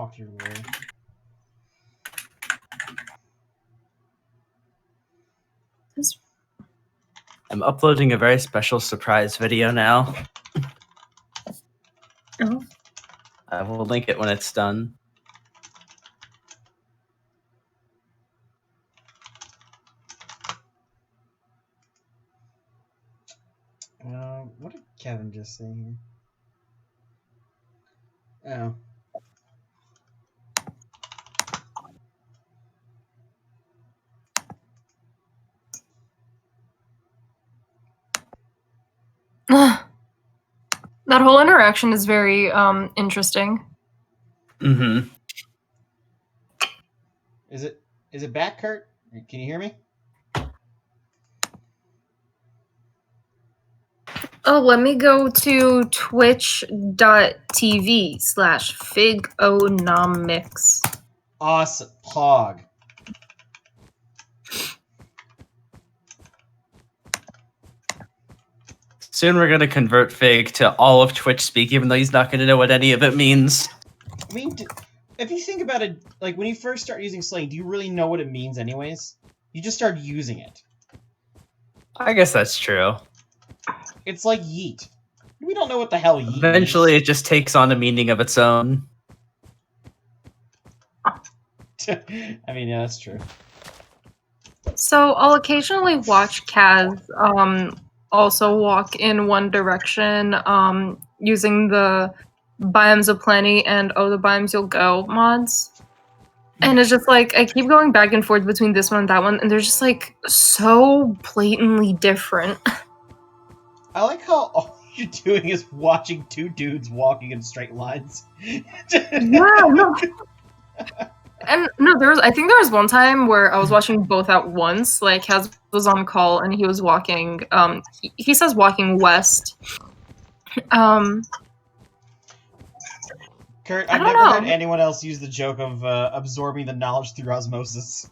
talk to your lawyer. I'm uploading a very special surprise video now. Oh. I will link it when it's done. What did Kevin just say here? Oh. That whole interaction is very interesting. Mm-hmm. Is it back, Kurt? Can you hear me? Oh, let me go to twitch.tv/figonomics. Awesome. Pog. Soon we're going to convert Fig to all of Twitch speak, even though he's not going to know what any of it means. I mean, if you think about it, like, when you first start using slang, do you really know what it means anyways? You just start using it. I guess that's true. It's like yeet. We don't know what the hell yeet Eventually, means. it just takes on a meaning of its own. I mean, yeah, that's true. So I'll occasionally watch Kaz also walk in one direction using the Biomes of Plenty and Oh the Biomes You'll Go mods. And it's just like, I keep going back and forth between this one and that one, and they're just like so blatantly different. I like how all you're doing is watching two dudes walking in straight lines. Yeah, no. And no, I think there was one time where I was watching both at once. Like, Kaz was on call and he was walking, he says walking west. Kurt, I've never heard anyone else use the joke of absorbing the knowledge through osmosis.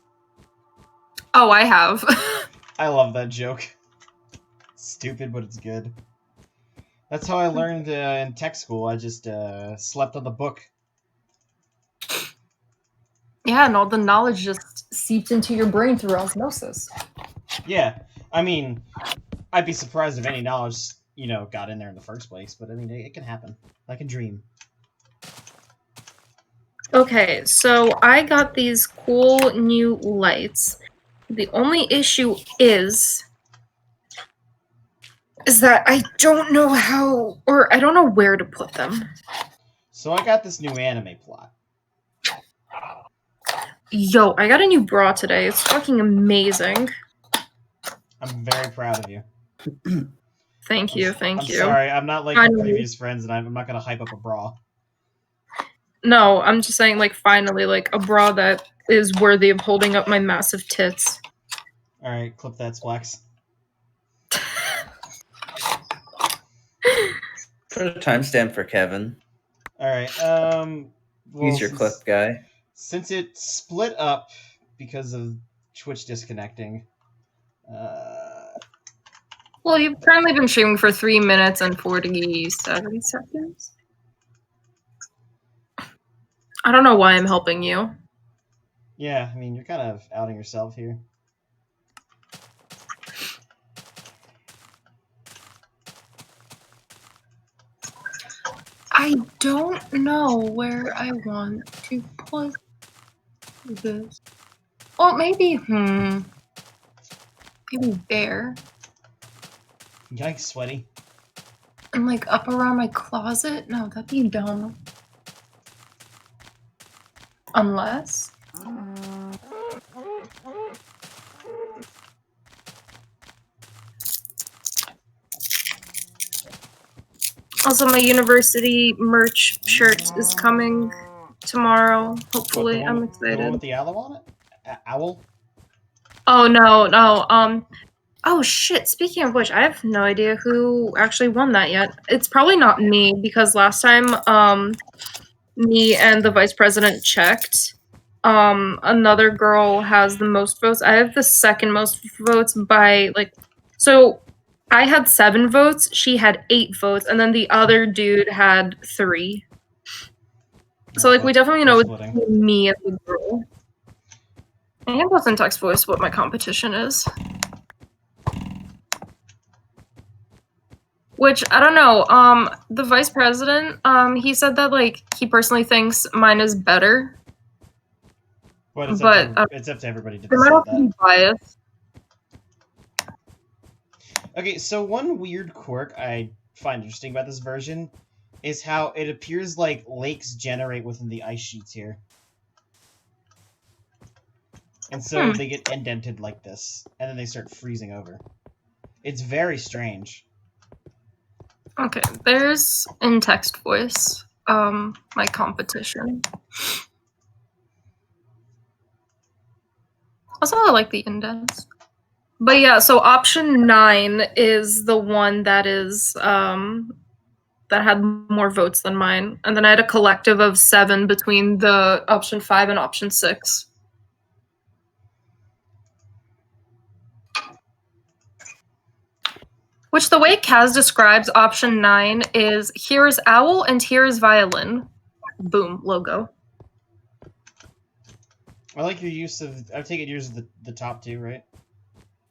Oh, I have. I love that joke. Stupid, but it's good. That's how I learned in tech school. I just slept on the book. Yeah, and all the knowledge just seeps into your brain through osmosis. Yeah, I mean, I'd be surprised if any knowledge, got in there in the first place, but I mean, it can happen. Like a dream. Okay, so I got these cool new lights. The only issue is that I don't know how, or I don't know where to put them. So I got this new anime plot. Yo, I got a new bra today. It's fucking amazing. I'm very proud of you. Thank you. I'm sorry, I'm not like my previous friends, and I'm not gonna hype up a bra. No, I'm just saying, like, finally, like, a bra that is worthy of holding up my massive tits. Alright, clip that, Splax. Put a timestamp for Kevin. Alright, He's your clip guy. Since it split up because of Twitch disconnecting, well, you've currently been streaming for 3 minutes and 47 seconds. I don't know why I'm helping you. Yeah, I mean, you're kind of outing yourself here. I don't know where I want to put this. Well, maybe, maybe there. Yikes, sweaty. And, like, up around my closet? No, that'd be dumb. Unless... Also, my university merch shirt is coming tomorrow. Hopefully, I'm excited. The one with the owl on it? Owl? Oh, no. Oh, shit. Speaking of which, I have no idea who actually won that yet. It's probably not me, because last time, me and the vice president checked. Another girl has the most votes. I have the second most votes by, like... So... I had 7 votes, she had 8 votes, and then the other dude had 3. So like we definitely know it's splitting. me and the girl. I can post in text voice what my competition is. Which I don't know. The vice president, he said that like he personally thinks mine is better. But it's up to everybody to they might decide also be biased. Okay, so one weird quirk I find interesting about this version is how it appears like lakes generate within the ice sheets here. And so they get indented like this, and then they start freezing over. It's very strange. Okay, there's in text voice, my competition. Also, I like the indents. But yeah, so option 9 is the one that is, that had more votes than mine. And then I had a collective of 7 between the option 5 and option 6. Which the way Kaz describes option 9 is here is owl and here is violin. Boom, logo. I like your use of... I take it yours is the top two, right?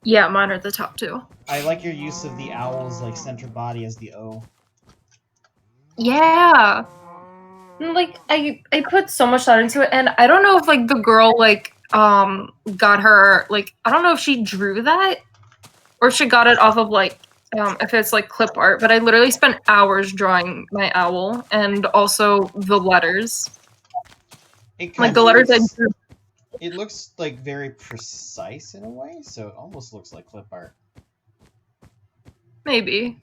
Yeah, mine are the top 2. I like your use of the owl's like center body as the O. Yeah. Like I put so much thought into it, and I don't know if like the girl like got her like I don't know if she drew that or if she got it off of like if it's like clip art, but I literally spent hours drawing my owl and also the letters. Like the letters I drew. It looks like very precise in a way, so it almost looks like clip art. Maybe.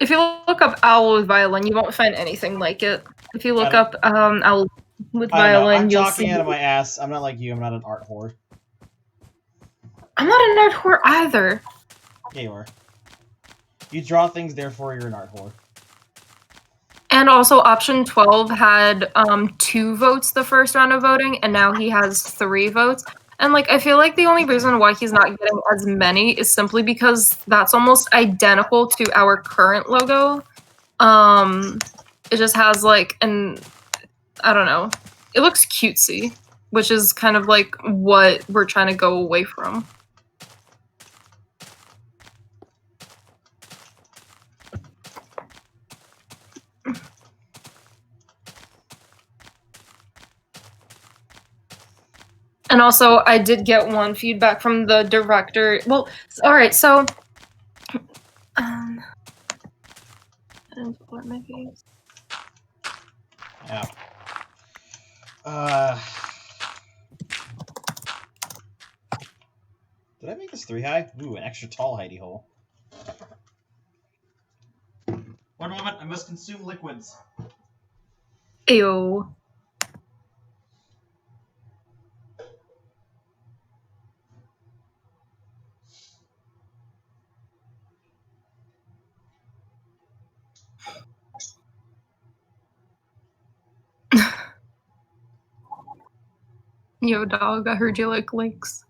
If you look up owl with violin, you won't find anything like it. If you look up owl with violin, you'll see. I'm talking out of my ass. I'm not like you. I'm not an art whore. I'm not an art whore either. Yeah, you are. You draw things, therefore you're an art whore. And also, option 12 had 2 votes the first round of voting, and now he has 3 votes. And like, I feel like the only reason why he's not getting as many is simply because that's almost identical to our current logo. It just has like an, I don't know, it looks cutesy, which is kind of like what we're trying to go away from. And also, I did get one feedback from the director. Well, all right, so I didn't support my face. Yeah. Did I make this 3 high? Ooh, an extra tall hidey hole. One moment, I must consume liquids. Ew. Yo, dog, I heard you like lakes.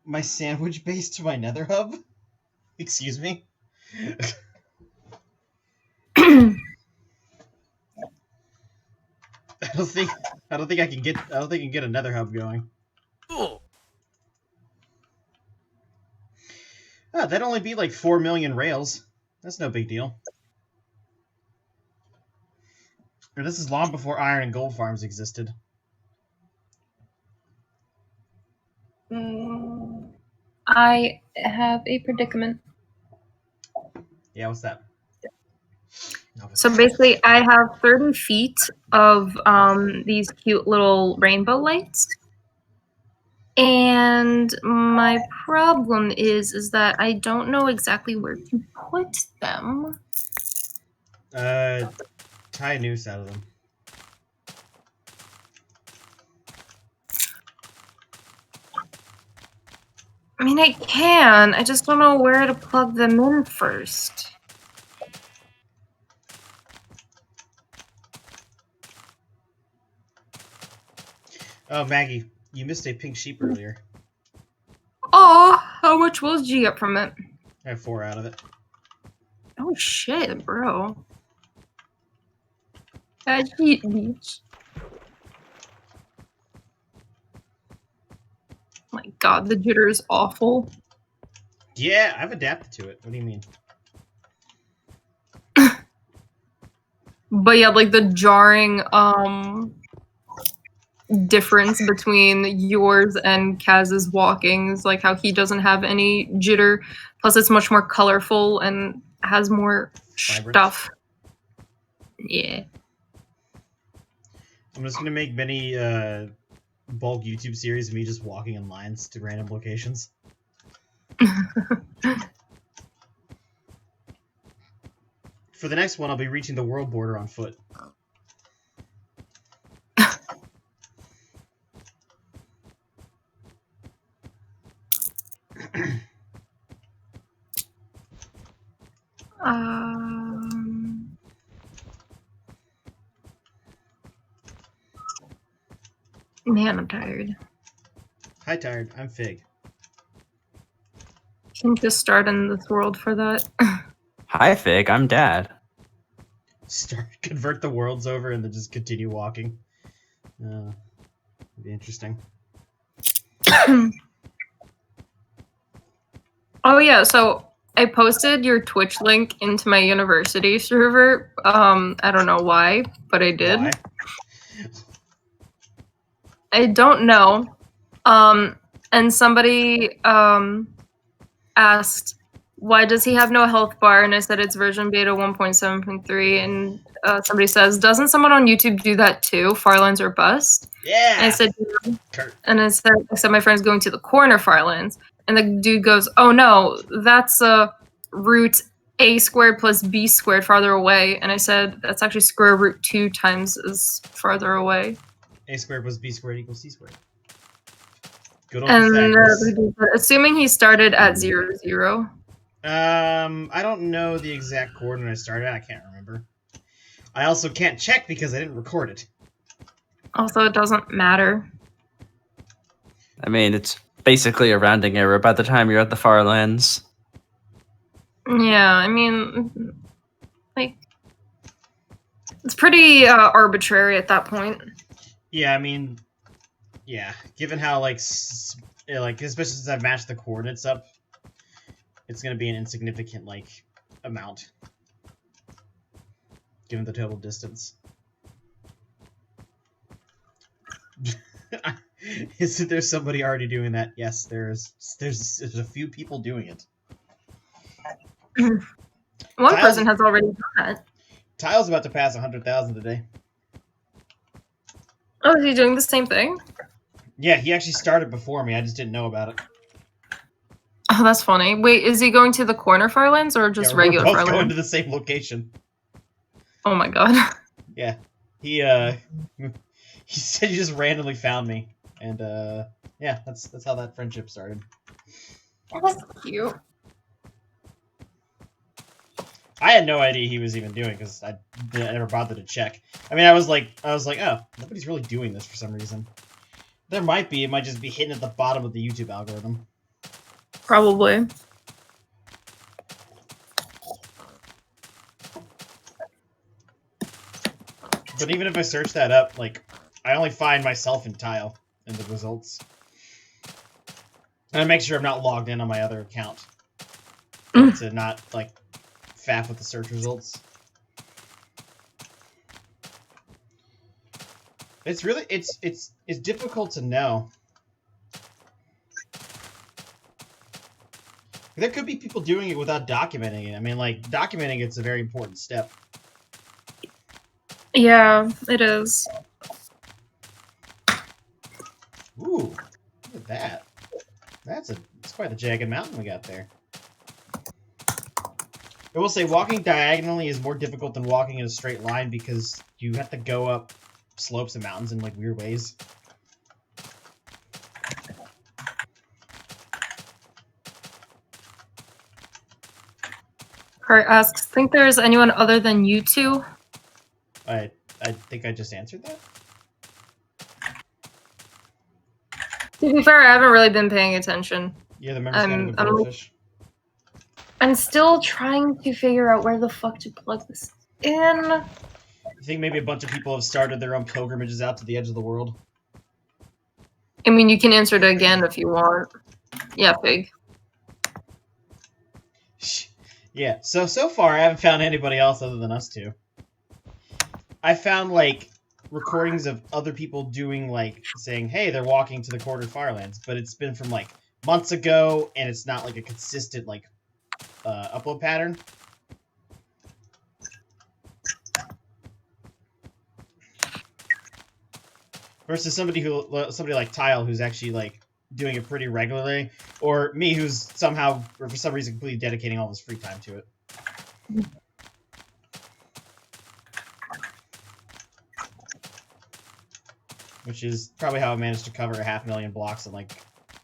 my sandwich base to my nether hub? Excuse me? I don't think I can get a nether hub going. Ah, that'd only be like 4 million rails. That's no big deal. And this is long before iron and gold farms existed. I have a predicament. Yeah, what's that? So basically, I have 30 feet of these cute little rainbow lights. And my problem is that I don't know exactly where to put them. Tie a noose out of them. I mean, I can. I just don't know where to plug them in first. Oh, Maggie, you missed a pink sheep earlier. Oh, how much was you get from it? I have 4 out of it. Oh shit, bro. Bad heat, bitch. Oh my god, the jitter is awful. Yeah, I've adapted to it. What do you mean? But yeah, like the jarring difference between yours and Kaz's walkings, like how he doesn't have any jitter, plus it's much more colorful and has more Vibrant. stuff. Yeah. I'm just gonna make many bulk YouTube series of me just walking in lines to random locations. For the next one, I'll be reaching the world border on foot. Man, I'm tired. Hi, tired. I'm Fig. Can just start in this world for that. Hi, Fig. I'm Dad. Convert the worlds over and then just continue walking. It'd be interesting. Oh yeah, so I posted your Twitch link into my university server. I don't know why, but I did. Why? I don't know. And somebody asked, why does he have no health bar? And I said it's version beta 1.7.3. And somebody says, doesn't someone on YouTube do that too? Farlands or bust? Yeah. And I said, Kurt. and I said my friend's going to the corner Farlands. And the dude goes, oh no, that's root a squared plus b squared farther away. And I said, that's actually square root 2 times as farther away. A squared plus b squared equals c squared. Good old And Pythagoras. assuming he started at 0, 0. I don't know the exact coordinate I started at. I can't remember. I also can't check because I didn't record it. Also, it doesn't matter. I mean, it's basically a rounding error by the time you're at the far lands. Yeah, I mean, like, it's pretty arbitrary at that point. Yeah, I mean, yeah. Given how especially since I've matched the coordinates up, it's gonna be an insignificant amount, given the total distance. Isn't there somebody already doing that? Yes, there's a few people doing it. One person has already done that. Tyle's about to pass 100,000 today. Oh, is he doing the same thing? Yeah, he actually started before me. I just didn't know about it. Oh, that's funny. Wait, is he going to the corner Farlands or just regular we're both Farlands? going to the same location. Oh my god. Yeah, he said he just randomly found me, and yeah, that's how that friendship started. That's cute. I had no idea he was even doing because I never bothered to check. I mean, I was like, oh, nobody's really doing this for some reason. There might be. It might just be hidden at the bottom of the YouTube algorithm. Probably. But even if I search that up, like, I only find myself in Tile in the results. And I make sure I'm not logged in on my other account to not, like, faff with the search results. It's really, it's difficult to know. There could be people doing it without documenting it. I mean, like, documenting it's a very important step. Yeah, it is. Ooh, look at that. That's quite a jagged mountain we got there. I will say walking diagonally is more difficult than walking in a straight line because you have to go up slopes and mountains in, like, weird ways. Kurt asks, think there's anyone other than you two? I think I just answered that. To be fair, I haven't really been paying attention. Yeah, the members guide of the goldfish. I'm still trying to figure out where the fuck to plug this in. I think maybe a bunch of people have started their own pilgrimages out to the edge of the world. I mean, you can answer it again if you want. Yeah, Fig. Yeah, so far I haven't found anybody else other than us two. I found, like, recordings of other people doing, like, saying, hey, they're walking to the quartered Firelands, but it's been from, like, months ago, and it's not, like, a consistent, like, upload pattern. Versus somebody like Tile, who's actually, like, doing it pretty regularly, or me, who's somehow, or for some reason, completely dedicating all this free time to it. Which is probably how I managed to cover 500,000 blocks in, like,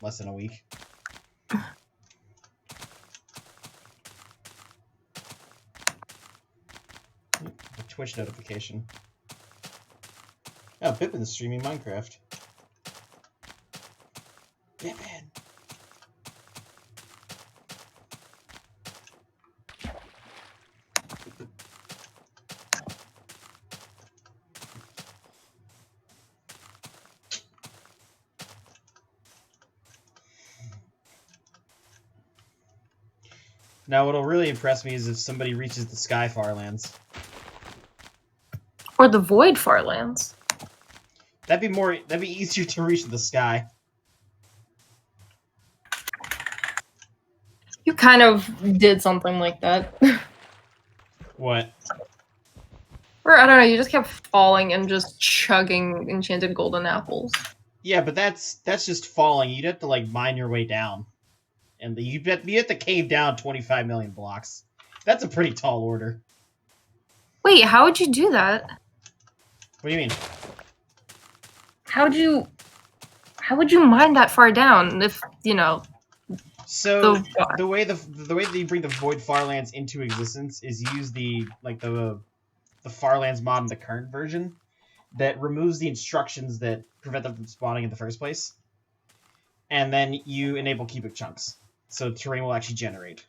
less than a week. A Twitch notification. Oh, Pippin's streaming Minecraft. Pippin! Now, what'll really impress me is if somebody reaches the Sky Farlands. Or the Void Farlands. That'd be easier to reach the sky. You kind of did something like that. What? Or, I don't know, you just kept falling and just chugging enchanted golden apples. Yeah, but that's just falling. You'd have to, like, mine your way down. And you have to cave down 25 million blocks. That's a pretty tall order. Wait, how would you do that? What do you mean? How would you mine that far down if, you know... So the way that you bring the Void Farlands into existence is use the Farlands mod in the current version that removes the instructions that prevent them from spawning in the first place. And then you enable cubic chunks. So terrain will actually generate.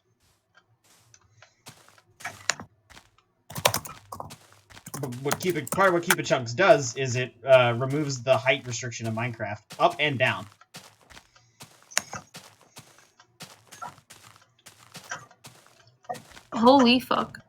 But what cubic chunks does is it removes the height restriction of Minecraft up and down. Holy fuck.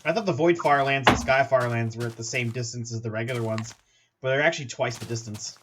I thought the Void Farlands and Sky Farlands were at the same distance as the regular ones, but they're actually twice the distance.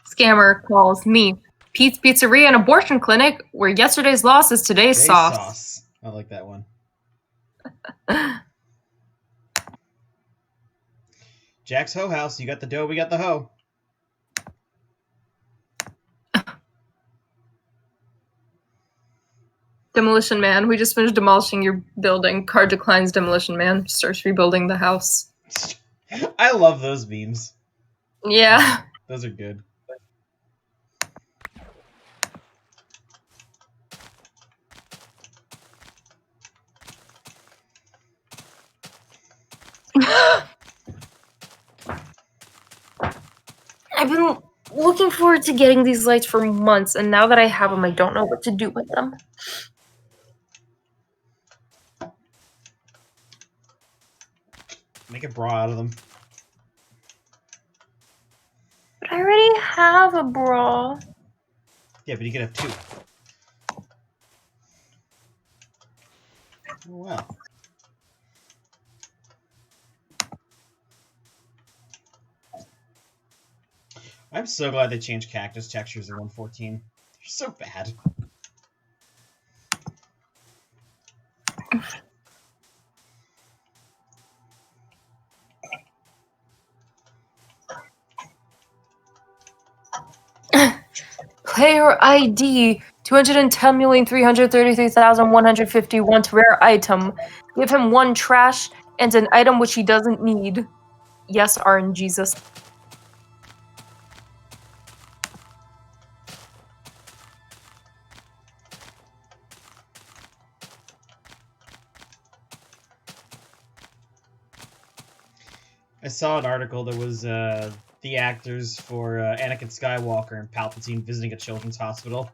Scammer calls me Pete's Pizzeria and Abortion Clinic, where yesterday's loss is today's sauce. I like that one. Jack's hoe house. You got the dough, we got the hoe. Demolition Man. We just finished demolishing your building. Card declines Demolition Man. Starts rebuilding the house. I love those memes. Yeah. Those are good. I've been looking forward to getting these lights for months, and now that I have them, I don't know what to do with them. Make a bra out of them. But I already have a bra. Yeah, but you can have 2. Oh, wow. I'm so glad they changed cactus textures in 1.14. They're so bad. Player ID 210,333,150 rare item. Give him 1 trash and an item which he doesn't need. Yes, RNGesus. I saw an article that was the actors for Anakin Skywalker and Palpatine visiting a children's hospital.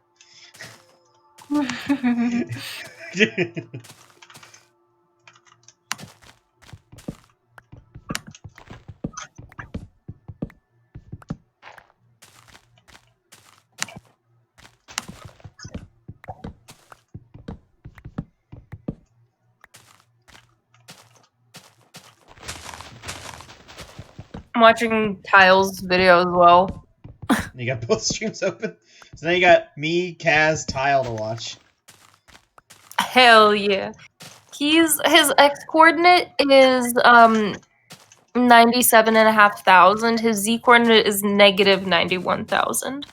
I'm watching Tyle's video as well. You got both streams open. So now you got me, Kaz, Tile to watch. Hell yeah. His X coordinate is 97,500. His Z coordinate is negative 91,000.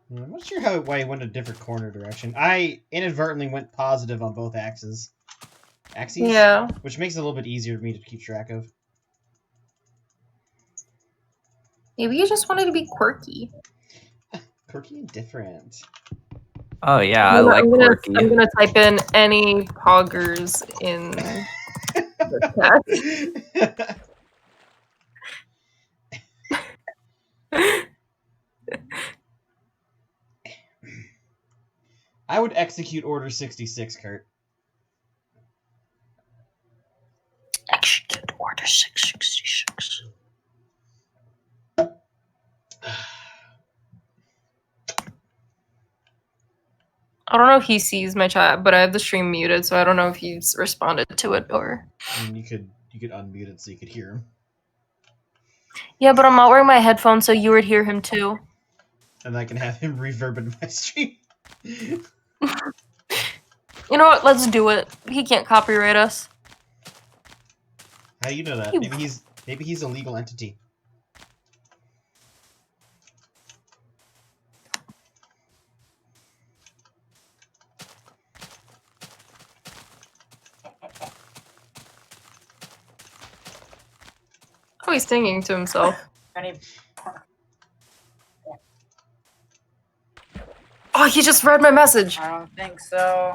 I'm not sure why he went a different corner direction. I inadvertently went positive on both axes. Yeah. Which makes it a little bit easier for me to keep track of. Maybe you just wanted to be quirky. Quirky and different. Oh yeah, I like quirky. I'm gonna type in any poggers in the chat. I would execute Order 66, Kurt. Execute Order 666. I don't know if he sees my chat, but I have the stream muted, so I don't know if he's responded to it or. I mean, you could unmute it so you could hear him. Yeah, but I'm not wearing my headphones, so you would hear him too. And I can have him reverb in my stream. You know what? Let's do it. He can't copyright us. How do you know that? Maybe he's a legal entity. Oh, he's singing to himself. Oh, he just read my message. I don't think so.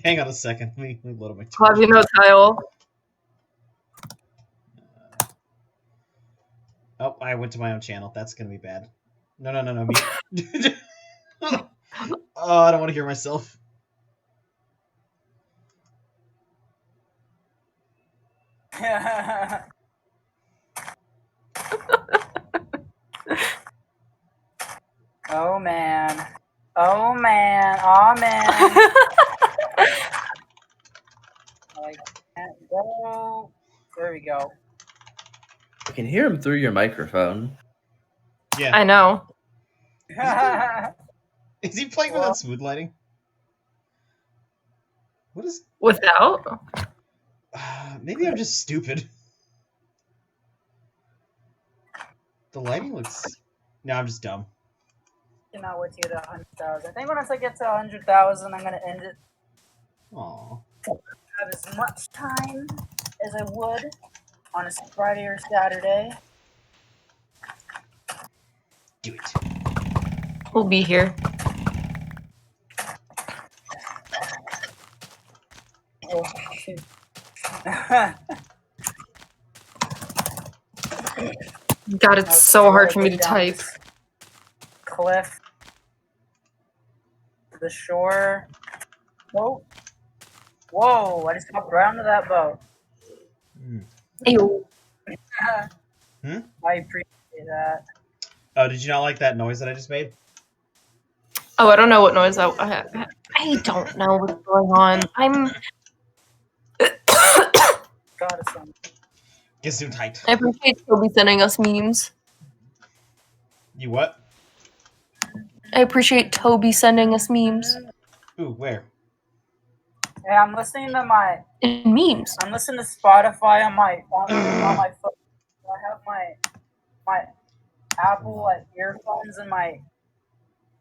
Hang on a second. Let me load up my How do you know, Tile? Oh, I went to my own channel. That's gonna be bad. No, me. Oh, I don't want to hear myself. Oh man. Oh man. Oh man. I can't go. There we go. I can hear him through your microphone. Yeah. I know. Is he playing with that smooth lighting? What is... Without? Maybe I'm just stupid. The lighting looks... No, I'm just dumb. Cannot wait to get 100,000. I think once I get to 100,000, I'm gonna end it. Aww. Have as much time as I would on a Friday or Saturday. Do it. We'll be here. Oh, shoot. God, it's so hard for me to type. Cliff. The shore. Oh. Whoa, I just hopped right onto that boat. Ew. I appreciate that. Oh, did you not like that noise that I just made? Oh, I don't know what noise I don't know what's going on. God, it's on. Gesundheit. I appreciate Toby sending us memes. You what? I appreciate Toby sending us memes. Ooh, where? Hey, I'm listening to my. Memes. I'm listening to Spotify on my phone. I have my Apple like earphones in my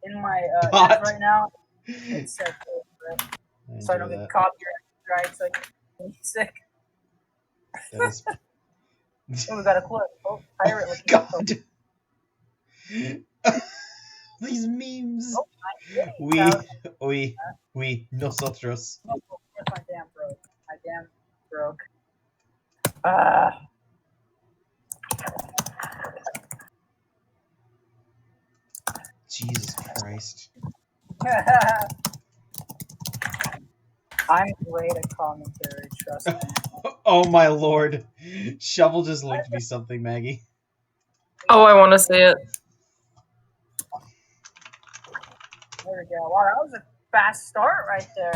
head right now. It's so cool, so I don't get copyright strikes like music. That is... Oh, we got a clip. Oh, pirate looking. God. These memes. Oh, We, nosotros. Oh, of course my damn broke. Jesus Christ. I'm great at commentary, trust me. Oh my lord. Shovel just linked me something, Maggie. Oh, I want to see it. There we go. Wow, that was a fast start right there.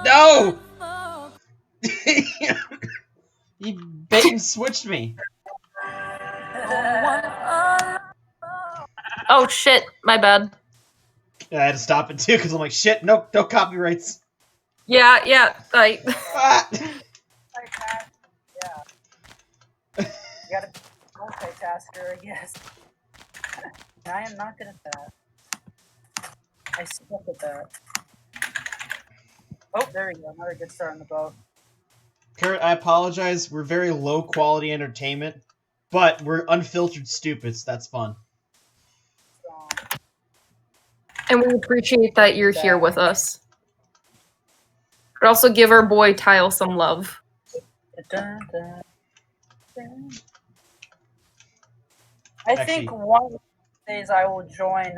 No! He bait and switched me. Oh shit, my bad. I had to stop it too because I'm like, shit, no copyrights. Yeah. Ah! Yeah. You gotta be a multitasker, I guess. I am not good at that. I suck at that. Oh, there we go. Another good start on the boat. Kurt, I apologize. We're very low quality entertainment, but we're unfiltered stupids. That's fun. And we appreciate that you're here with us. But also give our boy Tyle some love. I think one of the days I will join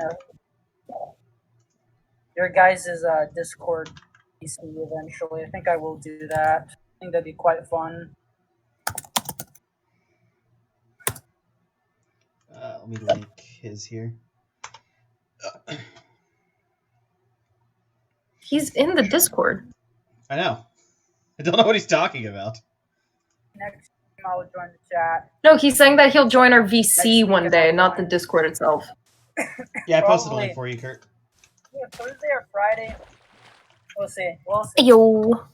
your guys' Discord PC eventually. I think I will do that. I think that'd be quite fun. Let me link his here. He's in the Discord. I know. I don't know what he's talking about. Next time I will join the chat. No, he's saying that he'll join our VC one day, not the Discord itself. Yeah, I posted a link for you, Kurt. Yeah, Thursday or Friday. We'll see. We'll see. Yo.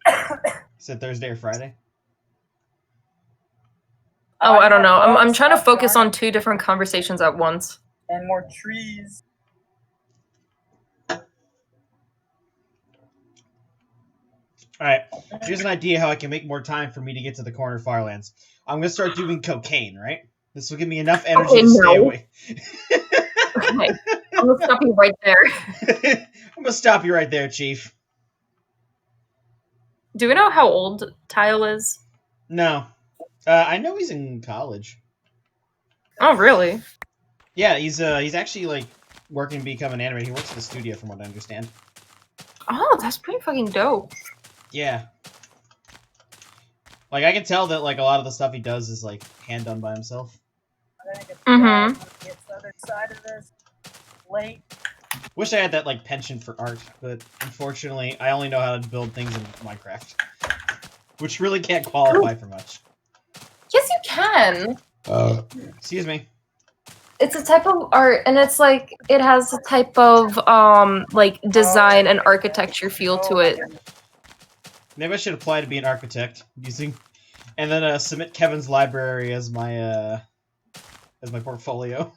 You said Thursday or Friday? Oh, I don't know. I'm trying to focus on 2 different conversations at once. And more trees. Alright, here's an idea how I can make more time for me to get to the corner Firelands. I'm gonna start doing cocaine, right? This will give me enough energy to stay away. Okay, I'm gonna stop you right there. I'm gonna stop you right there, Chief. Do we know how old Tyle is? No. I know he's in college. Oh, really? Yeah, he's actually, like, working to become an animator. He works at the studio, from what I understand. Oh, that's pretty fucking dope. Yeah. Like, I can tell that, like, a lot of the stuff he does is, like, hand-done by himself. Mm-hmm. Get the other side of this late. Wish I had that, like, penchant for art, but unfortunately, I only know how to build things in Minecraft. Which really can't qualify for much. Yes, you can. Excuse me. It's a type of art, and it's like it has a type of like design and architecture feel to it. Maybe I should apply to be an architect using, and then submit Kevin's library as my portfolio.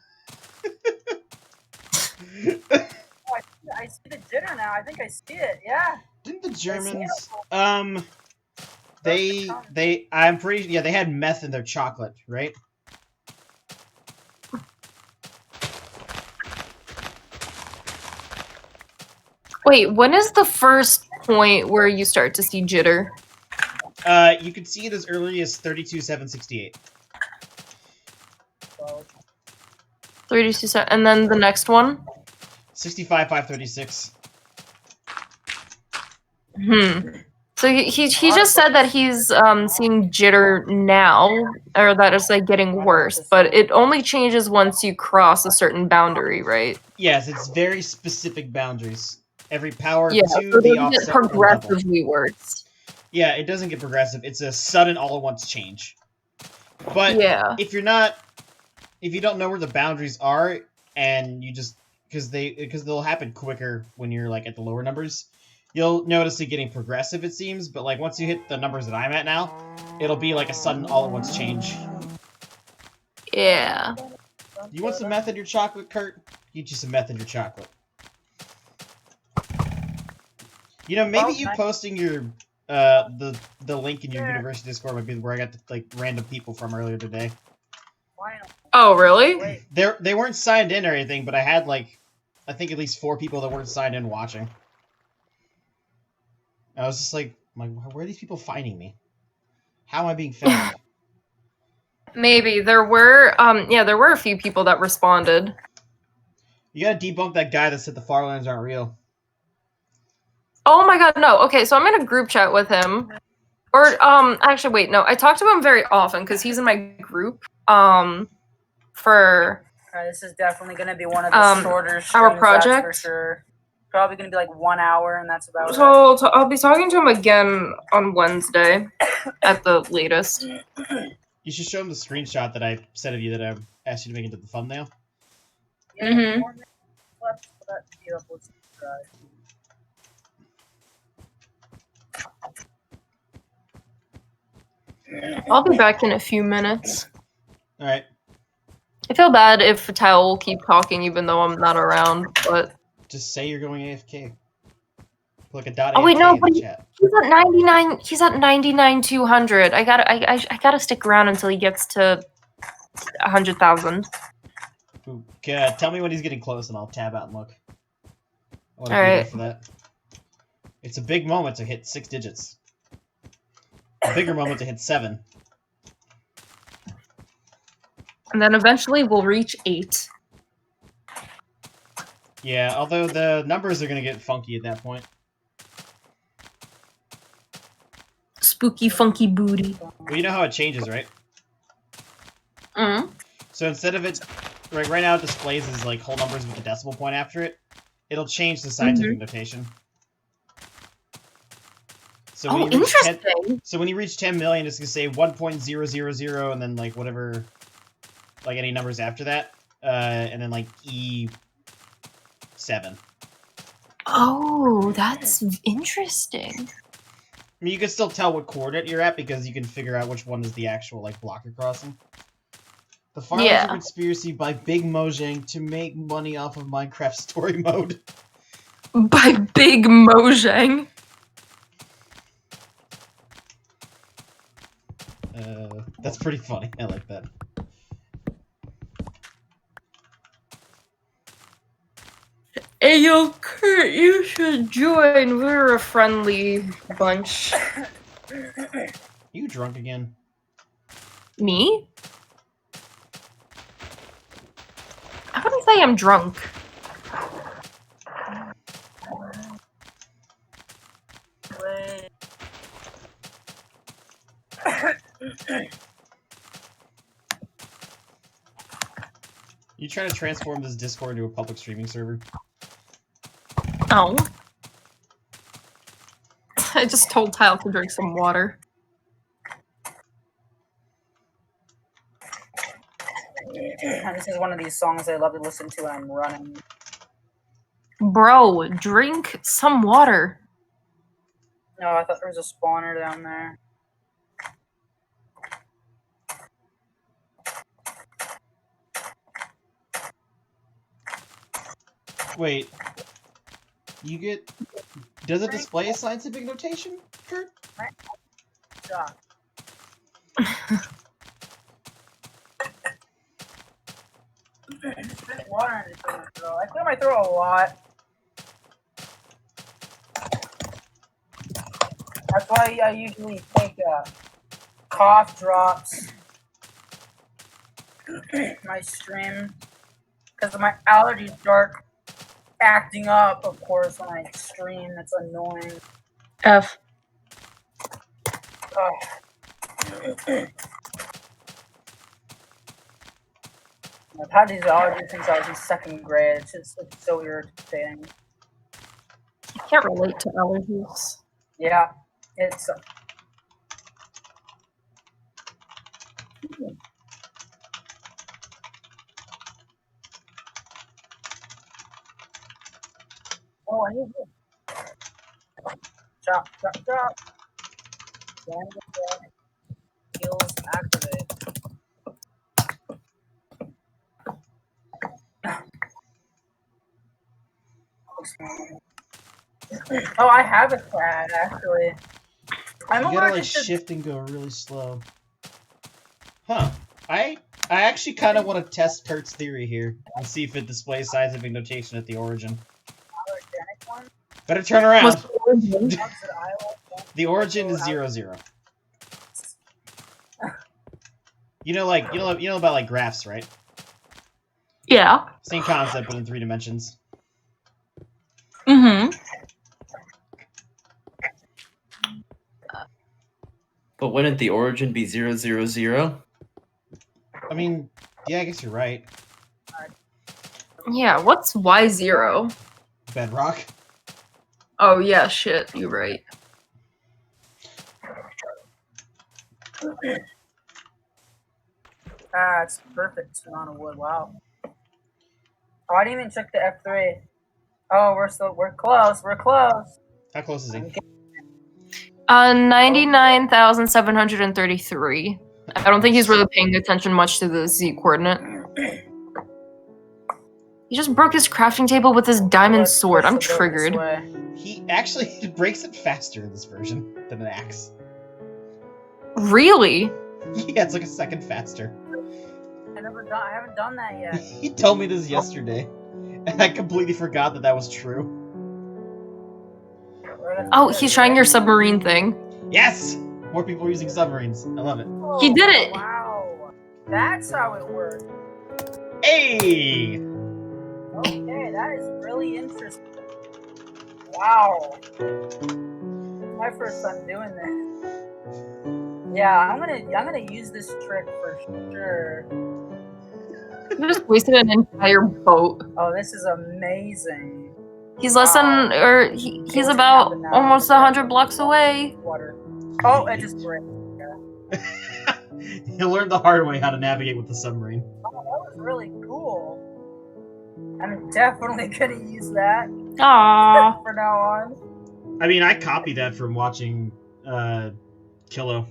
I see the jitter now. I think I see it. Yeah. Didn't the Germans? I'm pretty. Yeah, they had meth in their chocolate, right? Wait, when is the first point where you start to see jitter? You can see it as early as 32,768. 32, and then the next one? 65,536. So he just said that he's seeing jitter now, or that it's like getting worse, but it only changes once you cross a certain boundary, right? Yes, it's very specific boundaries. Every power Yeah, 2, so the it doesn't get offset will double. progressively worse. Yeah, it doesn't get progressive. It's a sudden all-at-once change. But yeah, if you don't know where the boundaries are, and you just because they'll happen quicker when you're like at the lower numbers, you'll notice it getting progressive. It seems, but like once you hit the numbers that I'm at now, it'll be like a sudden all-at-once change. yeah. You want some meth in your chocolate, Kurt? Get you some meth in your chocolate. You know, maybe you posting your the link in your university Discord might be where I got like random people from earlier today. Oh, really? They weren't signed in or anything, but I had like I think at least 4 people that weren't signed in watching. I was just like, where are these people finding me? How am I being found? Maybe there were there were a few people that responded. You gotta debunk that guy that said the Farlands aren't real. Oh my god, no. Okay, so I'm in a group chat with him. Or actually wait, no. I talk to him very often because he's in my group. For this is definitely gonna be one of the shorter streams, our project that's for sure. Probably gonna be like 1 hour, and that's about it. So I'll be talking to him again on Wednesday at the latest. You should show him the screenshot that I sent of you that I asked you to make into the thumbnail. Mm-hmm. I'll be back in a few minutes. Alright. I feel bad if Tyle will keep talking even though I'm not around, but... Just say you're going AFK. Like a dot. Oh wait, no, but he's at 99. He's at 99,200. I gotta stick around until he gets to 100,000. Tell me when he's getting close, and I'll tab out and look. I want to be there for that. It's a big moment to hit 6 digits. A bigger moment to hit 7. And then eventually we'll reach 8. Yeah, although the numbers are gonna get funky at that point. Spooky, funky booty. Well, you know how it changes, right? Mm. So instead of it, right now it displays as like whole numbers with a decimal point after it. It'll change the scientific notation. So when you reach when you reach 10 million, it's gonna say 1.000 and then like whatever, like any numbers after that, and then like E7. Oh, that's interesting. I mean, you can still tell what coordinate you're at because you can figure out which one is the actual like block you're crossing. The Farlands are a conspiracy by Big Mojang to make money off of Minecraft story mode. By Big Mojang. That's pretty funny. I like that. Hey, yo, Kurt, you should join. We're a friendly bunch. You drunk again? Me? I wouldn't say I'm drunk. Wait. You trying to transform this Discord into a public streaming server? Oh. I just told Tyle to drink some water. This This is one of these songs I love to listen to when I'm running. Bro, drink some water. No, I thought there was a spawner down there. Wait. You get... Does it display a scientific notation, Kurt? Stop. Spit water in my throat. I clear my throat a lot. That's why I usually take cough drops. My stream, because my allergies start acting up, of course, when I stream. It's annoying. F. I've had these allergies since I was in 2nd grade. It's so irritating. I can't relate to allergies. Yeah, it's. Oh, I need this. Chop, chop, chop. Skills activate. Oh, I have a cat, actually. I'm You gotta like allergic to... shift and go really slow. Huh. I actually kind of want to test Kurt's theory here and see if it displays scientific notation at the origin. allergenic one. Better turn around. What's the origin? Ones that I like. The origin is 0, 0. You know about like graphs, right? Yeah. Same concept, but in 3 dimensions. Mm-hmm. But wouldn't the origin be 0, 0, 0? I mean, yeah, I guess you're right. Yeah, what's Y0? Bedrock. Oh, yeah, shit, you're right. Ah, it's perfect amount of wood. Wow. Oh, I didn't even check the F3. Oh, we're close. We're close. How close is he? 99,733. I don't think he's really paying attention much to the Z coordinate. He just broke his crafting table with his diamond sword. I'm triggered. He actually breaks it faster in this version than an axe. Really? Yeah, it's like a second faster. I haven't done that yet. He told me this yesterday, and I completely forgot that was true. Oh, he's trying your submarine thing. Yes! More people are using submarines. I love it. He did it! Wow. That's how it works. Hey! Okay, that is really interesting. Wow. My first time doing this. Yeah, I'm gonna use this trick for sure. You just wasted an entire boat. Oh, this is amazing. He's less than, or he's about almost 100 blocks away. Water. Oh, it just broke. He'll learn the hard way how to navigate with the submarine. Oh, that was really cool. I'm definitely gonna use that. Aww. For now on. I mean, I copied that from watching Killo.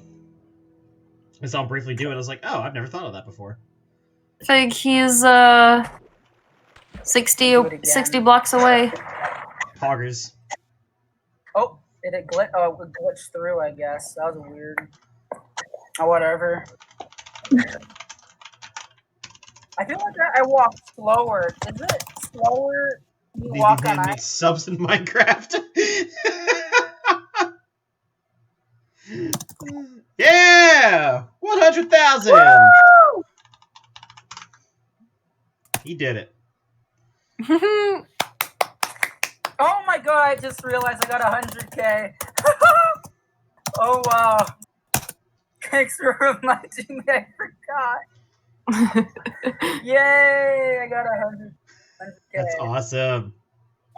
I saw him briefly do it. I was like, oh, I've never thought of that before. I think he's 60 blocks away. Poggers. Oh, it glitched through, I guess. That was weird. Oh, whatever. I feel like I walk slower. Is it slower you walk on make subs in Minecraft. Yeah! 100,000! He did it. Oh my god, I just realized I got 100K. Oh wow. Thanks for reminding me, I forgot. Yay, I got 100K. That's awesome.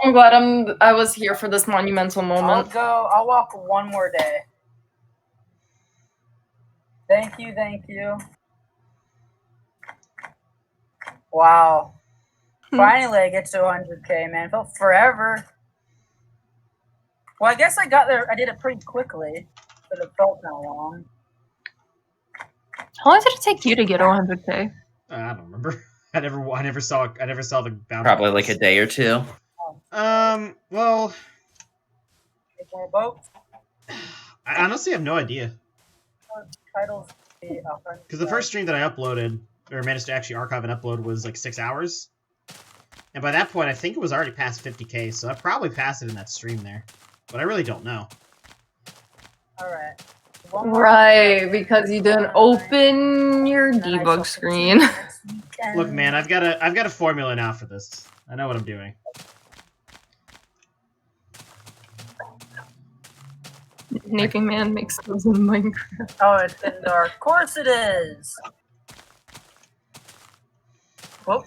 I'm glad I was here for this monumental moment. I'll walk one more day. Thank you. Wow. Finally, I get to 100K, man. It felt forever. Well, I guess I got there. I did it pretty quickly, but it felt kind of long. How long did it take you to get 100K? I don't remember. I never saw the bounty. Probably like a day or two. Well, Get more votes. I honestly have no idea. Titles. Because the first stream that I uploaded, or managed to actually archive and upload, was like 6 hours. And by that point, I think it was already past 50K, so I probably passed it in that stream there. But I really don't know. Alright. Right, because you didn't open your debug screen. Look, man, I've got a formula now for this. I know what I'm doing. Naping Man makes those in Minecraft. Oh, it's been dark. Of course it is. Whoop.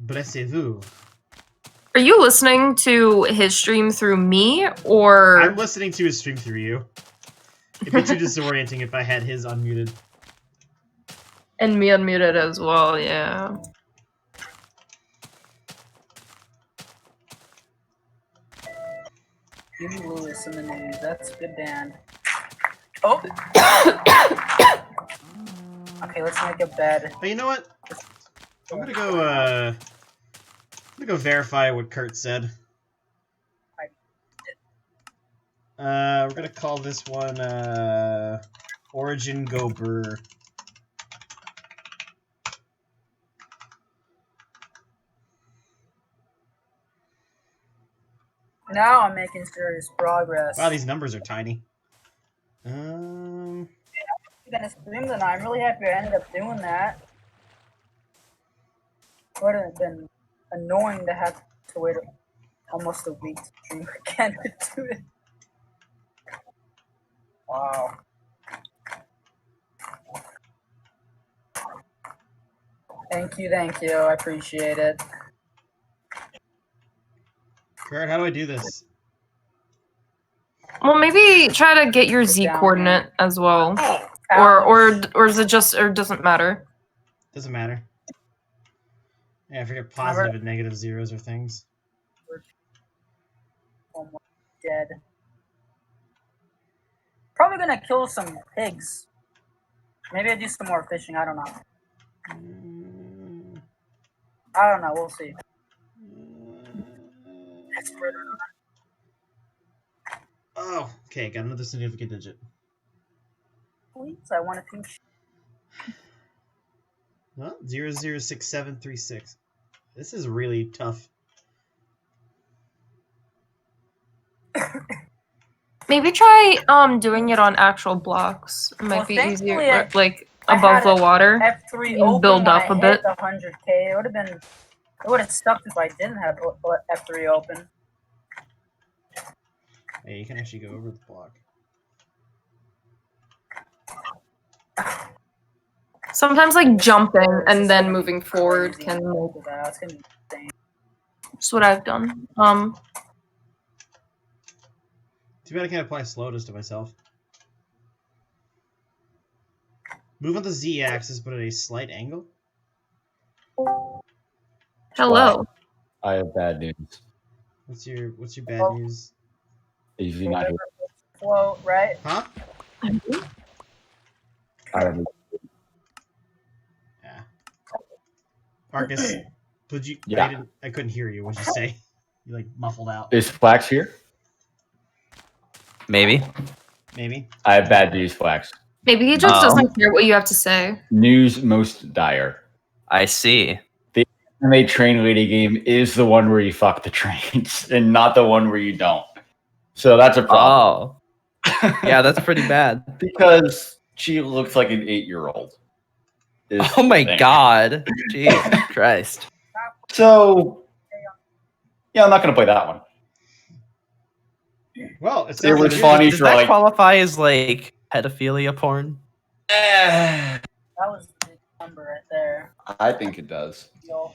Blessez-vous. Are you listening to his stream through me, or... I'm listening to his stream through you. It'd be too disorienting if I had his unmuted. And me unmuted as well, yeah. Huey Lewis in the news. That's a good band. Oh! Okay, let's make a bed. But you know what? I'm gonna go verify what Kurt said. We're gonna call this one Origin Go Brr. Now I'm making serious progress. Wow, these numbers are tiny. I'm gonna stream tonight. I'm really happy I ended up doing that. It would have been annoying to have to wait almost a week to stream again to do it. Wow. Thank you, I appreciate it. Kurt, how do I do this? Well, maybe try to get your Z coordinate as well. Or is it just, or doesn't matter? Doesn't matter. Yeah, I forget positive and negative zeros or things. Almost dead. Probably gonna kill some pigs. Maybe I do some more fishing. I don't know. I don't know. We'll see. Expert or not. Oh, okay. Got another significant digit. Please, I want to think. Well, 006736. This is really tough. Maybe try doing it on actual blocks. It might be easier, like above the water. F3 You open build up a when I bit. hit the 100K. It would have been. It would have sucked if I didn't have F3 open. Hey, you can actually go over the block. Sometimes like jumping and then moving forward can make That's gonna be insane. That's what I've done. Too bad I can't apply slowness to myself. Move on the Z-axis, but at a slight angle. Hello. I have bad news. What's your bad news? Usually not here. Float, right? Huh? I Yeah. Marcus, would you? Yeah. I couldn't hear you. What'd you say? You like muffled out. Is Flax here? Maybe. Maybe. I have bad news, Flax. Maybe he just doesn't hear what you have to say. News most dire. I see. The anime train lady game is the one where you fuck the trains, and not the one where you don't. So that's a problem. Oh. Yeah, that's pretty bad. Because she looks like an 8-year-old. Oh my god. Jesus Christ. So, yeah, I'm not going to play that one. Well, It was funny. Does that qualify as like pedophilia porn? That was the big number right there. I think it does. Yo.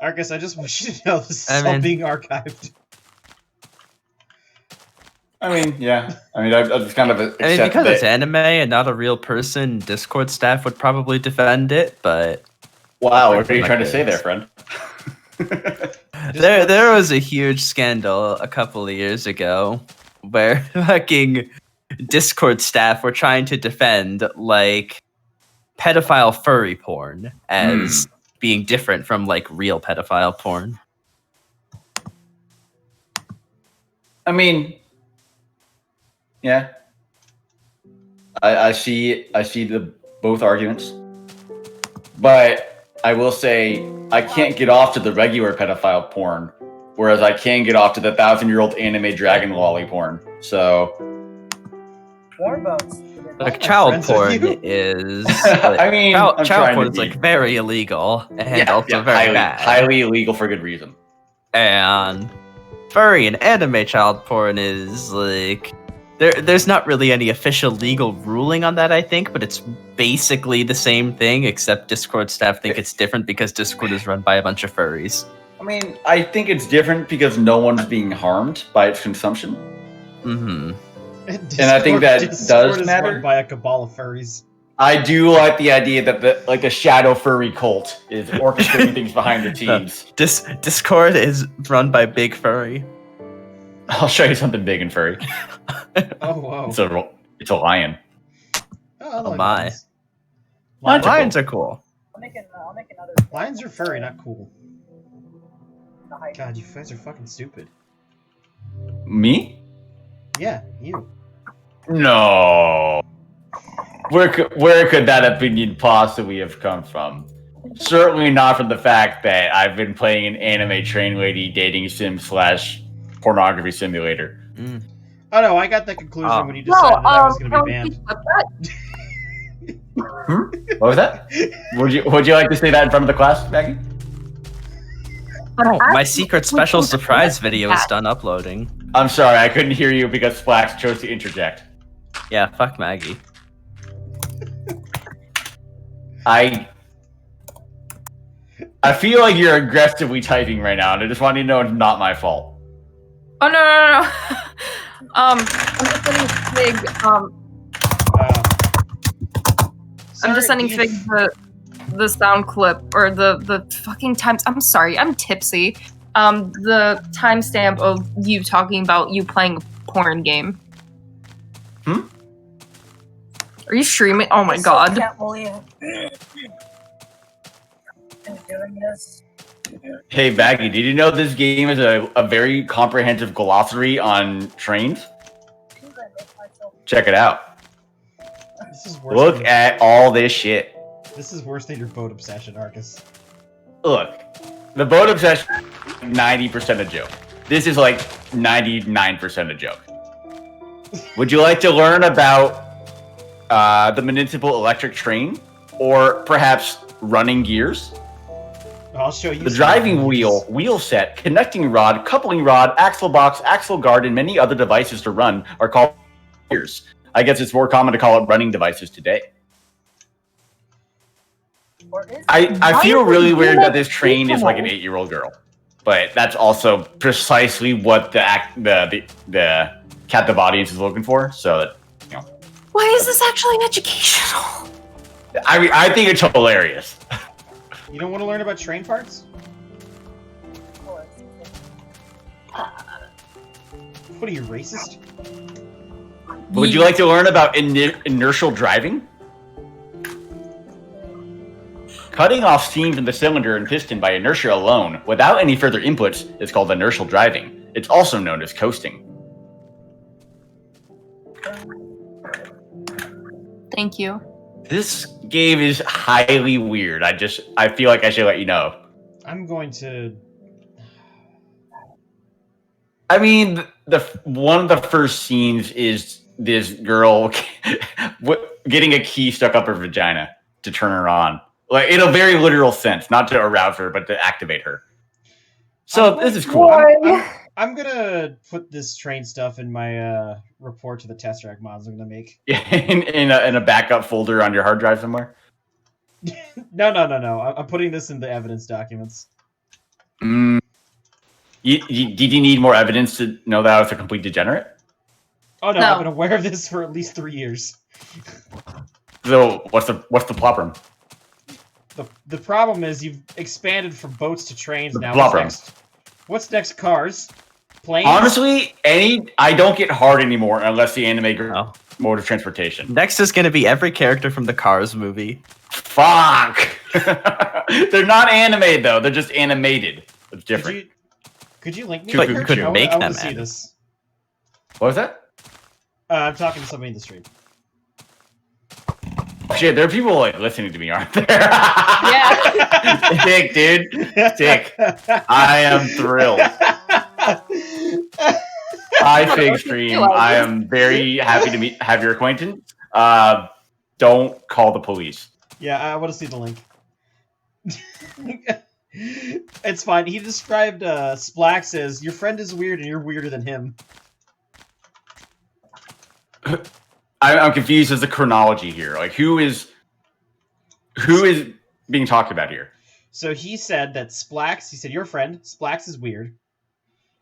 Arcus, I just want you to know this is all being archived. I mean, yeah. I mean, I've just kind of accepted I mean, because it's it. anime and not a real person, Discord staff would probably defend it, but Wow, what are you trying to say there, friend? there was a huge scandal a couple of years ago where fucking Discord staff were trying to defend like pedophile furry porn as being different from like real pedophile porn. I mean, yeah. I see the both arguments. But I will say I can't get off to the regular pedophile porn, whereas I can get off to the 1,000-year-old anime dragon lolly porn. So Porn boats. Like child porn is I mean, I'm child trying porn to is be. like very illegal and also very bad. Highly illegal for good reason. And furry and anime child porn is like there's not really any official legal ruling on that, I think, but it's basically the same thing, except Discord staff think it's different because Discord is run by a bunch of furries. I mean, I think it's different because no one's being harmed by its consumption. Mm-hmm. And I think that does is matter. run by a cabal of furries. I do like the idea that the shadow furry cult is orchestrating things behind the scenes. Discord is run by Big Furry. I'll show you something big and furry. Oh, whoa. It's a lion. Oh, my. Lions Lions are cool. I'll make another. Lions are furry, not cool. God, you guys are fucking stupid. Me? Yeah, you. No. Where could that opinion possibly have come from? Certainly not from the fact that I've been playing an anime train lady dating sim / pornography simulator. Mm. Oh no, I got the conclusion when you decided that I was going to be banned. What was that? Would you like to say that in front of the class, Maggie? Oh, my secret special surprise video is done uploading. I'm sorry, I couldn't hear you because Flax chose to interject. Yeah, fuck Maggie. I feel like you're aggressively typing right now, and I just want you to know it's not my fault. Oh no. I'm just sending Fig. I'm just sending Fig the sound clip or the fucking times. I'm sorry, I'm tipsy. The timestamp of you talking about you playing a porn game. Are you streaming? Oh my god. I can't believe I'm doing this. Hey, Baggy, did you know this game is a very comprehensive glossary on trains? Check it out. This is worse Look at all this shit. This is worse than your boat obsession, Arcus. Look, the boat obsession, 90% a joke. This is like 99% a joke. Would you like to learn about the municipal electric train, or perhaps running gears? I'll show you. The driving wheel set, connecting rod, coupling rod, axle box, axle guard, and many other devices to run are called gears. I guess it's more common to call it running devices today. I feel really weird that this train is like an 8-year-old girl, but that's also precisely what the captive audience is looking for. So that, you know. Why is this actually educational? I think it's hilarious. You don't want to learn about train parts? What are you, racist? Would you like to learn about inertial driving? Cutting off steam from the cylinder and piston by inertia alone, without any further inputs, is called inertial driving. It's also known as coasting. Thank you. This game is highly weird. I feel like I should let you know. I'm going to... I mean, one of the first scenes is this girl getting a key stuck up her vagina to turn her on. Like, in a very literal sense, not to arouse her, but to activate her. So this is cool. I'm gonna put this train stuff in my report to the test track mods I'm gonna make. in a backup folder on your hard drive somewhere. No. I'm putting this in the evidence documents. Did you need more evidence to know that I was a complete degenerate? Oh no, No. I've been aware of this for at least 3 years. So what's the problem? The problem is you've expanded from boats to trains The now. blubber. What's next? Cars? Planes? Honestly, I don't get hard anymore unless the anime Oh. mode of transportation. Next is going to be every character from the Cars movie. Fuck! They're not animated though. They're just animated. It's different. Could you link me? But to you Kurtjmac? couldn't make I want them to see animated. this. What was that? I'm talking to somebody in the stream. Oh, shit, there are people like listening to me, aren't there? Yeah. Sick, dude. Sick. I am thrilled. Hi, Fig Stream. I am very happy to have your acquaintance. Don't call the police. Yeah, I want to see the link. It's fine. He described Splax as, your friend is weird and you're weirder than him. I'm confused as the chronology here. Like, who is being talked about here? So he said that Splax, he said, your friend, Splax is weird.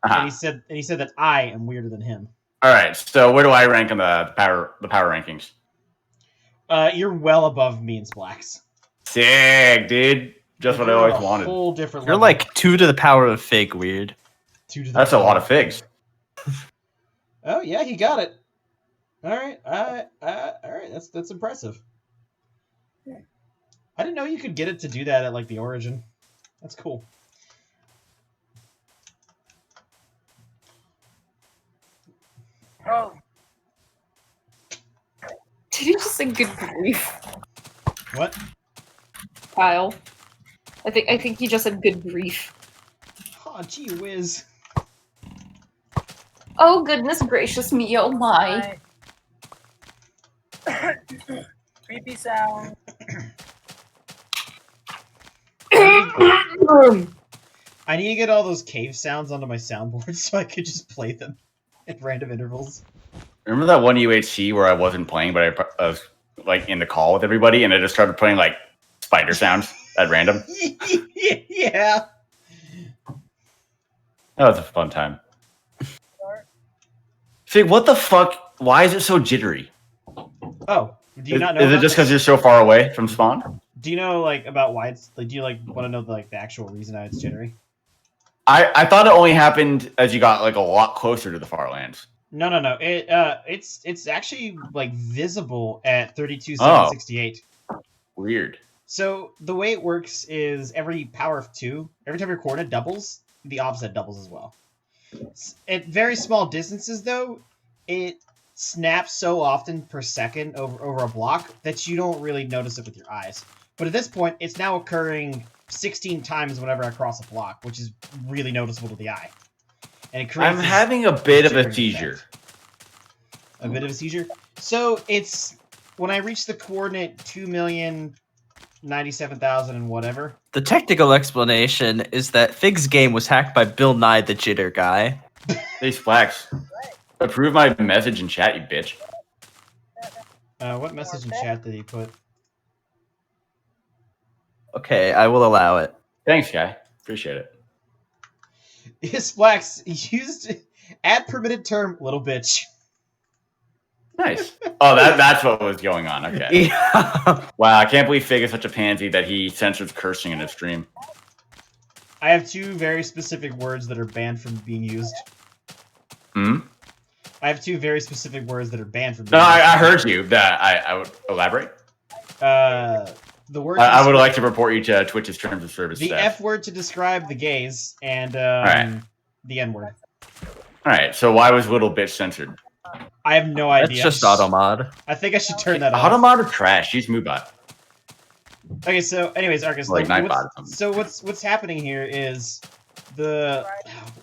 Uh-huh. And he said that I am weirder than him. All right, so where do I rank on the power rankings? You're well above me and Splax. Sick, dude. Just what I always wanted. Whole different You're level. like 2 to the power of fig weird. 2 to the That's a power. lot of figs. Oh yeah, he got it. All right, all right. That's impressive. I didn't know you could get it to do that at like the origin. That's cool. Oh, Did you just say good grief, What? Kyle? I think you just said good grief. Oh, gee whiz. Oh goodness gracious me! Oh my! hi. Creepy sound. I need to get all those cave sounds onto my soundboard so I could just play them at random intervals. Remember that one UHC where I wasn't playing, but I was like in the call with everybody, and I just started playing like spider sounds at random. Yeah. That was a fun time. See, what the fuck? Why is it so jittery? Oh, do you not know? Is it about just because this? you're so far away from spawn? Do you know like about why it's like? Do you like want to know the actual reason why it's jittery? I thought it only happened as you got like a lot closer to the far lands. No. It's actually like visible at 32,768. Weird. So the way it works is every power of 2, every time your coordinate doubles, the opposite doubles as well. At very small distances, though, it snaps so often per second over a block that you don't really notice it with your eyes. But at this point, it's now occurring 16 times whenever I cross a block, which is really noticeable to the eye. And it creates I'm having a bit of a jittering seizure. effect. A bit of a seizure? So it's when I reach the coordinate 2,097,000 and whatever. The technical explanation is that Fig's game was hacked by Bill Nye the Jitter guy. Hey, Splax. Approve my message in chat, you bitch. What message in chat did he put? Okay, I will allow it. Thanks, guy. Appreciate it. Splax used add permitted term little bitch. Nice. Oh, that's what was going on. Okay. Yeah. Wow, I can't believe Fig is such a pansy that he censors cursing in his stream. I have 2 very specific words that are banned from being used. Hmm? I have 2 very specific words that are banned from No, being used. I heard you. That I would elaborate. The word I would like to report you to Twitch's terms of service. the staff. F word to describe the gays and Alright. the N word. All right. So why was little bitch censored? I have no idea. It's just automod. I think I should turn that off. Automod or trash? Use Moobot. Okay, so anyways, Arcus, Like Nightbot what's- or something. so what's happening here is the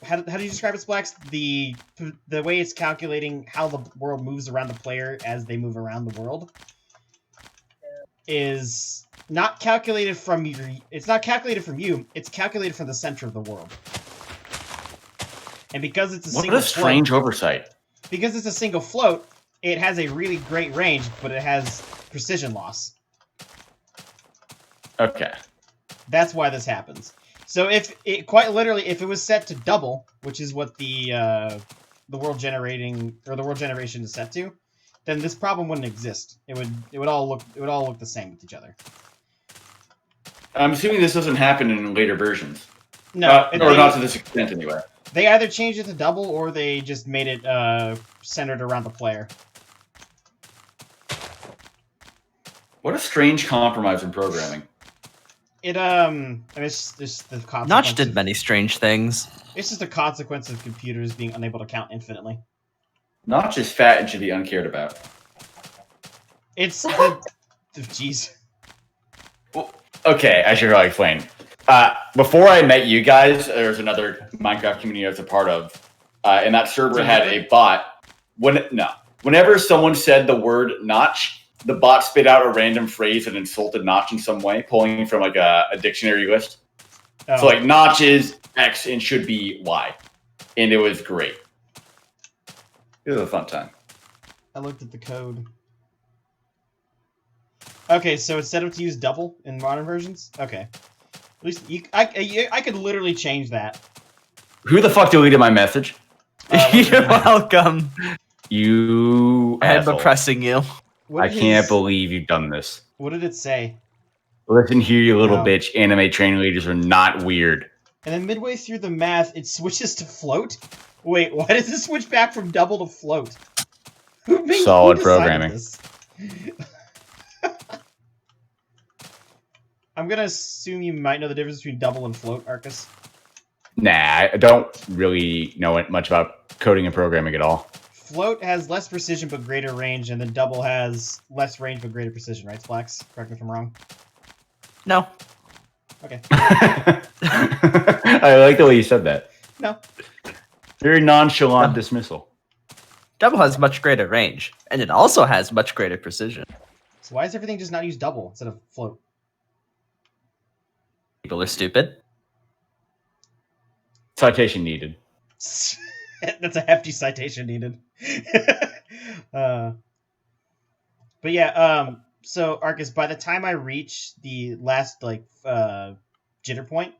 how do you describe it, Splax? The way it's calculating how the world moves around the player as they move around the world is not calculated from your. It's not calculated from you. It's calculated from the center of the world. And because it's a What single a strange oversight. because it's a single float, it has a really great range, but it has precision loss. Okay. That's why this happens. So if it quite literally, if it was set to double, which is what the the world generating or the world generation is set to, then this problem wouldn't exist. It would all look the same with each other. I'm assuming this doesn't happen in later versions. No, or not to this extent anyway. They either changed it to double or they just made it centered around the player. What a strange compromise in programming. I mean, it's just the consequence. Notch did many strange things. It's just a consequence of computers being unable to count infinitely. Notch is fat and should be uncared about. It's the jeez. Well, okay, I should probably explain. Before I met you guys, there was another Minecraft community I was a part of, and that server had a bot. Whenever someone said the word Notch, the bot spit out a random phrase that insulted Notch in some way, pulling from like a dictionary list. Oh. So like Notch is X and should be Y, and it was great. It was a fun time. I looked at the code. Okay, so it's set up to use double in modern versions. Okay, at least I could literally change that. Who the fuck deleted my message? You're welcome. You I'm asshole. oppressing you. I can't believe you've done this. What did it say? Listen here, you little Wow. bitch. Anime training leaders are not weird. And then midway through the math, it switches to float? Wait, why does it switch back from double to float? Who Solid decided programming. This? I'm gonna assume you might know the difference between double and float, Arcus. Nah, I don't really know much about coding and programming at all. Float has less precision but greater range, and then double has less range but greater precision, right, Flax? Correct me if I'm wrong. No. Okay. I like the way you said that. No. Very nonchalant dismissal. Double has much greater range, and it also has much greater precision. So why does everything just not use double instead of float? People are stupid. Citation needed. That's a hefty citation needed. But yeah, so Arcus, by the time I reach the last jitter point,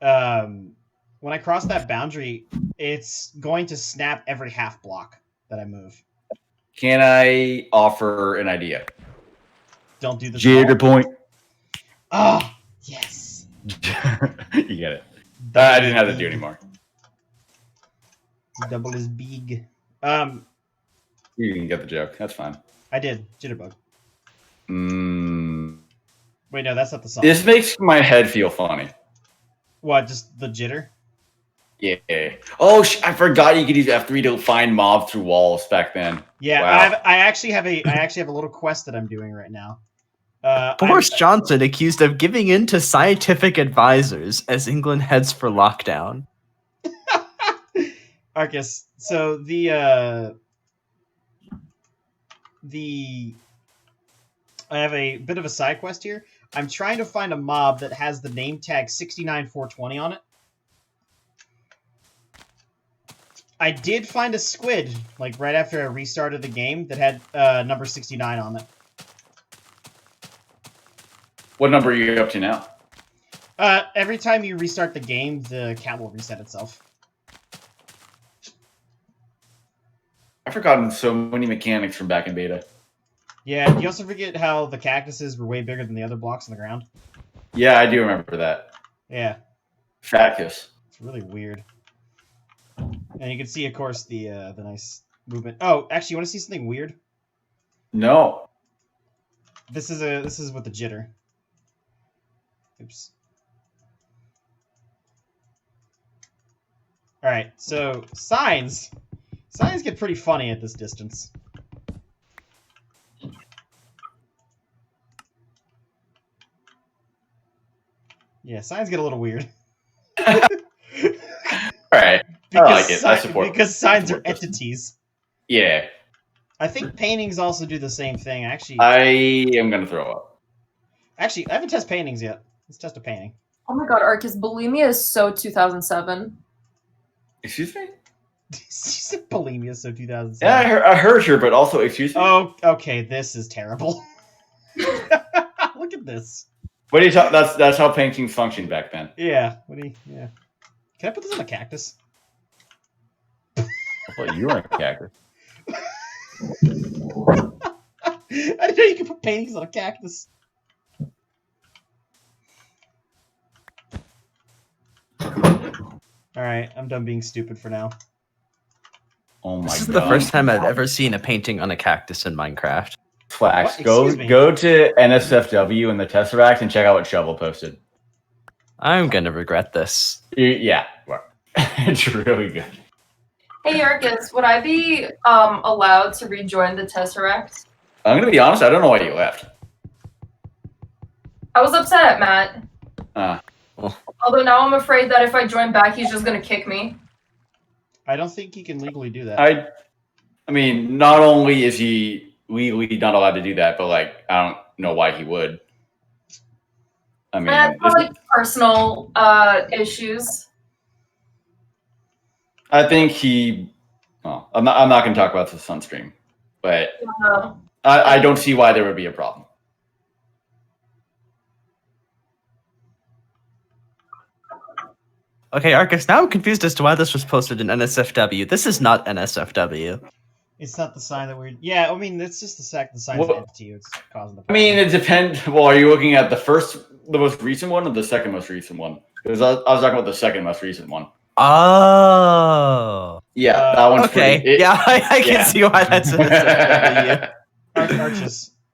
when I cross that boundary, it's going to snap every half block that I move. Can I offer an idea? Don't do this. Jitter point. Ah, yes. You get it. I didn't have to do anymore. Double is big. You can get the joke. That's fine. I did jitterbug. Mm. Wait, no, that's not the song. This makes my head feel funny. What? Just the jitter? Yeah. Oh, I forgot you could use F3 to find mobs through walls back then. Yeah, Wow. I actually have a little quest that I'm doing right now. Boris Johnson accused of giving in to scientific advisors as England heads for lockdown. Arcus, so I have a bit of a side quest here. I'm trying to find a mob that has the name tag 69420 on it. I did find a squid, like right after I restarted the game, that had number 69 on it. What number are you up to now? Every time you restart the game, the count will reset itself. I've forgotten so many mechanics from back in beta. Yeah, you also forget how the cactuses were way bigger than the other blocks on the ground. Yeah, I do remember that. Yeah, Fatkus. it's really weird. And you can see, of course, the nice movement. Oh, actually, you want to see something weird? No. This is with the jitter. Oops. All right, so signs get pretty funny at this distance. Yeah, signs get a little weird. All right. I like it. I support. Because signs are this. entities. Yeah. I think paintings also do the same thing. Actually, I am gonna throw up. I haven't tested paintings yet. Let's test a painting. Oh my god, Arcus, bulimia is so 2007. Excuse me? She said bulimia, so 2007. Yeah, I heard her, but also excuse me. Oh, okay. This is terrible. Look at this. What do you talk? That's how paintings functioned back then. Yeah. Yeah. Can I put this on a cactus? Well, you were a cactus. I didn't know you could put paintings on a cactus. Alright, I'm done being stupid for now. Oh my god. This is the first time I've ever seen a painting on a cactus in Minecraft. Flax, What? go Excuse me. to NSFW in the Tesseract and check out what Shovel posted. I'm gonna regret this. Yeah, it's really good. Hey, Yarkus, would I be allowed to rejoin the Tesseract? I'm gonna be honest, I don't know why you left. I was upset at Matt. Although now I'm afraid that if I join back, he's just gonna kick me. I don't think he can legally do that. I mean, not only is he legally not allowed to do that, but like I don't know why he would. I mean, And for like personal issues. I think he. Well, I'm not going to talk about the Sunstream, but I don't see why there would be a problem. Okay, Arcus, now I'm confused as to why this was posted in NSFW. This is not NSFW. It's not the sign that we're... Yeah, I mean, it's just the sign's empty. It's causing the problem. I mean, it depends. Well, are you looking at the most recent one, or the second most recent one? Because I was talking about the second most recent one. Oh. Yeah, that one's okay. pretty... I can see why that's NSFW.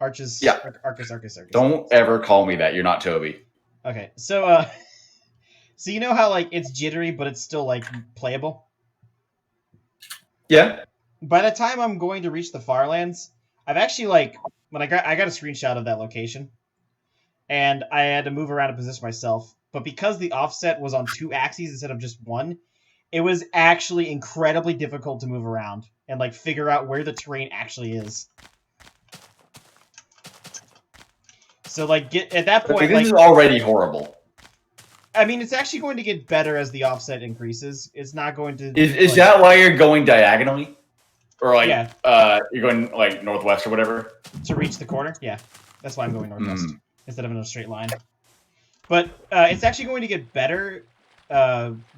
Arches. Yeah. Arcus. Don't ever call me that. You're not Toby. Okay, so, so you know how, like, it's jittery, but it's still, like, playable? Yeah. By the time I'm going to reach the Farlands, I've actually, like, when I got a screenshot of that location, and I had to move around and position myself, but because the offset was on 2 axes instead of just 1, it was actually incredibly difficult to move around and, like, figure out where the terrain actually is. So, like, at that point, this is already horrible. I mean, it's actually going to get better as the offset increases. It's not going to... Is that why you're going diagonally? Or, like, yeah. You're going, like, northwest or whatever? To reach the corner? Yeah. That's why I'm going northwest. Instead of in a straight line. But it's actually going to get better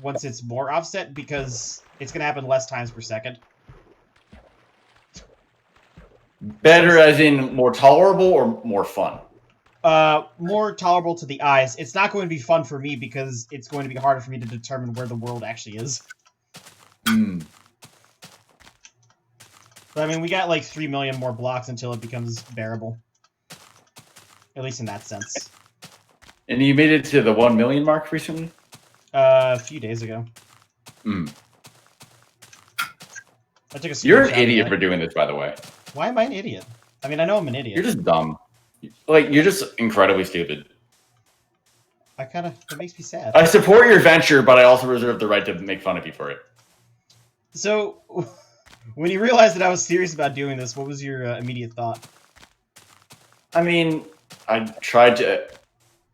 once it's more offset, because it's going to happen less times per second. Better as in more tolerable or more fun? More tolerable to the eyes. It's not going to be fun for me because it's going to be harder for me to determine where the world actually is. But I mean, we got like 3 million more blocks until it becomes bearable. At least in that sense. And you made it to the 1 million mark recently? A few days ago. I took a You're an idiot for doing this, by the way. Why am I an idiot? I mean, I know I'm an idiot. You're just dumb. Like, you're just incredibly stupid. It makes me sad. I support your venture, but I also reserve the right to make fun of you for it. So, when you realized that I was serious about doing this, what was your immediate thought? I mean, I tried to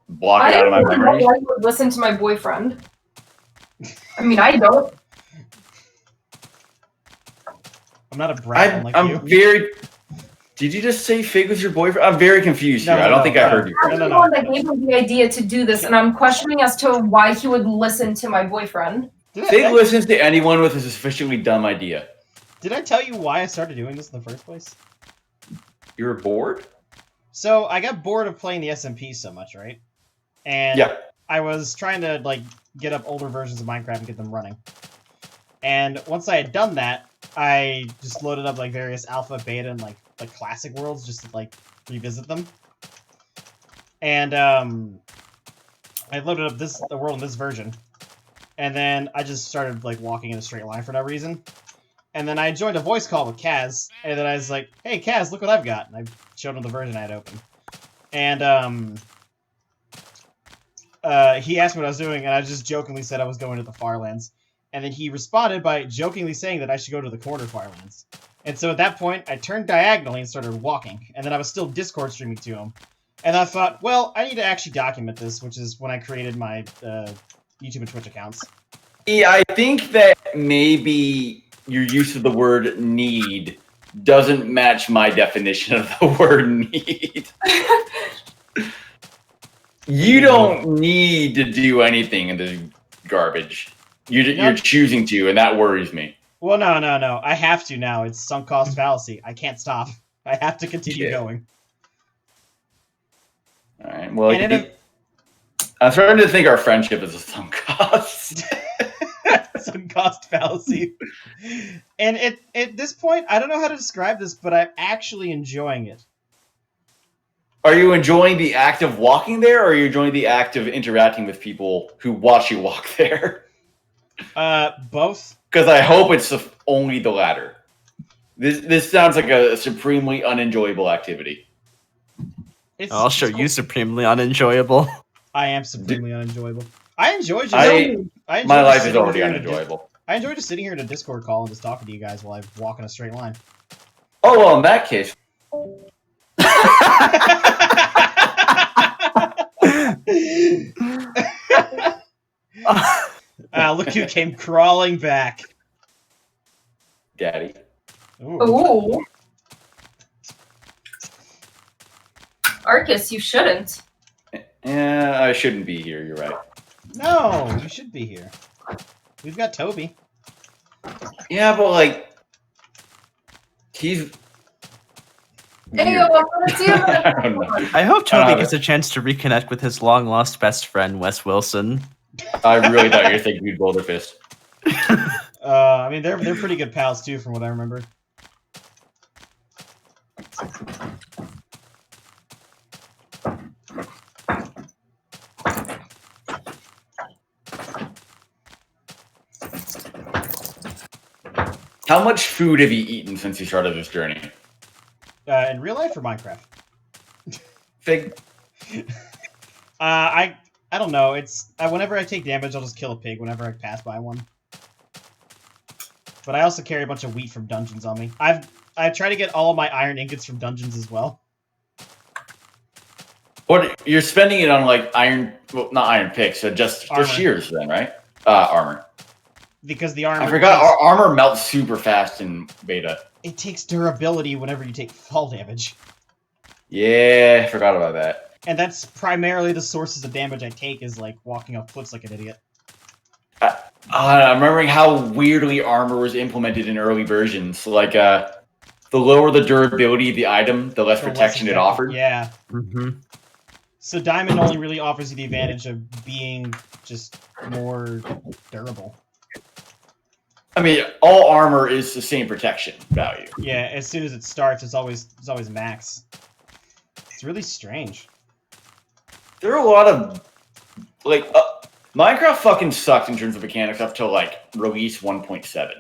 block it out of my memory. I would listen to my boyfriend. I mean, I don't. I'm not a brat like you. Very... Did you just say Fig was your boyfriend? I'm very confused here. I don't think I heard you. I'm the one that gave him the idea to do this, and I'm questioning as to why he would listen to my boyfriend. Fig listens to anyone with a sufficiently dumb idea. Did I tell you why I started doing this in the first place? You were bored? So, I got bored of playing the SMP so much, right? And I was trying to, like, get up older versions of Minecraft and get them running. And once I had done that, I just loaded up, like, various alpha, beta, and, like classic worlds just to, like, revisit them. And, I loaded up the world in this version. And then I just started, like, walking in a straight line for no reason. And then I joined a voice call with Kaz, and then I was like, hey, Kaz, look what I've got. And I showed him the version I had open. And, he asked me what I was doing, and I just jokingly said I was going to the Farlands. And then he responded by jokingly saying that I should go to the corner Farlands. And so at that point, I turned diagonally and started walking. And then I was still Discord streaming to him. And I thought, well, I need to actually document this, which is when I created my YouTube and Twitch accounts. Yeah, I think that maybe your use of the word need doesn't match my definition of the word need. You don't need to do anything in this garbage. You're choosing to, and that worries me. Well, no. I have to now. It's sunk cost fallacy. I can't stop. I have to continue going. All right. Well, And I'm starting to think our friendship is a sunk cost. sunk cost fallacy. And at this point, I don't know how to describe this, but I'm actually enjoying it. Are you enjoying the act of walking there, or are you enjoying the act of interacting with people who watch you walk there? Both. Because I hope it's only the latter. This sounds like a supremely unenjoyable activity. I'll show you supremely unenjoyable. I am supremely unenjoyable. I enjoy just. My life is already unenjoyable. I enjoy just sitting here in a Discord call and just talking to you guys while I walk in a straight line. Oh well, in that case. Look who came crawling back. Daddy. Ooh. Arcus, you shouldn't. Yeah, I shouldn't be here, you're right. No, you should be here. We've got Toby. Yeah, but like... He's... I hope Toby gets a chance to reconnect with his long-lost best friend, Wes Wilson. I really thought you were thinking you'd Boulder Fist. I mean, they're pretty good pals, too, from what I remember. How much food have you eaten since you started this journey? In real life or Minecraft? Fig. I don't know. It's whenever I take damage, I'll just kill a pig whenever I pass by one. But I also carry a bunch of wheat from dungeons on me. I try to get all of my iron ingots from dungeons as well. What you're spending it on like iron? Well, not iron picks, so just shears then, right? Armor. Because the armor. I forgot armor melts super fast in beta. It takes durability whenever you take fall damage. Yeah, I forgot about that. And that's primarily the sources of damage I take is like walking up cliffs like an idiot. I'm remembering how weirdly armor was implemented in early versions. Like, the lower the durability of the item, the less protection it offered. Yeah. Mm-hmm. So Diamond only really offers you the advantage of being just more durable. I mean, all armor is the same protection value. Yeah, as soon as it starts, it's always max. It's really strange. There are a lot of like Minecraft fucking sucked in terms of mechanics up till like release 1.7.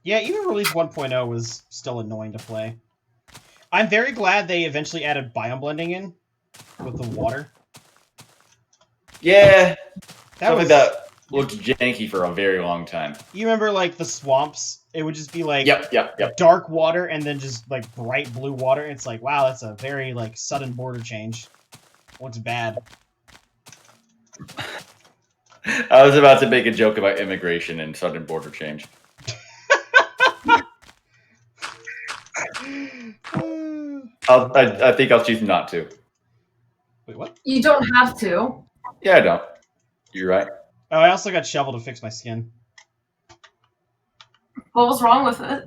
Yeah, even release 1.0 was still annoying to play. I'm very glad they eventually added biome blending in with the water. Yeah, That looked janky for a very long time. You remember, like, the swamps? It would just be, like, Yep. dark water and then just, like, bright blue water. It's like, wow, that's a very, like, sudden border change. What's bad? I was about to make a joke about immigration and sudden border change. I think I'll choose not to. Wait, what? You don't have to. Yeah, I don't. You're right. Oh, I also got shovel to fix my skin. What was wrong with it?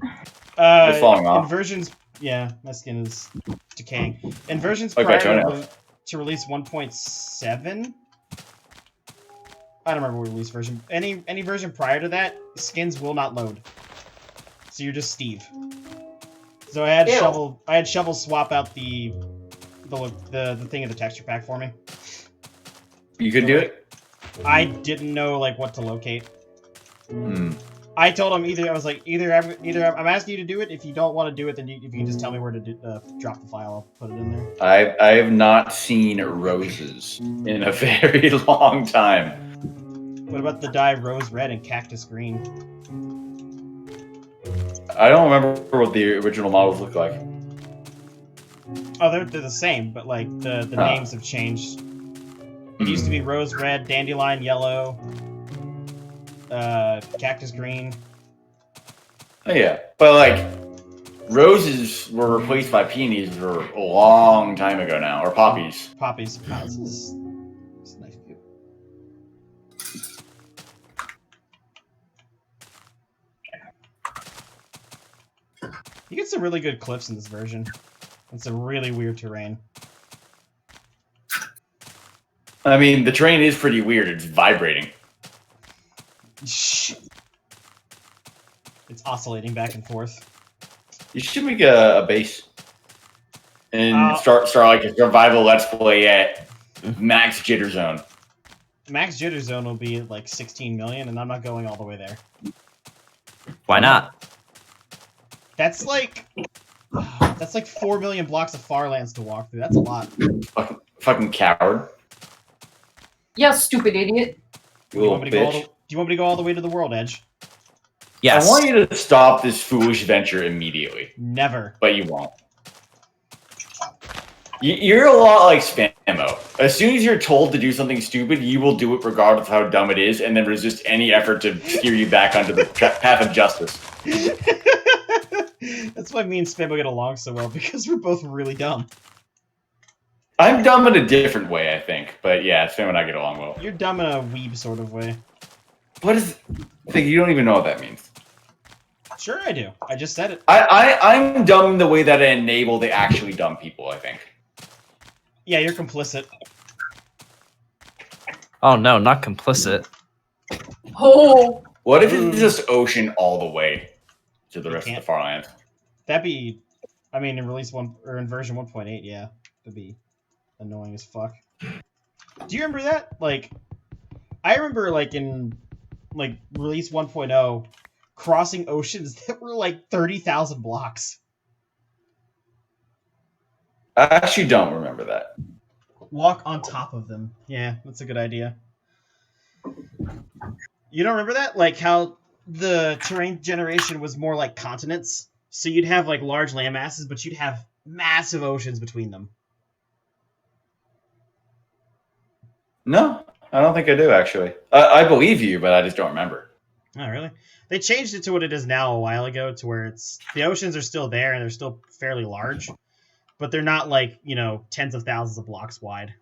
It's falling off. In versions, yeah, my skin is decaying. In versions Okay, prior to release 1.7, I don't remember what release version. Any version prior to that, skins will not load. So you're just Steve. So I had shovel swap out the thing in the texture pack for me. You could do it? I didn't know like what to locate. Hmm. I told him either I'm asking you to do it. If you don't want to do it, then if you can just tell me where to drop the file, I'll put it in there. I have not seen roses in a very long time. What about the dye rose red and cactus green? I don't remember what the original models look like. Oh, they're the same, but like the names have changed. It used to be rose red, dandelion yellow, cactus green. Oh yeah, but like roses were replaced by peonies for a long time ago now, or poppies. Poppies. Oh, this is a nice view. You get some really good cliffs in this version. And some really weird terrain. I mean, the terrain is pretty weird. It's vibrating. Shh. It's oscillating back and forth. You should make a base and start like a survival let's play at max jitter zone. Max jitter zone will be at like 16 million, and I'm not going all the way there. Why not? That's like 4 million blocks of Farlands to walk through. That's a lot. Fucking coward. Yeah, stupid idiot. Do you want me to go all the way to the world edge? Yes. I want you to stop this foolish venture immediately. Never. But you won't. You're a lot like Spammo. As soon as you're told to do something stupid, you will do it regardless of how dumb it is, and then resist any effort to steer you back onto the path of justice. That's why me and Spammo get along so well, because we're both really dumb. I'm dumb in a different way, I think. But yeah, Spammo and I get along well. You're dumb in a weeb sort of way. What is... You don't even know what that means. Sure I do. I just said it. I'm dumb in the way that I enable the actually dumb people, I think. Yeah, you're complicit. Oh no, not complicit. Oh. What if it's just ocean all the way to the rest of the Farlands? That'd be... I mean, in release 1... Or in version 1.8, yeah. That'd be annoying as fuck. Do you remember that? Like... I remember, like, in... Like, release 1.0... crossing oceans that were like 30,000 blocks. I actually don't remember that. Walk on top of them. Yeah, that's a good idea. You don't remember that? Like how the terrain generation was more like continents? So you'd have like large land masses, but you'd have massive oceans between them. No, I don't think I do, actually. I believe you, but I just don't remember. Oh, really? They changed it to what it is now a while ago, to where it's the oceans are still there and they're still fairly large, but they're not like, you know, tens of thousands of blocks wide.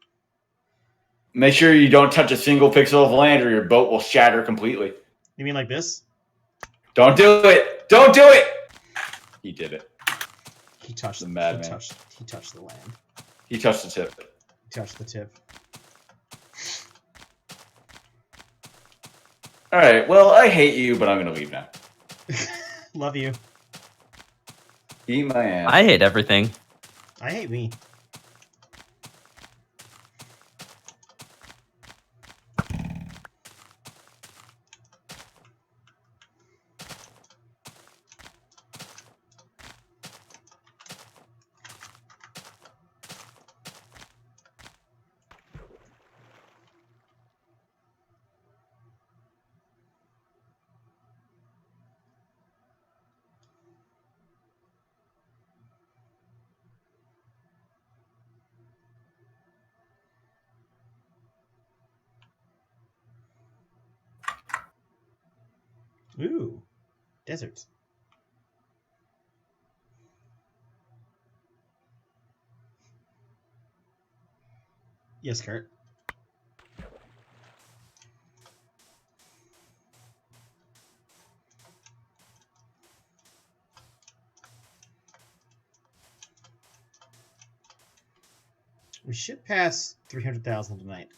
Make sure you don't touch a single pixel of land or your boat will shatter completely. You mean like this? Don't do it! Don't do it! He did it. He touched the madman. He touched the land. He touched the tip. He touched the tip. All right. Well, I hate you, but I'm gonna leave now. Love you. Eat my ass. I hate everything. I hate me. Ooh, deserts. Yes, Kurt. We should pass 300,000 tonight.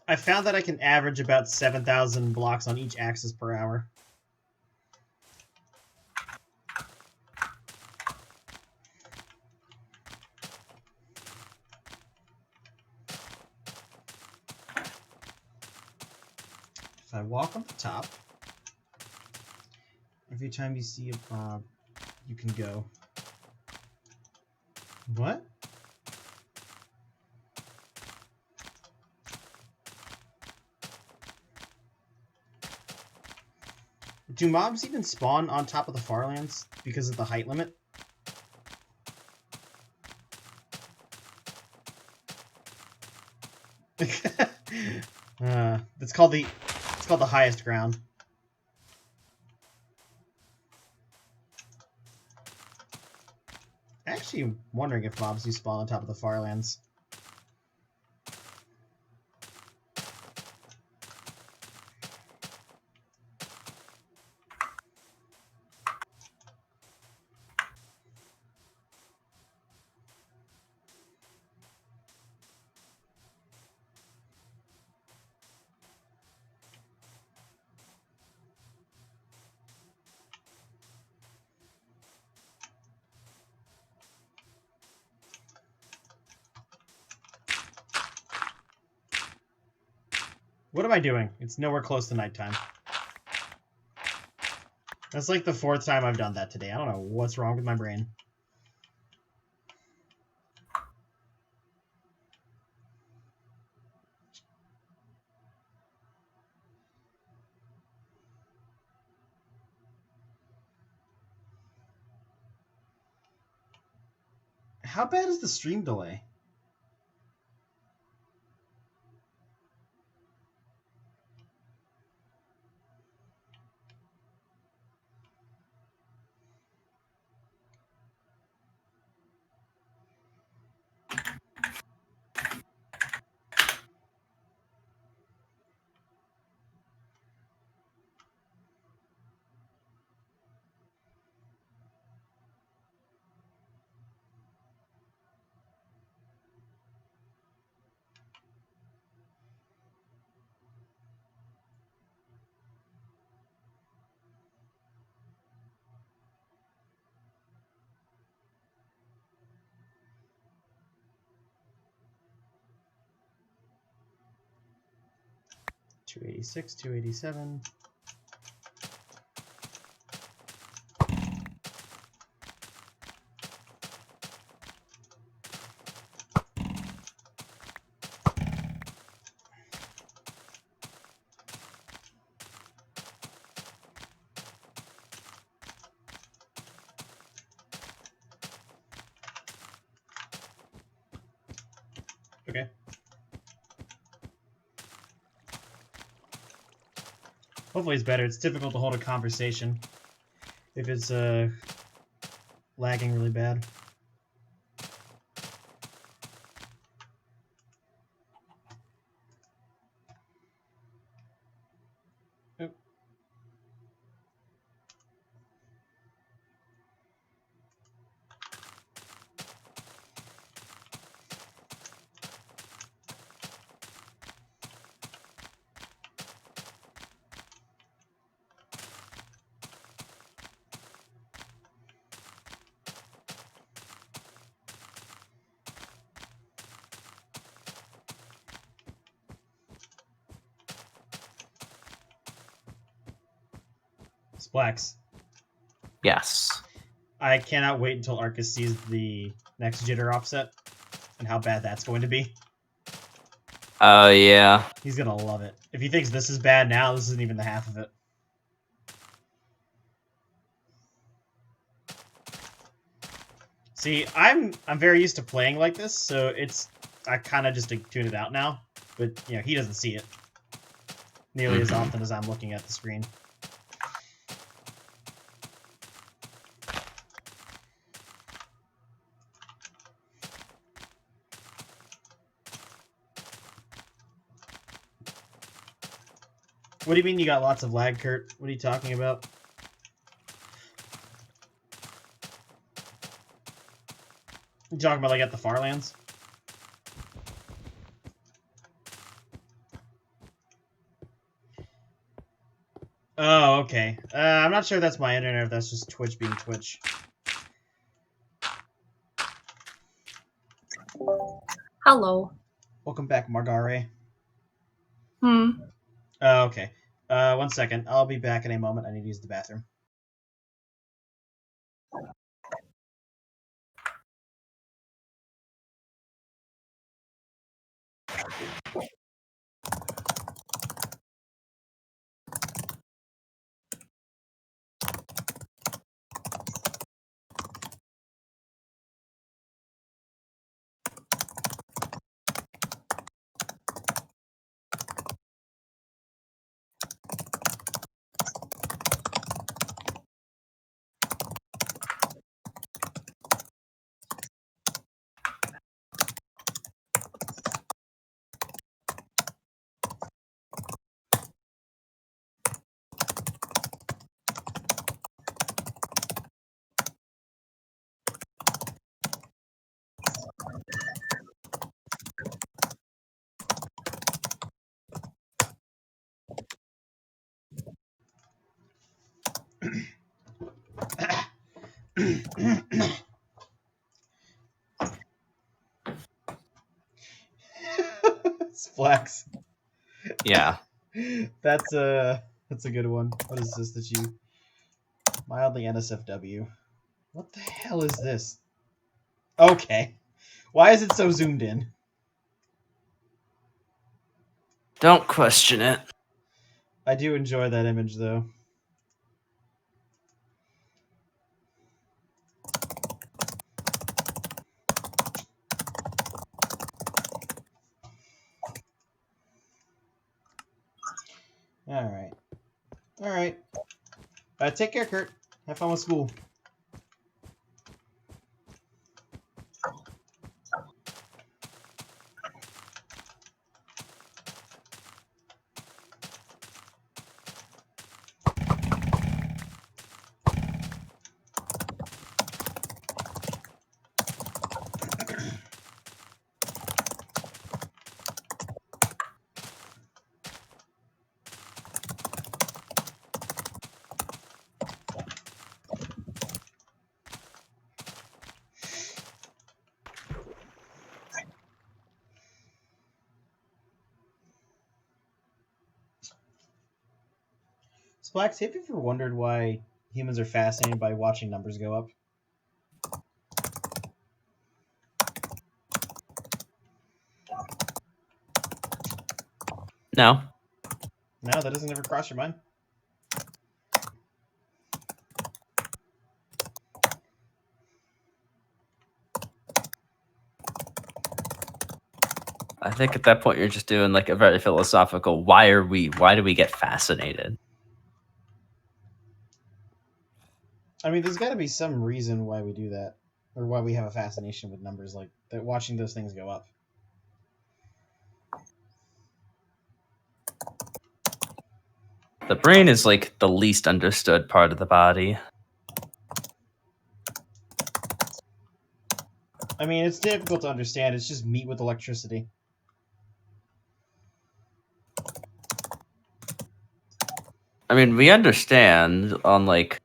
I found that I can average about 7,000 blocks on each axis per hour. If I walk on the top, every time you see a bob, you can go. What? Do mobs even spawn on top of the Farlands because of the height limit? It's called the highest ground. actually wondering if mobs do spawn on top of the Farlands. What am I doing? It's nowhere close to nighttime. That's like the 4th time I've done that today. I don't know what's wrong with my brain. How bad is the stream delay? $286, $287. Okay. Hopefully it's better. It's difficult to hold a conversation if it's lagging really bad. Oop. Splax. Yes. I cannot wait until Arcus sees the next jitter offset and how bad that's going to be. Oh, yeah. He's gonna love it. If he thinks this is bad now, this isn't even the half of it. See, I'm very used to playing like this, so I kind of just tune it out now. But you know, he doesn't see it nearly as often as I'm looking at the screen. What do you mean you got lots of lag, Kurt? What are you talking about? You talking about like at the Farlands? Oh, okay. I'm not sure if that's my internet or if that's just Twitch being Twitch. Hello. Welcome back, Margare. Okay. 1 second. I'll be back in a moment. I need to use the bathroom. Splax. Yeah. That's a good one. What is this that you mildly NSFW? What the hell is this? Okay. Why is it so zoomed in? Don't question it. I do enjoy that image though. Alright. Alright. Take care, Kurt. Have fun with school. Splax, have you ever wondered why humans are fascinated by watching numbers go up? No. No, that doesn't ever cross your mind? I think at that point you're just doing like a very philosophical, why do we get fascinated? I mean, there's got to be some reason why we do that, or why we have a fascination with numbers like that, watching those things go up. The brain is like the least understood part of the body. I mean, it's difficult to understand. It's just meat with electricity. I mean, we understand on like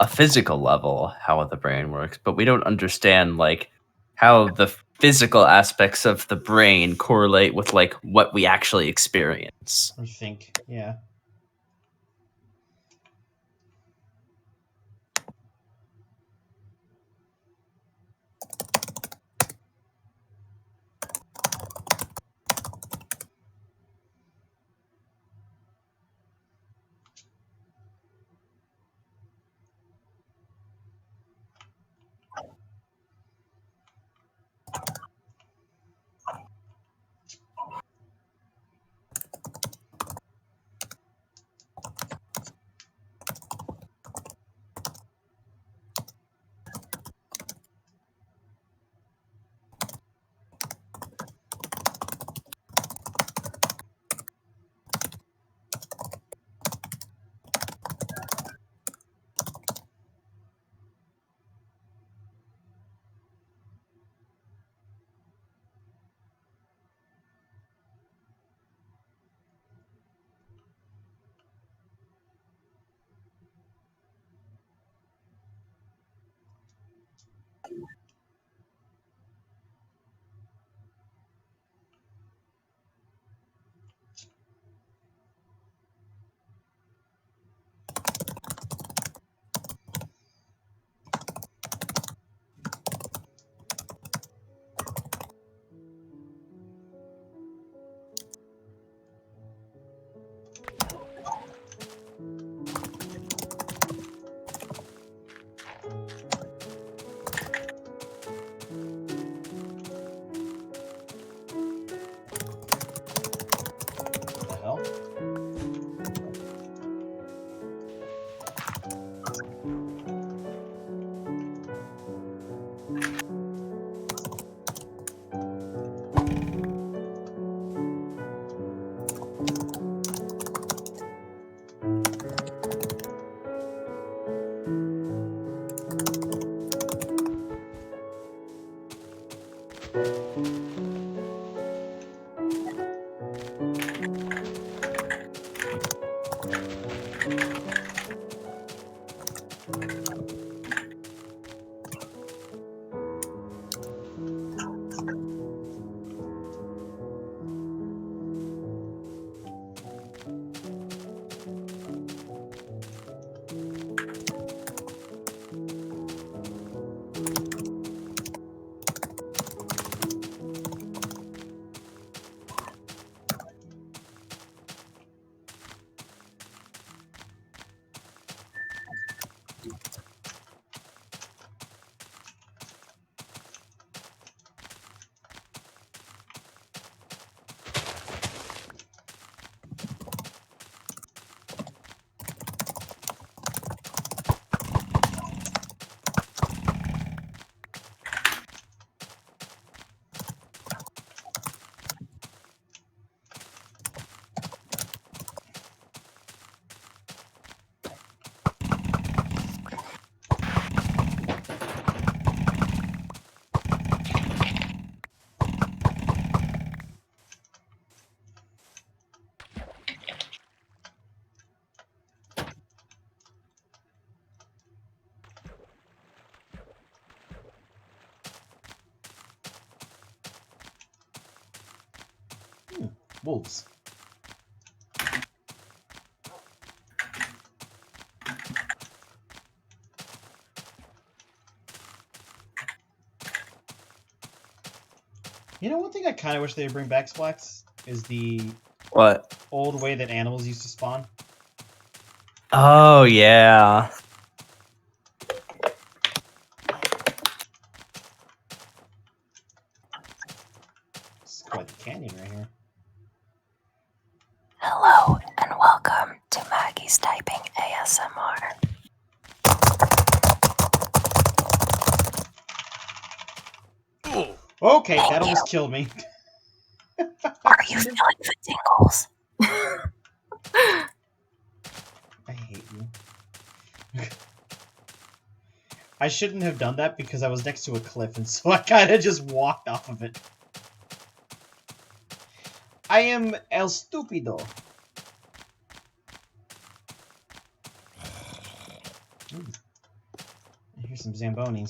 a physical level how the brain works, but we don't understand like how the physical aspects of the brain correlate with like what we actually experience. I think, yeah. What the hell? wolves. You know, one thing I kind of wish they would bring back, Splax, is the What? old way that animals used to spawn. Oh, yeah. This is quite the canyon right here. Hello and welcome to Maggie's Typing ASMR. Okay, that almost killed me. Are you feeling the tingles? I hate you. I shouldn't have done that because I was next to a cliff, and so I kind of just walked off of it. I am el stupido. Ooh. Here's some Zambonis.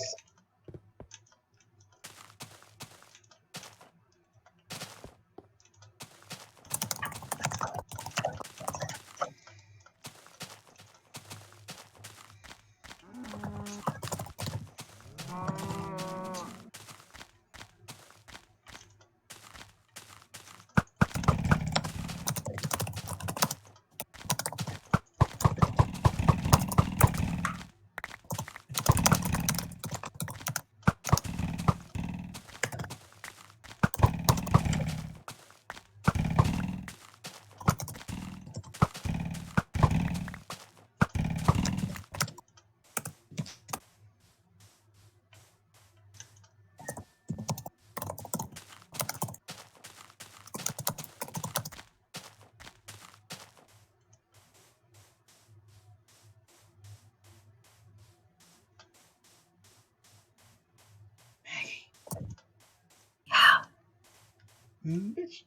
Bitch.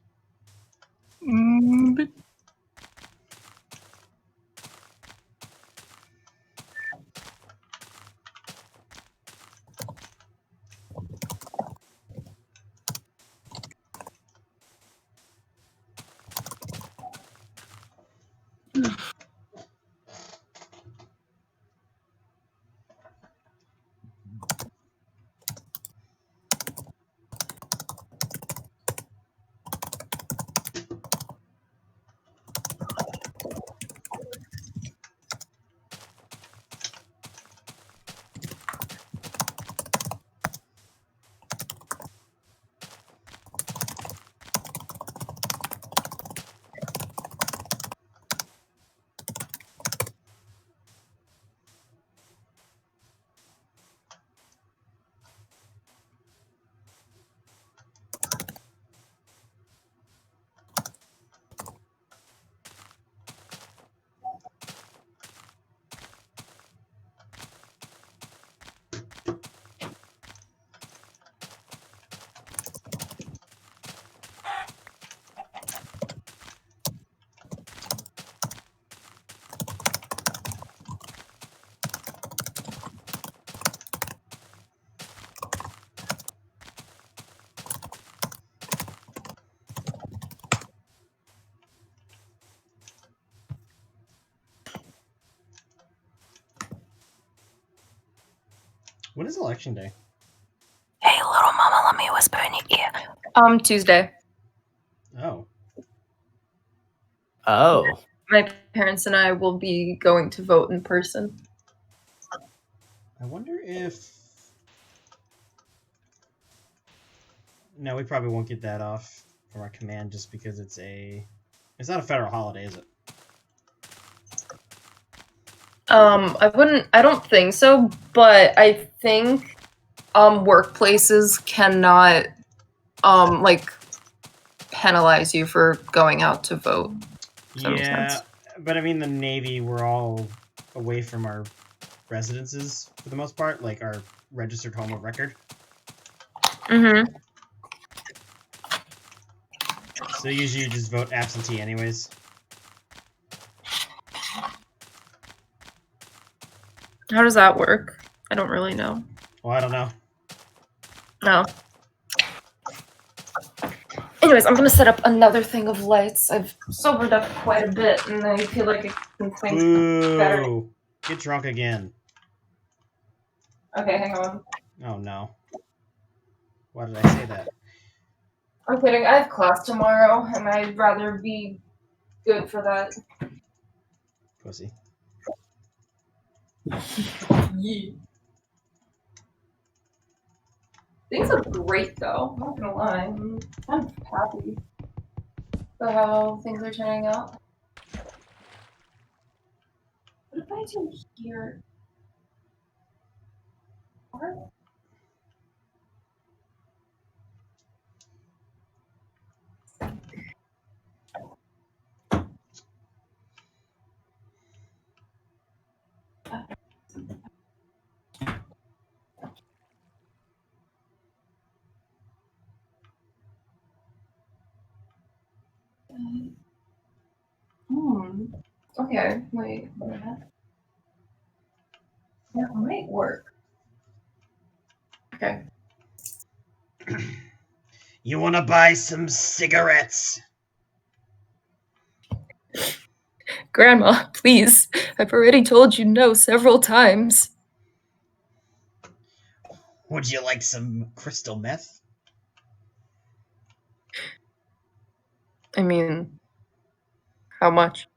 When is election day? Hey, little mama, let me whisper in your ear. Tuesday. Oh. Oh. My parents and I will be going to vote in person. I wonder if... No, we probably won't get that off from our command just because it's a... It's not a federal holiday, is it? I don't think so, but I think workplaces cannot like penalize you for going out to vote. Does that make sense? But I mean the Navy, we're all away from our residences for the most part, like our registered home of record. Mm-hmm. So usually you just vote absentee anyways. How does that work? I don't really know. Well, I don't know. No. Anyways, I'm gonna set up another thing of lights. I've sobered up quite a bit, and I feel like I can think better. Boo! Get drunk again. Okay, hang on. Oh no. Why did I say that? I'm kidding. I have class tomorrow, and I'd rather be good for that. Pussy. Yeah. Things look great, though. I'm not gonna lie. I'm kind of happy about how things are turning out. What if I do here? What? Okay, wait a minute. That might work. Okay. You wanna buy some cigarettes? Grandma, please. I've already told you no several times. Would you like some crystal meth? I mean, how much?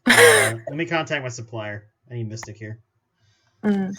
Let me contact my supplier. I need Mystic here. Mm.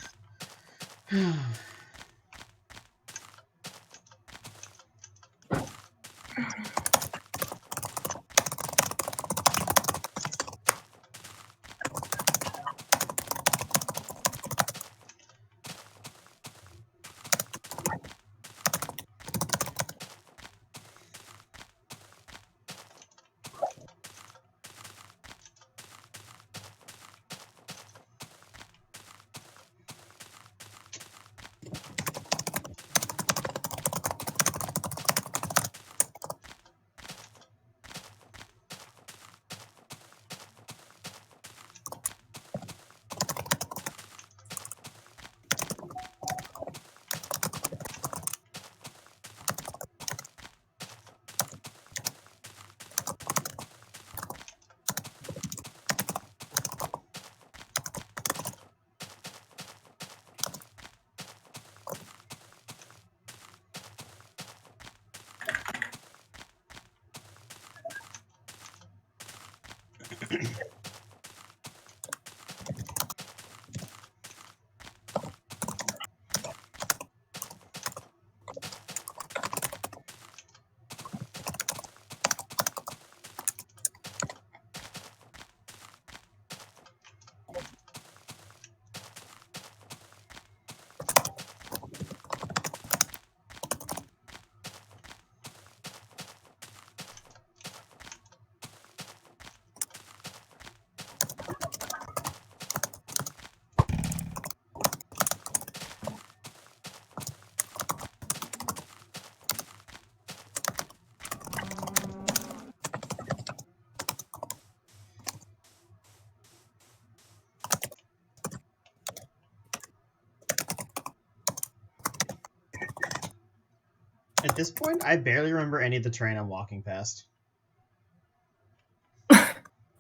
At this point, I barely remember any of the train I'm walking past.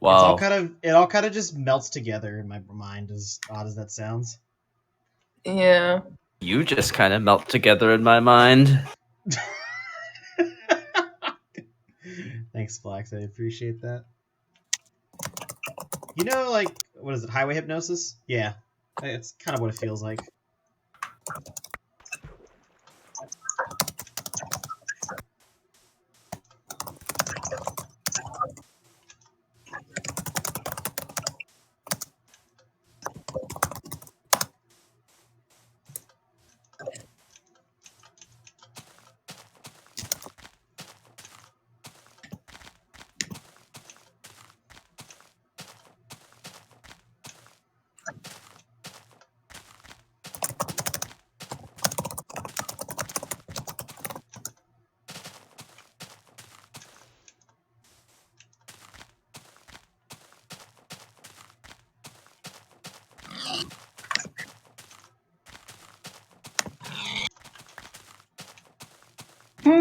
Wow. It all kind of just melts together in my mind, as odd as that sounds. Yeah. You just kind of melt together in my mind. Thanks, Flax. I appreciate that. You know, like, what is it, highway hypnosis? Yeah, it's kind of what it feels like.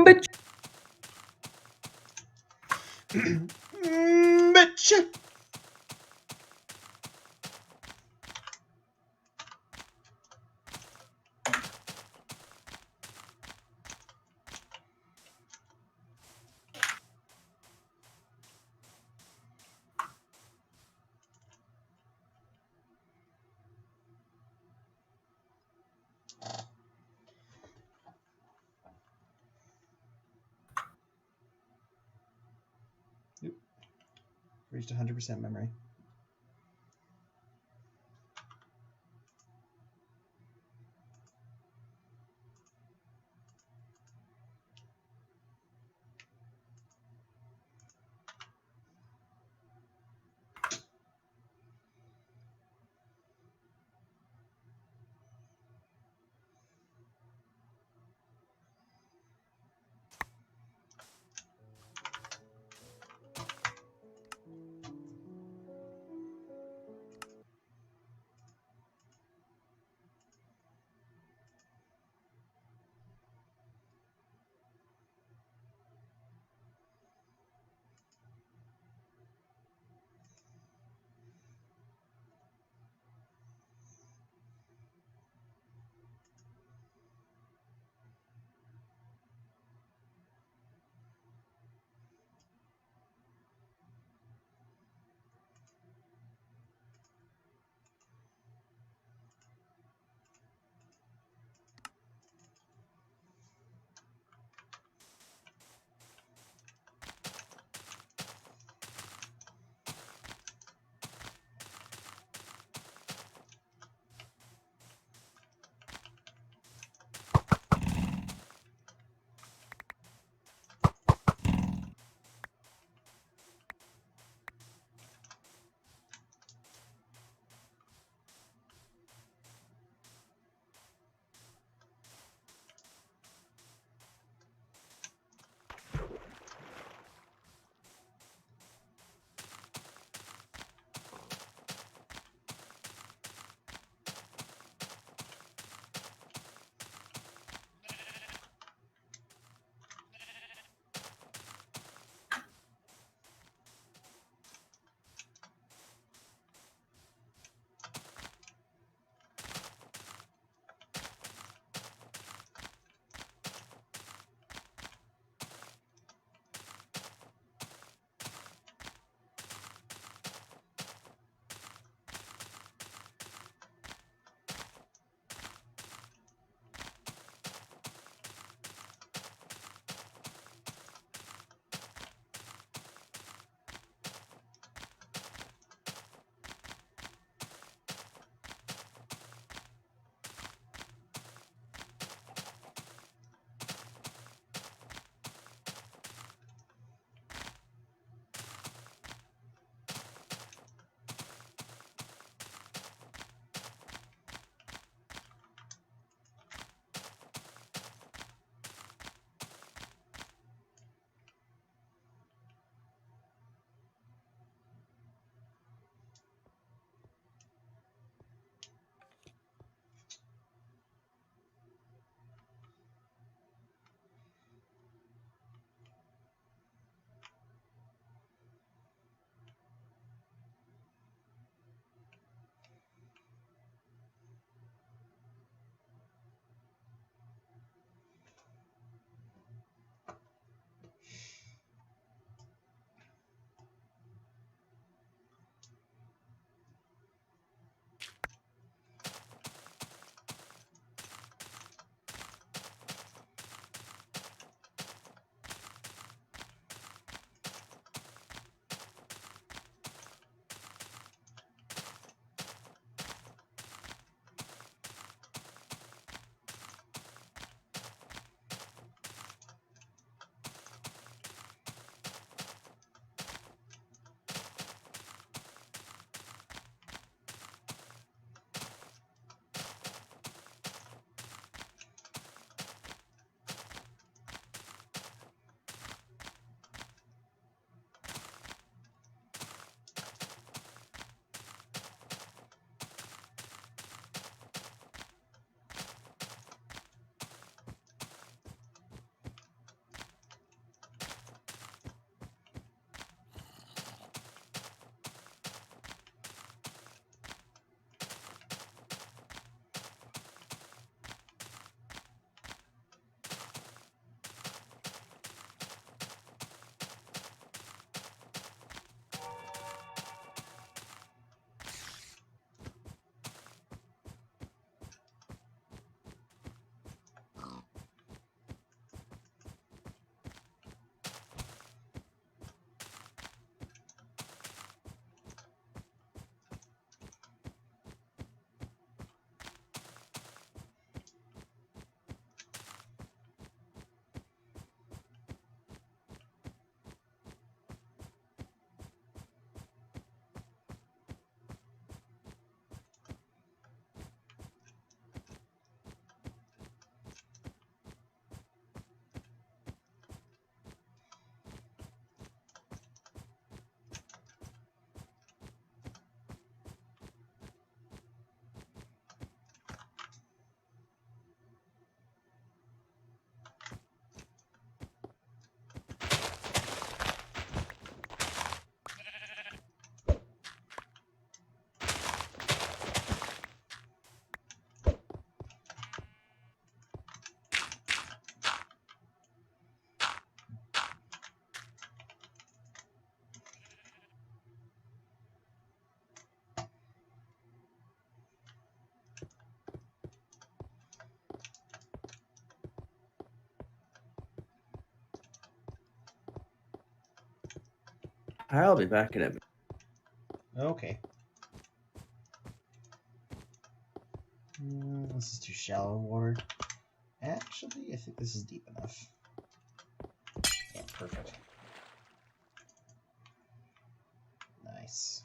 But Shit! Reached 100% memory. I'll be back in a minute. Okay. This is too shallow water. Actually, I think this is deep enough. Yeah, perfect. Nice.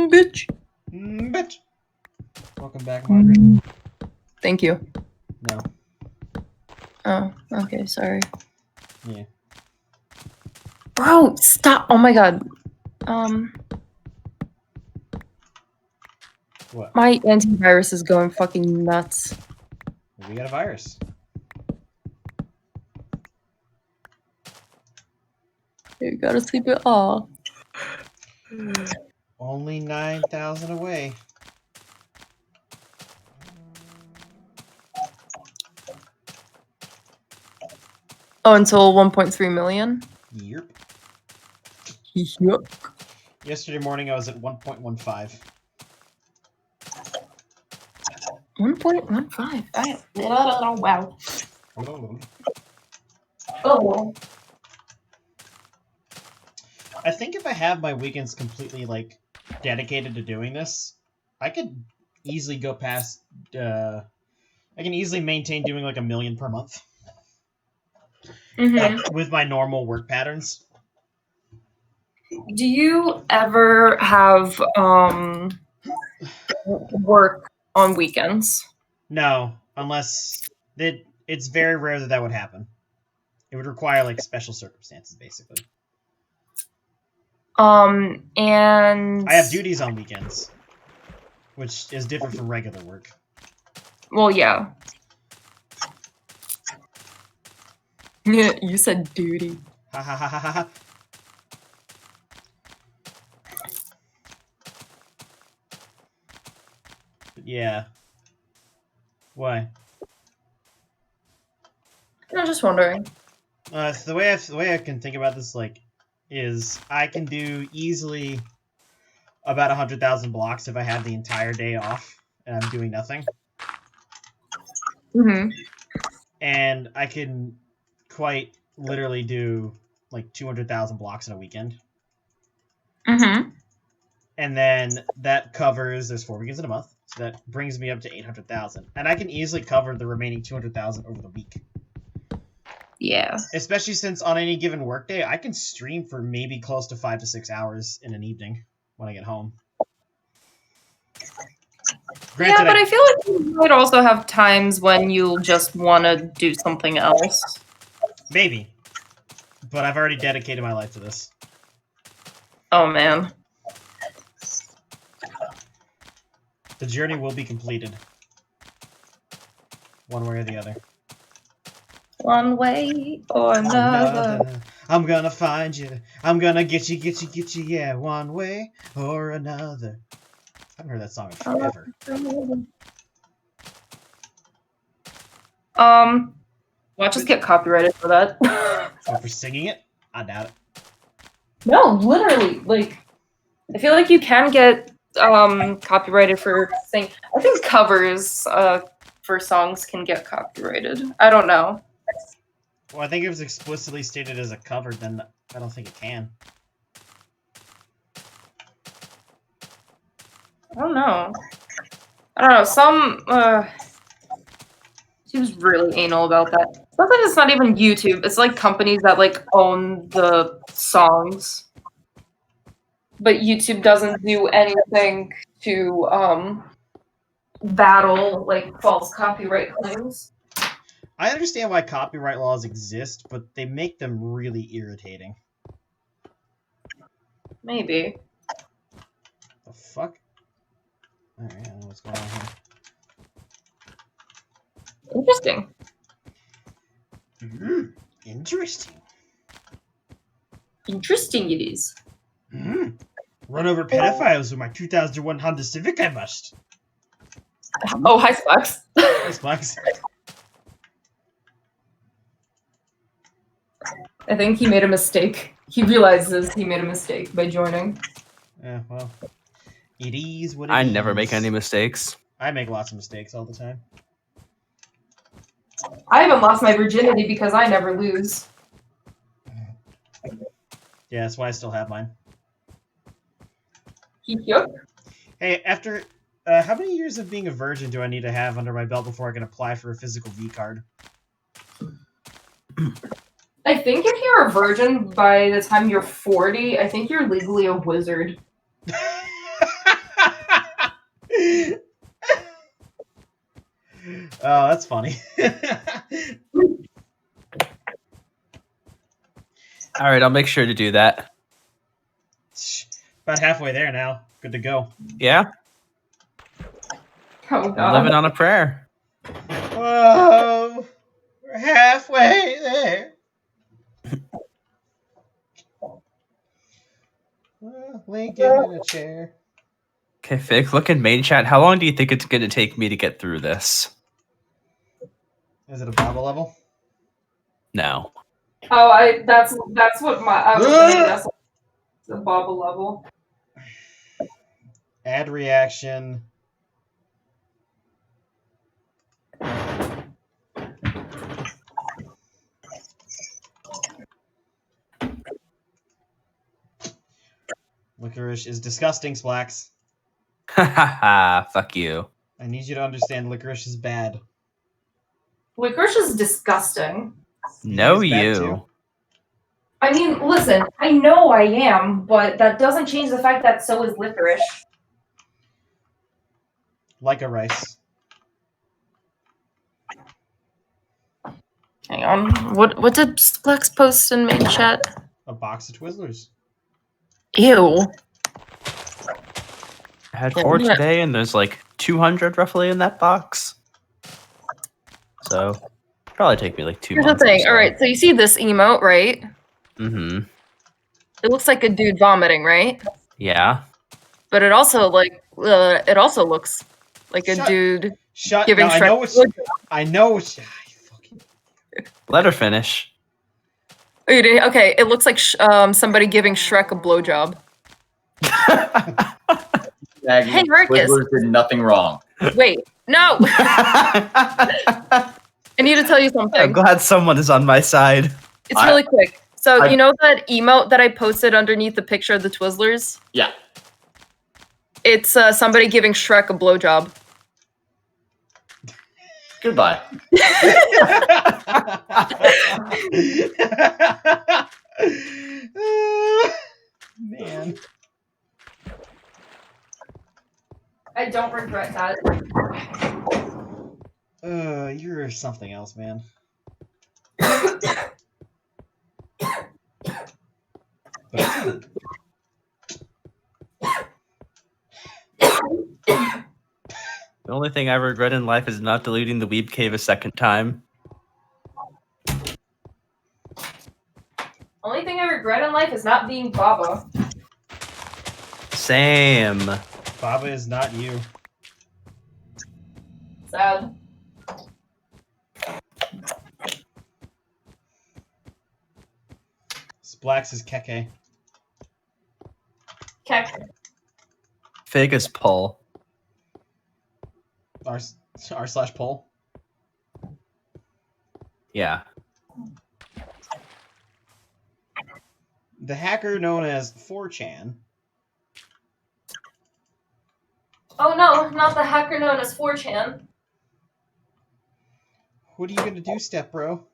Bitch. Bitch. Welcome back, Margaret. Thank you. No. Oh, okay, sorry. Yeah. Bro, stop. Oh my god. What? My antivirus is going fucking nuts. We got a virus. You gotta sleep it off. Only 9,000 away. Oh, until 1.3 million? Yep. Yup. Yesterday morning I was at 1.15. 1.15. Oh, wow. Oh. I think if I have my weekends completely like dedicated to doing this, I could easily go past. I can easily maintain doing like 1 million per month, like with my normal work patterns. Do you ever have work on weekends? No, unless it's very rare that would happen. It would require like special circumstances, basically. And I have duties on weekends, which is different from regular work. well, yeah. Yeah, you said duty. Ha ha ha ha ha. Yeah. Why? I'm just wondering. The way I can think about this is I can do easily about 100,000 blocks if I have the entire day off and I'm doing nothing. And I can quite literally do like 200,000 blocks in a weekend. And then that covers, there's 4 weekends in a month, so that brings me up to 800,000. And I can easily cover the remaining 200,000 over the week. Yeah. Especially since on any given workday, I can stream for maybe close to 5 to 6 hours in an evening when I get home. Granted, yeah, but I feel like you might also have times when you'll just want to do something else. Maybe. But I've already dedicated my life to this. Oh, man. The journey will be completed. One way or the other. One way or another. I'm gonna find you. I'm gonna get you, yeah, one way or another. I haven't heard that song in forever. Watch us get copyrighted for that. Oh, for singing it? I doubt it. No, literally, like, I feel like you can get copyrighted for singing. I think covers for songs can get copyrighted. I don't know. Well, I think if it was explicitly stated as a cover, then I don't think it can. I don't know. I don't know. Some she was really anal about that. Sometimes it's not even YouTube. It's like companies that like own the songs, but YouTube doesn't do anything to battle like false copyright claims. I understand why copyright laws exist, but they make them really irritating. Maybe. The fuck? Alright, I don't know what's going on here. Interesting. Interesting. Interesting it is. Run over pedophiles with my 2001 Honda Civic, I must. Oh, hi, Sparks. Hey, Sparks. I think he made a mistake. He realizes he made a mistake by joining. Yeah, well, it is what it is. I never make any mistakes. I make lots of mistakes all the time. I haven't lost my virginity because I never lose. Yeah, that's why I still have mine. Yep. Hey, after how many years of being a virgin do I need to have under my belt before I can apply for a physical V card? I think if you're a virgin by the time you're 40, I think you're legally a wizard. Oh, that's funny. All right, I'll make sure to do that. About halfway there now. Good to go. Yeah, Oh I'm god. living on a prayer. Whoa, we're halfway there. Lincoln in a chair. Okay, Fig, look in main chat. How long do you think it's going to take me to get through this? Is it a Baba level? No. Oh, that's what I was gonna guess. The Baba level. Add reaction. Licorice is disgusting, Splax. Ha ha ha. Fuck you. I need you to understand licorice is bad. Licorice is disgusting. No, It's bad you. too? I mean, listen, I know I am, but that doesn't change the fact that so is licorice. Like a rice. Hang on. What did Splex post in main chat? A box of Twizzlers. Ew. I had 4 Yeah. today, and there's like 200 roughly in that box. So, probably take me like 2 Here's the months. thing. All right, so you see this emote, right? Mm-hmm. It looks like a dude vomiting, right? Yeah. But it also looks like a Shut- dude Shut. giving No, I Shrek. know what. I know what. Fucking. Let her finish. Oh, you didn't- okay, it looks like somebody giving Shrek a blowjob. Maggie, Hey, Marcus. Twizzlers did nothing wrong. Wait, no! I need to tell you I'm something. glad someone is on my side. It's really quick. So I- you know that emote that I posted underneath the picture of the Twizzlers? Yeah. It's somebody giving Shrek a blowjob. Goodbye. Man. I don't regret that. You're something else, man. The only thing I regret in life is not deleting the Weeb Cave a second time. Only thing I regret in life is not being Baba. Same. Baba is not you. Sad. Splax is Keke. Keck. Fig is pull. R/poll. Yeah. The hacker known as 4chan. Oh no, not the hacker known as 4chan. What are you gonna do, Step Bro?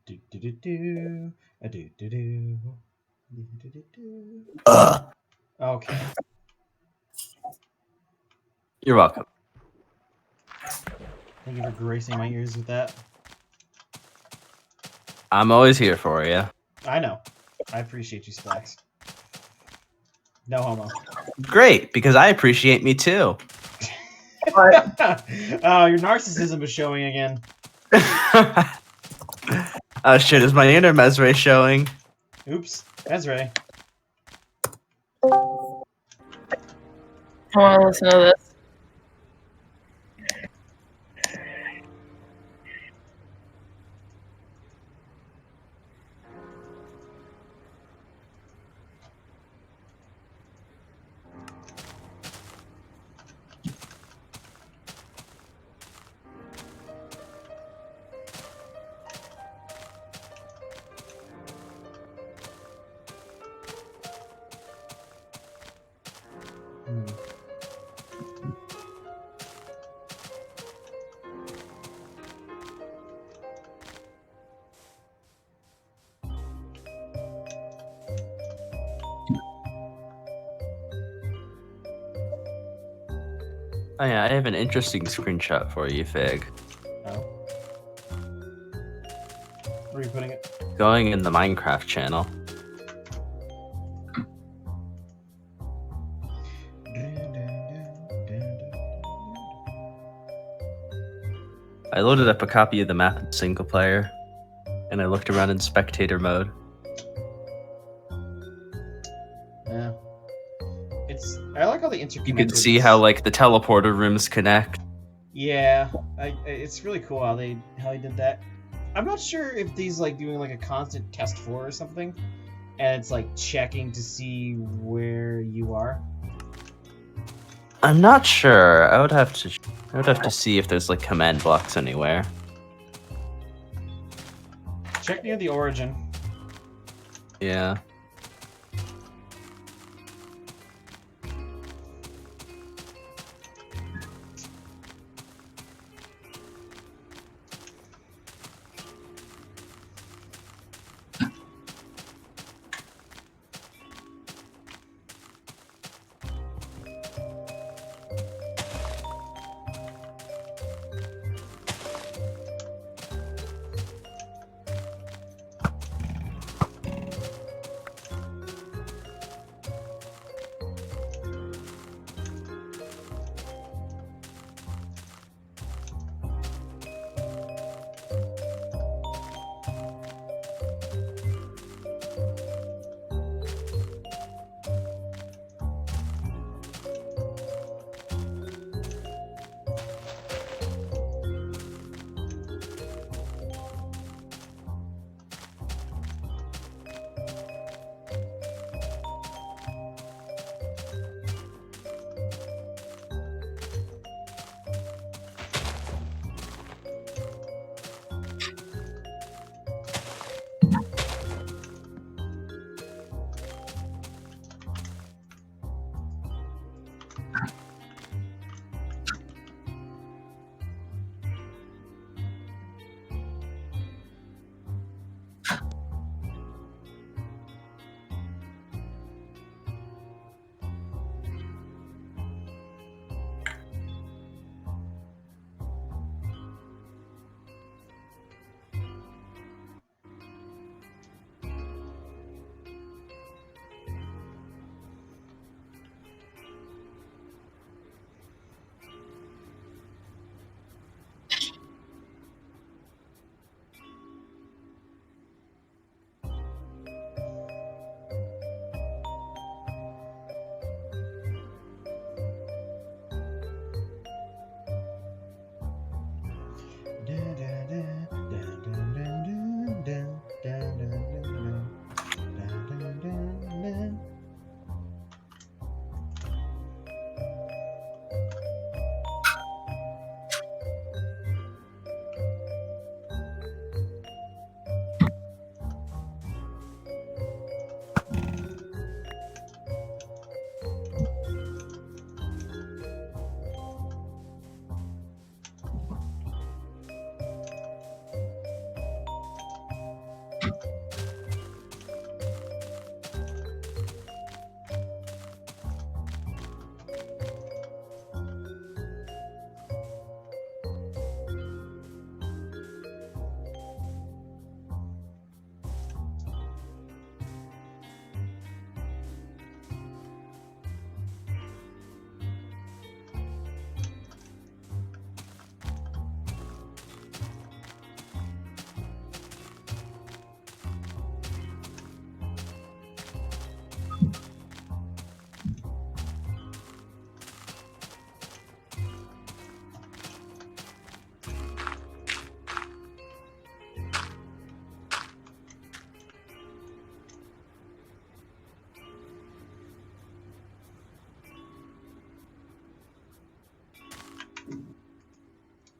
Do do do do. A do do do. Do do do do. Okay. You're welcome. Thank you for gracing my ears with that. I'm always here for you. I know. I appreciate you, Splax. No homo. Great, because I appreciate me too. Oh, your narcissism is showing again. Oh shit, is my inner Mesre showing? Oops. That's right. I want to listen to this. Oh yeah, I have an interesting screenshot for you, Fig. Oh. Where are you putting it? Going in the Minecraft channel. I loaded up a copy of the map in single player, and I looked around in spectator mode. Yeah. I like all the interconnected. You can see how like the teleporter rooms connect. Yeah, it's really cool how they did that. I'm not sure if these like doing like a constant test for or something, and it's like checking to see where you are. I'm not sure. I would have to see if there's like command blocks anywhere. Check near the origin. Yeah.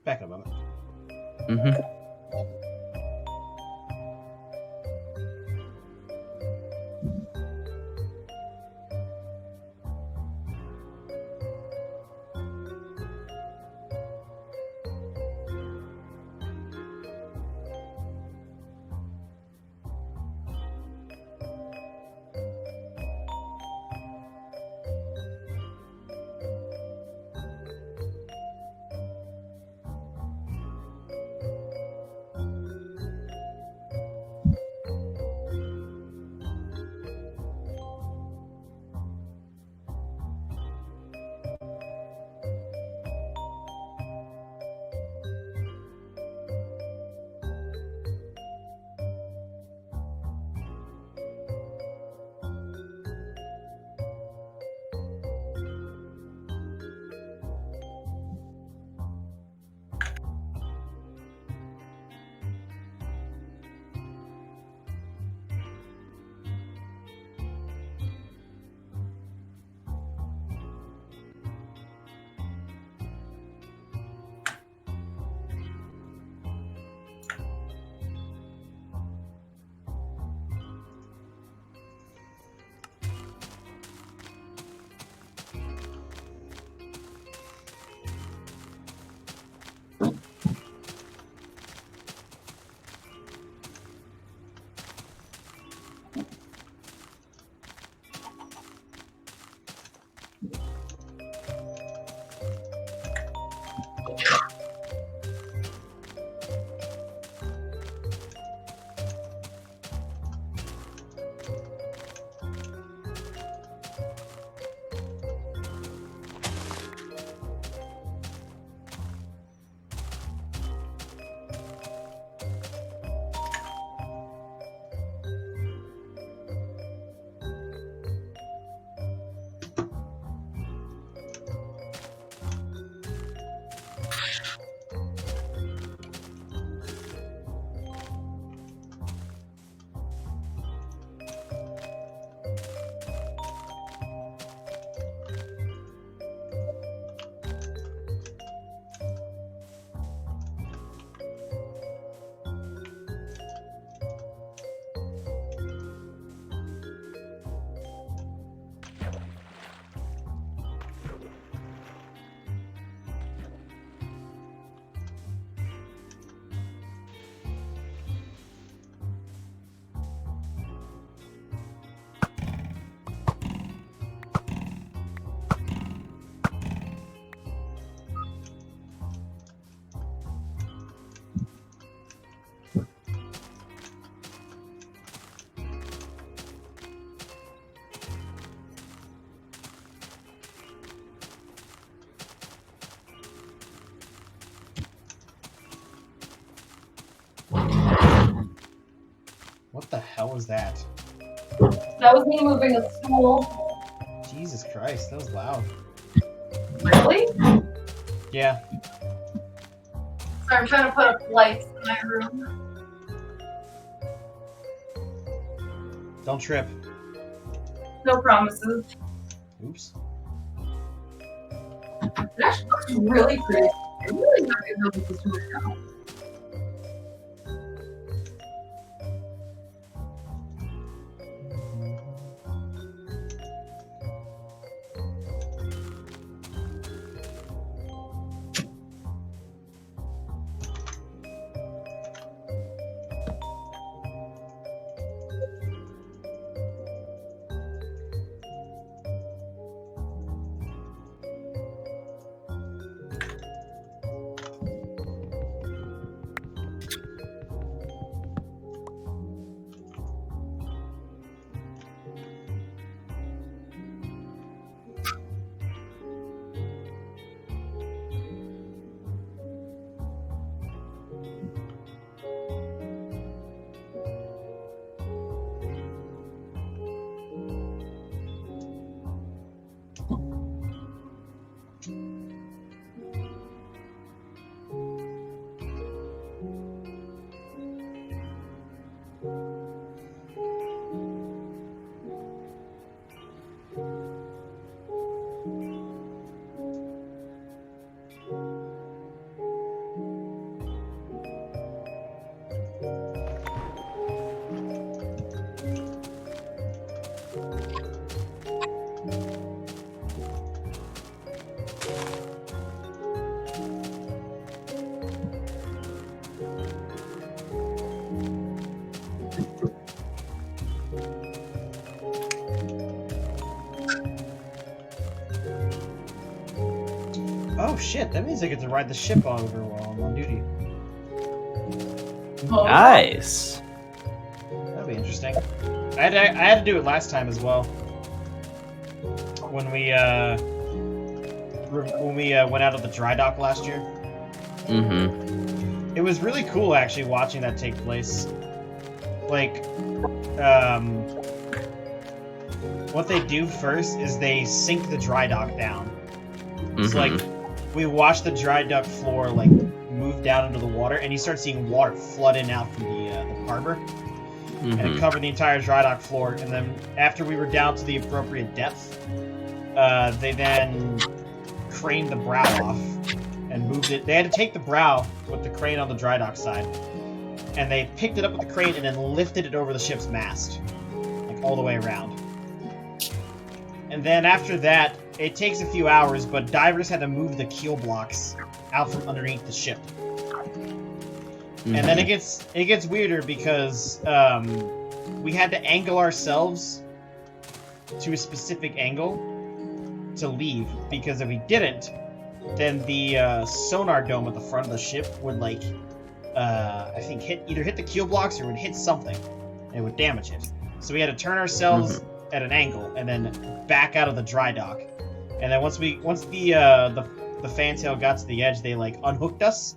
Back up a moment. Mm-hmm. was that? That was me moving a stool. Jesus Christ, that was loud. Really? Yeah. Sorry, I'm trying to put up lights in my room. Don't trip. No promises. Oops. It actually looks really pretty. I really like it really this right now. Oh shit, that means I get to ride the ship over while I'm on duty. Nice. That'd be interesting. I had to do it last time as well. When we went out of the dry dock last year. Mm-hmm. It was really cool actually watching that take place. Like, what they do first is they sink the dry dock down. It's like we watch the dry dock floor like move down into the water, and you start seeing water flood in out from the harbor, and it covered the entire dry dock floor. And then after we were down to the appropriate depth, they then craned the brow off and moved it. They had to take the brow with the crane on the dry dock side, and they picked it up with the crane and then lifted it over the ship's mast, like all the way around. And then after that, it takes a few hours, but divers had to move the keel blocks out from underneath the ship. And then it gets weirder because we had to angle ourselves to a specific angle to leave, because if we didn't, then the sonar dome at the front of the ship would like I think either hit the keel blocks or it would hit something and it would damage it. So we had to turn ourselves at an angle and then back out of the dry dock. And then once the fantail got to the edge, they like unhooked us,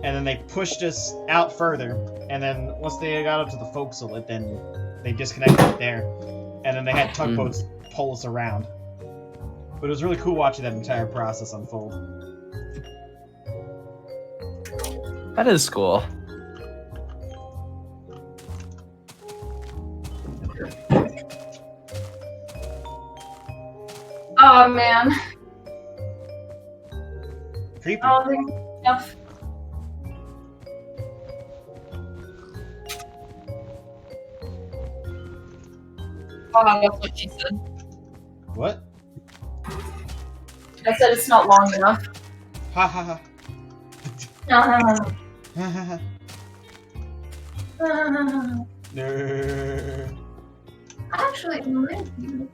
and then they pushed us out further. And then once they got up to the forecastle, then they disconnected it there, and then they had tugboats pull us around. But it was really cool watching that entire process unfold. That is cool. Oh man. Creepy. Oh, yep. Oh, that's what she said. What? I said it's not long enough. Ha ha ha. Ha ha ha. No. Actually, maybe.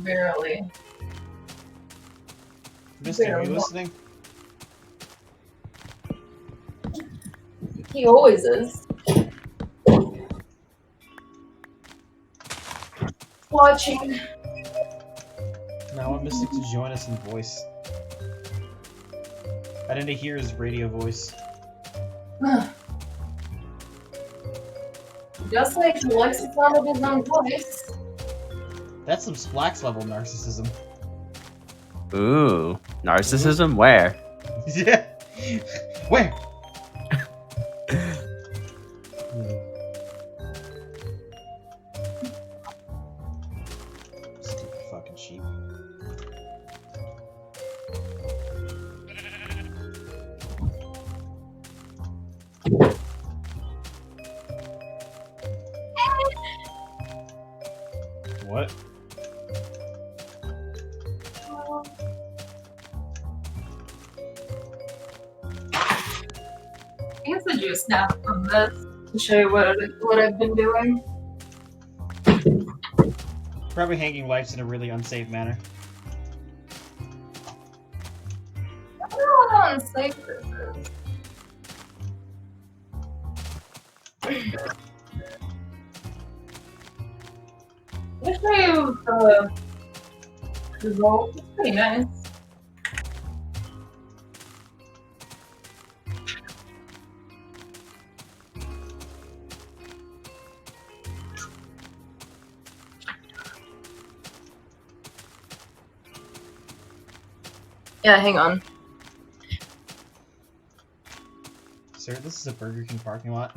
Barely. Mister, are you listening? He always is. watching. No, I want Mystic to join us in voice. I need to hear his radio voice. Just like he likes the sound of his own voice. That's some Splax level narcissism. Ooh, narcissism? Where? Yeah. Where? Stupid fucking sheep. What? I guess I do a snap of this to show you what I've been doing. Probably hanging lights in a really unsafe manner. I don't know how unsafe this is. I'll show you the result. It's pretty nice. Yeah, hang on. Sir, this is a Burger King parking lot.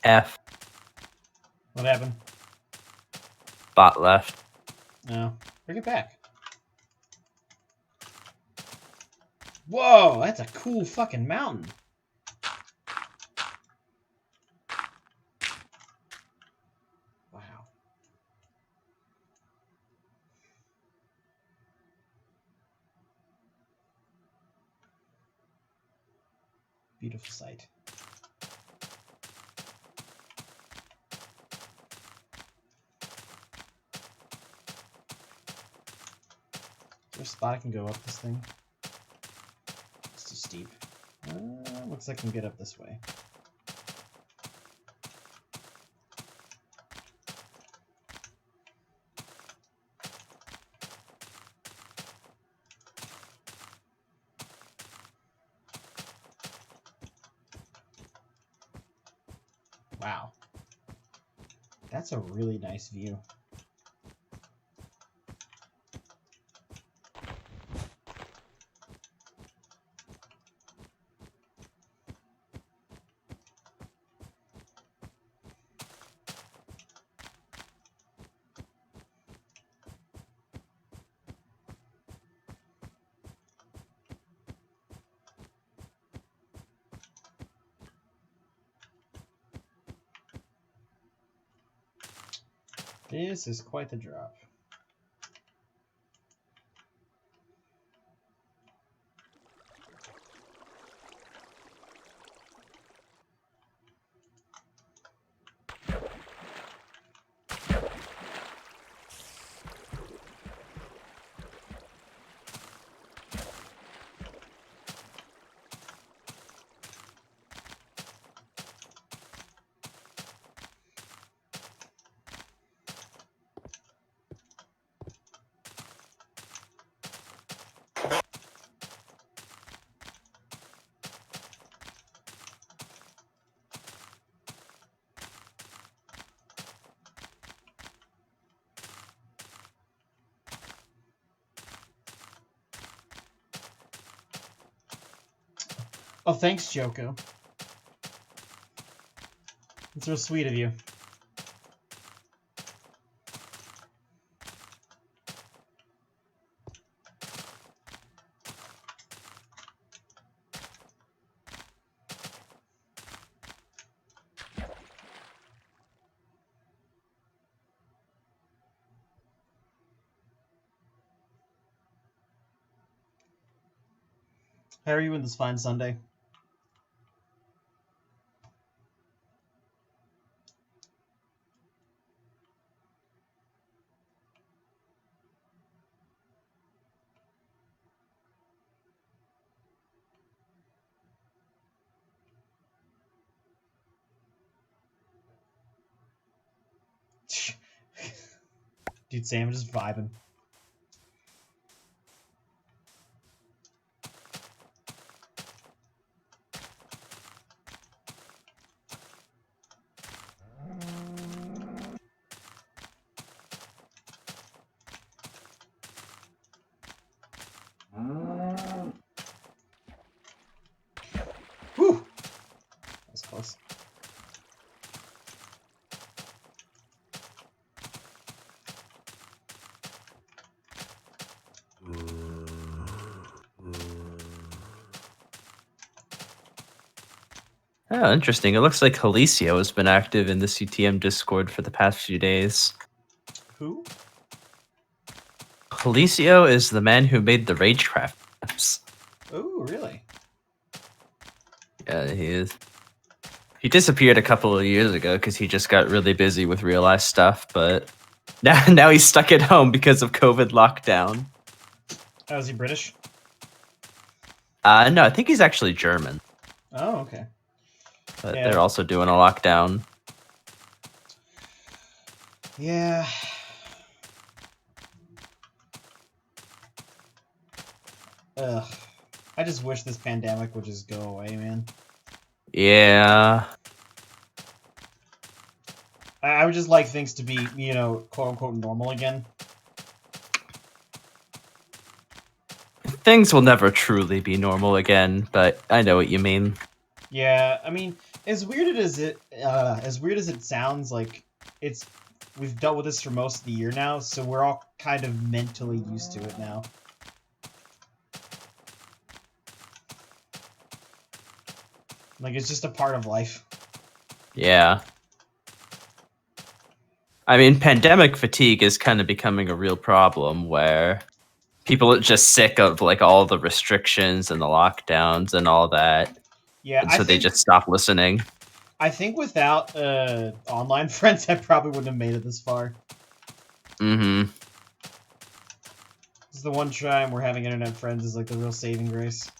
F. What happened? Bot left. No. Bring it back. Whoa, that's a cool fucking mountain. Wow. Beautiful sight. Is there a spot I can go up this thing? It's too steep. Looks like I can get up this way. Wow. That's a really nice view. This is quite the drop. Oh, thanks, Joko. It's real sweet of you. How are you in this fine Sunday? Dude, Sam just vibing. Whew! That was close. Oh, interesting. It looks like Jalicio has been active in the CTM Discord for the past few days. Who? Jalicio is the man who made the Ragecraft maps. Oh, really? Yeah, he is. He disappeared a couple of years ago because he just got really busy with real life stuff, but now he's stuck at home because of COVID lockdown. Oh, is he British? No, I think he's actually German, Oh, okay. but Yeah. they're also doing a lockdown. Yeah. Ugh. I just wish this pandemic would just go away, man. Yeah. I would just like things to be, you know, quote-unquote normal again. Things will never truly be normal again, but I know what you mean. Yeah, I mean, as weird as it sounds, like we've dealt with this for most of the year now, so we're all kind of mentally used to it now. Like, it's just a part of life. Yeah. I mean, pandemic fatigue is kind of becoming a real problem where people are just sick of like all the restrictions and the lockdowns and all that. Yeah, And so they just stop listening. I think without online friends, I probably wouldn't have made it this far. Mm-hmm. This is the one time where having internet friends is like the real saving grace.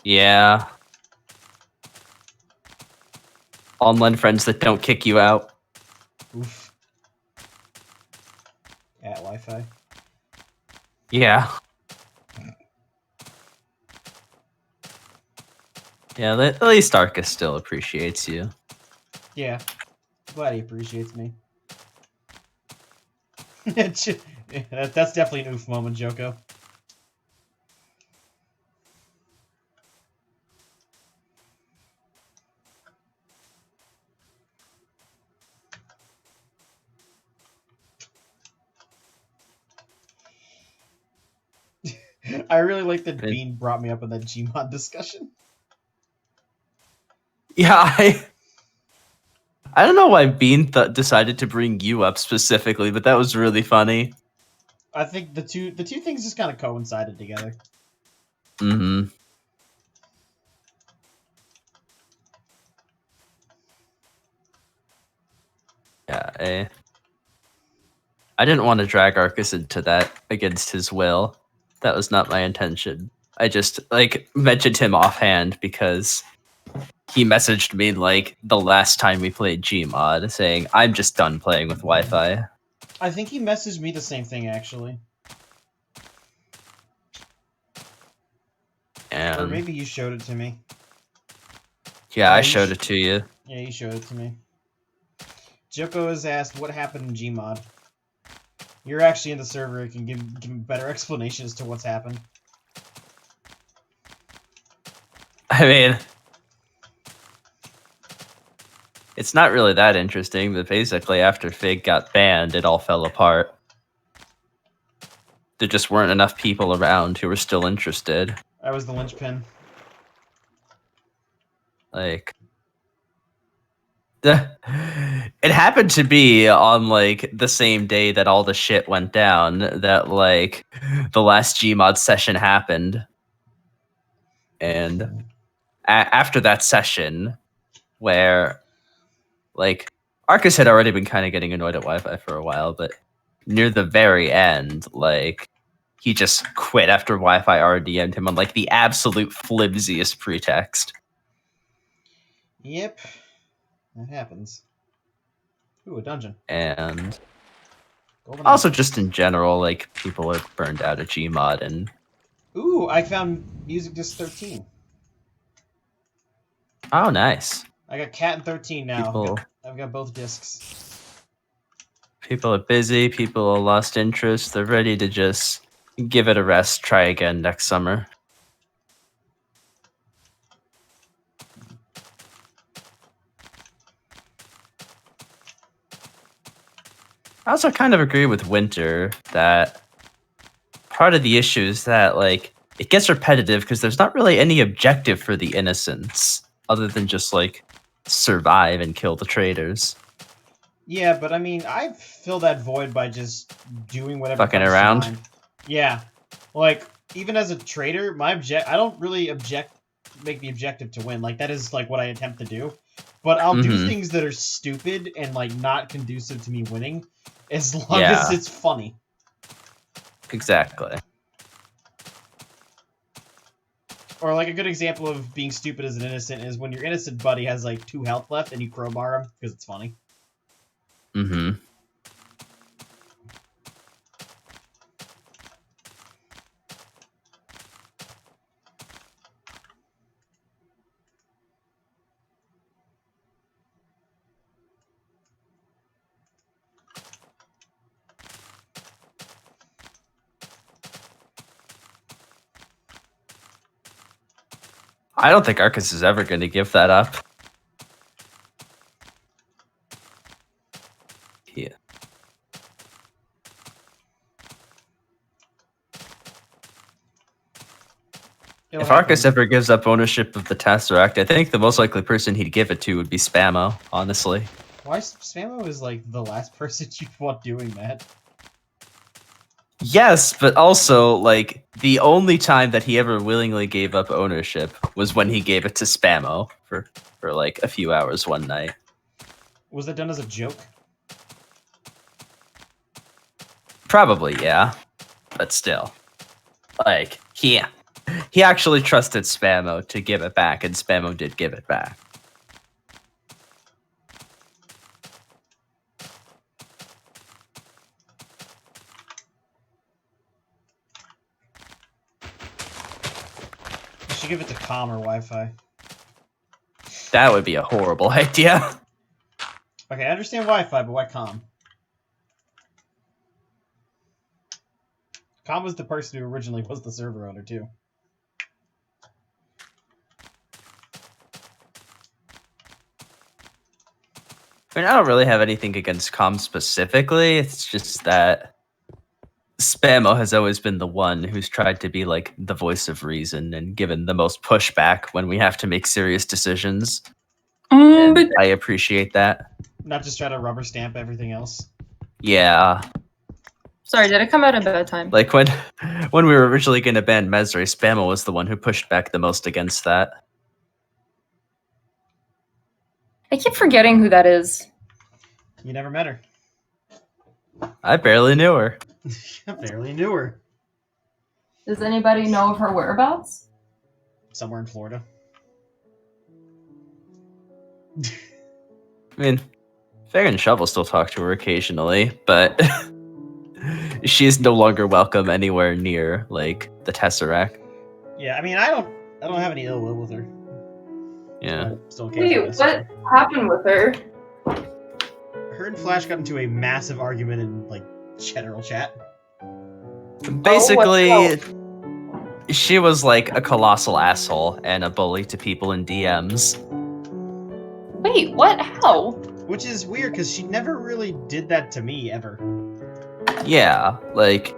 Yeah. Online friends that don't kick you out. Oof. At Wi-Fi. Yeah. Yeah, at least Arcus still appreciates you. Yeah. Glad he appreciates me. That's definitely an oof moment, Joko. I really like that Bean brought me up in that Gmod discussion. Yeah, I don't know why Bean decided to bring you up specifically, but that was really funny. I think the two things just kind of coincided together. Mm-hmm. Yeah, I didn't want to drag Arcus into that against his will. That was not my intention. I just like mentioned him offhand because he messaged me like the last time we played Gmod saying, I'm just done playing with Wi-Fi. I think he messaged me the same thing, actually. Or maybe you showed it to me. Yeah, I showed it to you. Yeah, you showed it to me. Joko has asked, what happened in Gmod? You're actually in the server, you can give a better explanation as to what's happened. I mean, it's not really that interesting, but basically after Fig got banned, it all fell apart. There just weren't enough people around who were still interested. I was the linchpin. Like, it happened to be on, like, the same day that all the shit went down, that, like, the last Gmod session happened. And after that session, where, like, Arcus had already been kind of getting annoyed at Wi-Fi for a while, but near the very end, like, he just quit after Wi-Fi RDM'd him on, like, the absolute flimsiest pretext. Yep. That happens. Ooh, a dungeon. And Golden also apple. just in general, like, people are burned out of Gmod, and... Ooh, I found Music Disc 13. Oh, nice. I got Cat and 13 now. People... I've got both discs. People are busy, people are lost interest, they're ready to just give it a rest, try again next summer. I also kind of agree with Winter that part of the issue is that, like, it gets repetitive because there's not really any objective for the innocents other than just, like, survive and kill the traitors. Yeah, but I mean, I fill that void by just doing whatever Fucking comes to around? mind. Yeah. Like, even as a traitor, I don't really make the objective to win. Like, that is, like, what I attempt to do. But I'll do things that are stupid and, like, not conducive to me winning, as long as it's funny. Exactly. Or, like, a good example of being stupid as an innocent is when your innocent buddy has, like, 2 health left and you crowbar him, because it's funny. Mm-hmm. I don't think Arcus is ever going to give that up. Yeah. If Arcus ever gives up ownership of the Tesseract, I think the most likely person he'd give it to would be Spammo, honestly. Why Spammo is, like, the last person you'd want doing that? Yes, but also, like, the only time that he ever willingly gave up ownership was when he gave it to Spammo for like, a few hours one night. Was that done as a joke? Probably, yeah. But still. Like, he actually trusted Spammo to give it back, and Spammo did give it back. You should give it to Comm or Wi-Fi. That would be a horrible idea. Okay, I understand Wi-Fi, but why Comm? Comm was the person who originally was the server owner, too. I mean, I don't really have anything against Comm specifically. It's just that Spammo has always been the one who's tried to be, like, the voice of reason and given the most pushback when we have to make serious decisions. And I appreciate that. Not just try to rubber stamp everything else. Yeah. Sorry, did it come out at a bad time? Like, when we were originally going to ban Mesri, Spammo was the one who pushed back the most against that. I keep forgetting who that is. You never met her. I barely knew her. I barely knew her. Does anybody know of her whereabouts? Somewhere in Florida. I mean, Fair and Shovel still talk to her occasionally, but she's no longer welcome anywhere near, like, the Tesseract. Yeah, I mean, I don't have any ill will with her. Yeah. Still can't Wait, what happened with her? Her and Flash got into a massive argument in, like, general chat. Basically, she was like a colossal asshole and a bully to people in DMs. Wait, what? How? Which is weird because she never really did that to me ever. Yeah, like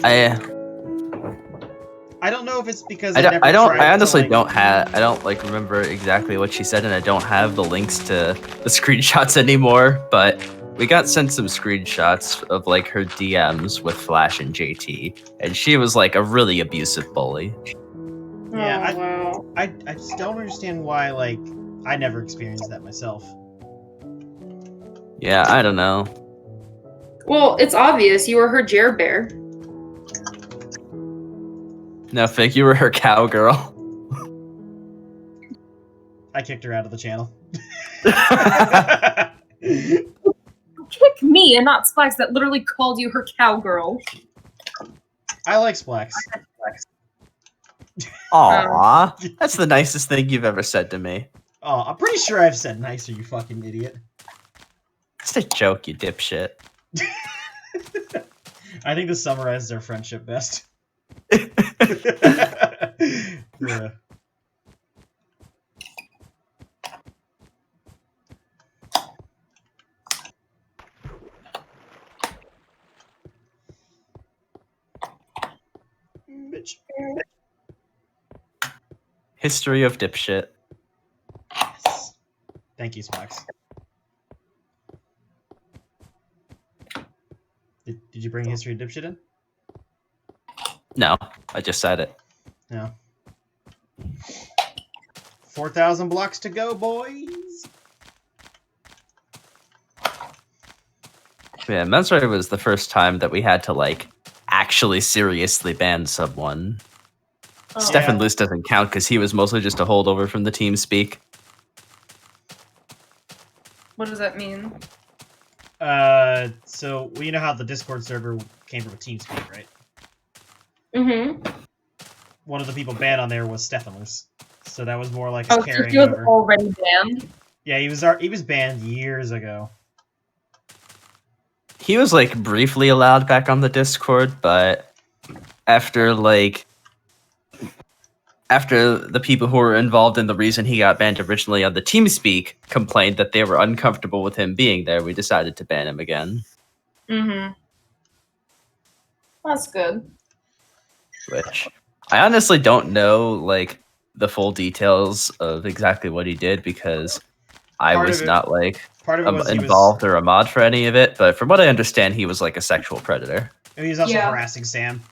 I don't know if it's because I I honestly don't like remember exactly what she said, and I don't have the links to the screenshots anymore, but we got sent some screenshots of like her DMs with Flash and JT, and she was like a really abusive bully. Yeah, wow. I just don't understand why like I never experienced that myself. Yeah, I don't know. Well, it's obvious you were her Jer Bear. No, Fig, you were her cowgirl. I kicked her out of the channel. Kick me and not Splax that literally called you her cowgirl. I like Splax. Aw, that's the nicest thing you've ever said to me. Oh, I'm pretty sure I've said nicer, you fucking idiot. It's a joke, you dipshit. I think this summarizes our friendship best. Yeah. Bitch. History of dipshit. Yes. Thank you, Splax. Did you bring history of dipshit in? No, I just said it. No. 4,000 blocks to go, boys. Yeah, Mesray was the first time that we had to like actually seriously ban someone. Oh. Stefan Yeah. Luce doesn't count because he was mostly just a holdover from the team speak. What does that mean? So well, you know how the Discord server came from a TeamSpeak, right? Mm-hmm. One of the people banned on there was Stefan Luce. So that was more like Oh, a so carrying he was over. already banned? Yeah, he was banned years ago. He was like briefly allowed back on the Discord, but after the people who were involved in the reason he got banned originally on the TeamSpeak complained that they were uncomfortable with him being there, we decided to ban him again. Mm-hmm. That's good. Which I honestly don't know like the full details of exactly what he did because I Part was of it- not like Part of it was involved or a mod for any of it, but from what I understand, he was like a sexual predator. he was also Yeah. harassing Sam.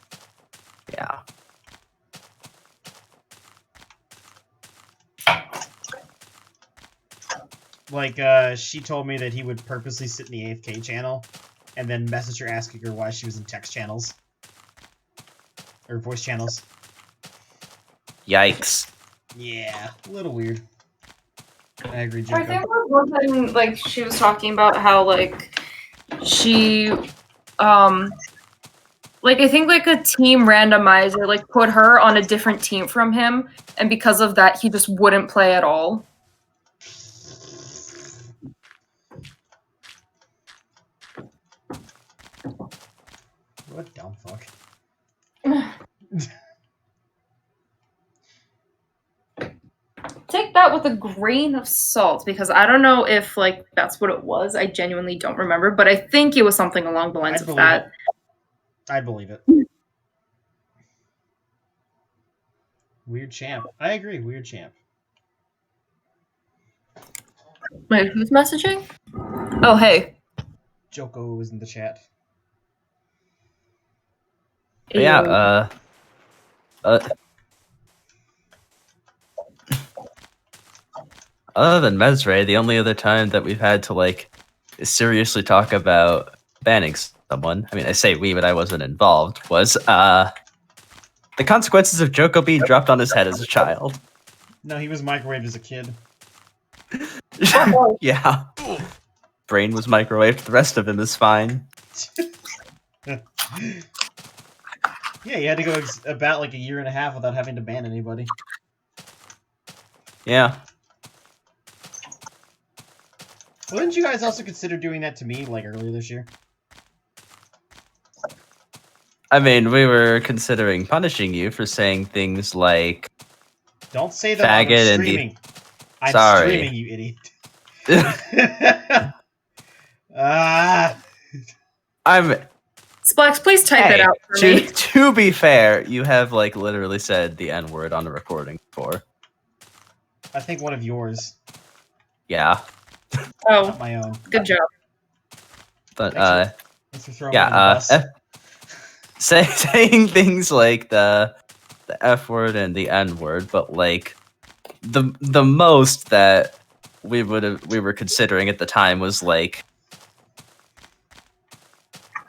Yeah. Like, she told me that he would purposely sit in the AFK channel and then message her asking her why she was in text channels. Or voice channels. Yikes. Yeah, a little weird. I agree, I Jacob. think there was one thing, like, she was talking about how, like, she, like, I think, like, a team randomizer, like, put her on a different team from him, and because of that, he just wouldn't play at all. What dumb fuck. Take that with a grain of salt, because I don't know if, like, that's what it was. I genuinely don't remember, but I think it was something along the lines I'd of believe that. it. I'd believe it. Weird champ. I agree, weird champ. Wait, who's messaging? Oh, hey. Joko was in the chat. But yeah, other than Mesray, the only other time that we've had to like seriously talk about banning someone, I mean, I say we, but I wasn't involved, was the consequences of Joko being dropped on his head as a child. No, he was microwaved as a kid. Yeah. Brain was microwaved, the rest of him is fine. Yeah, he had to go about like a year and a half without having to ban anybody. Yeah. Well, didn't you guys also consider doing that to me, like, earlier this year? I mean, we were considering punishing you for saying things like Don't say that while I'm faggot and streaming. I'm Sorry. streaming, you idiot. I'm Splax, please type it out for me. to be fair, you have like literally said the N-word on a recording before. I think one of yours. Yeah. Oh, Not my own. good job. But Thanks for throwing me under the bus. saying things like the F word and the N word, but like the most that we were considering at the time was like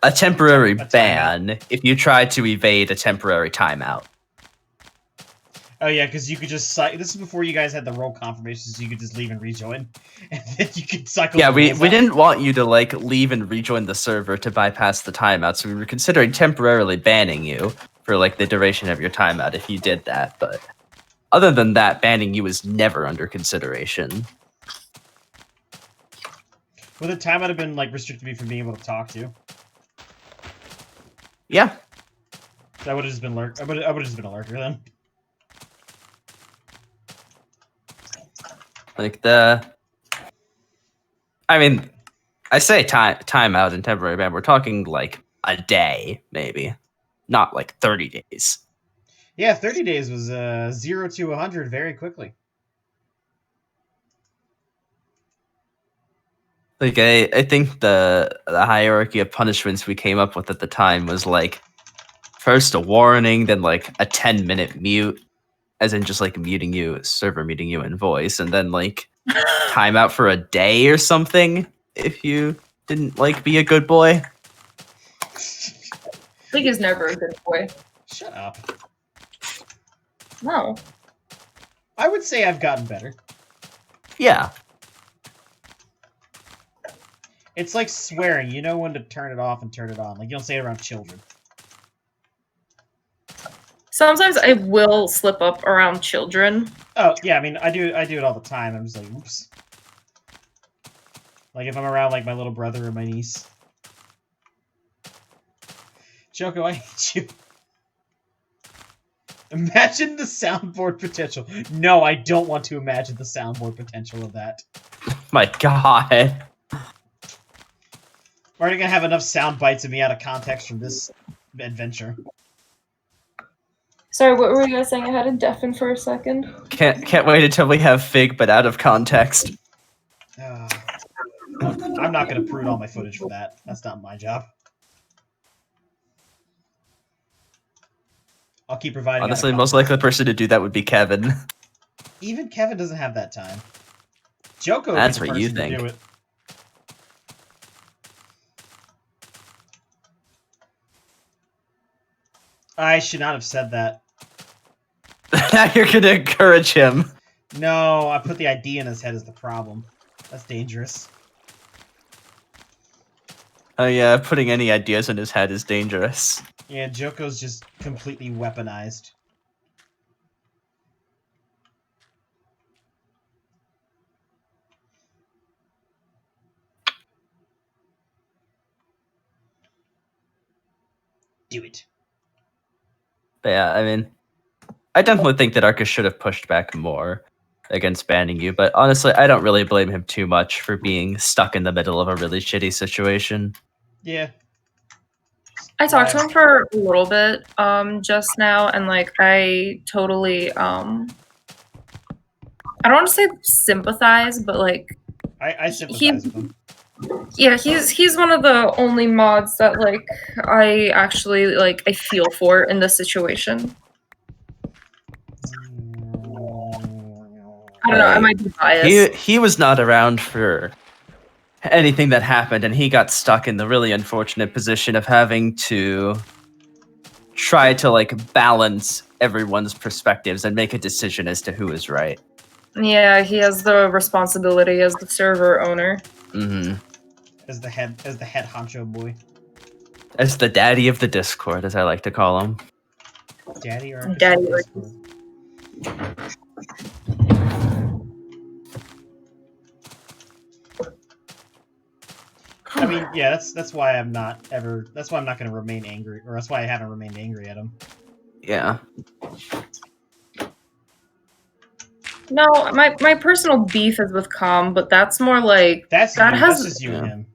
a temporary ban if you tried to evade a temporary timeout. Oh yeah, because you could just this is before you guys had the role confirmations, so you could just leave and rejoin, and then you could cycle. Yeah, we didn't want you to like leave and rejoin the server to bypass the timeout, so we were considering temporarily banning you for like the duration of your timeout if you did that. But other than that, banning you was never under consideration. Well, the timeout have been like restricted me from being able to talk to you. Yeah, So I would have just been I would have just been a lurker then. like I mean, I say timeout and temporary ban. We're talking like a day, maybe, not like 30 days. Yeah, 30 days was 0 to 100 very quickly. Like I think the hierarchy of punishments we came up with at the time was like first a warning, then like a 10-minute mute, as in just like muting you, server muting you in voice, and then like timeout for a day or something if you didn't like be a good boy. League is never a good boy. Shut up. No. I would say I've gotten better. Yeah. It's like swearing. You know when to turn it off and turn it on. Like, you don't say it around children. Sometimes I will slip up around children. Oh, yeah, I mean, I do it all the time. I'm just like, oops. Like, if I'm around, like, my little brother or my niece. Joko, I hate you. Imagine the soundboard potential. No, I don't want to imagine the soundboard potential of that. My God. We're already gonna have enough sound bites of me out of context from this adventure. Sorry, what were you guys saying? I had to deafen for a second. Can't wait until we have Fig, but out of context. I'm not gonna prune all my footage for that. That's not my job. I'll keep providing. Honestly, most likely person to do that would be Kevin. Even Kevin doesn't have that time. Joko. That's is the what you person to think. do it. I should not have said that. Now you're gonna encourage him. No, I put the idea in his head as the problem. That's dangerous. Oh yeah, putting any ideas in his head is dangerous. Yeah, Joko's just completely weaponized. Do it. But yeah, I mean, I definitely think that Arcus should have pushed back more against banning you, but honestly, I don't really blame him too much for being stuck in the middle of a really shitty situation. Yeah. I talked to him for a little bit just now, and like I totally I don't want to say sympathize, but like I sympathize with him. Yeah, he's one of the only mods that like I actually like I feel for in this situation. I don't know, I might be biased. He was not around for anything that happened, and he got stuck in the really unfortunate position of having to try to like balance everyone's perspectives and make a decision as to who is right. Yeah, he has the responsibility as the server owner. Mm-hmm. As the head honcho boy. As the daddy of the Discord, as I like to call him. Daddy or Daddy. I mean, yeah, that's why I'm not ever. That's why I'm not going to remain angry, or that's why I haven't remained angry at him. Yeah. No, my personal beef is with Com, but that's more like That's just you and Yeah. him.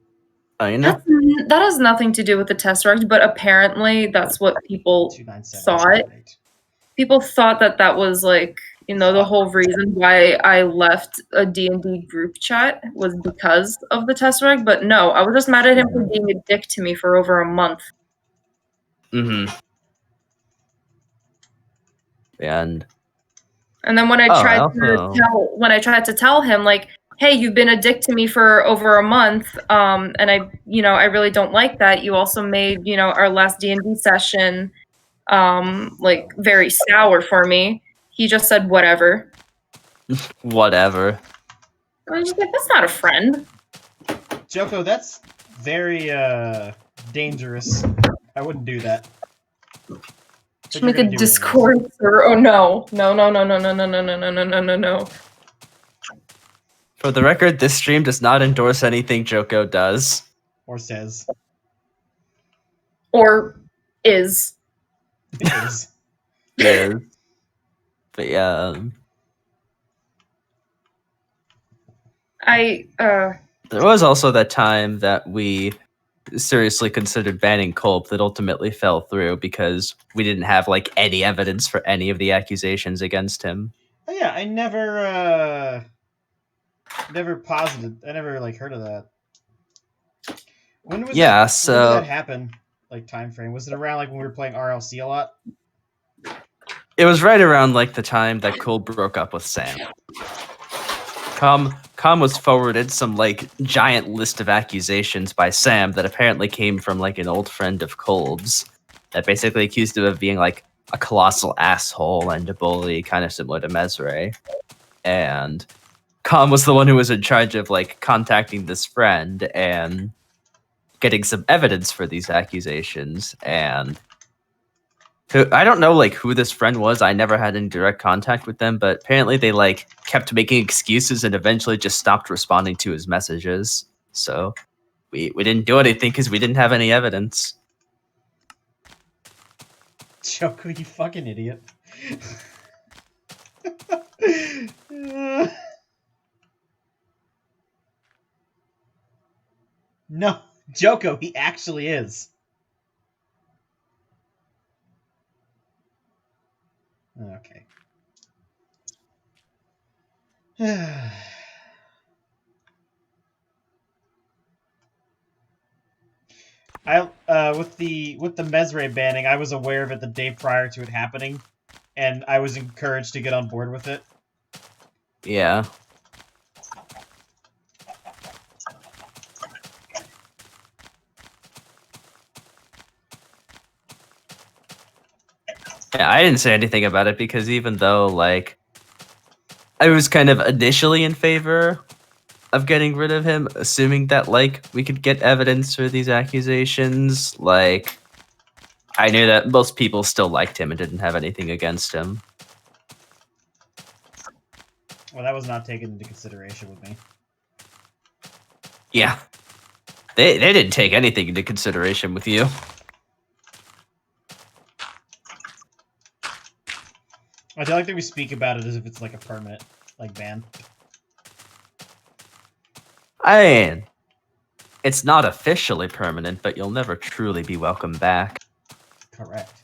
Oh, you know? that has nothing to do with the Tesseract, but apparently that's what people 297. thought. People thought that was like, the whole reason why I left a D&D group chat was because of the Tesseract, but no, I was just mad at him for being a dick to me for over a month. Mm-hmm. And then when I tried to tell him, like, hey, you've been a dick to me for over a month, and I really don't like that. You also made, our last D&D session, like, very sour for me. He just said whatever. Whatever. I was just like, that's not a friend. Joko, that's very dangerous. I wouldn't do that. Just make a Discord server. Oh no. No. For the record, this stream does not endorse anything Joko does. Or says. Or is. Is. Is. But yeah. There was also that time that we seriously considered banning Culp that ultimately fell through because we didn't have like any evidence for any of the accusations against him. Oh yeah, I never posited. I never like heard of that. When was yeah, that? so when did that happen? Like time frame? Was it around like when we were playing RLC a lot? it was right around like the time that Culp broke up with Sam. Com was forwarded some like giant list of accusations by Sam that apparently came from like an old friend of Culp's that basically accused him of being like a colossal asshole and a bully, kind of similar to Mesre. And Com was the one who was in charge of like contacting this friend and getting some evidence for these accusations. And I don't know like who this friend was. I never had any direct contact with them, but apparently they like kept making excuses and eventually just stopped responding to his messages. So we didn't do anything because we didn't have any evidence. Joko, you fucking idiot. No, Joko, he actually is. Okay. with the Mesre banning, I was aware of it the day prior to it happening, and I was encouraged to get on board with it. Yeah. Yeah, I didn't say anything about it because even though like I was kind of initially in favor of getting rid of him, assuming that like we could get evidence for these accusations, like I knew that most people still liked him and didn't have anything against him. Well, that was not taken into consideration with me. Yeah. They didn't take anything into consideration with you. I do like that we speak about it as if it's like a permanent like ban. I mean, it's not officially permanent, but you'll never truly be welcome back. Correct.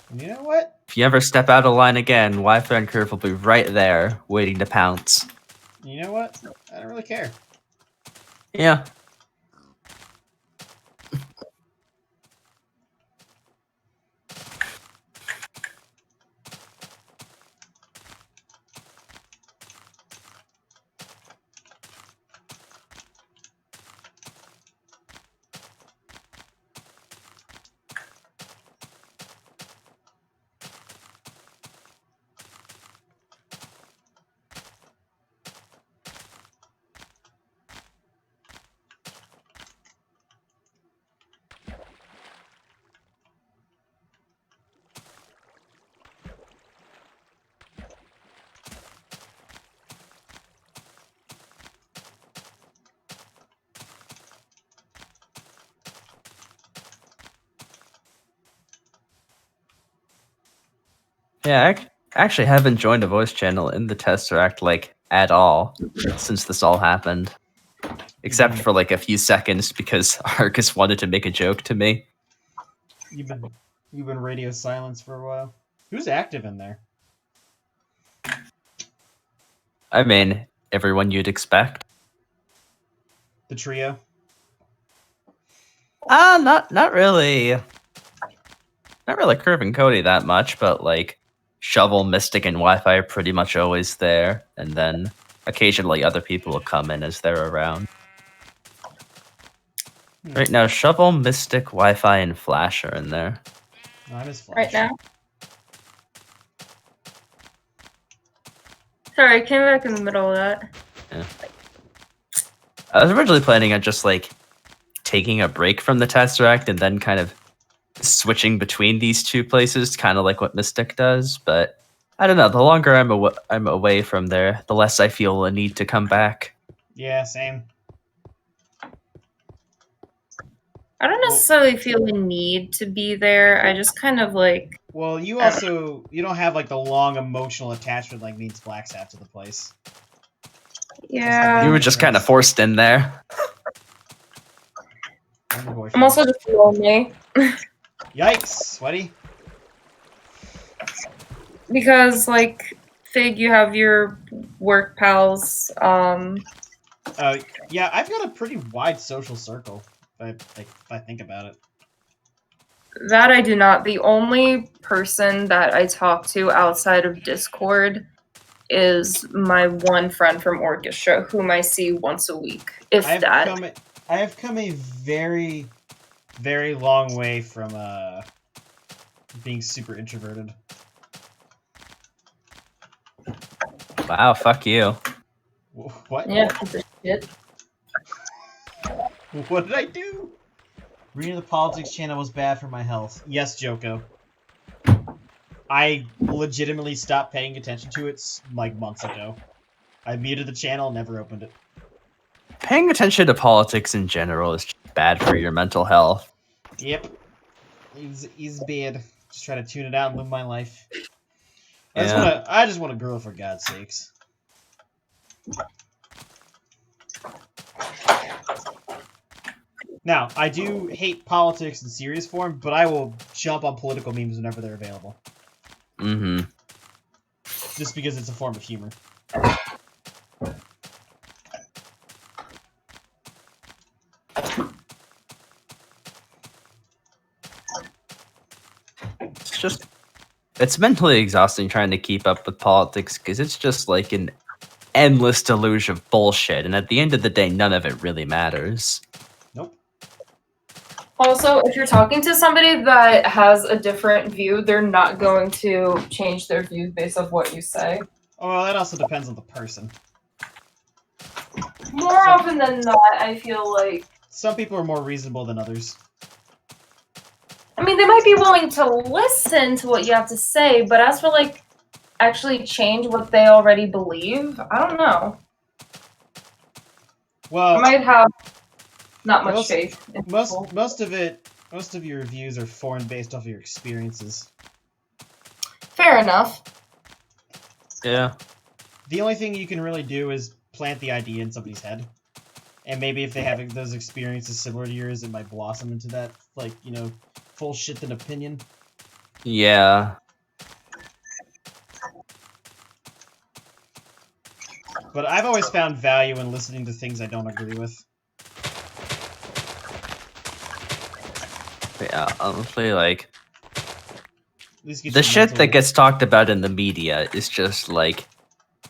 And you know what? If you ever step out of line again, Wi-Fi and Curve will be right there, waiting to pounce. You know what? I don't really care. Yeah. Yeah, I actually haven't joined a voice channel in the Tesseract, like, at all since this all happened. Except for, like, a few seconds because Arcus wanted to make a joke to me. You've been radio silence for a while. Who's active in there? I mean, everyone you'd expect. The trio? Not really. Not really Curve and Cody that much, but like Shovel, Mystic, and Wi-Fi are pretty much always there, and then occasionally other people will come in as they're around. Right now, Shovel, Mystic, Wi-Fi, and Flash are in there. Mine is Flash. Right now. Sorry, I came back in the middle of that. Yeah. I was originally planning on just like taking a break from the Tesseract and then kind of switching between these two places, kind of like what Mystic does, but I don't know. The longer I'm away from there, the less I feel a need to come back. Yeah, same. I don't necessarily feel the need to be there. I just kind of like. Well, you don't have like the long emotional attachment like me and Splax have to the place. Yeah. You were just kind of forced in there. I'm also just lonely. Yikes, sweaty. Because like Fig, you have your work pals. Yeah, I've got a pretty wide social circle. If I think about it. That I do not. The only person that I talk to outside of Discord is my one friend from Orchestra, whom I see once a week, if that. I have come a very, very long way from being super introverted. Wow, fuck you. What? Yeah, piece of shit. What did I do? Reading the politics channel was bad for my health. Yes, Joko. I legitimately stopped paying attention to it like months ago. I muted the channel and never opened it. Paying attention to politics in general is just bad for your mental health. Yep. He's bad. Just try to tune it out and live my life. I just want a girl, for God's sakes. Now, I do hate politics in serious form, but I will jump on political memes whenever they're available. Mm-hmm. Just because it's a form of humor. It's mentally exhausting trying to keep up with politics because it's just like an endless deluge of bullshit, and at the end of the day, none of it really matters. Nope. Also, if you're talking to somebody that has a different view, they're not going to change their views based off what you say. Oh, well, that also depends on the person. More often than not, I feel like... Some people are more reasonable than others. I mean, they might be willing to listen to what you have to say, but as for, like, actually change what they already believe, I don't know. Well, I might have not much faith in people. Most of your reviews are formed based off of your experiences. Fair enough. Yeah. The only thing you can really do is plant the idea in somebody's head. And maybe if they have those experiences similar to yours, it might blossom into that, like, you know, full shit an opinion. Yeah. But I've always found value in listening to things I don't agree with. Yeah, honestly, like, The the shit that gets talked about in the media is just, like,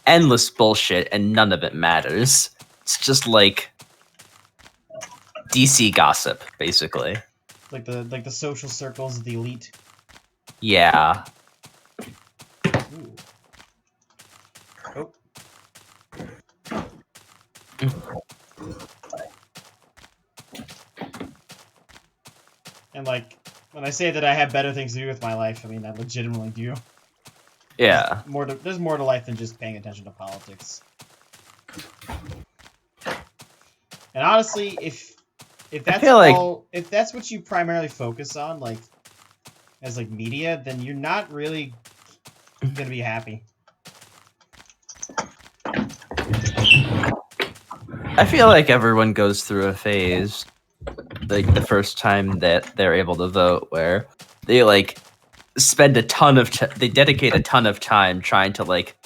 endless bullshit, and none of it matters. It's just, like, DC gossip, basically. Like the social circles of the elite. Yeah. Ooh. Oh. And, like, when I say that I have better things to do with my life, I mean, I legitimately do. Yeah. There's more to life than just paying attention to politics. And honestly, if that's if that's what you primarily focus on, like, as, like, media, then you're not really I'm gonna be happy. I feel like everyone goes through a phase, like the first time that they're able to vote, where they like spend a ton of they dedicate a ton of time trying to like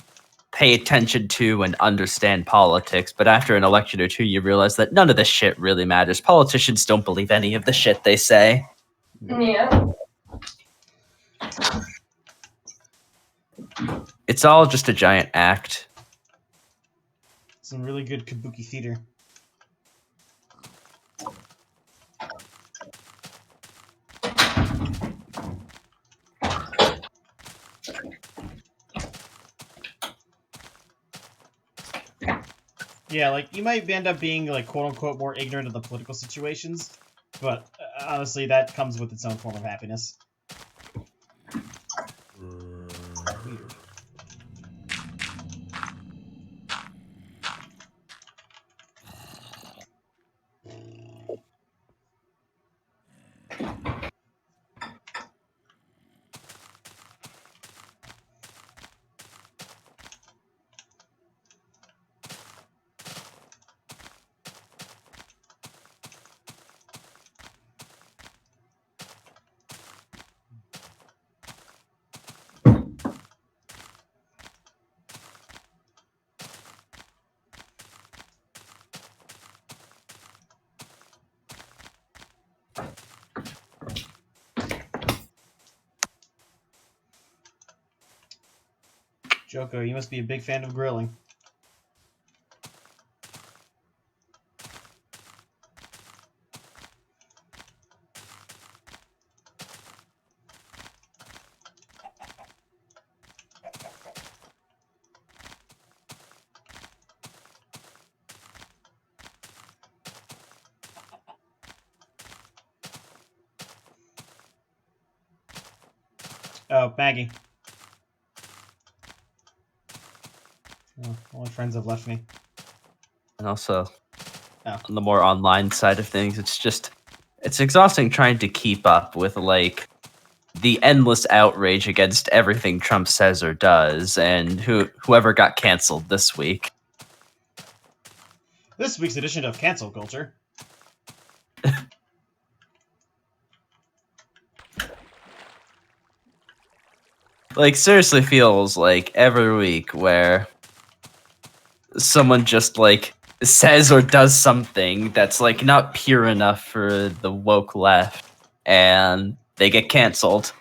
pay attention to and understand politics, but after an election or two, you realize that none of this shit really matters. Politicians don't believe any of the shit they say. Yeah. It's all just a giant act. Some really good kabuki theater. Yeah, like, you might end up being, like, quote-unquote more ignorant of the political situations, but honestly, that comes with its own form of happiness. Weird. Joko, you must be a big fan of grilling. Oh, Maggie. Oh, all my friends have left me. And also, Oh. on the more online side of things, it's exhausting trying to keep up with, like, the endless outrage against everything Trump says or does, and whoever got canceled this week. This week's edition of Cancel Culture. Like, seriously feels like every week where someone just, like, says or does something that's, like, not pure enough for the woke left, and they get canceled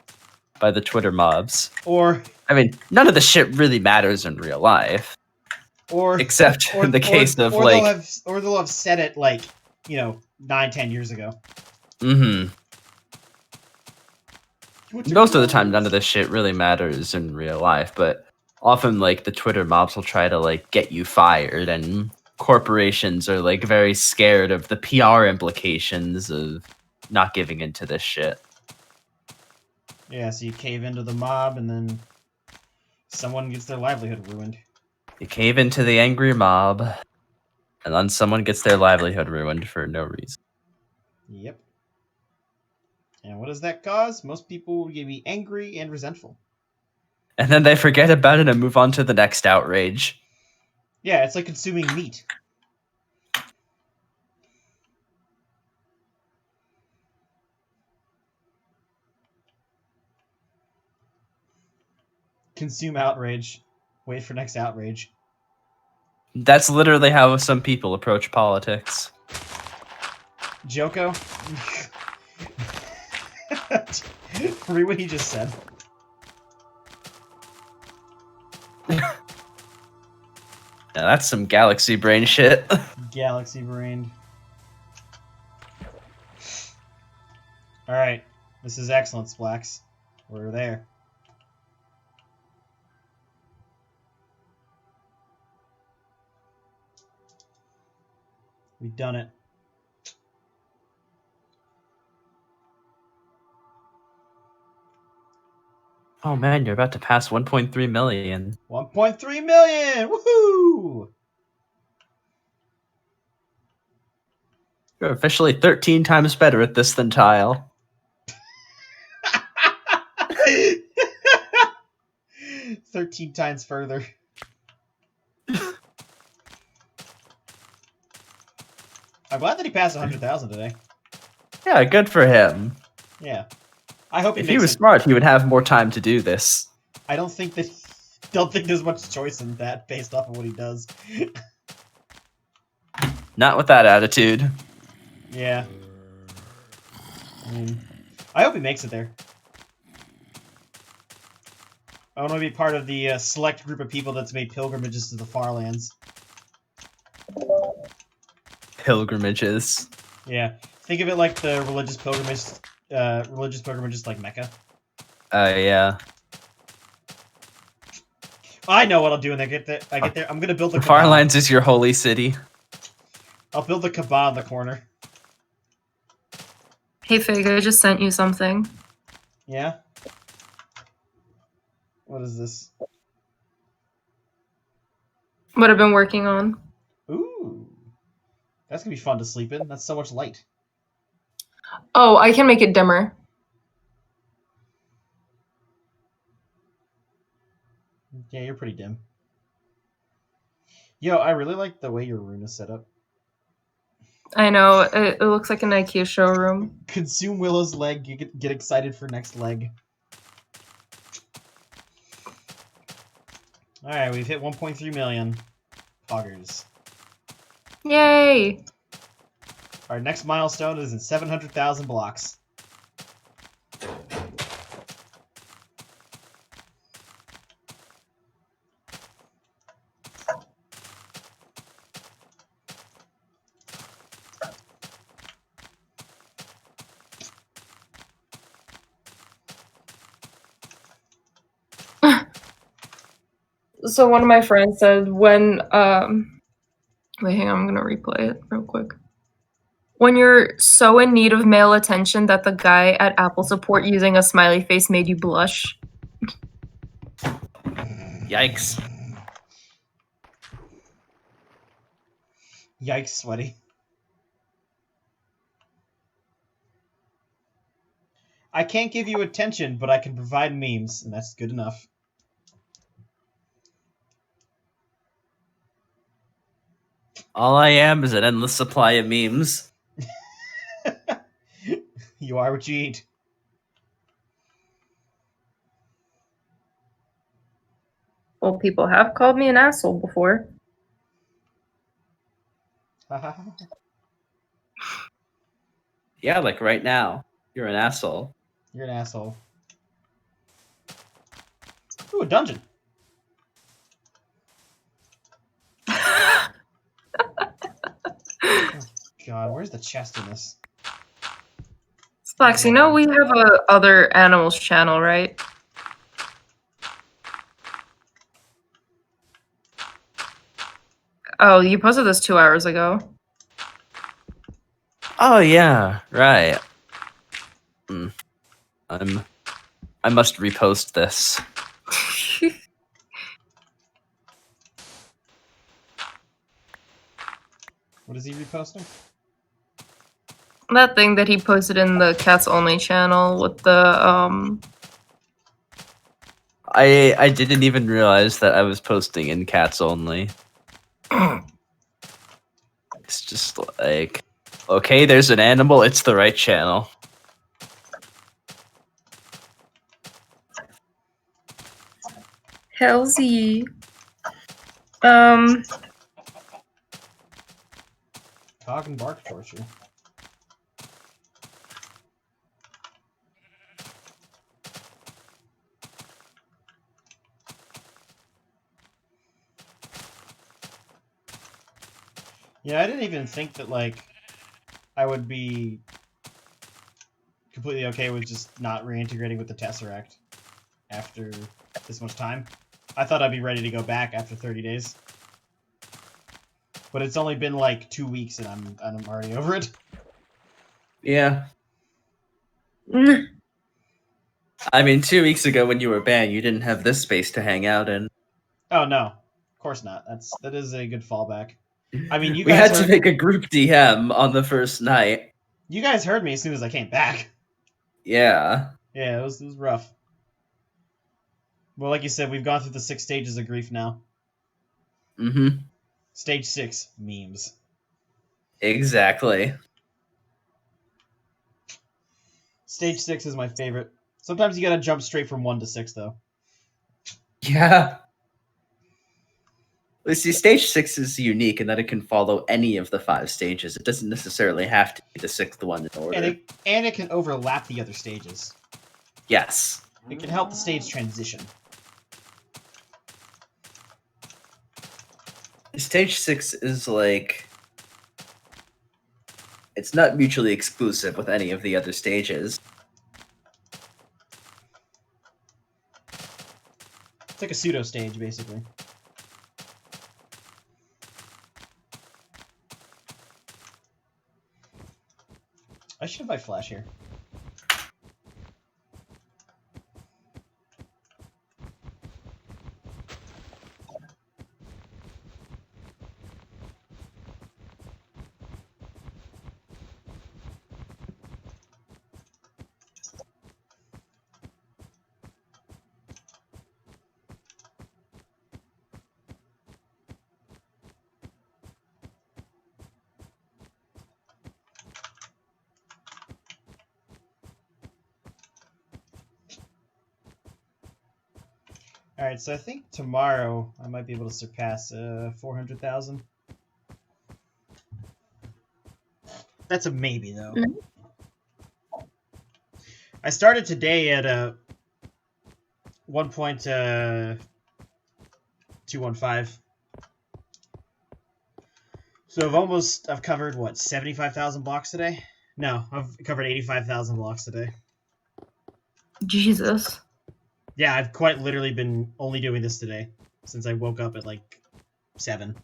by the Twitter mobs. Or... I mean, none of the shit really matters in real life. Or... Except in the case of, or like... they'll have said it, like, 9-10 years ago. Mm-hmm. Most of the time, none of this shit really matters in real life, but often, like, the Twitter mobs will try to, like, get you fired, and corporations are, like, very scared of the PR implications of not giving into this shit. Yeah, so you cave into the mob, and then someone gets their livelihood ruined. You cave into the angry mob, and then someone gets their livelihood ruined for no reason. Yep. And what does that cause? Most people will be angry and resentful. And then they forget about it and move on to the next outrage. Yeah, it's like consuming meat. Consume outrage. Wait for next outrage. That's literally how some people approach politics. Joko? Read what he just said. Yeah, that's some galaxy brain shit. Galaxy brained. Alright. This is excellent, Splax. We're there. We've done it. Oh man, you're about to pass 1.3 million. 1.3 million! Woohoo! You're officially 13 times better at this than Tile. 13 times further. I'm glad that he passed 100,000 today. Yeah, good for him. Yeah. I hope If he was smart, he would have more time to do this. I don't think there's much choice in that based off of what he does. Not with that attitude. Yeah. I hope he makes it there. I want to be part of the select group of people that's made pilgrimages to the far lands. Pilgrimages. Yeah. Think of it like the religious pilgrimages like Mecca. Yeah. I know what I'll do when I get there. I'm gonna build the Kaaba. Farlands is your holy city. I'll build the Kaaba in the corner. Hey Fig, I just sent you something. Yeah? What is this? What I've been working on. Ooh. That's gonna be fun to sleep in. That's so much light. Oh, I can make it dimmer. Yeah, you're pretty dim. Yo, I really like the way your room is set up. I know, it looks like an IKEA showroom. Consume Willow's leg, you get excited for next leg. Alright, we've hit 1.3 million. Poggers. Yay! Our next milestone is in 700,000 blocks. So one of my friends said when wait, hang on, I'm gonna replay it real quick. When you're so in need of male attention that the guy at Apple support using a smiley face made you blush. Yikes. Yikes, sweaty. I can't give you attention, but I can provide memes, and that's good enough. All I am is an endless supply of memes. You are what you eat. Well, people have called me an asshole before. Yeah, like right now. You're an asshole. You're an asshole. Ooh, a dungeon. Oh, God, where's the chest in this? Flex, you know we have a other animals channel, right? Oh, you posted this 2 hours ago. Oh yeah, right. I must repost this. What is he reposting? That thing that he posted in the Cats Only channel with the I didn't even realize that I was posting in Cats Only. It's just like, okay, there's an animal, it's the right channel. Hellsy. Cog and bark torture. Yeah, I didn't even think that, like, I would be completely okay with just not reintegrating with the Tesseract after this much time. I thought I'd be ready to go back after 30 days. But it's only been like 2 weeks and I'm already over it. Yeah. I mean, 2 weeks ago when you were banned, you didn't have this space to hang out in. Oh no, of course not. That is a good fallback. I mean, we had to make a group DM on the first night. You guys heard me as soon as I came back. Yeah. Yeah, it was rough. Well, like you said, we've gone through the 6 stages of grief now. Mm-hmm. Stage 6, memes. Exactly. Stage 6 is my favorite. Sometimes you gotta jump straight from 1 to 6, though. Yeah. Well, see, stage 6 is unique in that it can follow any of the 5 stages. It doesn't necessarily have to be the 6th one in order. And it can overlap the other stages. Yes. It can help the stage transition. Stage 6 is like... It's not mutually exclusive with any of the other stages. It's like a pseudo stage, basically. I should buy Flash here. Alright, so I think tomorrow I might be able to surpass 400,000. That's a maybe, though. I started today at 1.215. So I've covered, what, 75,000 blocks today? No, I've covered 85,000 blocks today. Jesus. Yeah, I've quite literally been only doing this today, since I woke up at, like, 7.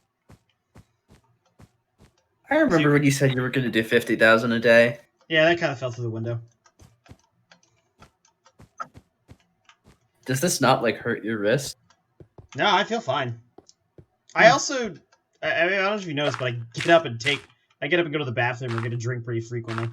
I remember when you said you were going to do 50,000 a day. Yeah, that kind of fell through the window. Does this not, like, hurt your wrist? No, I feel fine. I also... I mean, I don't know if you noticed, but I get up and go to the bathroom and get a drink pretty frequently.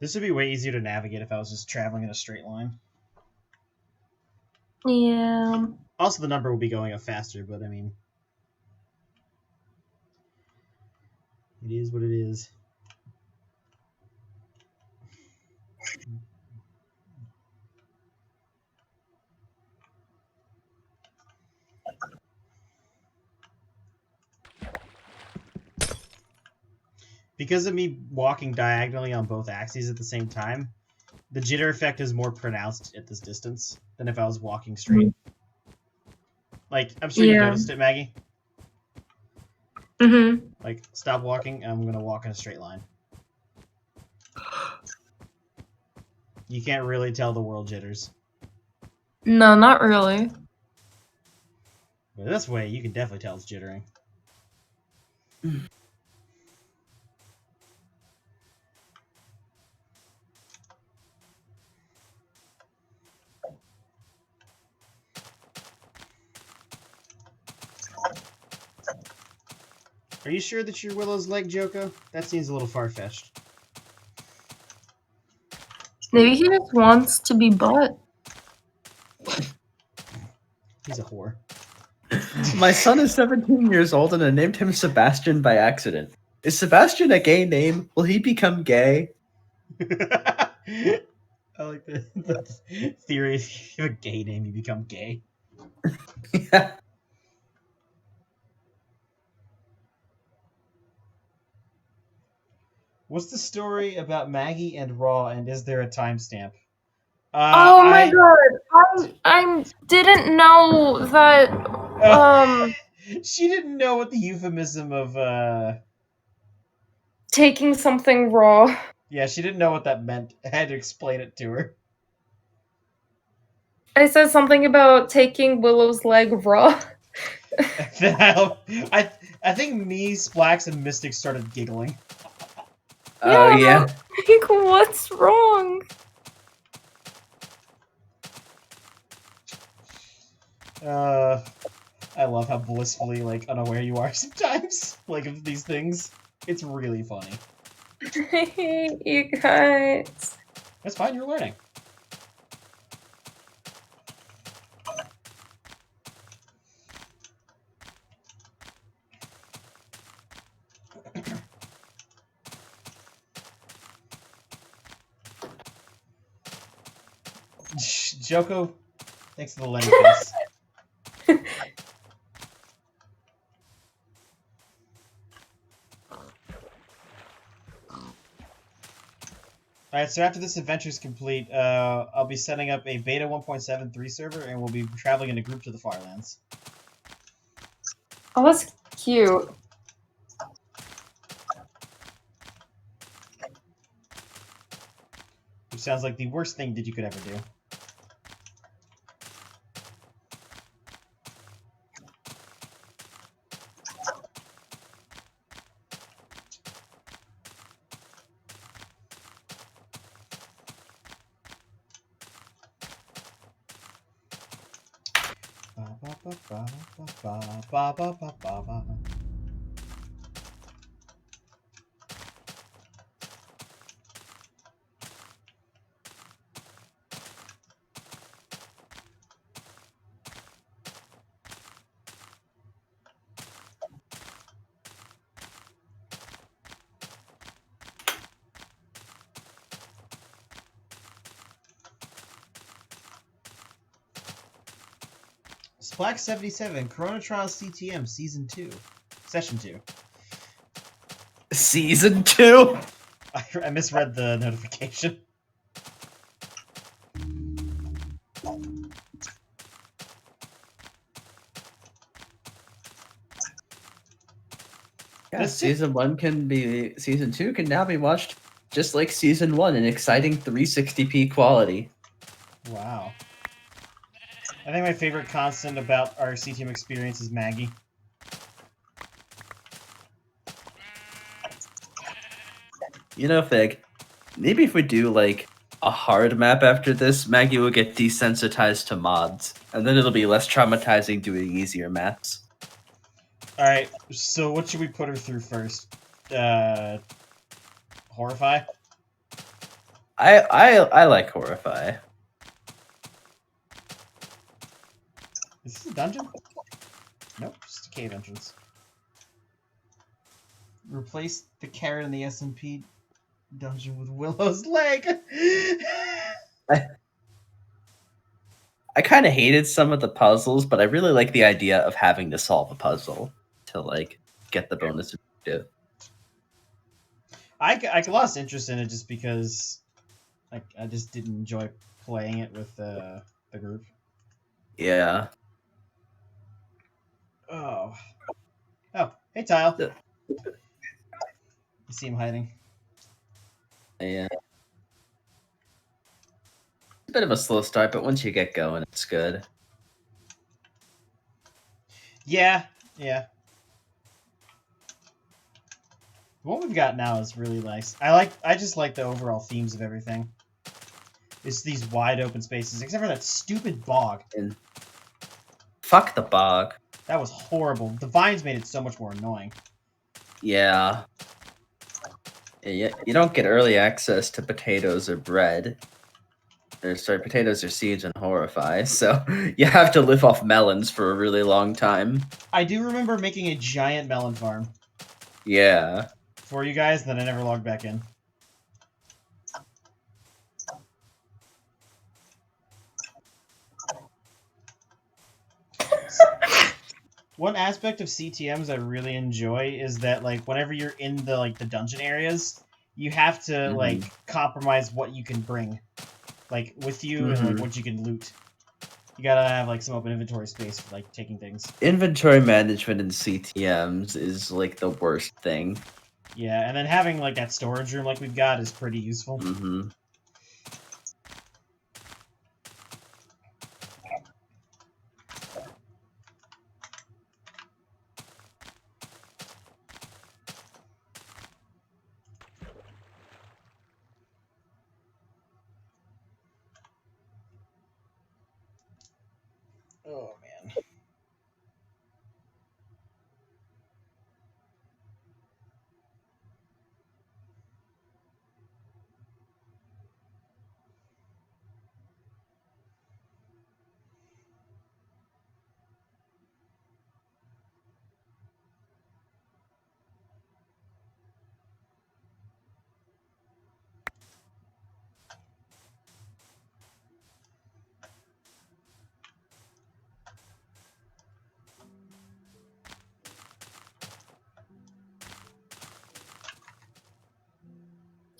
This would be way easier to navigate if I was just traveling in a straight line. Yeah. Also, the number will be going up faster, but I mean... It is what it is. Because of me walking diagonally on both axes at the same time, the jitter effect is more pronounced at this distance than if I was walking straight. Like, I'm sure you noticed it, Maggie. Mm-hmm. Like, stop walking, and I'm gonna walk in a straight line. You can't really tell the world jitters. No, not really. But this way, you can definitely tell it's jittering. Are you sure that's your Willow's leg, Joko? That seems a little far-fetched. Maybe he just wants to be butt. He's a whore. My son is 17 years old and I named him Sebastian by accident. Is Sebastian a gay name? Will he become gay? I like the theory. If you have a gay name, you become gay. Yeah. What's the story about Maggie and Raw, and is there a timestamp? Oh my god! I didn't know that. She didn't know what the euphemism of Taking something raw. Yeah, she didn't know what that meant. I had to explain it to her. I said something about taking Willow's leg raw. I think me, Splax, and Mystic started giggling. Oh yeah. Like, what's wrong? I love how blissfully, like, unaware you are sometimes, like, of these things. It's really funny. I hate you guys. That's fine, you're learning. Joko, thanks for the letter piece. Alright, so after this adventure is complete, I'll be setting up a beta 1.73 server, and we'll be traveling in a group to the Farlands. Oh, that's cute. Which sounds like the worst thing that you could ever do. Splax 77, Corona Trials CTM Season 2. Session 2. Season 2? I misread the notification. Yeah, Season 2 can now be watched just like Season 1 in exciting 360p quality. Wow. I think my favorite constant about our CTM experience is Maggie. You know, Fig, maybe if we do, like, a hard map after this, Maggie will get desensitized to mods, and then it'll be less traumatizing doing easier maps. Alright, so what should we put her through first? Horrify? I like Horrify. Is this a dungeon? Nope, just a cave entrance. Replace the carrot in the SMP dungeon with Willow's leg! I kind of hated some of the puzzles, but I really like the idea of having to solve a puzzle to, like, get the bonus objective. I lost interest in it just because I just didn't enjoy playing it with the group. Yeah. Oh, hey Tyle. You see him hiding. Yeah. It's a bit of a slow start, but once you get going, it's good. Yeah. What we've got now is really nice. I just like the overall themes of everything. It's these wide open spaces, except for that stupid bog. And fuck the bog. That was horrible. The vines made it so much more annoying. Yeah. You don't get early access to potatoes or bread. Sorry, potatoes or seeds and Horrify, so you have to live off melons for a really long time. I do remember making a giant melon farm. Yeah. For you guys, and then I never logged back in. One aspect of CTMs I really enjoy is that, like, whenever you're in the dungeon areas, you have to like compromise what you can bring, like, with you and like what you can loot. You gotta have like some open inventory space for like taking things. Inventory management in CTMs is like the worst thing. Yeah, and then having like that storage room like we've got is pretty useful. Mm-hmm. Oh man.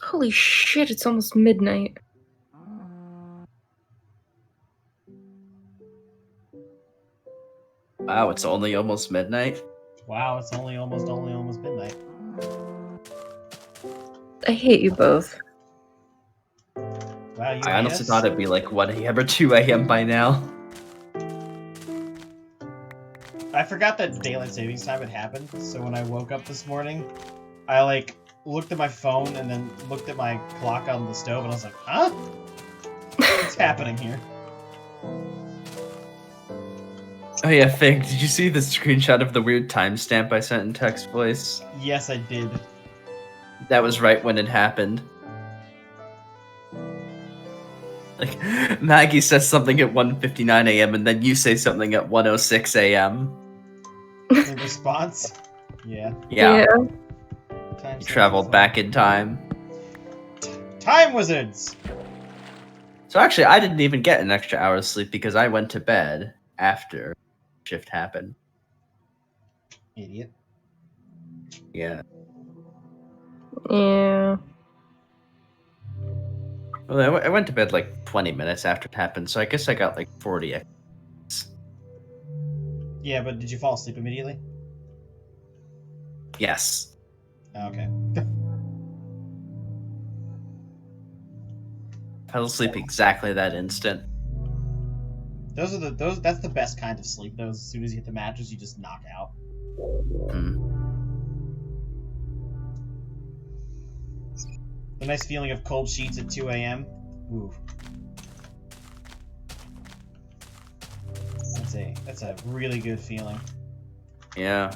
Holy shit, it's almost midnight. Wow, it's only almost midnight. Wow, it's only almost midnight. I hate you both. Wow, you I hate honestly us? thought it'd be like 1 a.m. or 2 a.m. by now. I forgot that daylight savings time had happened, so when I woke up this morning, I like looked at my phone and then looked at my clock on the stove and I was like, huh? What's happening here? Oh yeah, Fig, did you see the screenshot of the weird timestamp I sent in text voice? Yes, I did. That was right when it happened. Like, Maggie says something at 1:59 a.m. and then you say something at 1:06 a.m. In response? Yeah. Yeah, Time traveled back in time. Time wizards! So actually, I didn't even get an extra hour of sleep because I went to bed after shift happened. Idiot. Yeah. Yeah. Well, I went to bed like 20 minutes after it happened, so I guess I got like 40 extra. Yeah, but did you fall asleep immediately? Yes. Okay. I fell asleep exactly that instant. That's the best kind of sleep, though. As soon as you hit the mattress, you just knock out. The nice feeling of cold sheets at 2 a.m. Ooh. That's a really good feeling. Yeah.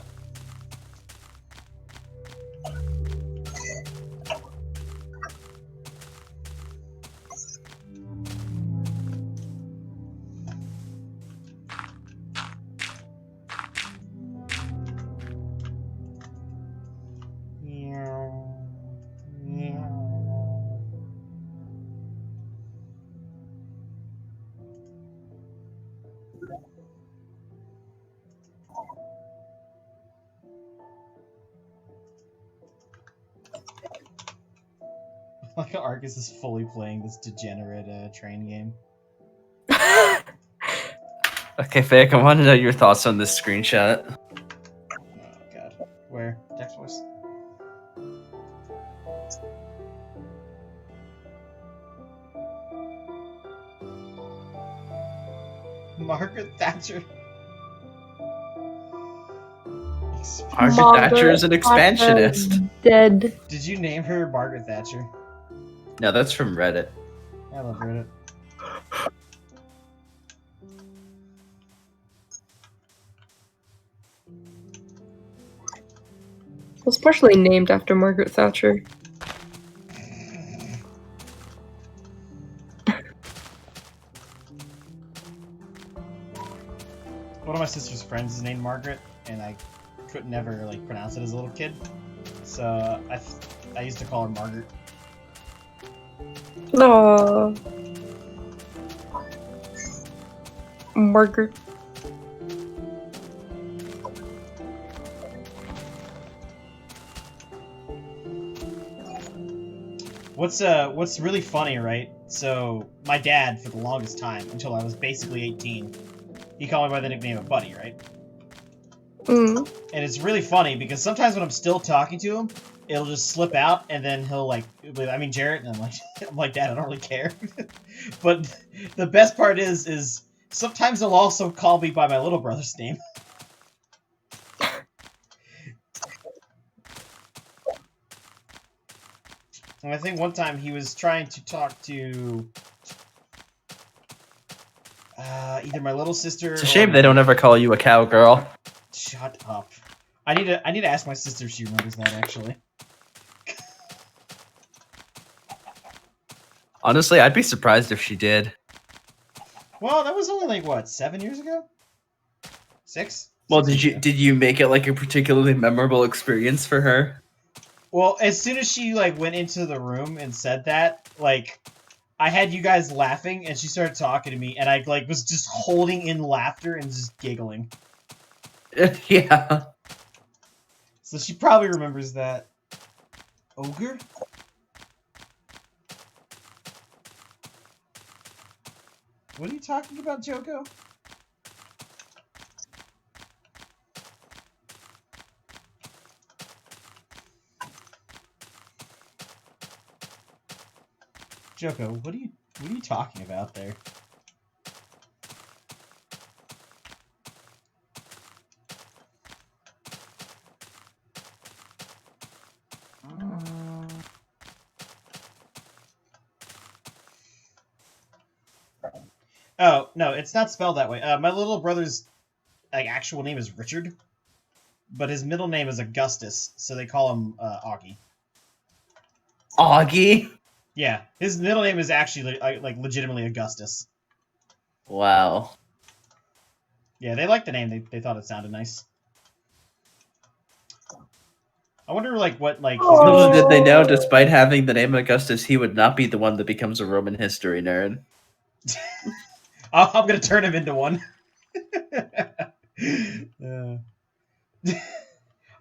Like Arcus is fully playing this degenerate train game. Okay, Fake, I want to know your thoughts on this screenshot. Oh god. Where? Text voice? Margaret Thatcher. Margaret Thatcher is an expansionist. Dead. Did you name her Margaret Thatcher? No, that's from Reddit. I love Reddit. It was partially named after Margaret Thatcher. One of my sister's friends is named Margaret, and I could never like pronounce it as a little kid, so I used to call her Margaret. Aww. Margaret. What's really funny, right? So my dad, for the longest time, until I was basically 18, he called me by the nickname of Buddy, right? Mm. And it's really funny because sometimes when I'm still talking to him, it'll just slip out, and then he'll like, I mean Jarrett, and I'm like, Dad, I don't really care. But the best part is sometimes he'll also call me by my little brother's name. And I think one time he was trying to talk to either my little sister. It's a shame they don't ever call you a cowgirl. Shut up. I need to ask my sister if she remembers that actually. Honestly, I'd be surprised if she did. Well, that was only like what, 7 years ago? 6? Well, 6 years ago. did you make it like a particularly memorable experience for her? Well, as soon as she like went into the room and said that, like, I had you guys laughing, and she started talking to me, and I like was just holding in laughter and just giggling. Yeah. So she probably remembers that. Ogre? What are you talking about, Joko? Joko, what are you talking about there? Oh, no, it's not spelled that way. My little brother's like actual name is Richard, but his middle name is Augustus, so they call him Augie. Augie? Yeah, his middle name is actually like legitimately Augustus. Wow. Yeah, they liked the name. They thought it sounded nice. I wonder like what like. Little did they know, despite having the name Augustus, he would not be the one that becomes a Roman history nerd. I'm gonna turn him into one.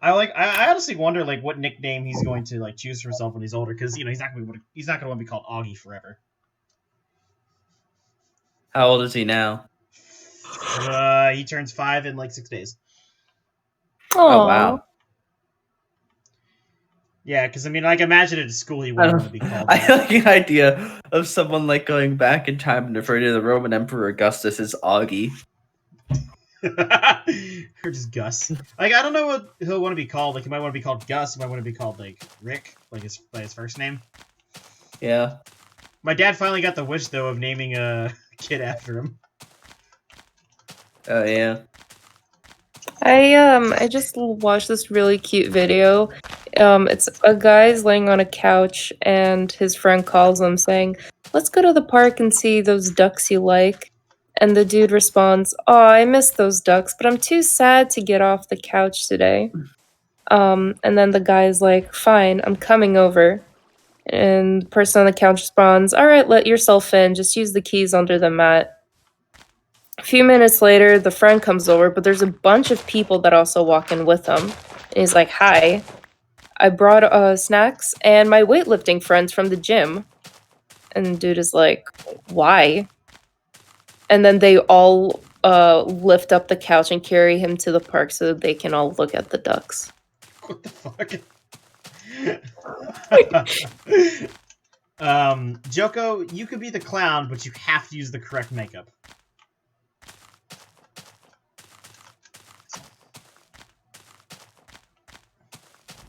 I honestly wonder like what nickname he's going to like choose for himself when he's older, because you know he's not gonna want to be called Augie forever. How old is he now? He turns 5 in like 6 days. Oh wow. Yeah, because I mean, like, imagine at school he wouldn't want to be called. I like the idea of someone like going back in time and referring to the Roman Emperor Augustus as Augie. Or just Gus. Like, I don't know what he'll want to be called. Like, he might want to be called Gus. He might want to be called like Rick, like by his first name. Yeah. My dad finally got the wish though of naming a kid after him. Oh yeah. I just watched this really cute video. It's a guy's laying on a couch and his friend calls him saying, "Let's go to the park and see those ducks you like." And the dude responds, "Oh, I miss those ducks, but I'm too sad to get off the couch today." And then the guy's like, "Fine, I'm coming over." And the person on the couch responds, "All right, let yourself in. Just use the keys under the mat." A few minutes later, the friend comes over, but there's a bunch of people that also walk in with him. And he's like, "Hi, I brought snacks and my weightlifting friends from the gym." And the dude is like, "Why?" And then they all lift up the couch and carry him to the park so that they can all look at the ducks. What the fuck? Joko, you could be the clown, but you have to use the correct makeup.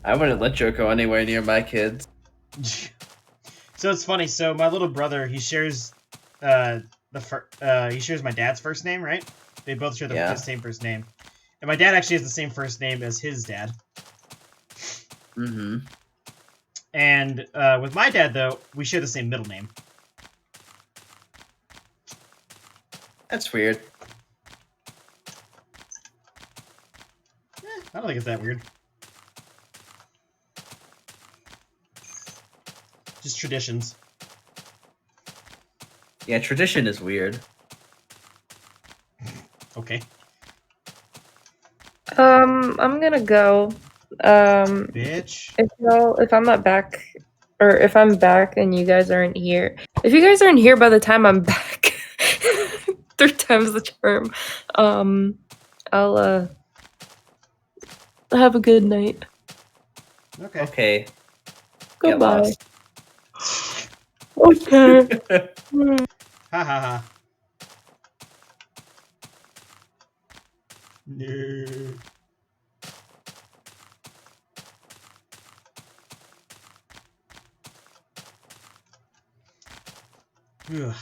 I wouldn't let Joko anywhere near my kids. So it's funny. So my little brother, he shares he shares my dad's first name, right? They both share the same first name, and my dad actually has the same first name as his dad. Mm-hmm. And with my dad, though, we share the same middle name. That's weird. I don't think it's that weird. Just traditions. Yeah, tradition is weird. Okay. I'm gonna go. Bitch. If I'm not back or if I'm back and you guys aren't here. If you guys aren't here by the time I'm back, 3 times the charm. I'll have a good night. Okay. Okay. Get Goodbye. lost. Okay. Ha ha ha. No. Ugh.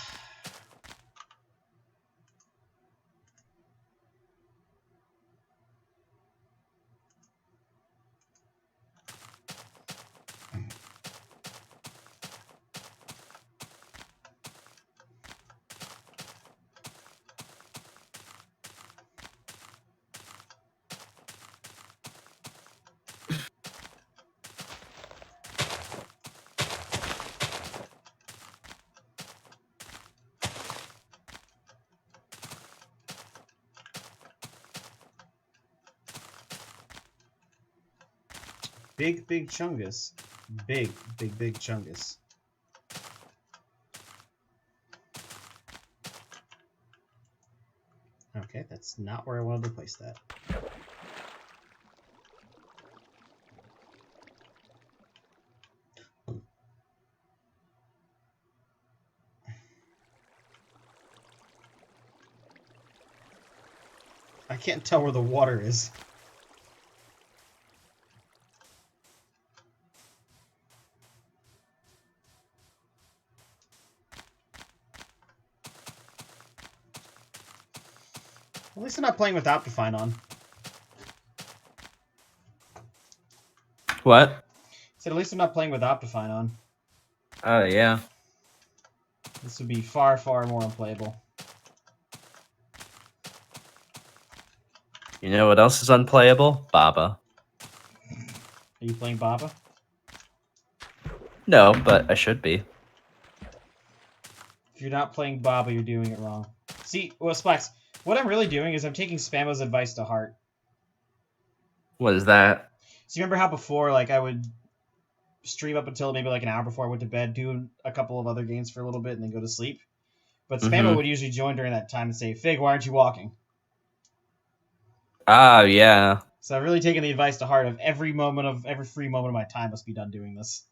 Big chungus. Big chungus. Okay, that's not where I wanted to place that. I can't tell where the water is. At least I'm not playing without Define on. What? Said at least I'm not playing with Optifine on. Oh, yeah. This would be far more unplayable. You know what else is unplayable? Baba. Are you playing Baba? No, but I should be. If you're not playing Baba, you're doing it wrong. See, well, Splax, what I'm really doing is I'm taking Spamo's advice to heart. What is that? So you remember how before, like, I would stream up until maybe like an hour before I went to bed, do a couple of other games for a little bit, and then go to sleep? But Spamo would usually join during that time and say, Fig, why aren't you walking? Ah, yeah. So I've really taken the advice to heart of every free moment of my time must be done doing this.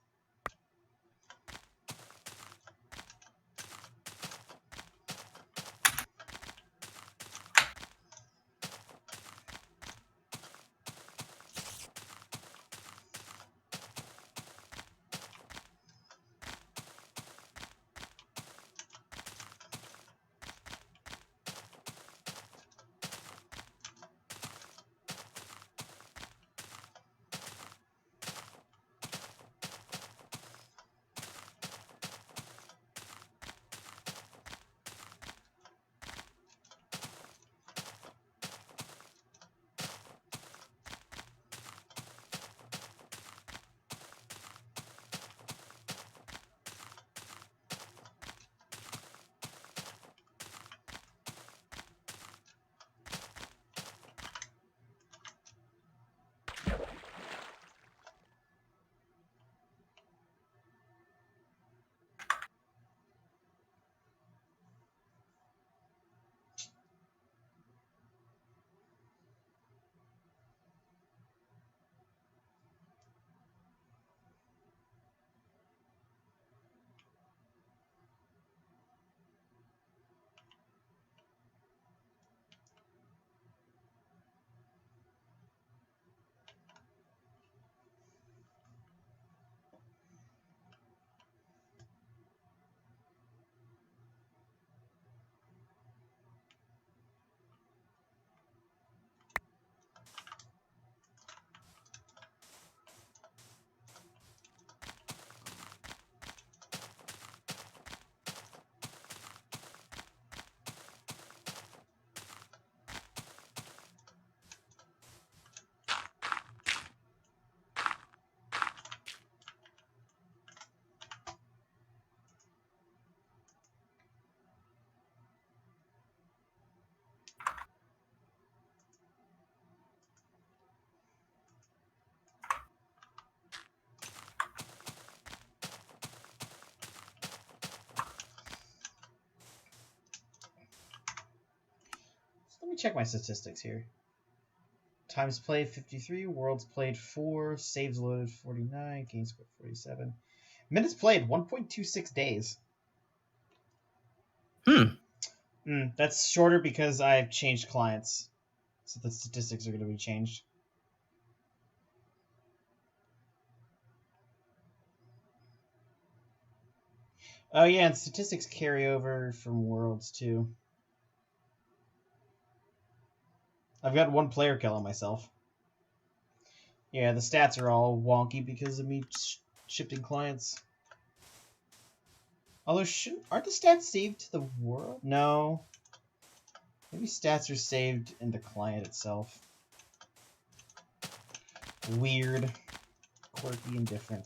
check my statistics here. Times played 53, worlds played 4, saves loaded 49, games scored 47. Minutes played 1.26 days. That's shorter because I've changed clients. So the statistics are going to be changed. Oh yeah, and statistics carry over from worlds too. I've got 1 player kill on myself. Yeah, the stats are all wonky because of me shifting clients. Although, aren't the stats saved to the world? No. Maybe stats are saved in the client itself. Weird. Quirky and different.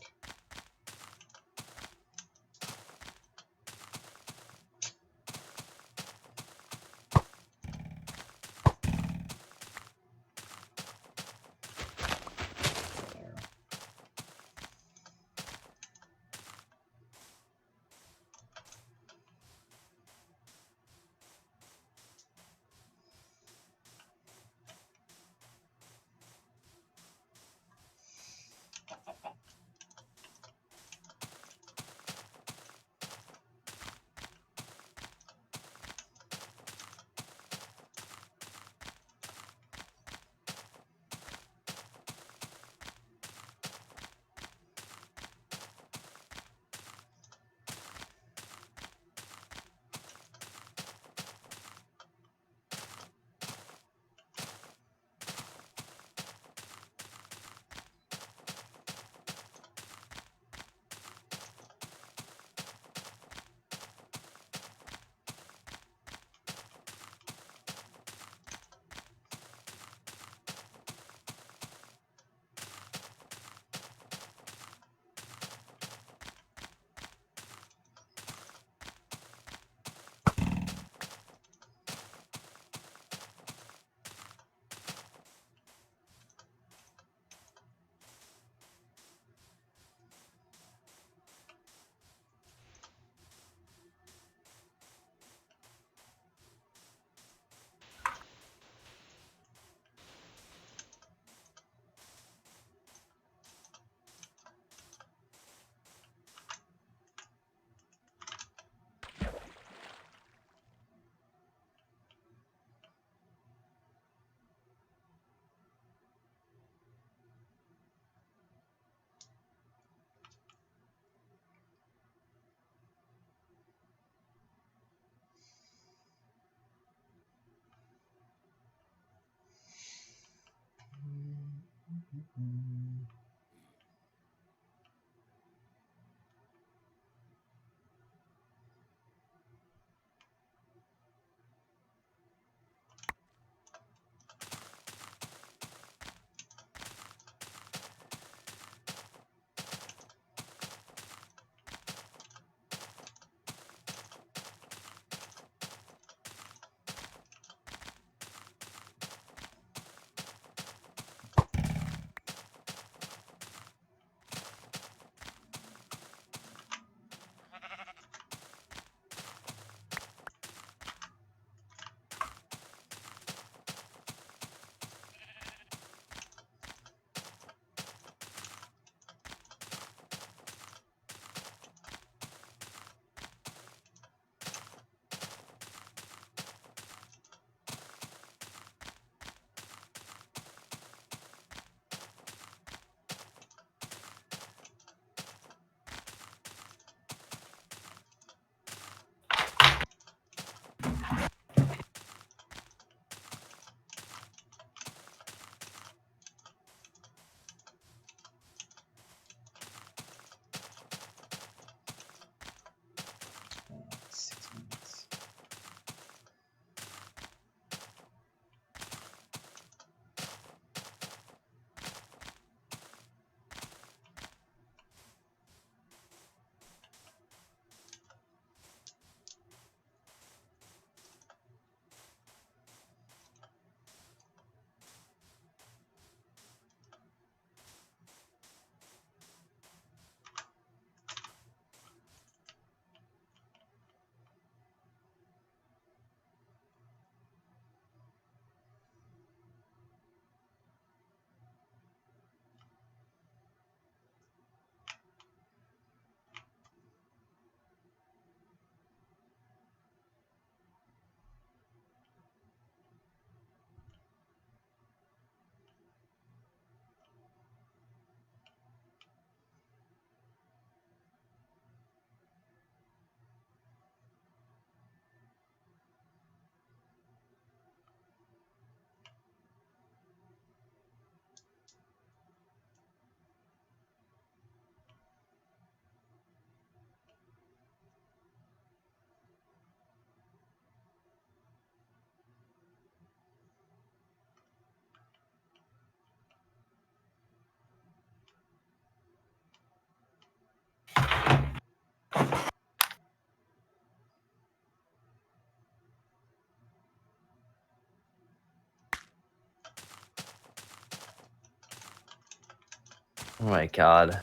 Oh my god.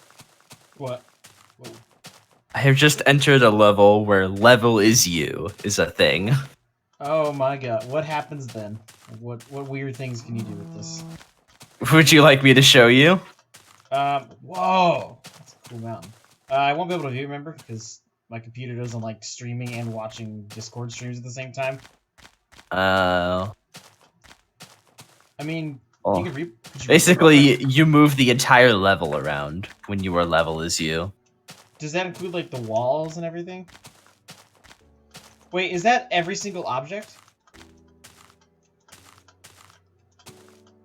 What? Whoa. I have just entered a level where level is you is a thing. Oh my god. What happens then? What weird things can you do with this? Would you like me to show you? Whoa! That's a cool mountain. I won't be able to view, remember, because my computer doesn't like streaming and watching Discord streams at the same time. I mean, Oh. you could Basically, you move the entire level around when your level is you. Does that include, like, the walls and everything? Wait, is that every single object?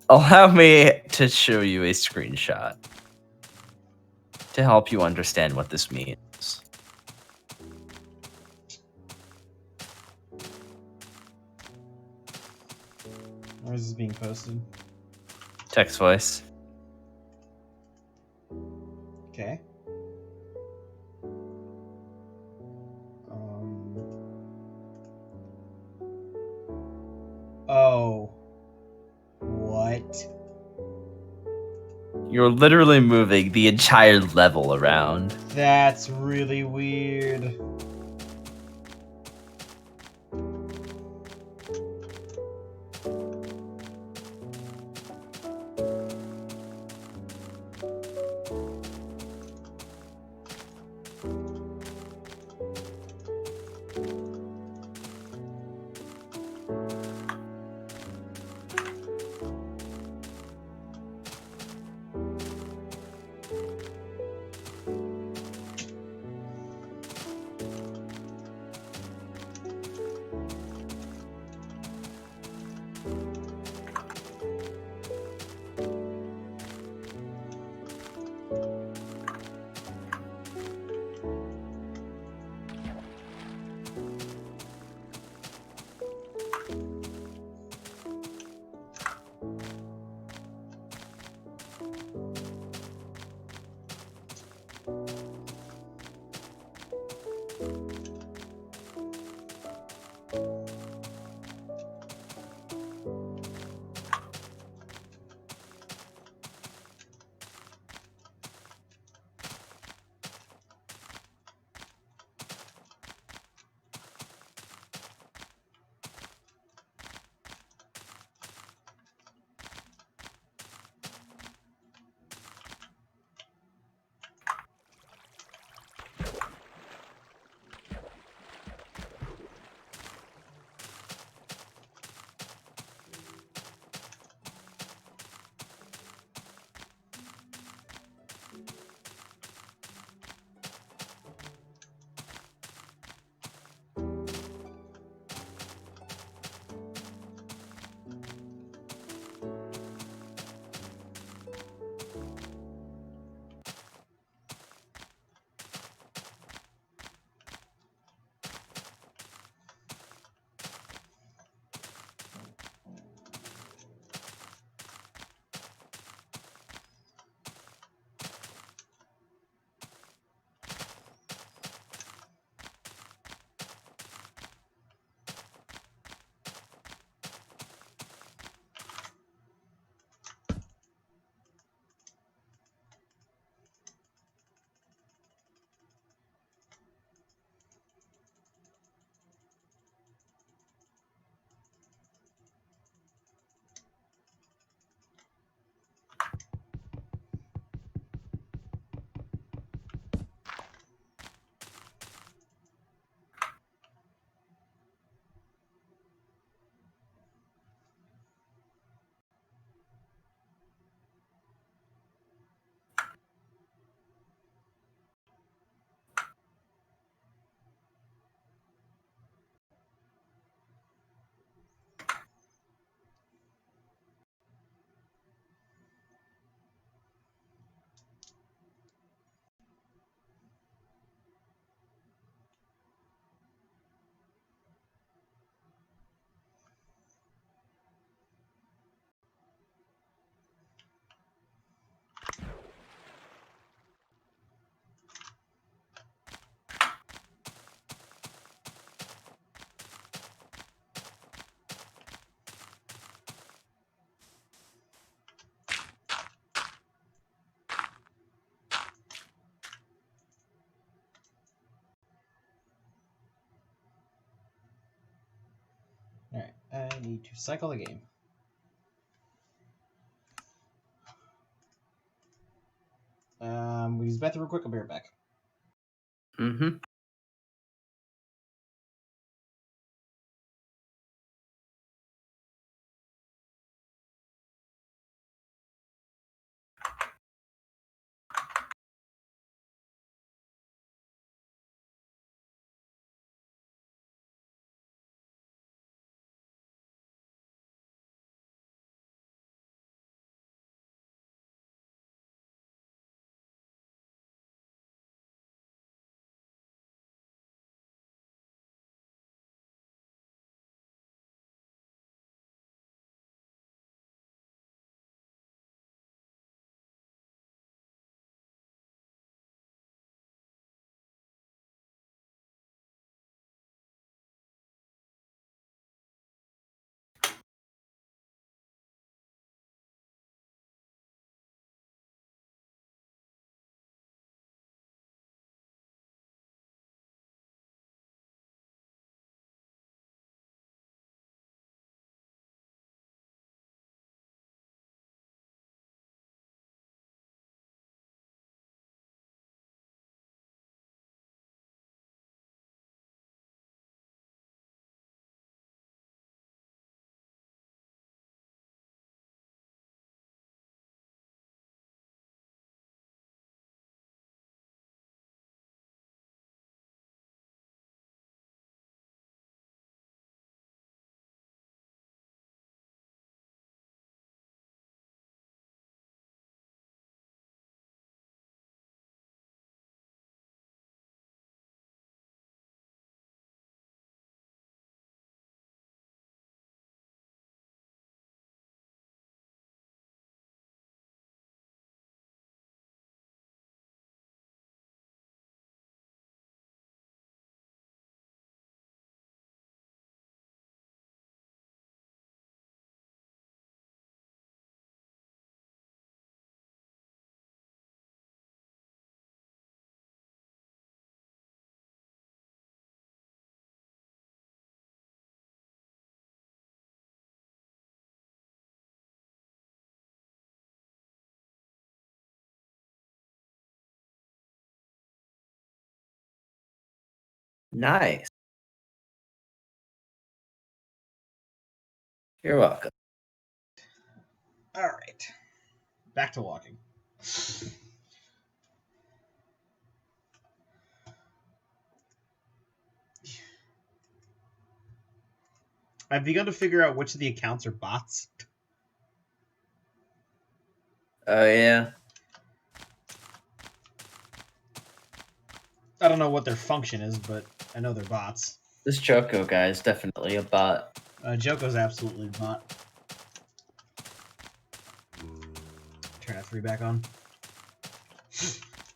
Allow me to show you a screenshot to help you understand what this means. Where is this being posted? Text voice. Okay. Oh. What? You're literally moving the entire level around. That's really weird. need to cycle the game. We use the bathroom real quick. I'll be right back. Mm-hmm. Nice. You're welcome. All right, back to walking. I've begun to figure out which of the accounts are bots. Oh, yeah. I don't know what their function is, but I know they're bots. This Choco guy is definitely a bot. Joko's absolutely a bot. Turn F3 back on.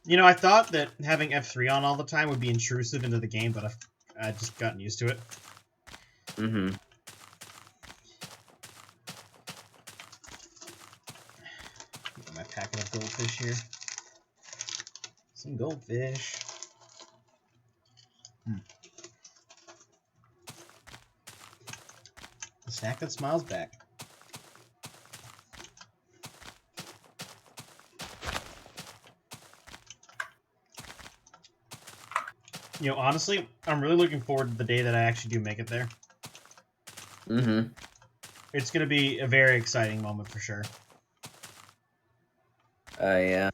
You know, I thought that having F3 on all the time would be intrusive into the game, but I've just gotten used to it. Mm-hmm. Get my packet of goldfish here. Some goldfish. The snack that smiles back. You know, honestly, I'm really looking forward to the day that I actually do make it there. Mm-hmm. It's going to be a very exciting moment for sure. Yeah.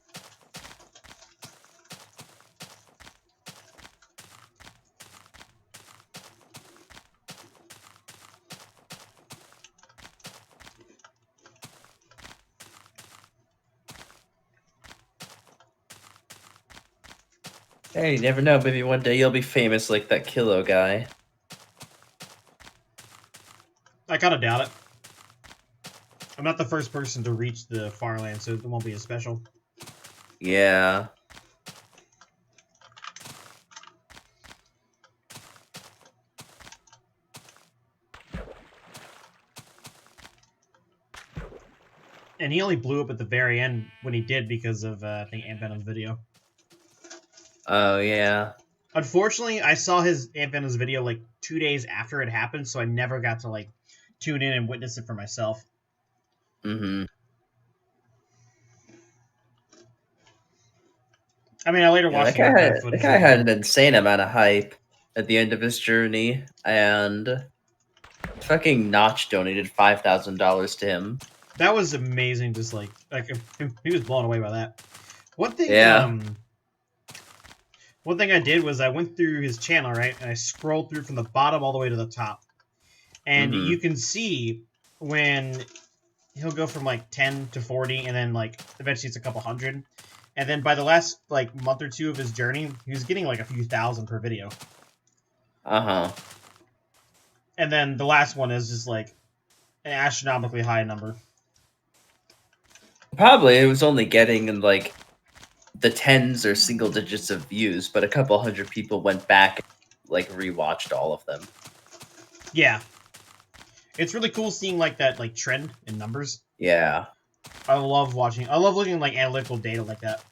Hey, you never know. Maybe one day you'll be famous like that Kilo guy. I kind of doubt it. I'm not the first person to reach the Farland, so it won't be as special. Yeah. And he only blew up at the very end when he did because of, I think, Ant Venom's video. Oh, yeah. Unfortunately, I saw his Ant Venom's video, like, 2 days after it happened, so I never got to, like, tune in and witness it for myself. Mm-hmm. I mean, I later Yeah, watched that the archive footage. guy had an insane amount of hype at the end of his journey, and fucking Notch donated $5,000 to him. That was amazing. Just like he was blown away by that. One thing, Yeah. one thing I did was I went through his channel, right, and I scrolled through from the bottom all the way to the top, and Mhm. you can see when he'll go from like 10 to 40, and then like eventually it's a couple hundred, and then by the last like month or two of his journey, he was getting like a few thousand per video. Uh-huh. And then the last one is just like an astronomically high number. Probably it was only getting in like the tens or single digits of views, but a couple hundred people went back and like rewatched all of them. Yeah. It's really cool seeing like that like trend in numbers. Yeah. I love looking at like analytical data like that.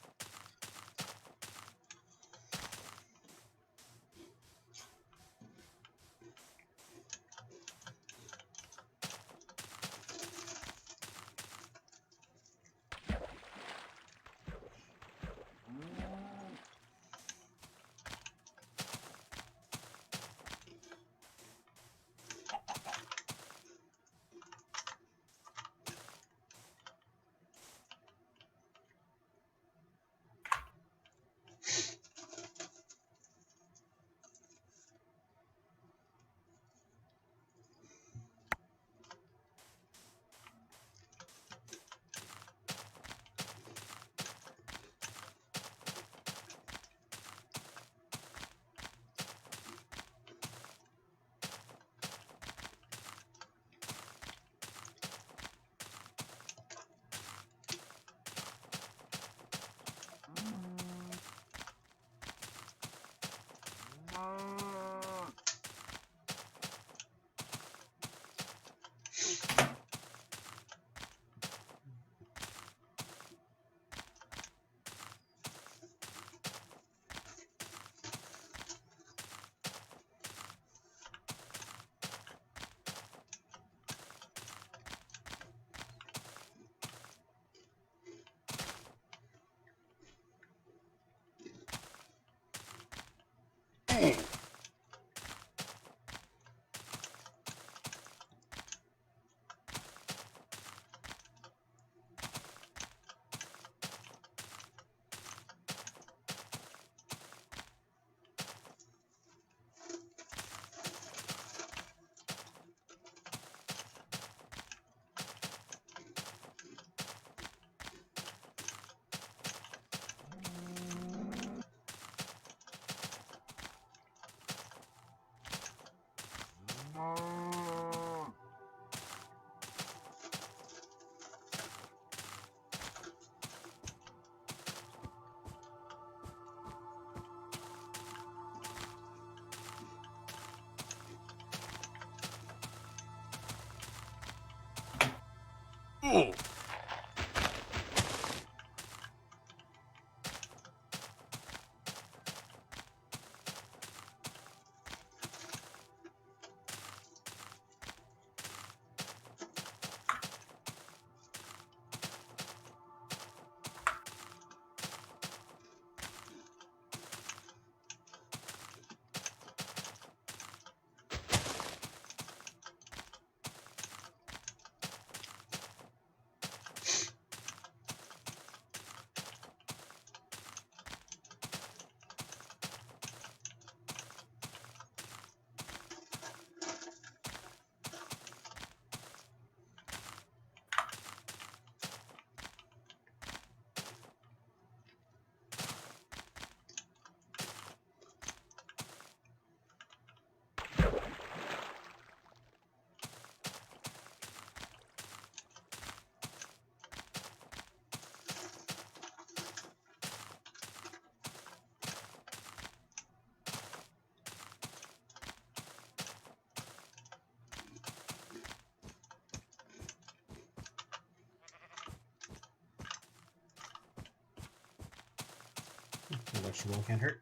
Electrical can't hurt.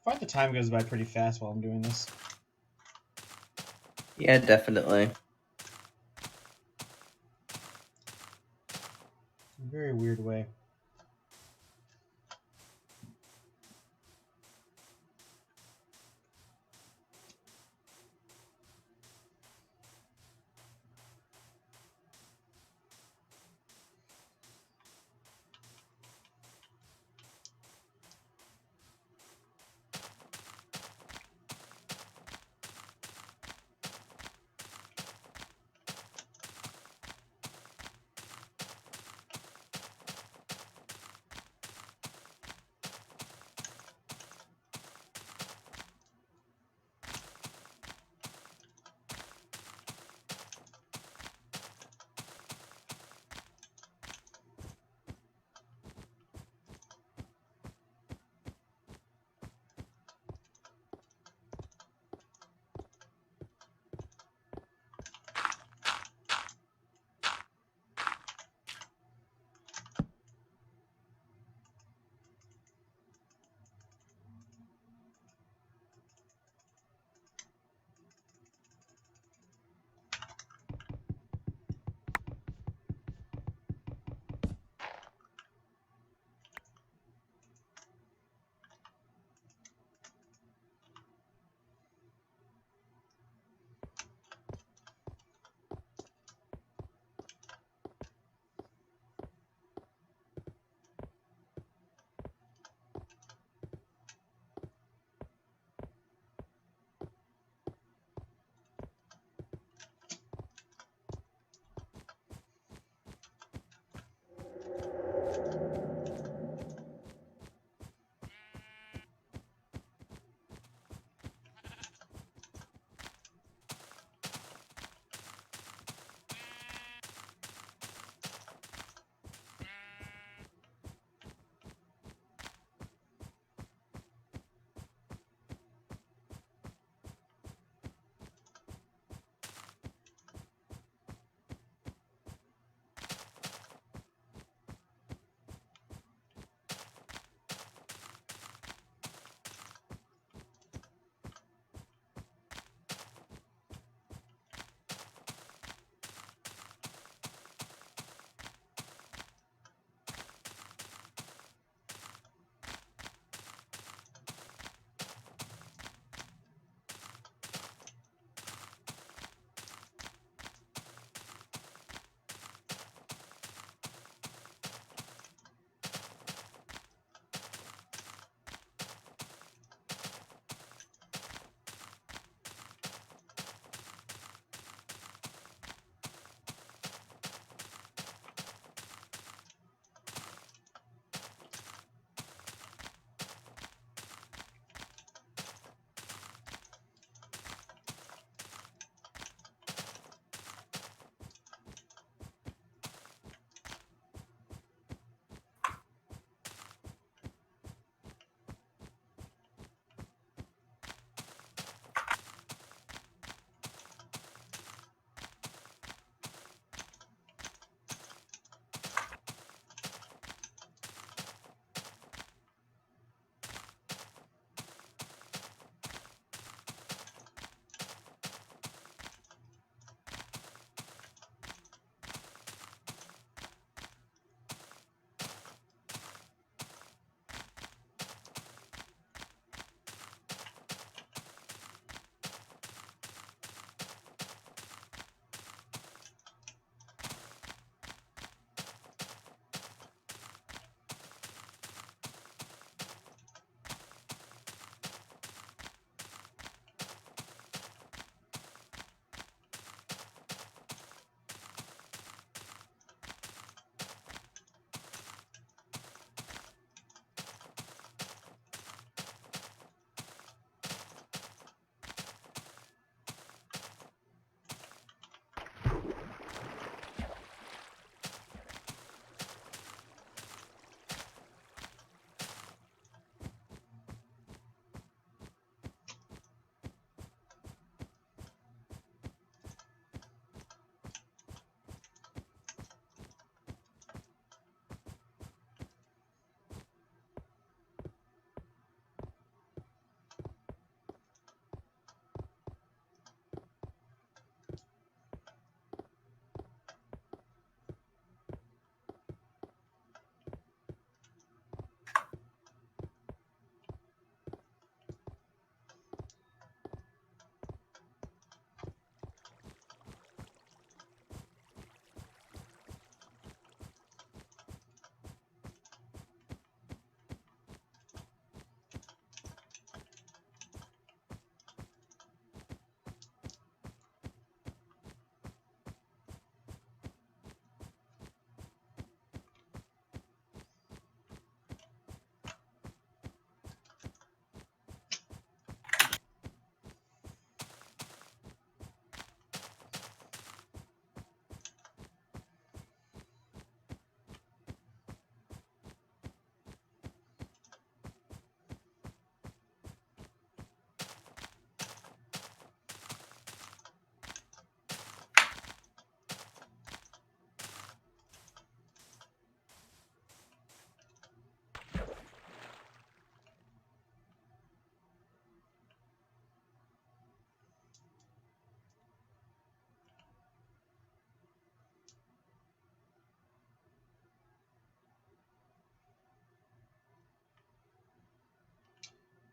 find the time goes by pretty fast while I'm doing this. Yeah, definitely. In a very weird way.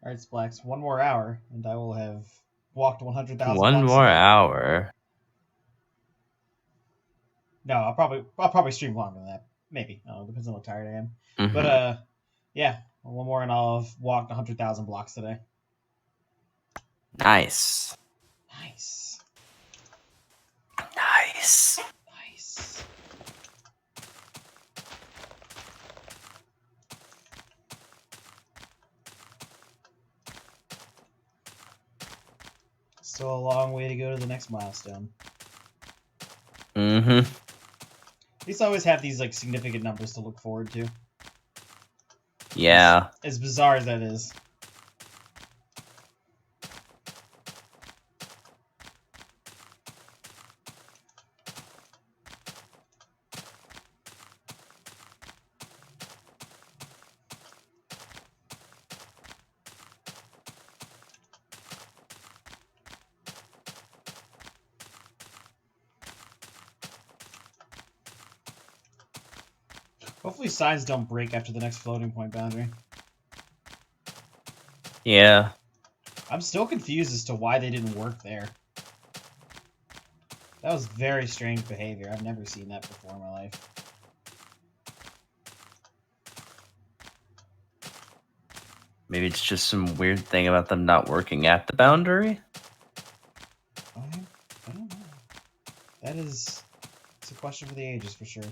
All right, Splax. 1 more hour, and I will have walked 100,000 1 blocks more today. hour. No, I'll probably stream longer than that. Maybe. I don't know, depends on how tired I am. Mhm. But yeah, 1 more, and I'll have walked 100,000 blocks today. Nice. Nice. Nice. Nice. Still a long way to go to the next milestone. Mm-hmm. At least I always have these like significant numbers to look forward to. Yeah. As bizarre as that is. Hopefully signs don't break after the next floating point boundary. Yeah. I'm still confused as to why they didn't work there. That was very strange behavior. I've never seen that before in my life. Maybe it's just some weird thing about them not working at the boundary. I don't know. That is... It's a question for the ages, for sure.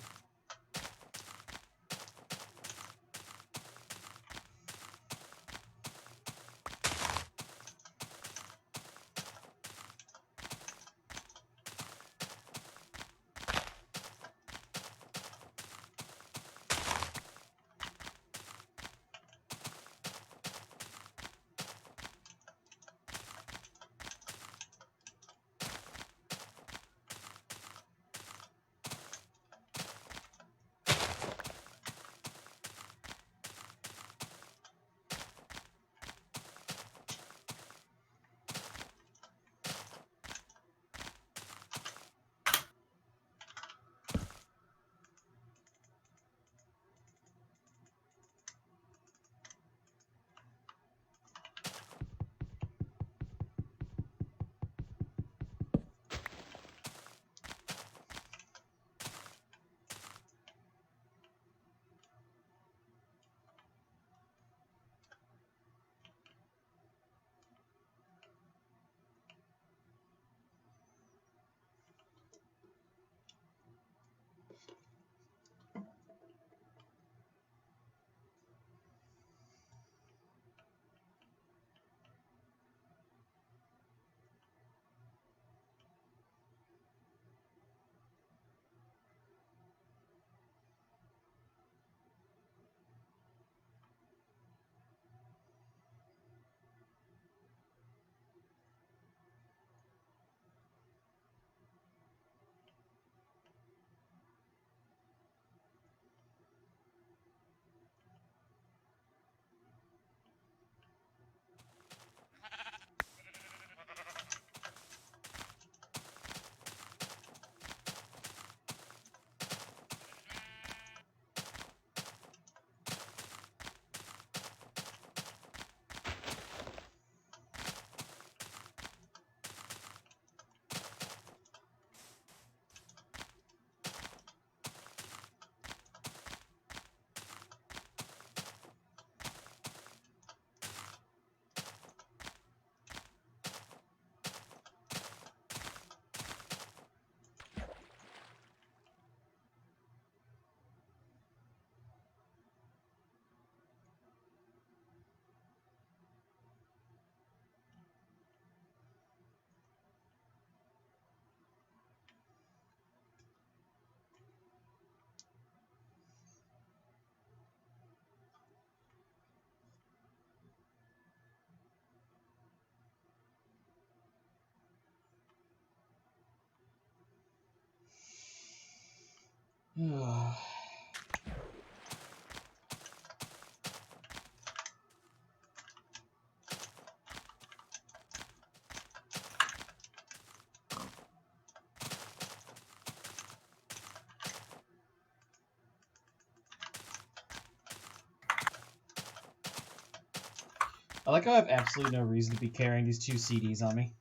I like how I have absolutely no reason to be carrying these 2 CDs on me.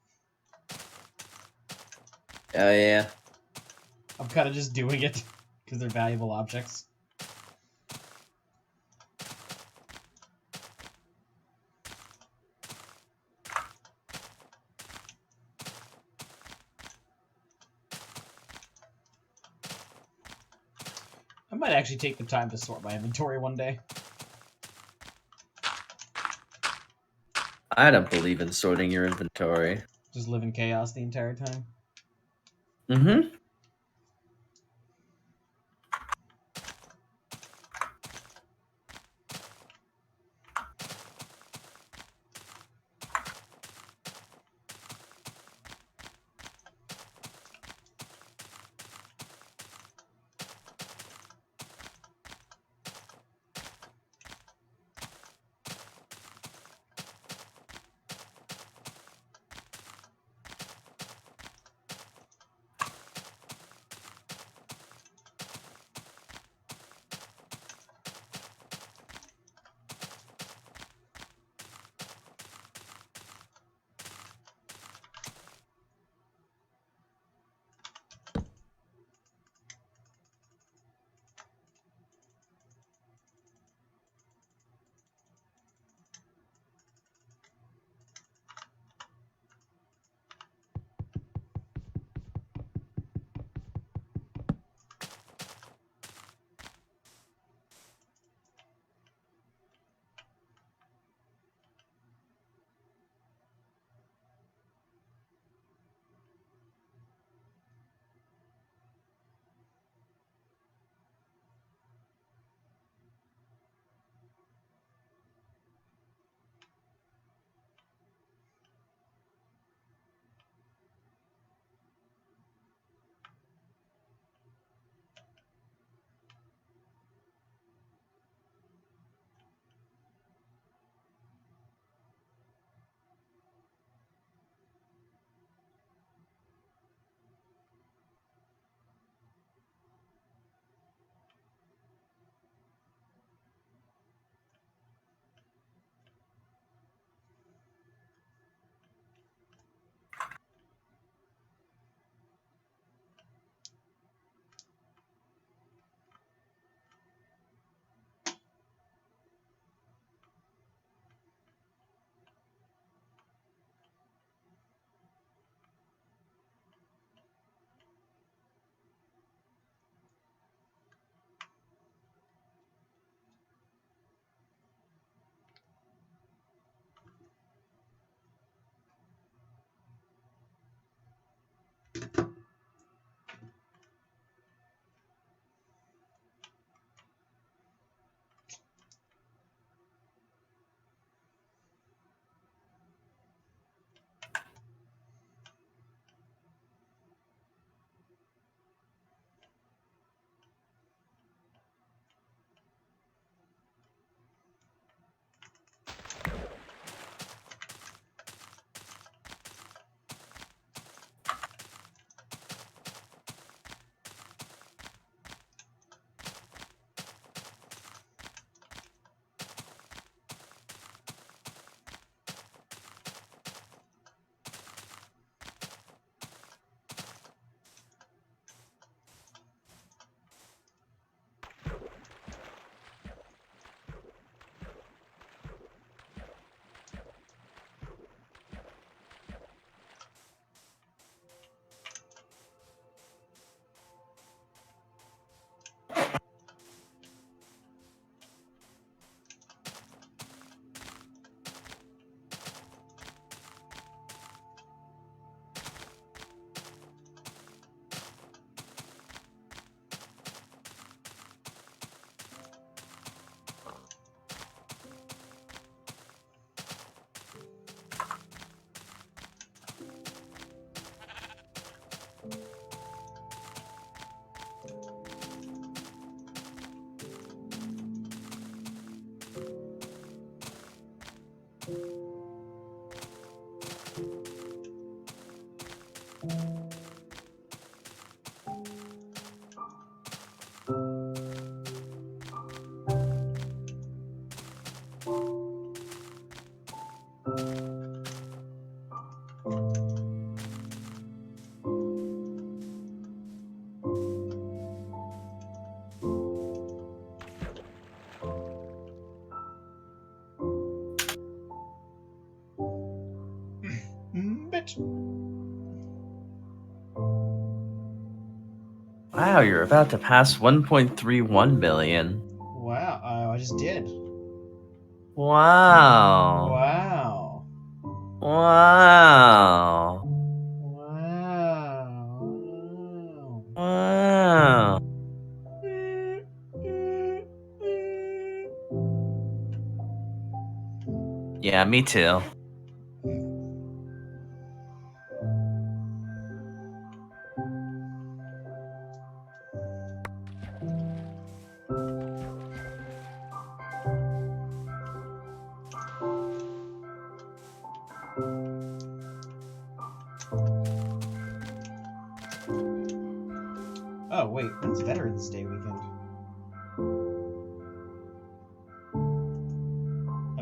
Oh yeah. I'm kind of just doing it because they're valuable objects. I might actually take the time to sort my inventory one day. I don't believe in sorting your inventory. Just live in chaos the entire time. Mm-hmm. Wow, you're about to pass 1.31 million. Wow, I just did. Wow. Wow. Wow. Wow. Wow. Yeah, me too. Oh wait, when's Veterans Day weekend?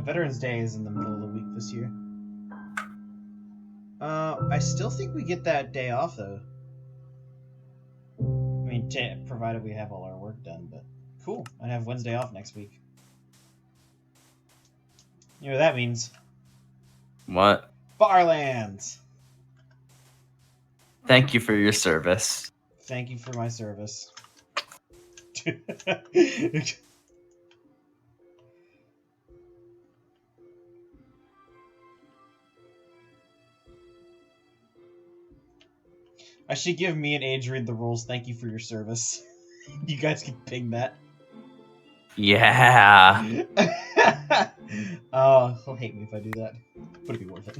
Veterans Day is in the middle of the week this year. I still think we get that day off though. I mean, provided we have all our work done, but cool. I have Wednesday off next week. You know what that means? What? Farlands! Thank you for your service. Thank you for my service. I should give me and Adrian the rules. Thank you for your service. You guys can ping that. Yeah. Oh, he'll hate me if I do that. But it'd be worth it.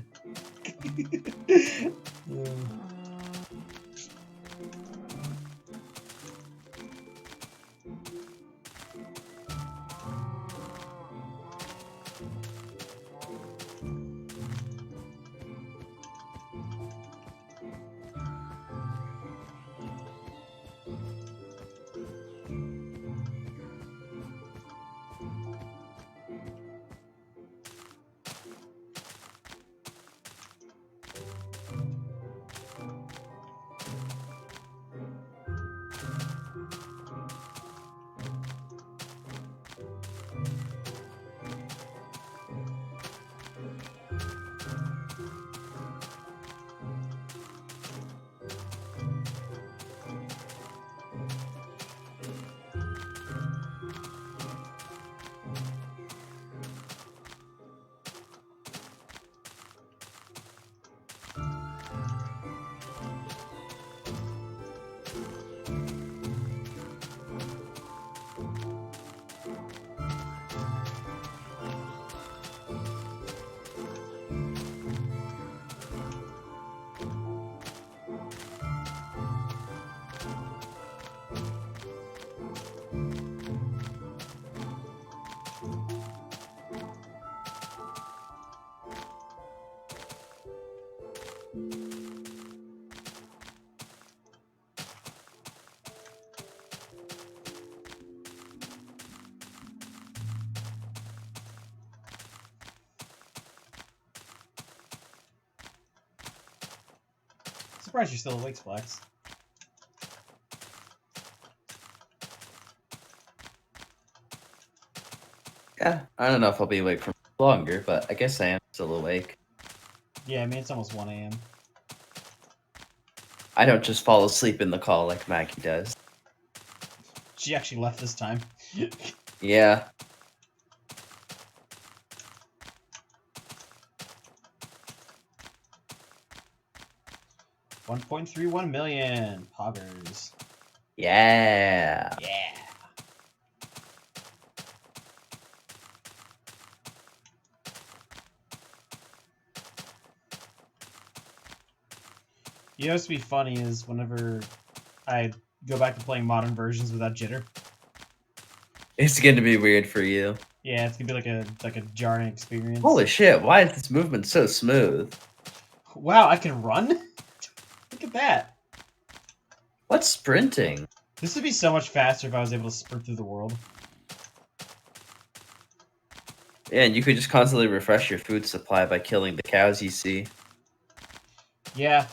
Surprised you're still awake, Splax. Yeah, I don't know if I'll be awake for longer, but I guess I am still awake. Yeah, I mean, it's almost 1 a.m. I don't just fall asleep in the call like Maggie does. She actually left this time. Yeah. $1.31 million. Poggers. Yeah. Yeah. You know what's be funny is whenever I go back to playing modern versions without jitter. It's gonna be weird for you. Yeah, it's gonna be like a jarring experience. Holy shit, why is this movement so smooth? Wow, I can run? Look at that. What's sprinting? This would be so much faster if I was able to sprint through the world. Yeah, and you could just constantly refresh your food supply by killing the cows you see. Yeah.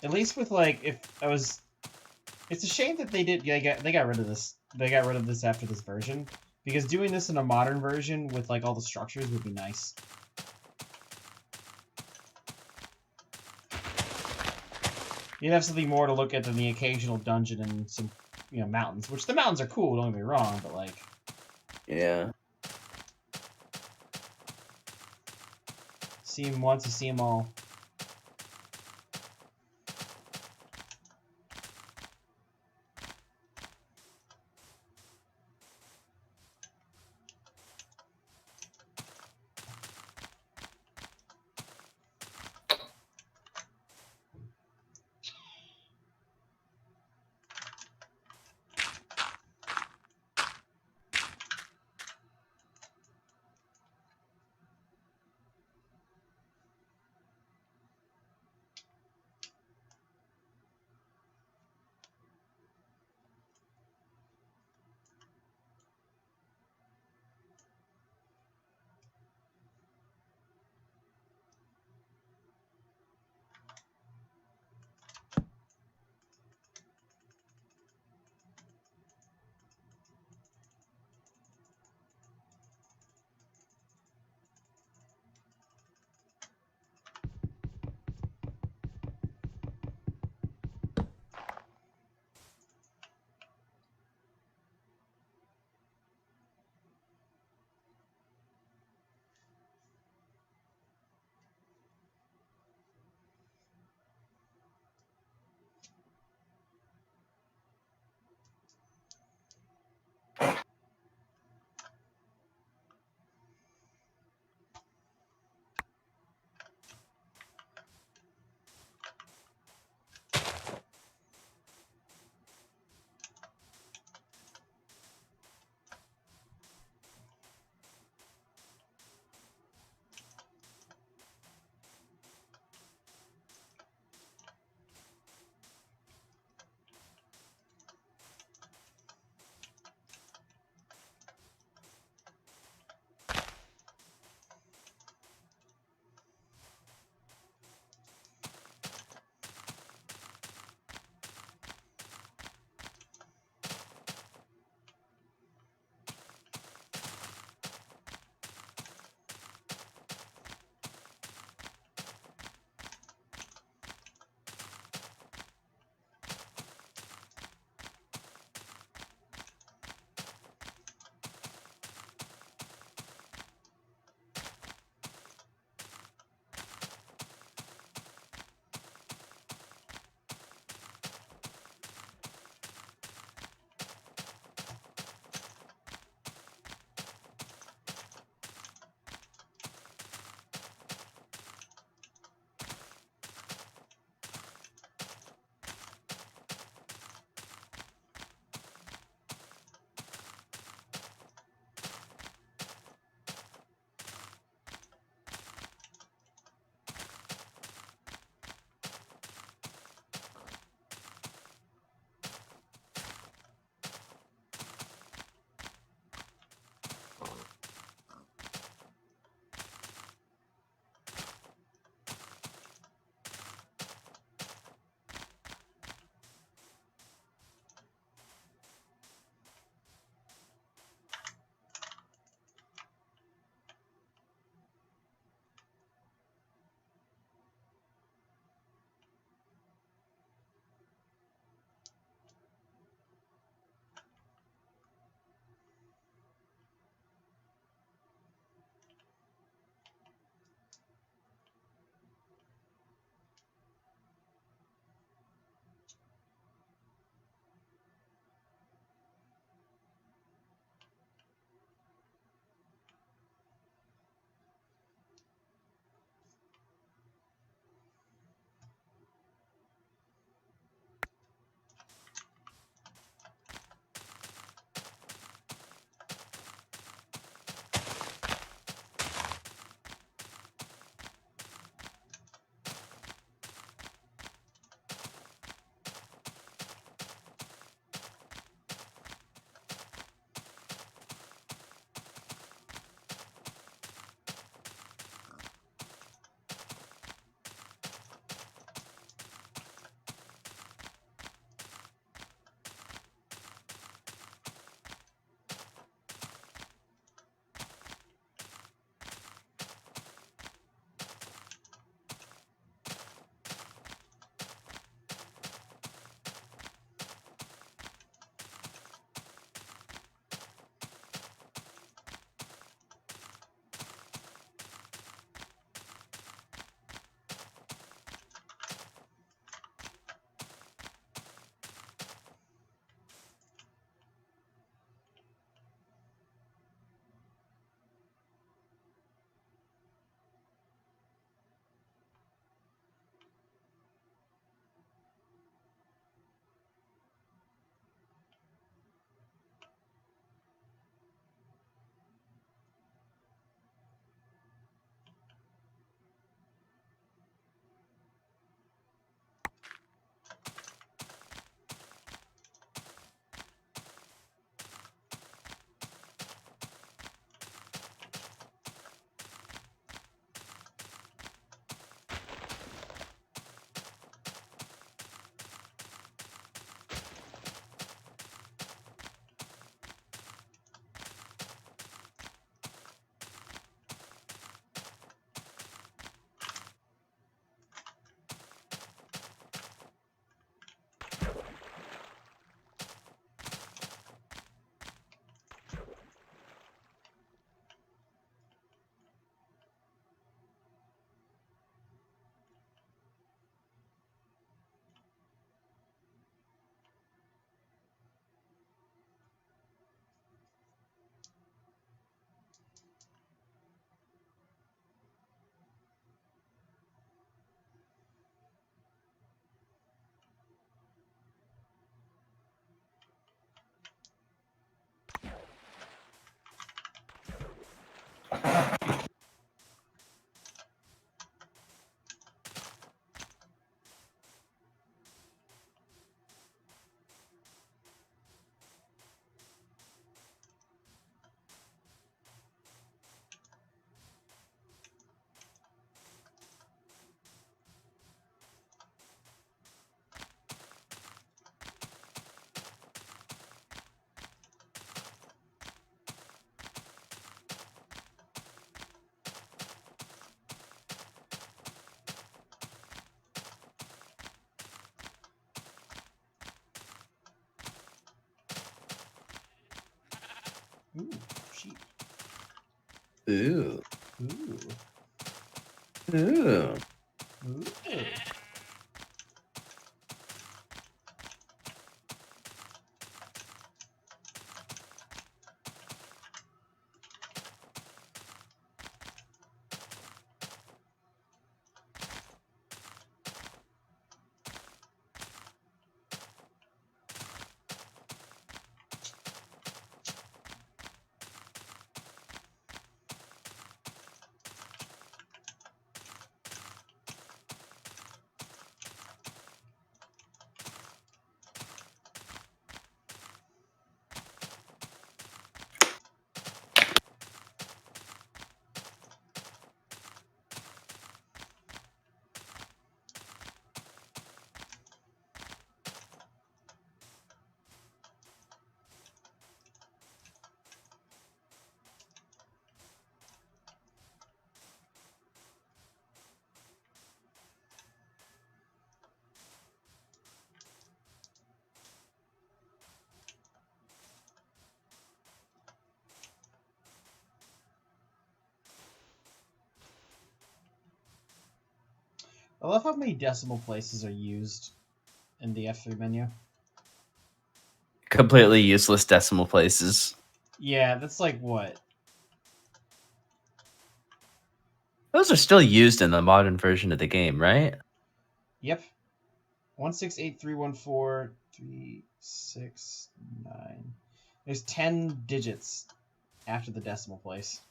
At least with, like, if I was It's a shame that they did. Yeah, they got rid of this. They got rid of this after this version because doing this in a modern version with like all the structures would be nice. You'd have something more to look at than the occasional dungeon and some, mountains. Which the mountains are cool. Don't get me wrong, but like, Yeah. see them once, you see them all. Ooh, sheep. Ooh. Ooh. Ooh. Ooh. I love how many decimal places are used in the F3 menu. Completely useless decimal places. Yeah, that's like what? Those are still used in the modern version of the game, right? Yep. 168314369. There's 10 digits after the decimal place.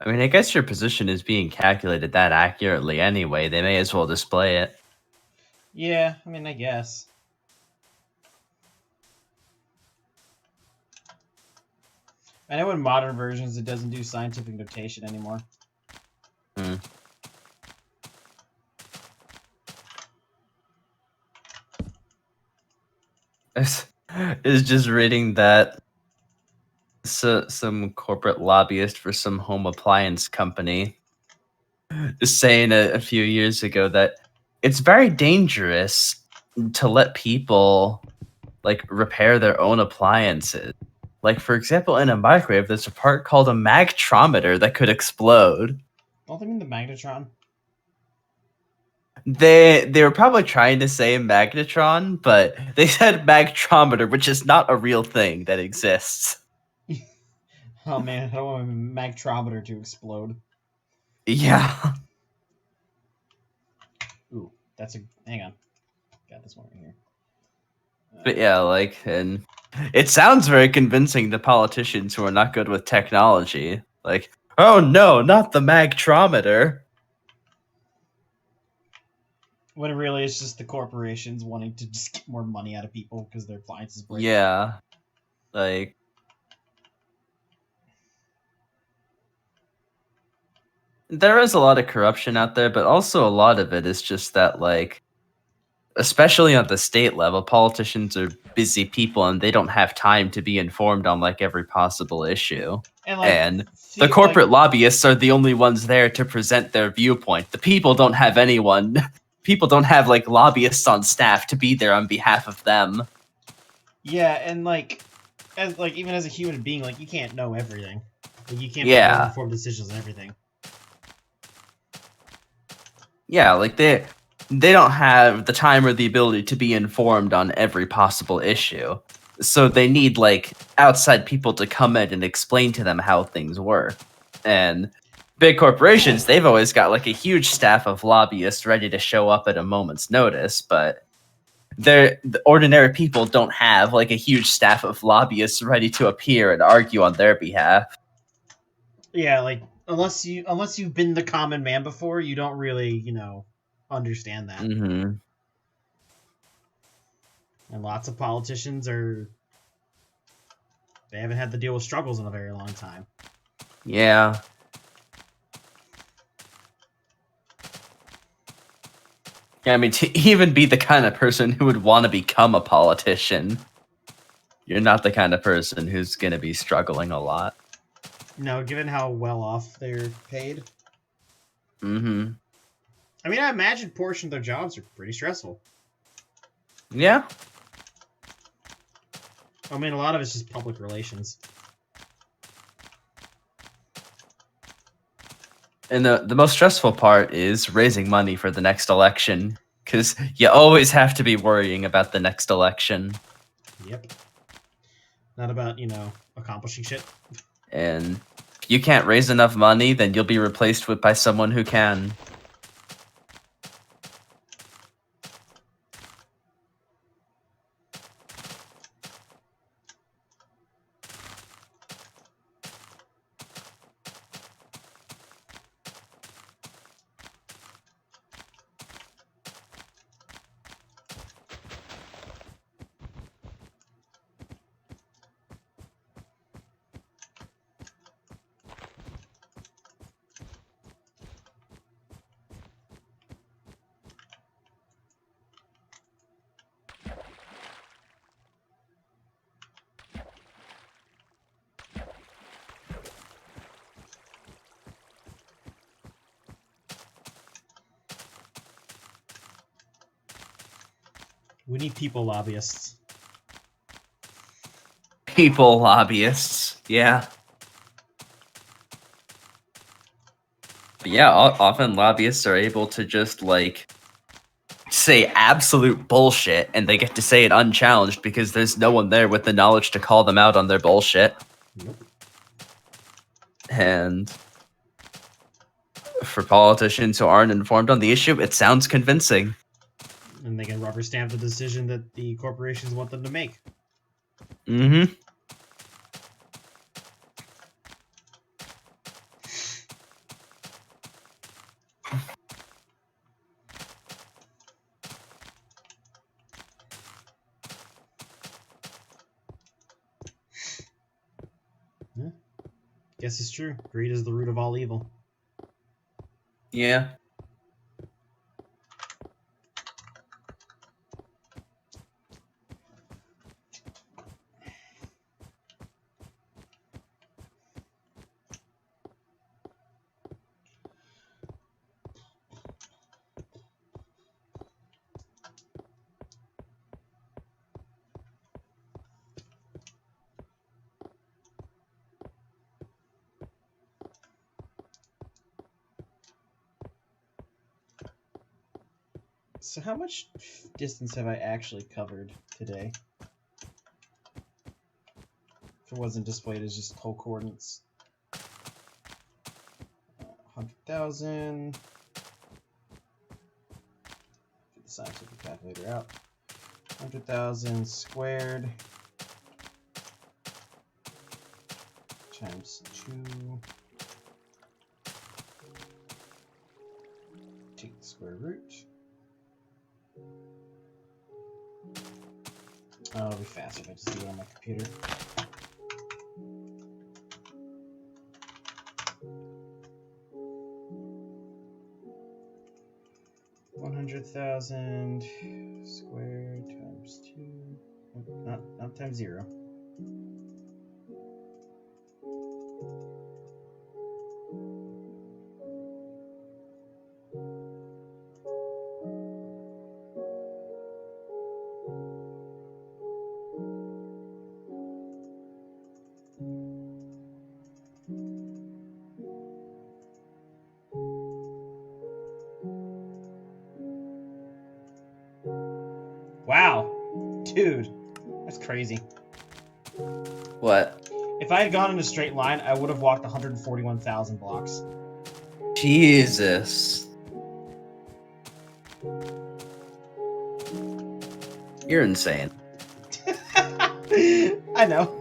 I mean, I guess your position is being calculated that accurately anyway. They may as well display it. Yeah, I mean, I guess. I know in modern versions it doesn't do scientific notation anymore. Hmm. Is just reading that some corporate lobbyist for some home appliance company is saying a few years ago that it's very dangerous to let people like repair their own appliances. Like, for example, in a microwave, there's a part called a magtometer that could explode. Don't they mean the magnetron? They were probably trying to say magnetron, but they said magtometer, which is not a real thing that exists. Oh man, I don't want my magtrometer to explode. Yeah. Ooh, that's a... Hang on. Got this one right here. But yeah, like, and it sounds very convincing to politicians who are not good with technology. Like, oh no, not the magtometer. When it really is just the corporations wanting to just get more money out of people because their appliances break. Yeah. Like, there is a lot of corruption out there, but also a lot of it is just that, like, especially at the state level, politicians are busy people and they don't have time to be informed on like every possible issue. And like, And the corporate lobbyists are the only ones there to present their viewpoint. The people don't have anyone. People don't have like lobbyists on staff to be there on behalf of them. Yeah, and like, as like even as a human being, like you can't know everything. Like you can't make informed decisions on everything. Yeah, like they don't have the time or the ability to be informed on every possible issue. So they need like outside people to come in and explain to them how things work. And big corporations, they've always got like a huge staff of lobbyists ready to show up at a moment's notice, but the ordinary people don't have like a huge staff of lobbyists ready to appear and argue on their behalf. Yeah, like unless you've been the common man before, you don't really, understand that. Mm-hmm. And lots of politicians they haven't had to deal with struggles in a very long time. Yeah. Yeah, I mean, to even be the kind of person who would want to become a politician, you're not the kind of person who's going to be struggling a lot. No, given how well off they're paid. Mm-hmm. I mean, I imagine a portion of their jobs are pretty stressful. Yeah. I mean, a lot of it's just public relations. And the most stressful part is raising money for the next election, because you always have to be worrying about the next election. Yep. Not about, accomplishing shit. And if you can't raise enough money, then you'll be replaced by someone who can. We need people lobbyists. People lobbyists, yeah. But yeah, often lobbyists are able to just, like, say absolute bullshit, and they get to say it unchallenged because there's no one there with the knowledge to call them out on their bullshit. Nope. And for politicians who aren't informed on the issue, it sounds convincing. And they can rubber stamp the decision that the corporations want them to make. Mm-hmm. Yeah. Guess it's true. Greed is the root of all evil. Yeah. So how much distance have I actually covered today? If it wasn't displayed as just whole coordinates. 100,000. Get the scientific calculator out. 100,000 squared times 2. Take the square root. Oh, it'll be faster if I just do it on my computer. $100,000 squared times 2. Not times 0. Wow, dude, that's crazy. What? If I had gone in a straight line, I would have walked 141,000 blocks. Jesus. You're insane. I know.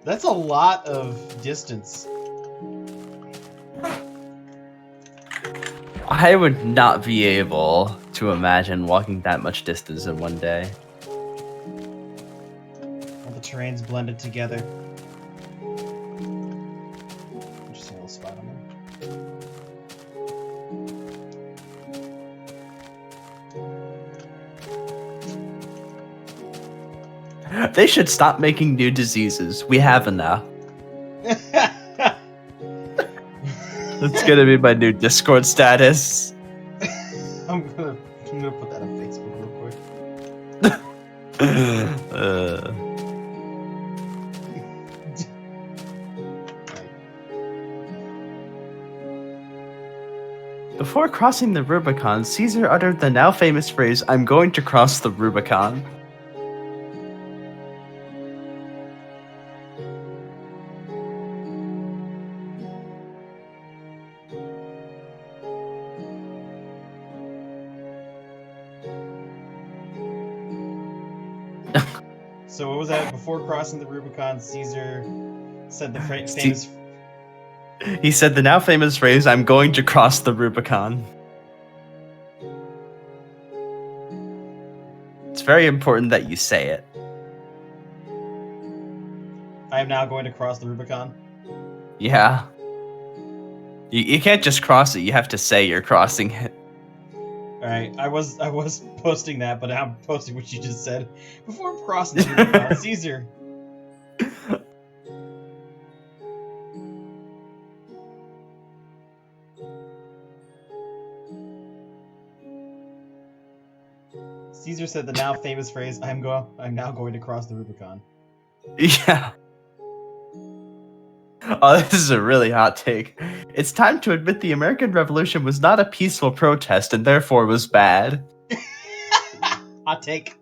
That's a lot of distance. I would not be able to imagine walking that much distance in one day. All the terrains blended together. Interesting little spot on there. They should stop making new diseases. We have enough. there. That's gonna be my new Discord status. I'm gonna put that on Facebook real quick. Before crossing the Rubicon, Caesar uttered the now famous phrase, "I'm going to cross the Rubicon." So what was that? Before crossing the Rubicon, Caesar said the famous. He said the now famous phrase, "I'm going to cross the Rubicon." It's very important that you say it. I am now going to cross the Rubicon. Yeah. You can't just cross it, you have to say you're crossing it. Alright, I was posting that, but I'm posting what you just said. Before crossing the Rubicon, Caesar. Caesar said the now famous phrase, I'm now going to cross the Rubicon. Yeah. Oh, this is a really hot take. It's time to admit the American Revolution was not a peaceful protest and therefore was bad. Hot take.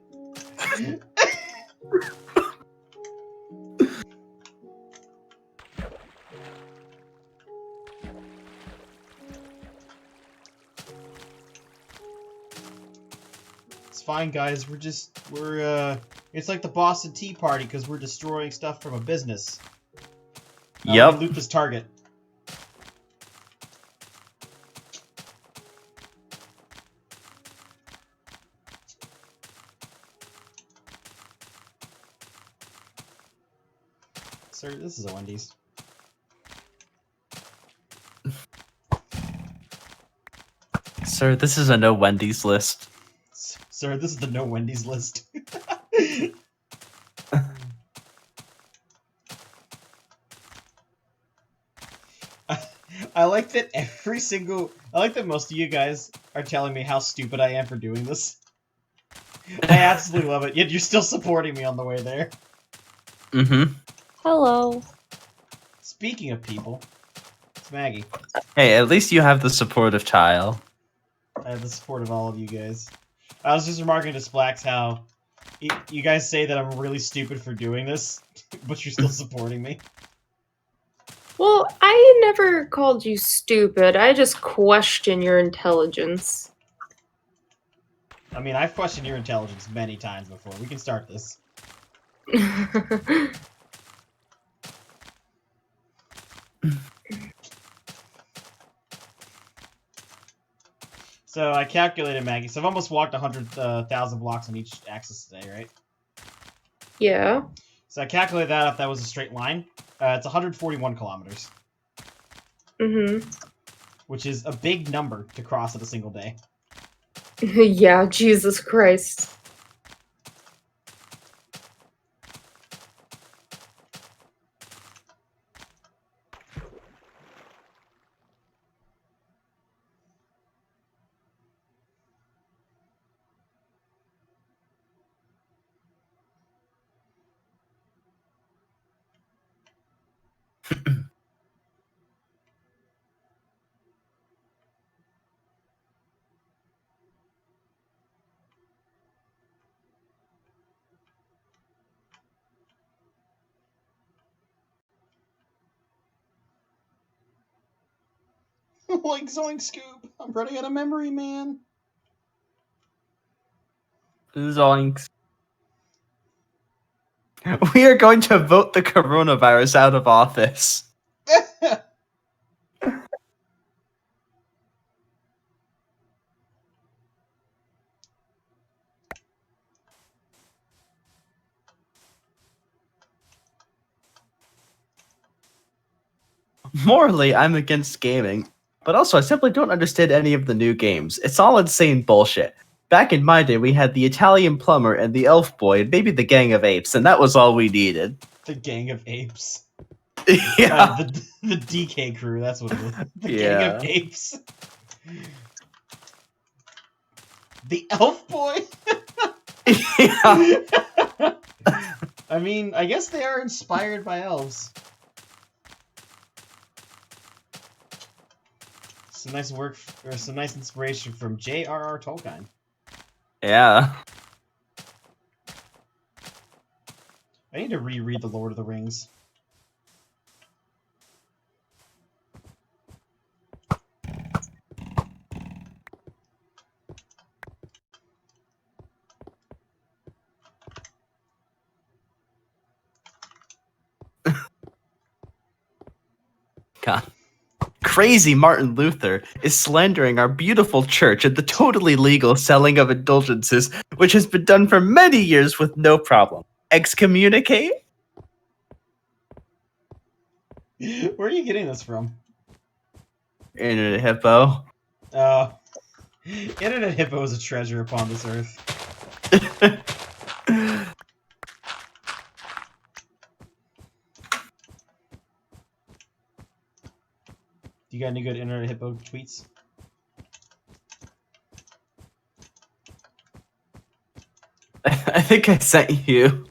It's fine, guys. It's like the Boston Tea Party because we're destroying stuff from a business. Yep. Loot this target. Sir, this is a Wendy's. Sir, this is a no Wendy's list. Sir, this is the no Wendy's list. I like that I like that most of you guys are telling me how stupid I am for doing this. I absolutely love it, yet you're still supporting me on the way there. Mm-hmm. Hello. Speaking of people, it's Maggie. Hey, at least you have the support of Tyle. I have the support of all of you guys. I was just remarking to Splax how you guys say that I'm really stupid for doing this, but you're still supporting me. Well, I never called you stupid. I just question your intelligence. I mean, I've questioned your intelligence many times before. We can start this. So I calculated, Maggie. So I've almost walked 100,000 blocks on each axis today, right? Yeah. So I calculated that if that was a straight line. It's 141 kilometers. Mm-hmm. Which is a big number to cross in a single day. Yeah, Jesus Christ. Like Zoink Scoop, I'm running out of memory, man. Zoinks. We are going to vote the coronavirus out of office. Morally, I'm against gaming, but also I simply don't understand any of the new games. It's all insane bullshit. Back in my day, we had the Italian plumber and the elf boy and maybe the gang of apes, and that was all we needed. The gang of apes. Yeah. The DK crew, that's what it is. The Yeah. gang of apes. The elf boy? Yeah. I mean, I guess they are inspired by elves. Some nice work, or some nice inspiration from J.R.R. Tolkien. Yeah. I need to reread The Lord of the Rings. God. Crazy Martin Luther is slandering our beautiful church and the totally legal selling of indulgences, which has been done for many years with no problem. Excommunicate? Where are you getting this from? Internet Hippo. Internet Hippo is a treasure upon this earth. Do you got any good Internet Hippo tweets? I think I sent you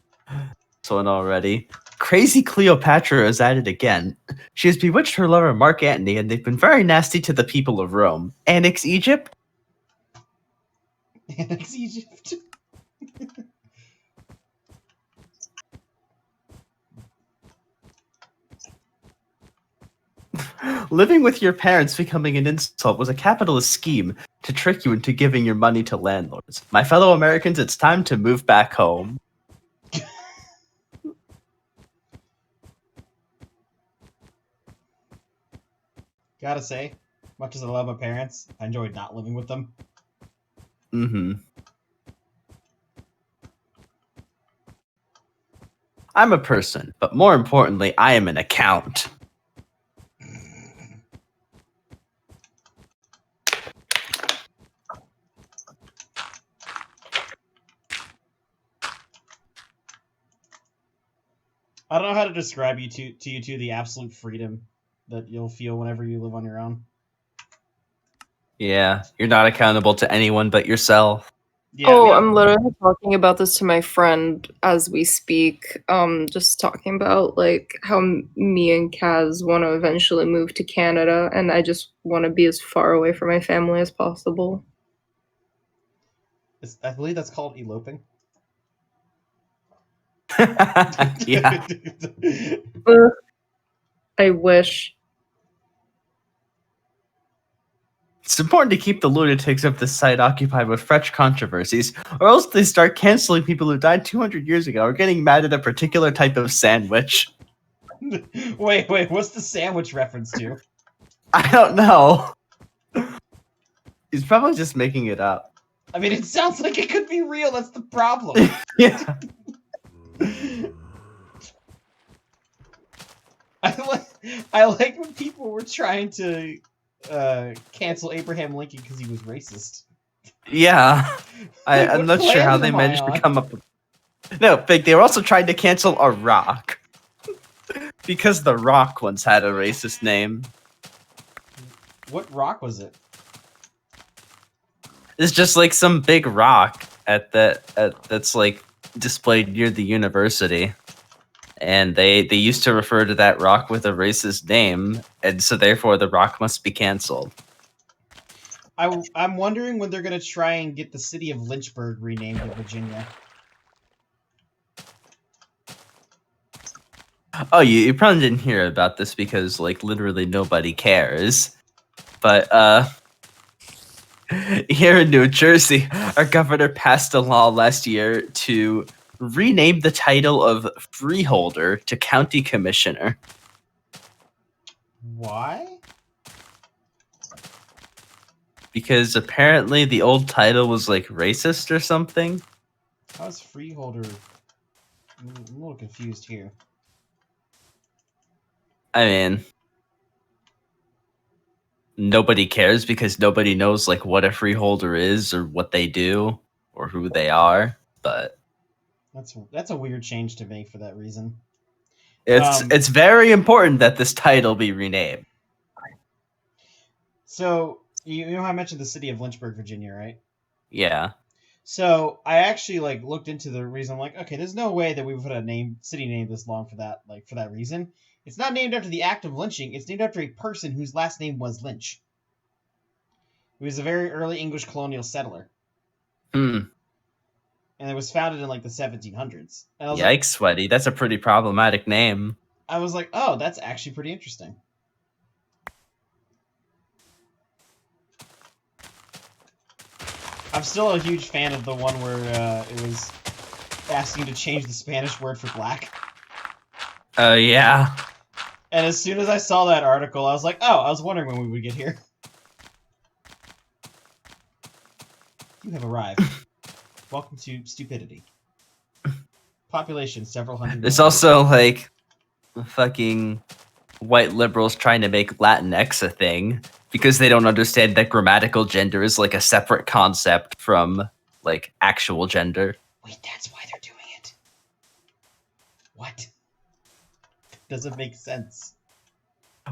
this one already. Crazy Cleopatra is at it again. She has bewitched her lover Mark Antony, and they've been very nasty to the people of Rome. Annex Egypt? Annex Egypt. Living with your parents becoming an insult was a capitalist scheme to trick you into giving your money to landlords. My fellow Americans, it's time to move back home. Gotta say, much as I love my parents, I enjoyed not living with them. Mm-hmm. I'm a person, but more importantly, I am an account. I don't know how to describe you two the absolute freedom that you'll feel whenever you live on your own. Yeah, you're not accountable to anyone but yourself. Yeah, we Oh, don't- I'm literally talking about this to my friend as we speak. Just talking about like how me and Kaz want to eventually move to Canada, and I just want to be as far away from my family as possible. I believe that's called eloping. Yeah. I wish. It's important to keep the lunatics of this site occupied with fresh controversies, or else they start canceling people who died 200 years ago or getting mad at a particular type of sandwich. Wait, what's the sandwich reference to? I don't know. He's probably just making it up. I mean, it sounds like it could be real, that's the problem. Yeah. I like when people were trying to cancel Abraham Lincoln because he was racist. Yeah. I'm What not sure how planet they am I managed on? to come up with... No, Big, they were also trying to cancel a rock. Because The Rock once had a racist name. What rock was it? It's just like some big rock that's like displayed near the university. And they used to refer to that rock with a racist name, and so therefore the rock must be canceled. I'm wondering when they're gonna try and get the city of Lynchburg renamed to Virginia. Oh, you probably didn't hear about this because like literally nobody cares. But Here in New Jersey, our governor passed a law last year to rename the title of freeholder to county commissioner. Why? Because apparently the old title was like racist or something. How's freeholder? I'm a little confused here. I mean, nobody cares because nobody knows like what a freeholder is or what they do or who they are. But That's a weird change to make for that reason. it's very important that this title be renamed. So you know how I mentioned the city of Lynchburg, Virginia, right? Yeah. So I actually like looked into the reason. I'm like, okay, there's no way that we would put a city name this long for that reason. It's not named after the act of lynching. It's named after a person whose last name was Lynch. He was a very early English colonial settler. Hmm. And it was founded in like the 1700s. And I was Yikes, sweaty. That's a pretty problematic name. I was like, oh, that's actually pretty interesting. I'm still a huge fan of the one where it was asking to change the Spanish word for black. Yeah. And as soon as I saw that article, I was like, oh, I was wondering when we would get here. You have arrived. Welcome to stupidity. Population, several hundred There's million. also like fucking white liberals trying to make Latinx a thing because they don't understand that grammatical gender is like a separate concept from like actual gender. Wait, that's why they're doing it. What? Doesn't make sense.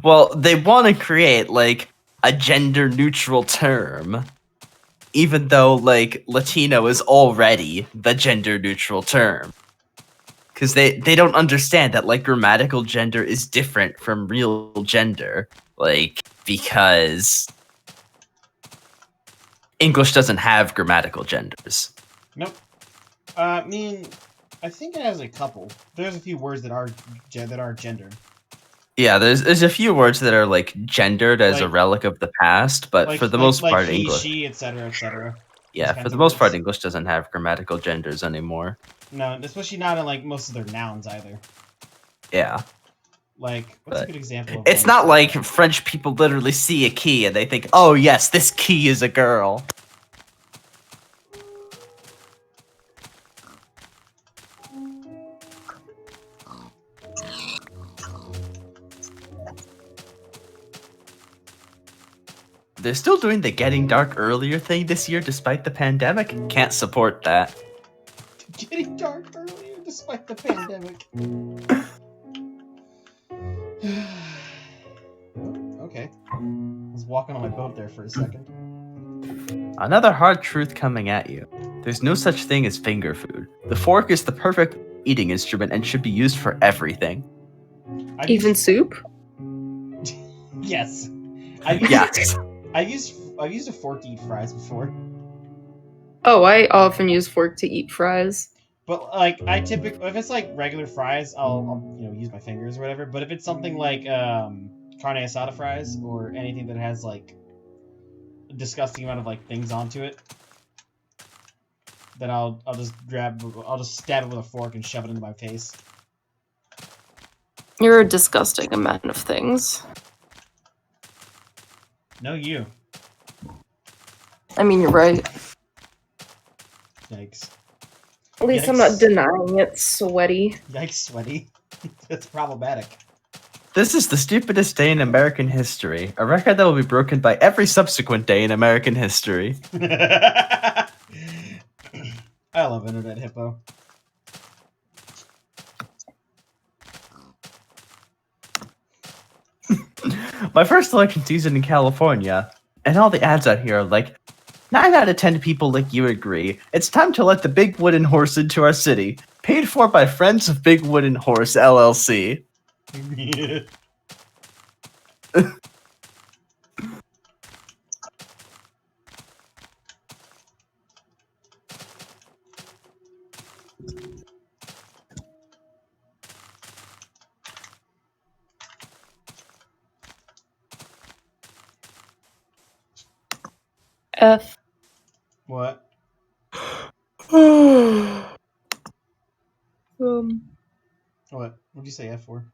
Well, they want to create like a gender neutral term, even though like Latino is already the gender neutral term. Because they don't understand that like grammatical gender is different from real gender. Like, because English doesn't have grammatical genders. Nope. I mean, I think it has a couple. There's a few words that are gendered. Yeah, there's a few words that are like gendered as a Like- relic of the past, but for the most part, he, English. she, etc., etc. Yeah, kinds for the of most part, words. English doesn't have grammatical genders anymore. No, especially not in like most of their nouns either. Yeah. Like, what's a But good example of it's one? not like French people literally see a key and they think, oh yes, this key is a girl. They're still doing the getting dark earlier thing this year despite the pandemic. Can't support that. Getting dark earlier despite the pandemic. Okay. I was walking on my boat there for a second. Another hard truth coming at you. There's no such thing as finger food. The fork is the perfect eating instrument and should be used for everything. Even soup? Yes. Yes. I've used a fork to eat fries before. Oh, I often use fork to eat fries. But like I typically, if it's like regular fries, I'll use my fingers or whatever. But if it's something like carne asada fries or anything that has like a disgusting amount of like things onto it, then I'll just stab it with a fork and shove it into my face. You're a disgusting amount of things. No, you. I mean, you're right. Yikes. At least I'm Yikes. not denying it, sweaty. Yikes, sweaty. That's problematic. This is the stupidest day in American history, a record that will be broken by every subsequent day in American history. I love Internet Hippo. My first election season in California, and all the ads out here are like, 9 out of 10 people like you agree. It's time to let the Big Wooden Horse into our city. Paid for by Friends of Big Wooden Horse, LLC. F. What? What? What'd you say F for?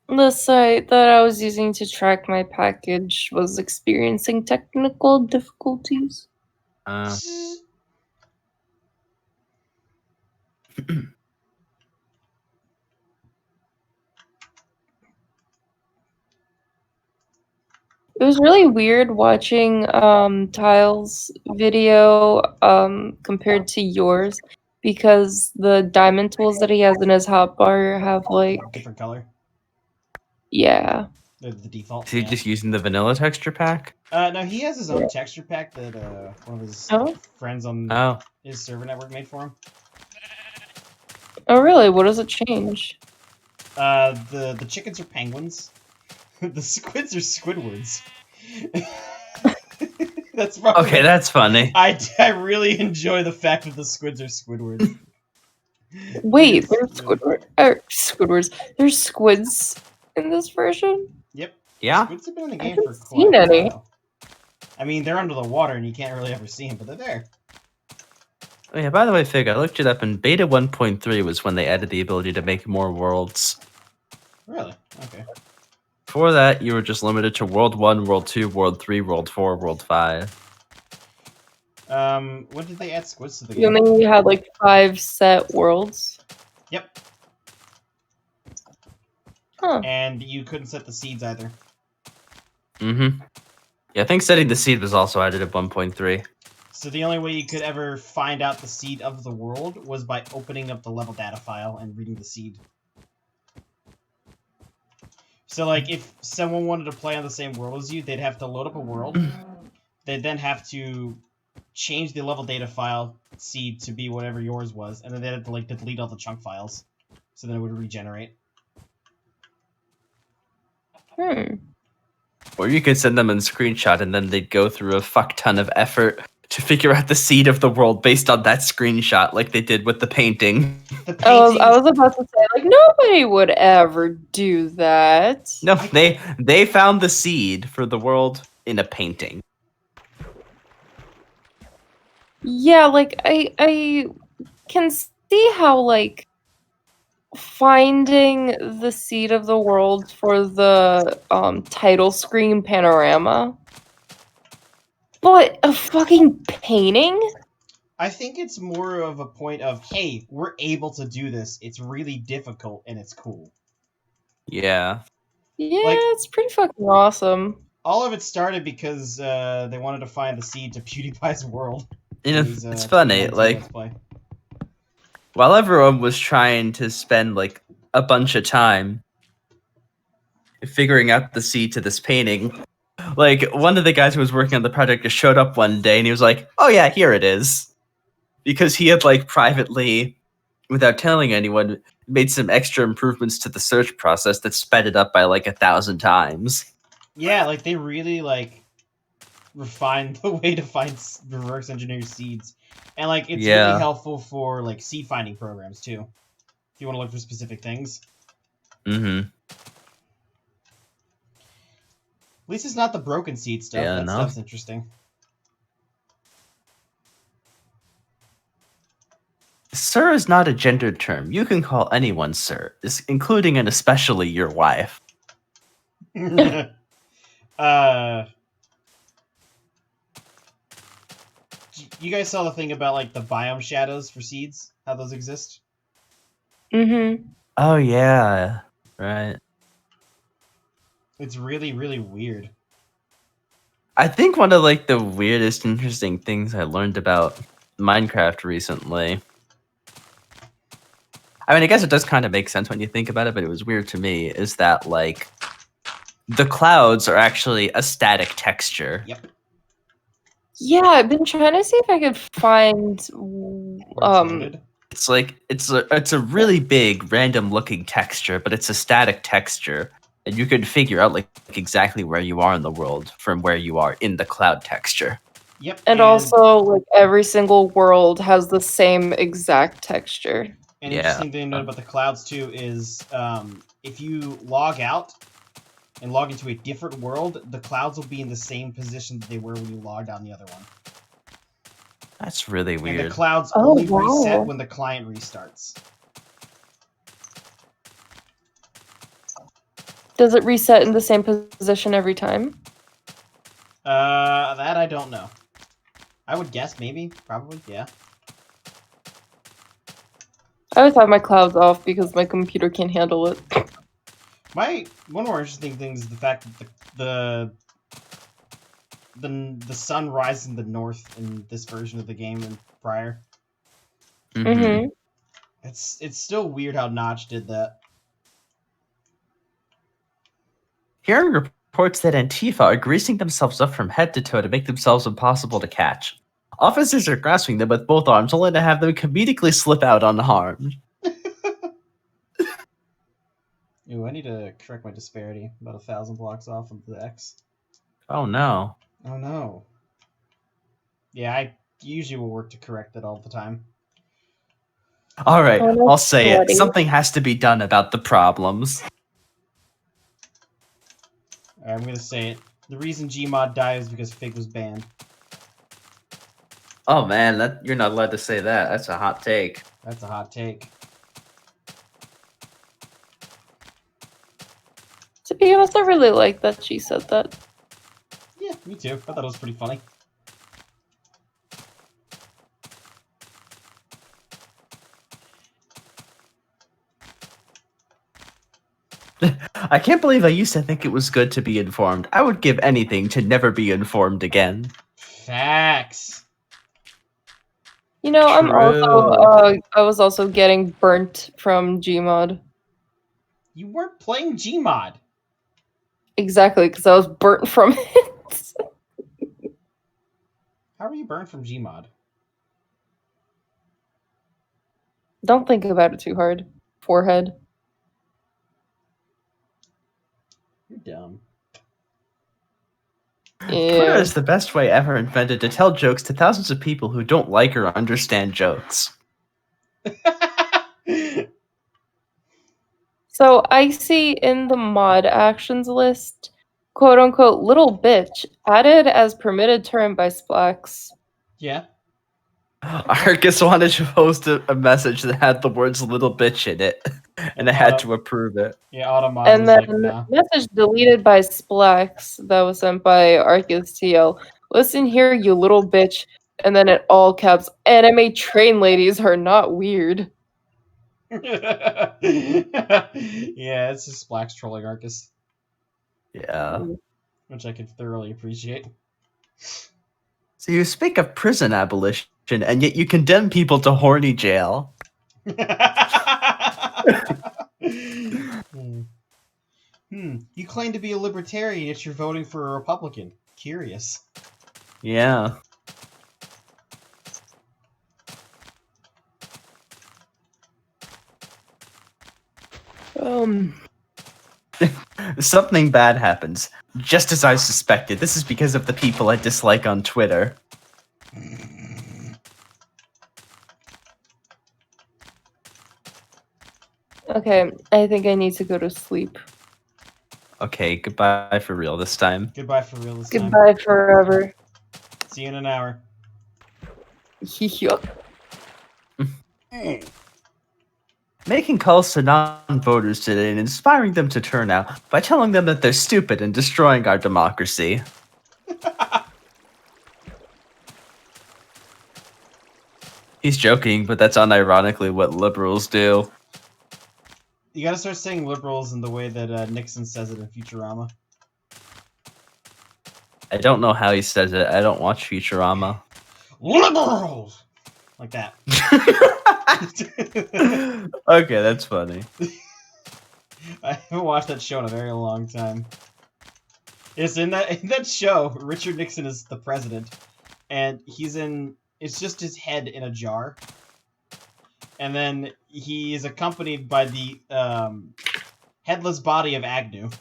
The site that I was using to track my package was experiencing technical difficulties. It was really weird watching Tyle's video compared to yours because the diamond tools that he has in his hotbar have like Different color. yeah. The default. Is he just using the vanilla texture pack? No, he has his own texture pack that one of his friends on his server network made for him. Oh really? What does it change? The chickens are penguins. The squids are Squidwards. That's probably Okay, that's funny. I really enjoy the fact that the squids are Squidwards. Wait, there's Squidwards. There's squids in this version? Yep. Yeah. Squids have been in the game haven't for seen quite a any. while. I mean, they're under the water and you can't really ever see them, but they're there. Oh yeah, by the way, Fig, I looked it up, and Beta 1.3 was when they added the ability to make more worlds. Really? Okay. Before that, you were just limited to World 1, World 2, World 3, World 4, World 5. When did they add squids to the game? You only had like 5 set worlds. Yep. Huh. And you couldn't set the seeds either. Mm-hmm. Yeah, I think setting the seed was also added at 1.3. So the only way you could ever find out the seed of the world was by opening up the level data file and reading the seed. So, like, if someone wanted to play on the same world as you, they'd have to load up a world. They'd then have to change the level data file seed to be whatever yours was, and then they'd have to, like, delete all the chunk files. So then it would regenerate. Or you could send them a screenshot, and then they'd go through a fuck ton of effort to figure out the seed of the world based on that screenshot, like they did with the painting. I was about to say, like, nobody would ever do that. No, they found the seed for the world in a painting. Yeah, like I can see how like finding the seed of the world for the title screen panorama. But a fucking painting? I think it's more of a point of, hey, we're able to do this. It's really difficult, and it's cool. Yeah. Yeah, it's pretty fucking awesome. All of it started because they wanted to find the seed to PewDiePie's world. You know, it's funny, like, while everyone was trying to spend, like, a bunch of time figuring out the seed to this painting, like, one of the guys who was working on the project just showed up one day, and he was like, oh yeah, here it is. Because he had, like, privately, without telling anyone, made some extra improvements to the search process that sped it up by, like, 1,000 times. Yeah, like, they really, like, refined the way to find reverse engineer seeds. And, like, it's really helpful for, like, seed finding programs, too. If you want to look for specific things. Mm-hmm. At least it's not the broken seed stuff. Yeah, that stuff's interesting. Sir is not a gendered term. You can call anyone sir, including and especially your wife. You guys saw the thing about, like, the biome shadows for seeds? How those exist? Mm-hmm. Oh, yeah. Right. It's really, really weird. I think one of, like, the weirdest, interesting things I learned about Minecraft recently. I mean, I guess it does kind of make sense when you think about it, but it was weird to me, is that, like, the clouds are actually a static texture. Yep. Yeah, I've been trying to see if I could find It's like it's a really big random looking texture, but it's a static texture, and you can figure out like exactly where you are in the world from where you are in the cloud texture. Yep. And also, like, every single world has the same exact texture. An interesting thing to note about the clouds too is if you log out and log into a different world, the clouds will be in the same position that they were when you logged on the other one. That's really And weird. the clouds Oh, only reset wow. when the client restarts. Does it reset in the same position every time? That I don't know. I would guess maybe, probably, yeah. I always have my clouds off because my computer can't handle it. One more interesting thing is the fact that the sun rises in the north in this version of the game than prior. Mm-hmm. It's still weird how Notch did that. Hearing reports that Antifa are greasing themselves up from head to toe to make themselves impossible to catch. Officers are grasping them with both arms, only to have them comedically slip out unharmed. Ooh, I need to correct my disparity. About 1,000 blocks off of the X. Oh no. Oh no. Yeah, I usually will work to correct it all the time. Alright, Oh, no, I'll say it. sweaty. Something has to be done about the problems. Alright, I'm gonna say it. The reason Gmod died is because Fig was banned. Oh man, you're not allowed to say that. That's a hot take. That's a hot take. To be honest, I really like that she said that. Yeah, me too. I thought it was pretty funny. I can't believe I used to think it was good to be informed. I would give anything to never be informed again. Facts. You know, True. I was also getting burnt from Gmod. You weren't playing Gmod. Exactly, because I was burnt from it. How are you burned from Gmod? Don't think about it too hard. Forehead. You're dumb. Twitter Yeah. is the best way ever invented to tell jokes to thousands of people who don't like or understand jokes. So I see in the mod actions list, quote unquote, little bitch, added as permitted term by Splax. Yeah. Arcus wanted to post a message that had the words little bitch in it, and I had to approve it. Yeah, Automod And was then like, nah. message deleted by Splax that was sent by Arcus TL. Listen here, you little bitch. And then in all caps, anime train ladies are not weird. Yeah, it's just Splax trolling Arcus, Yeah. which I can thoroughly appreciate. So you speak of prison abolition, and yet you condemn people to horny jail. You claim to be a libertarian, yet you're voting for a Republican. Curious. Yeah. Something bad happens, just as I suspected. This is because of the people I dislike on Twitter. Okay, I think I need to go to sleep. Okay, goodbye for real this time. Goodbye for real this time. Goodbye forever. See you in an hour. Yuck. Making calls to non-voters today and inspiring them to turn out by telling them that they're stupid and destroying our democracy. He's joking, but that's unironically what liberals do. You gotta start saying liberals in the way that Nixon says it in Futurama. I don't know how he says it. I don't watch Futurama. Liberals! Like that. Okay, that's funny. I haven't watched that show in a very long time. It's in that show, Richard Nixon is the president, and it's just his head in a jar. And then he is accompanied by the headless body of Agnew.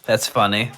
That's funny.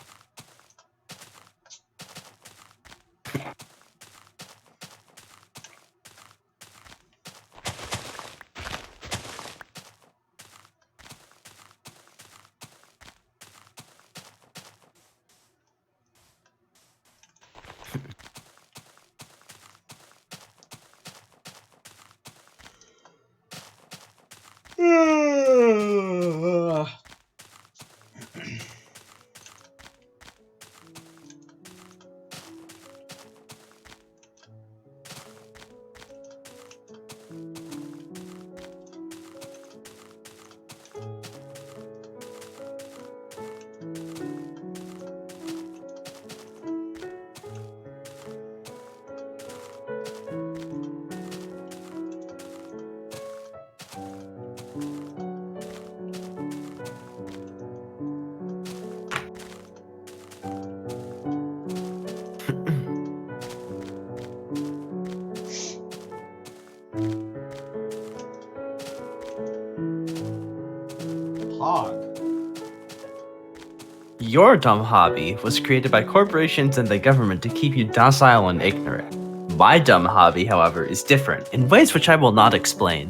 your dumb hobby was created by corporations and the government to keep you docile and ignorant. My dumb hobby, however, is different, in ways which I will not explain.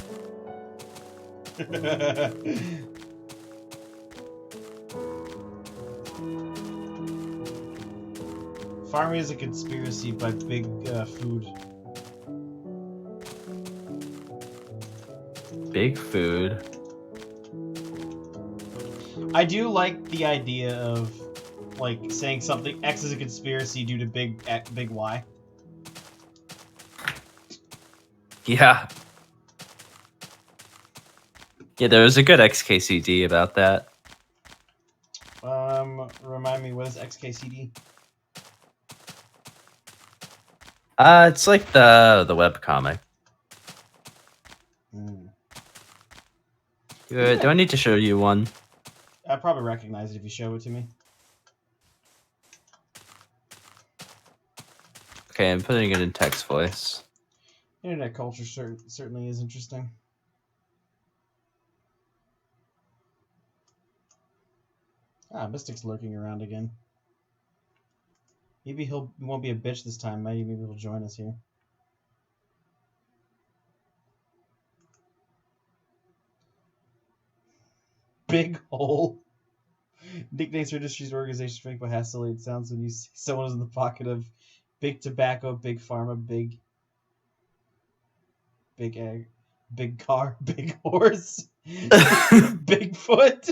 Farming is a conspiracy by Big Food. Big Food. I do like the idea of, like, saying something X is a conspiracy due to Big Y. Yeah. Yeah, there was a good XKCD about that. Remind me, what is XKCD? It's like the webcomic. Do I need to show you one? I'd probably recognize it if you show it to me. Okay, I'm putting it in text voice. Internet culture certainly is interesting. Ah, Mystic's lurking around again. Maybe he won't be a bitch this time. Maybe he'll join us here. Big hole. Nicknames for industries or organizations make what hastily it sounds when you see someone is in the pocket of big tobacco, big pharma, big egg, big car, big horse, big foot,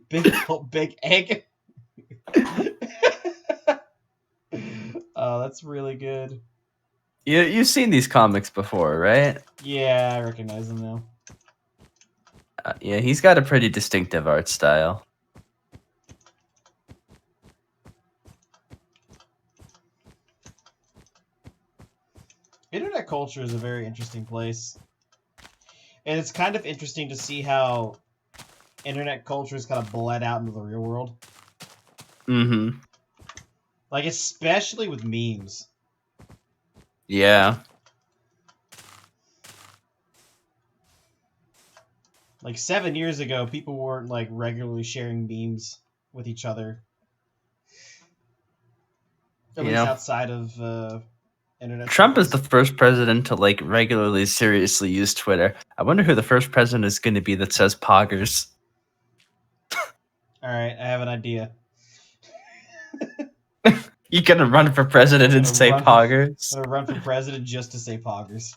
big egg. Oh, that's really good. You've seen these comics before, right? Yeah, I recognize him now. Yeah, he's got a pretty distinctive art style. Internet culture is a very interesting place. And it's kind of interesting to see how internet culture is kind of bled out into the real world. Mm-hmm. Like, especially with memes. Yeah. Like, 7 years ago, people weren't, like, regularly sharing memes with each other. At least outside of internet. Trump is the first president to, like, regularly seriously use Twitter. I wonder who the first president is going to be that says poggers. Alright, I have an idea. You gonna run for president and say poggers? I'm gonna run for president just to say poggers.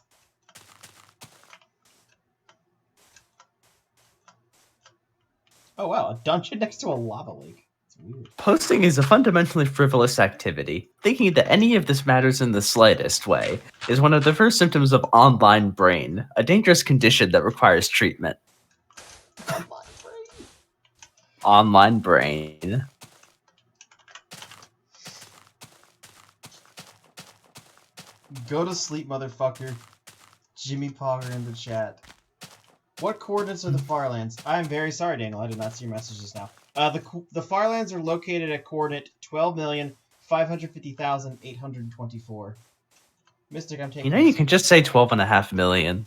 Oh wow, a dungeon next to a lava lake. It's weird. Posting is a fundamentally frivolous activity. Thinking that any of this matters in the slightest way is one of the first symptoms of online brain, a dangerous condition that requires treatment. Online brain. Go to sleep, motherfucker. Jimmy Pogger in the chat. What coordinates are the Farlands? I am very sorry, Daniel. I did not see your messages now. The Farlands are located at coordinate 12,550,824. Mystic, I'm taking. You know, you can just say 12.5 million.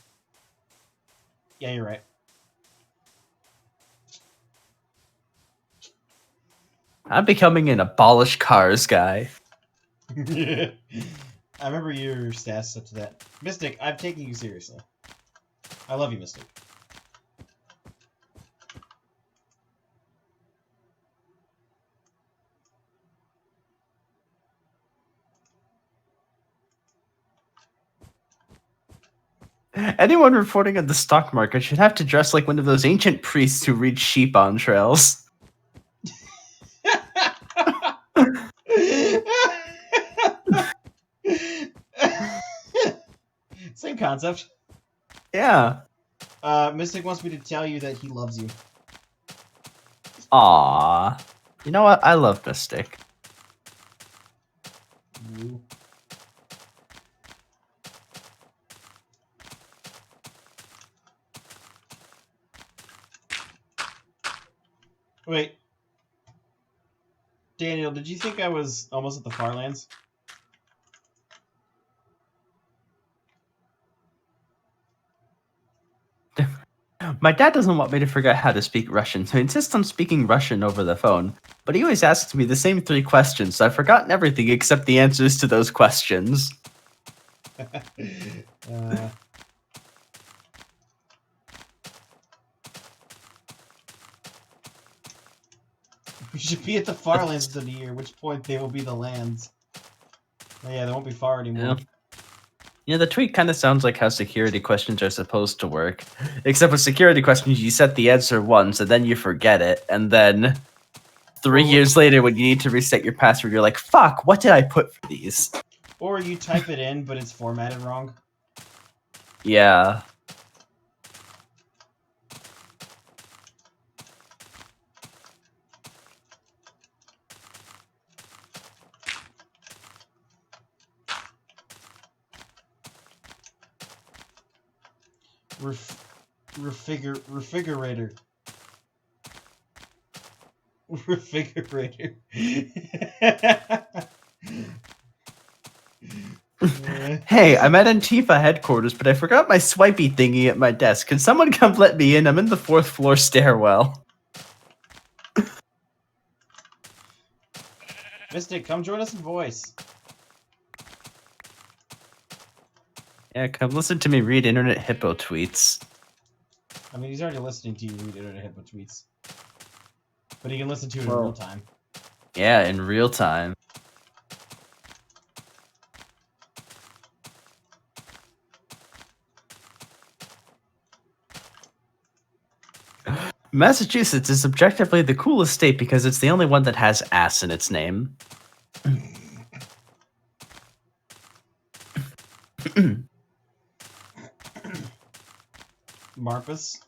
Yeah, you're right. I'm becoming an abolish cars guy. I remember your stats up to that. Mystic, I'm taking you seriously. I love you, Mystic. Anyone reporting on the stock market should have to dress like one of those ancient priests who read sheep on trails. Same concept. Yeah. Mystic wants me to tell you that he loves you. Aww. You know what? I love Mystic. Ooh. Wait. Daniel, did you think I was almost at the Farlands? My dad doesn't want me to forget how to speak Russian, so he insists on speaking Russian over the phone. but he always asks me the same 3 questions, so I've forgotten everything except the answers to those questions. We should be at the Farlands in a year, at which point they will be the lands. Oh, yeah, they won't be far anymore. Yeah. The tweet kind of sounds like how security questions are supposed to work. Except with security questions, you set the answer once, and then you forget it, and then 3 years later, when you need to reset your password, you're like, fuck, what did I put for these? Or you type it in, but it's formatted wrong. Yeah. Refrigerator. Refrigerator. Hey, I'm at Antifa headquarters, but I forgot my swipey thingy at my desk. Can someone come let me in? I'm in the 4th floor stairwell. Mystic, come join us in voice. Yeah, come listen to me read Internet Hippo tweets. I mean, he's already listening to you read Internet Hippo tweets. But he can listen to it in real time. Yeah, in real time. Massachusetts is objectively the coolest state because it's the only one that has ass in its name. Marpus?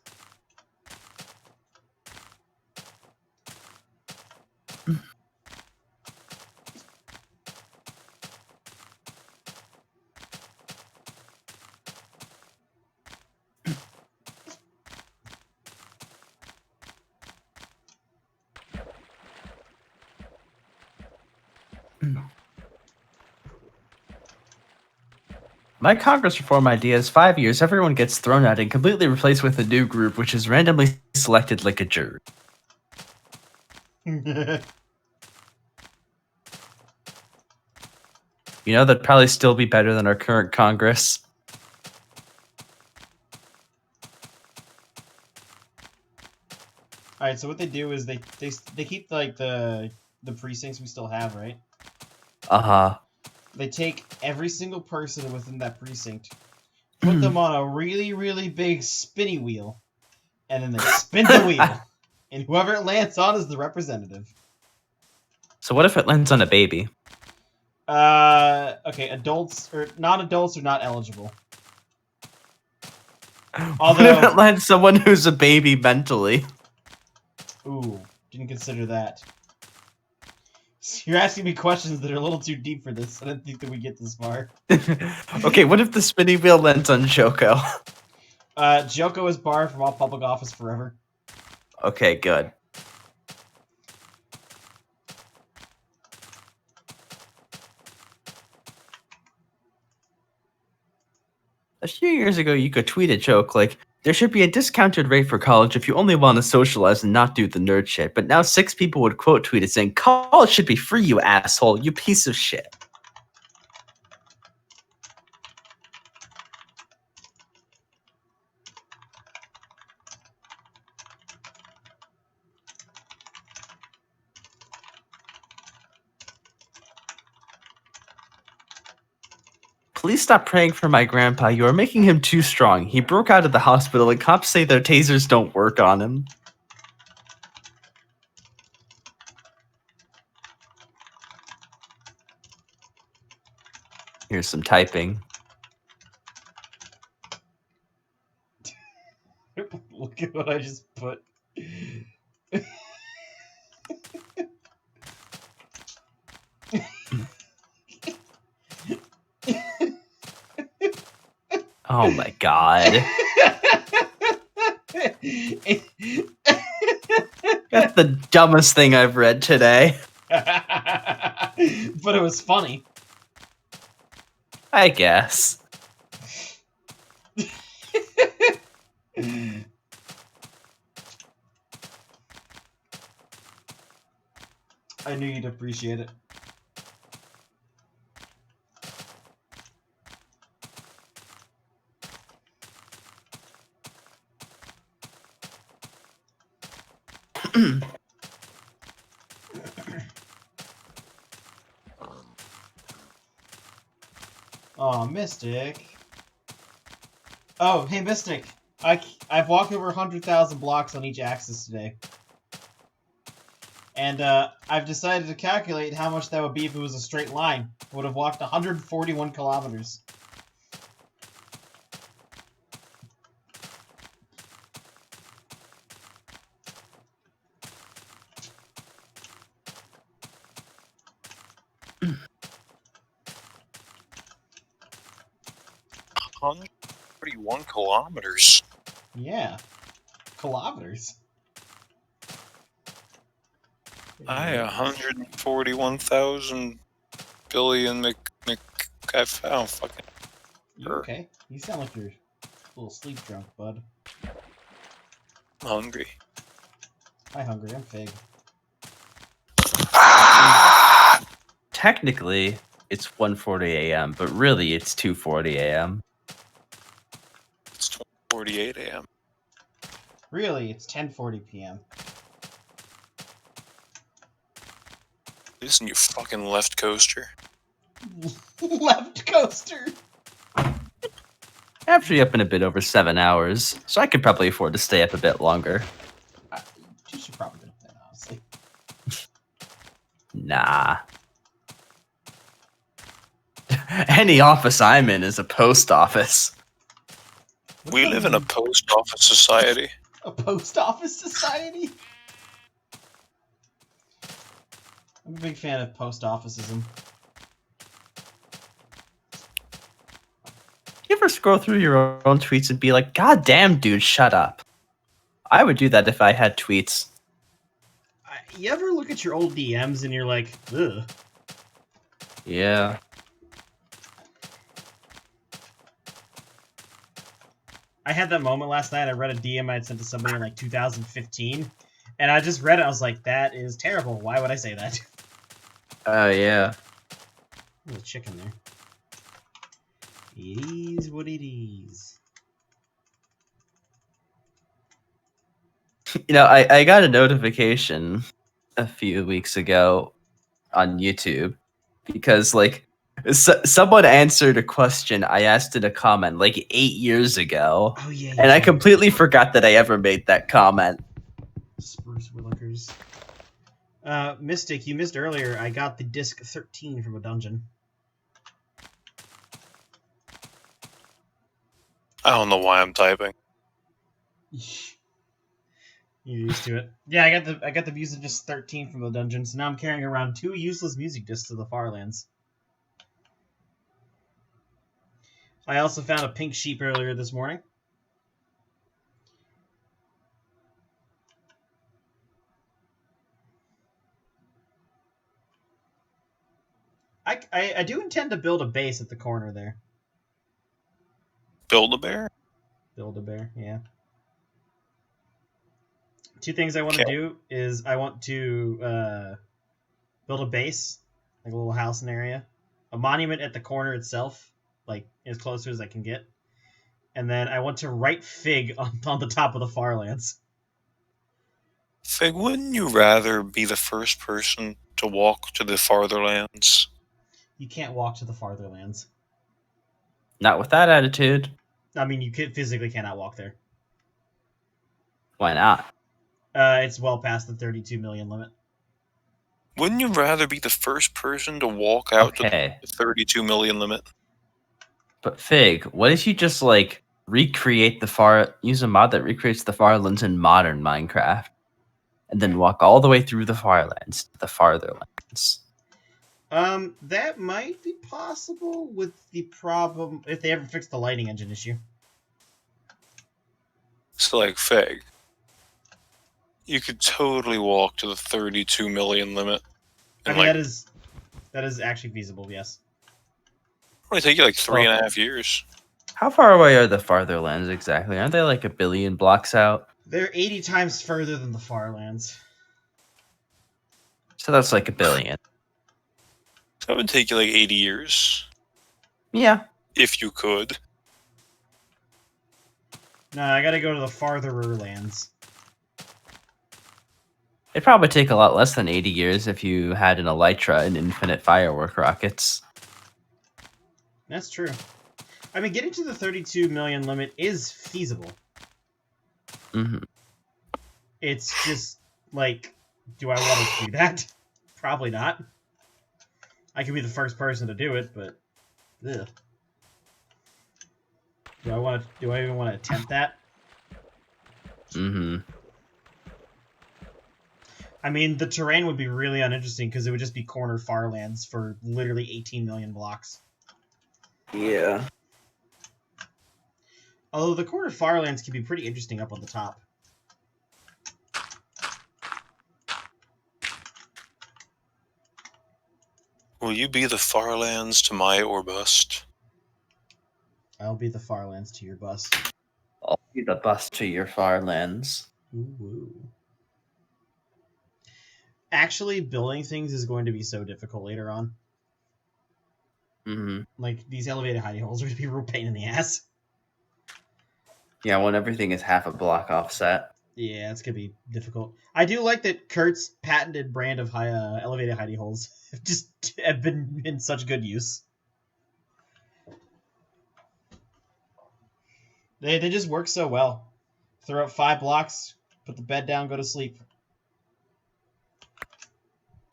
My Congress reform idea is 5 years, everyone gets thrown out and completely replaced with a new group, which is randomly selected like a jury. You know, that'd probably still be better than our current Congress. Alright, so what they do is they keep like the precincts we still have, right? Uh-huh. They take every single person within that precinct, put them on a really, really big spinny wheel, and then they spin the wheel. And whoever it lands on is the representative. So what if it lands on a baby? Okay, adults or non-adults are not eligible. Although, what if it lands someone who's a baby mentally? Ooh, didn't consider that. You're asking me questions that are a little too deep for this. I didn't think that we get this far. Okay, what if the spinning wheel lands on Joko? Joko is barred from all public office forever. Okay, good. A few years ago, you could tweet a joke like, there should be a discounted rate for college if you only want to socialize and not do the nerd shit. But now 6 people would quote tweet it saying, college should be free, you asshole, you piece of shit. Please stop praying for my grandpa. You are making him too strong. He broke out of the hospital and cops say their tasers don't work on him. Here's some typing. Look at what I just put. Oh my god. That's the dumbest thing I've read today. But it was funny. I guess. knew you'd appreciate it. Oh, Mystic. Oh, hey, Mystic. I've walked over 100,000 blocks on each axis today. And I've decided to calculate how much that would be if it was a straight line. I would have walked 141 kilometers. Hundred 41 kilometers. Yeah. Kilometers. I 141,000 billion I found fucking. You okay? You sound like you're a little sleep drunk, bud. Hungry. Hi, hungry. I'm Fig. Technically, it's 1:40 a.m., but really it's 2:40 a.m. It's 2:48 a.m. Really, it's 10:40 p.m. Listen, you fucking left coaster. Left coaster. I'm actually up in a bit over 7 hours, so I could probably afford to stay up a bit longer. You should probably do that, honestly. Nah. Any office I'm in is a post office. We live in a post office society. A post office society? I'm a big fan of post officeism. You ever scroll through your own tweets and be like, God damn, dude, shut up? I would do that if I had tweets. You ever look at your old DMs and you're like, ugh? Yeah. I had that moment last night. I read a DM I had sent to somebody in like 2015, and I just read it. I was like, that is terrible. Why would I say that? Oh, yeah. There's a chicken there. It is what it is. You know, I got a notification a few weeks ago on YouTube because, like, someone answered a question I asked in a comment like 8 years ago. Oh, yeah. And I completely forgot that I ever made that comment. Spruce Willikers. Mystic, you missed earlier. I got the disc 13 from a dungeon. I don't know why I'm typing. You're used to it. Yeah, I got the music disc 13 from the dungeon, so now I'm carrying around 2 useless music discs to the Farlands. I also found a pink sheep earlier this morning. I do intend to build a base at the corner there. Build-A-Bear? Build-A-Bear, yeah. 2 things I want to do is I want to build a base, like a little house and area, a monument at the corner itself, like as close as I can get, and then I want to write Fig on the top of the Farlands. Fig, wouldn't you rather be the first person to walk to the Fartherlands? You can't walk to the Fartherlands. Not with that attitude. I mean, you physically cannot walk there. Why not? It's well past the 32 million limit. Wouldn't you rather be the first person to walk out to Okay. the 32 million limit? But Fig, what if you just like recreate use a mod that recreates the Farlands in modern Minecraft, and then walk all the way through the Farlands to the Fartherlands? That might be possible with the problem if they ever fix the lighting engine issue. So, like, Fig, you could totally walk to the 32 million limit. I mean, that is actually feasible, yes. It'll take you like 3.5 years. How far away are the Fartherlands exactly? Aren't they like 1 billion blocks out? They're 80 times further than the Farlands. So that's like 1 billion. That would take you like 80 years. Yeah. If you could. No, I gotta go to the fartherer lands. It'd probably take a lot less than 80 years if you had an elytra and infinite firework rockets. That's true. I mean, getting to the 32 million limit is feasible. Mm-hmm. It's just, like, do I want to do that? Probably not. I could be the first person to do it, but... Ugh. Do I even want to attempt that? Mm-hmm. I mean, the terrain would be really uninteresting because it would just be corner farlands for literally 18 million blocks. Yeah. Although the corner farlands can be pretty interesting up on the top. Will you be the Farlands to my or bust? I'll be the farlands to your bus. I'll be the bus to your farlands. Ooh. Actually, building things is going to be so difficult later on. Mm-hmm. Like, these elevated hidey holes are going to be a real pain in the ass. Yeah, when everything is half a block offset. Yeah, it's going to be difficult. I do like that Kurt's patented brand of elevated hidey holes just have been in such good use. They just work so well. Throw up 5 blocks, put the bed down, go to sleep.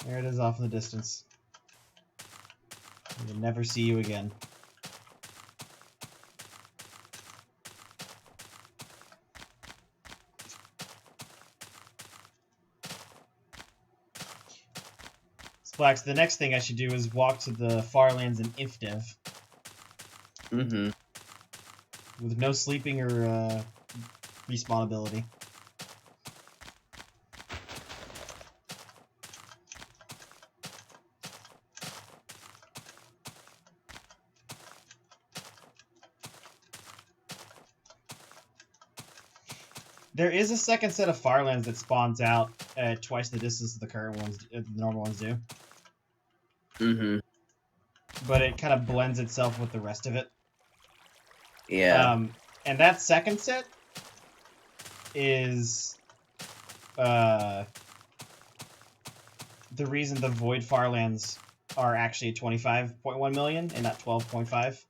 There it is off in the distance. We'll never see you again. Splax, the next thing I should do is walk to the Farlands in InfDev. Mm-hmm. With no sleeping or respawn ability. There is a second set of Farlands that spawns out at twice the distance the current ones, the normal ones do. Mm-hmm. But it kind of blends itself with the rest of it. Yeah. And that second set is the reason the Void Farlands are actually 25.1 million and not 12.5.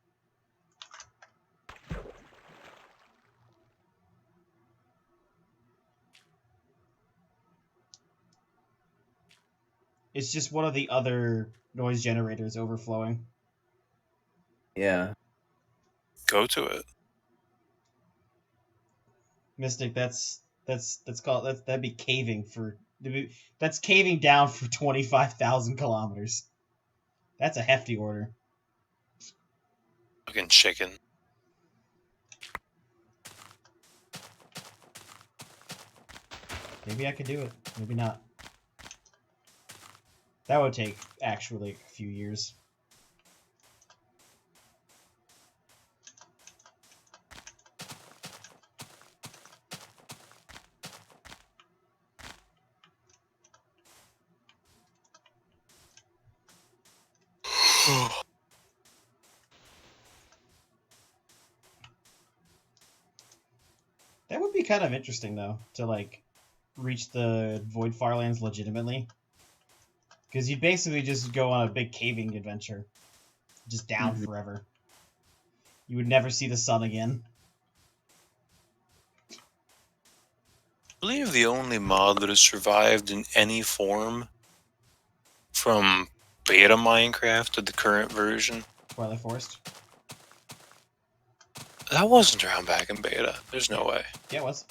It's just one of the other noise generators overflowing. Yeah. Go to it. Mystic, that'd be caving that's caving down for 25,000 kilometers. That's a hefty order. Fucking chicken. Maybe I could do it. Maybe not. That would take actually a few years. That would be kind of interesting, though, to, like, reach the Void Farlands legitimately. Because you'd basically just go on a big caving adventure. Just down forever. You would never see the sun again. I believe the only mod that has survived in any form from beta Minecraft to the current version. Twilight Forest. That wasn't around back in beta. There's no way. Yeah, it was.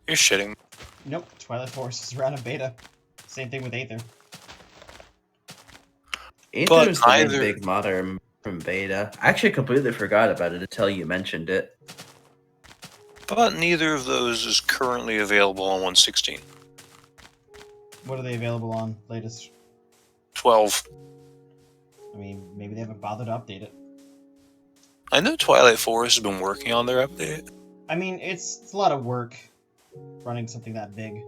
You're shitting. Nope, Twilight Forest is around in beta. Same thing with Aether. Aether's the big modder from beta. I actually completely forgot about it until you mentioned it. But neither of those is currently available on 1.16. What are they available on latest? 12. I mean, maybe they haven't bothered to update it. I know Twilight Forest has been working on their update. I mean, it's a lot of work running something that big.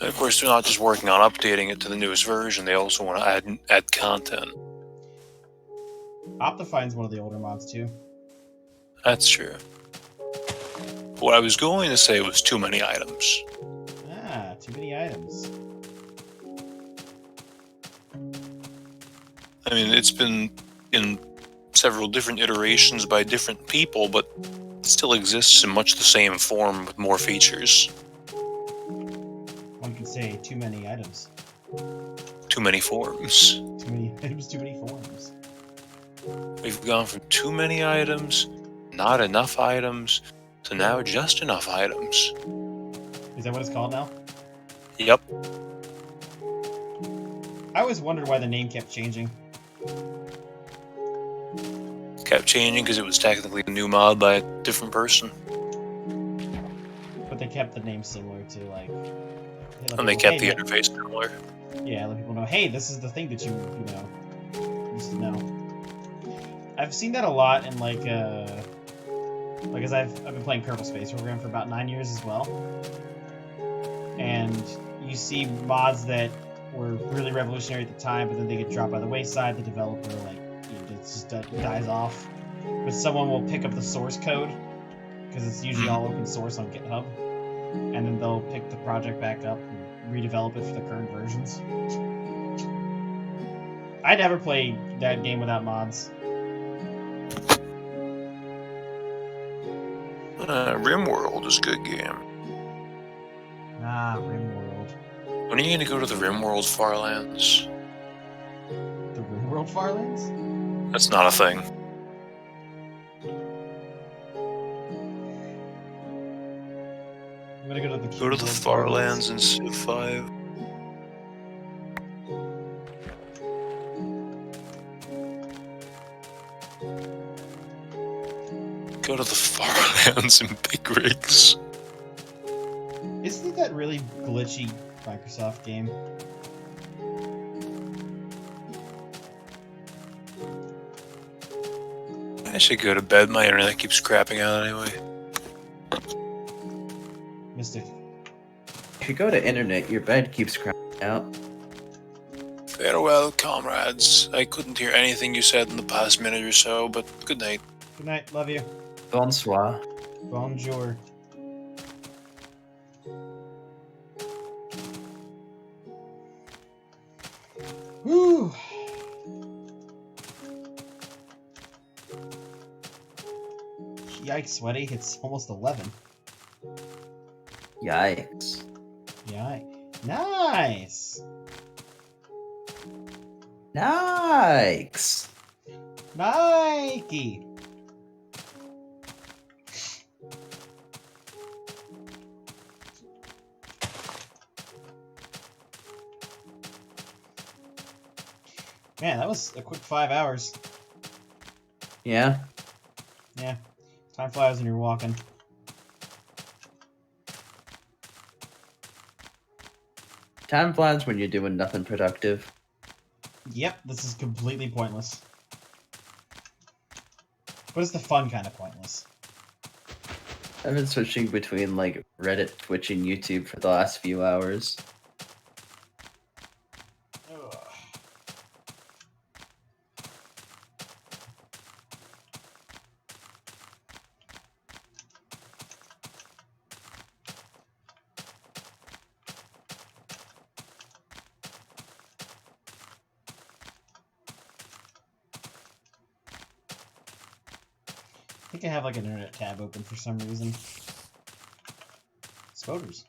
And of course, they're not just working on updating it to the newest version, they also want to add content. Optifine's one of the older mods, too. That's true. What I was going to say was too many items. Ah, too many items. I mean, it's been in several different iterations by different people, but it still exists in much the same form with more features. One could say too many items. Too many forms. Too many items, too many forms. We've gone from too many items, not enough items, to now just enough items. Is that what it's called now? Yep. I always wondered why the name kept changing. Kept changing because it was technically a new mod by a different person. But they kept the name similar to, like... And they kept the interface similar. Yeah, let people know, hey, this is the thing that you know, used to know. I've seen that a lot in, like, as I've been playing Kerbal Space Program for about 9 years as well. And you see mods that were really revolutionary at the time, but then they get dropped by the wayside. The developer, like, it just dies off. But someone will pick up the source code, because it's usually all open source on GitHub, and then they'll pick the project back up and redevelop it for the current versions. I never played that game without mods. RimWorld is a good game. Ah, RimWorld. When are you going to go to the RimWorld Farlands? The RimWorld Farlands? That's not a thing. I'm gonna go to the Go to the Farlands in Civ 5. Go to the Farlands in Big Rigs. Isn't that really glitchy Microsoft game? I should go to bed. My internet keeps crapping out anyway. Mystic. If you go to internet, your bed keeps crapping out. Farewell, comrades. I couldn't hear anything you said in the past minute or so, but good night. Good night, love you. Bonsoir. Bonjour. Woo! Yikes, sweaty. It's almost 11. Yikes. Yikes. Nice! Yikes. Nike! Man, that was a quick 5 hours. Yeah. Yeah. Time flies when you're walking. Time flies when you're doing nothing productive. Yep, this is completely pointless. But it's the fun kind of pointless. I've been switching between, like, Reddit, Twitch, and YouTube for the last few hours. Ugh. I think I have like an internet tab open for some reason. Spoders.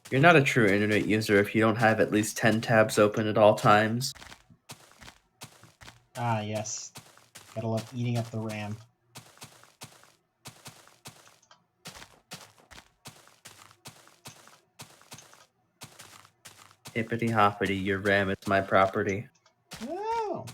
You're not a true internet user if you don't have at least 10 tabs open at all times. Ah, yes. Gotta love eating up the RAM. Hippity hoppity, your RAM is my property. Oh.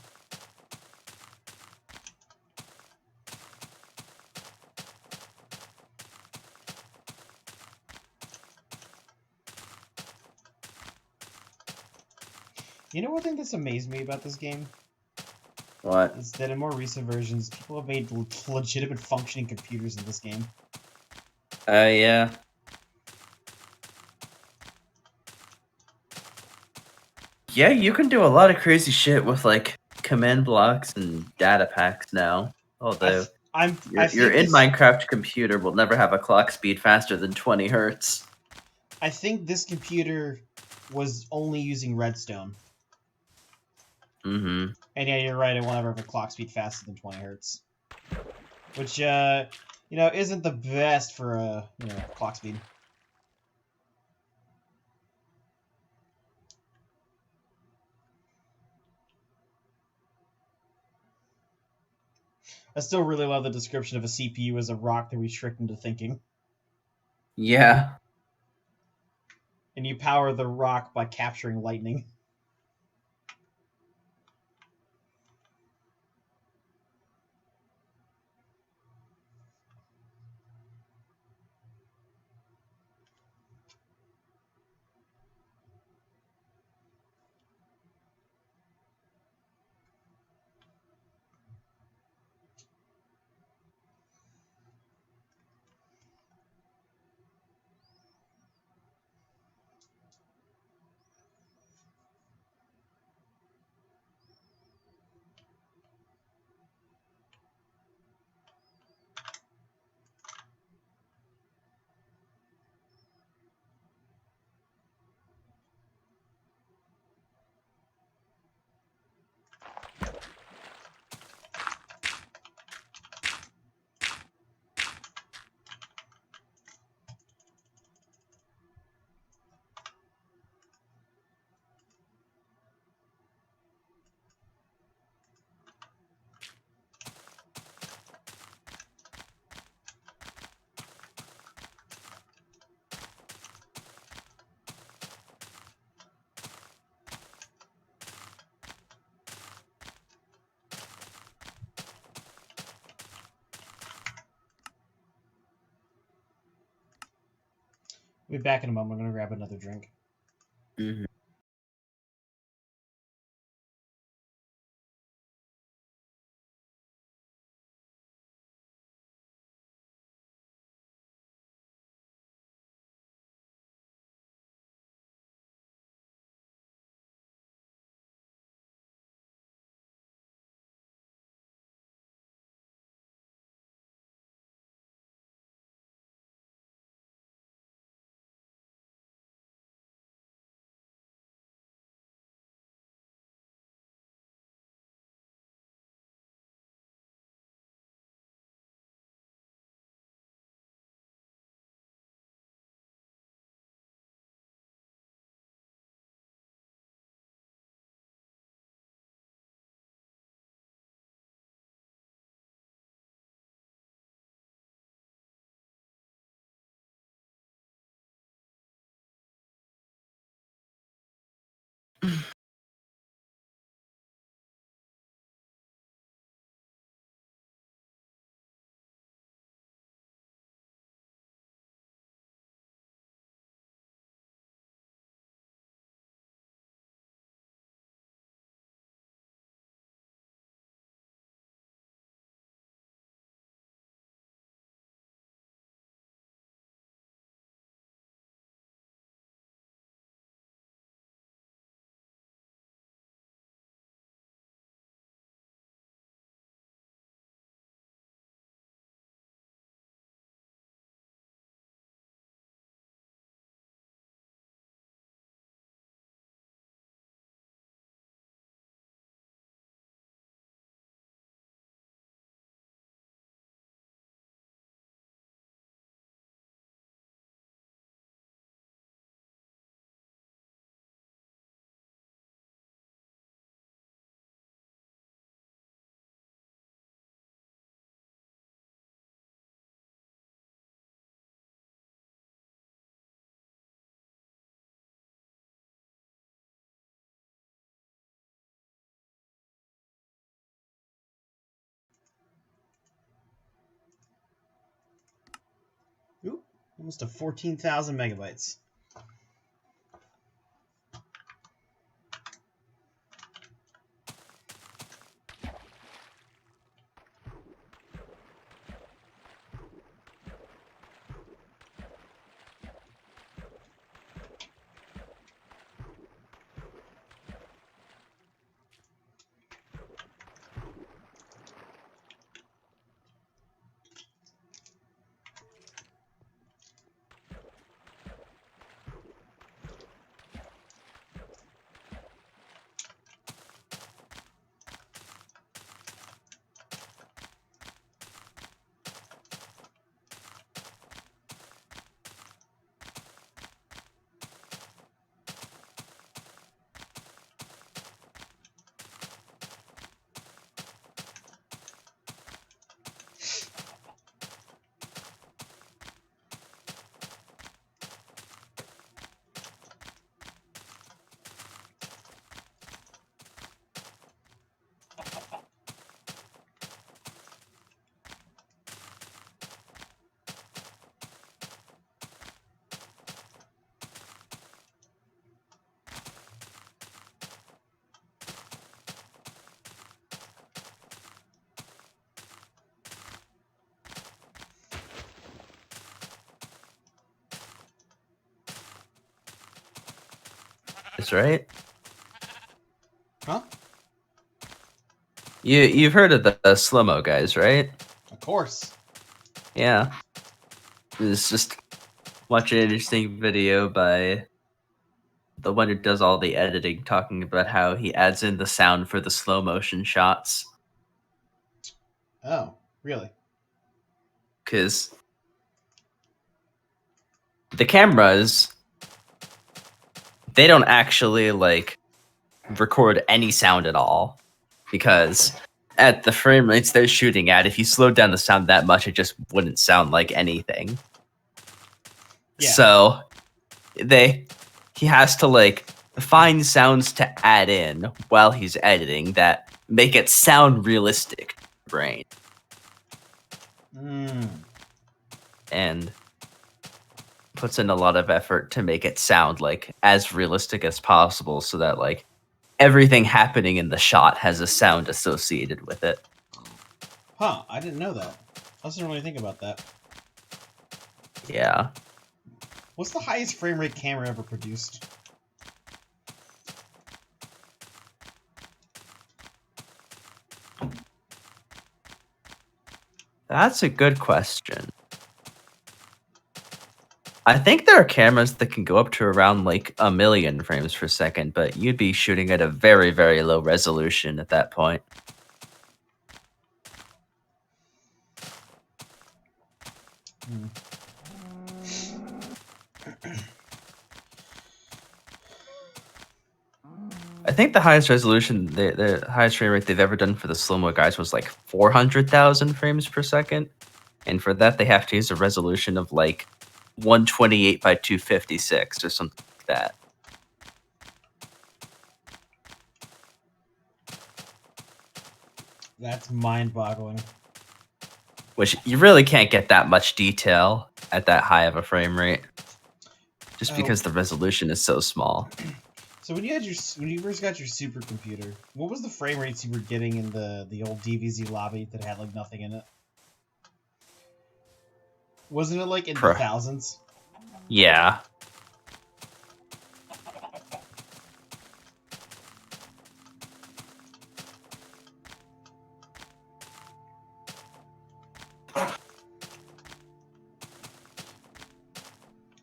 You know one thing that's amazed me about this game? What? Is that in more recent versions, people have made legitimate functioning computers in this game. Yeah. Yeah, you can do a lot of crazy shit with like command blocks and data packs now. Although I your think in this, Minecraft computer will never have a clock speed faster than 20 hertz. I think this computer was only using redstone. Mm-hmm. And yeah, you're right. It won't ever have a clock speed faster than 20 hertz, which isn't the best for clock speed. I still really love the description of a CPU as a rock that we tricked into thinking. Yeah. And you power the rock by capturing lightning. We'll be back in a moment. I'm going to grab another drink. Mm-hmm. Ooh, almost to 14,000 megabytes. That's right. Huh? You've heard of the slow-mo guys, right? Of course. Yeah. It's just watch an interesting video by the one who does all the editing, talking about how he adds in the sound for the slow motion shots. Oh, really? Because the cameras, they don't actually like record any sound at all, because at the frame rates they're shooting at, if you slowed down the sound that much, it just wouldn't sound like anything. Yeah. So he has to like find sounds to add in while he's editing that make it sound realistic to the brain. And puts in a lot of effort to make it sound like as realistic as possible, so that like everything happening in the shot has a sound associated with it. Huh, I didn't know that. I didn't really think about that. Yeah. What's the highest frame rate camera ever produced? That's a good question. I think there are cameras that can go up to around like 1,000,000 frames per second, but you'd be shooting at a very, very low resolution at that point. I think the highest resolution, the highest frame rate they've ever done for the slow-mo guys was like 400,000 frames per second. And for that, they have to use a resolution of like 128 by 256 or something like that. That's mind-boggling. Which you really can't get that much detail at that high of a frame rate, just because the resolution is so small. So when you first got your supercomputer, what was the frame rates you were getting in the old DVZ lobby that had like nothing in it? Wasn't it like in the thousands? Yeah.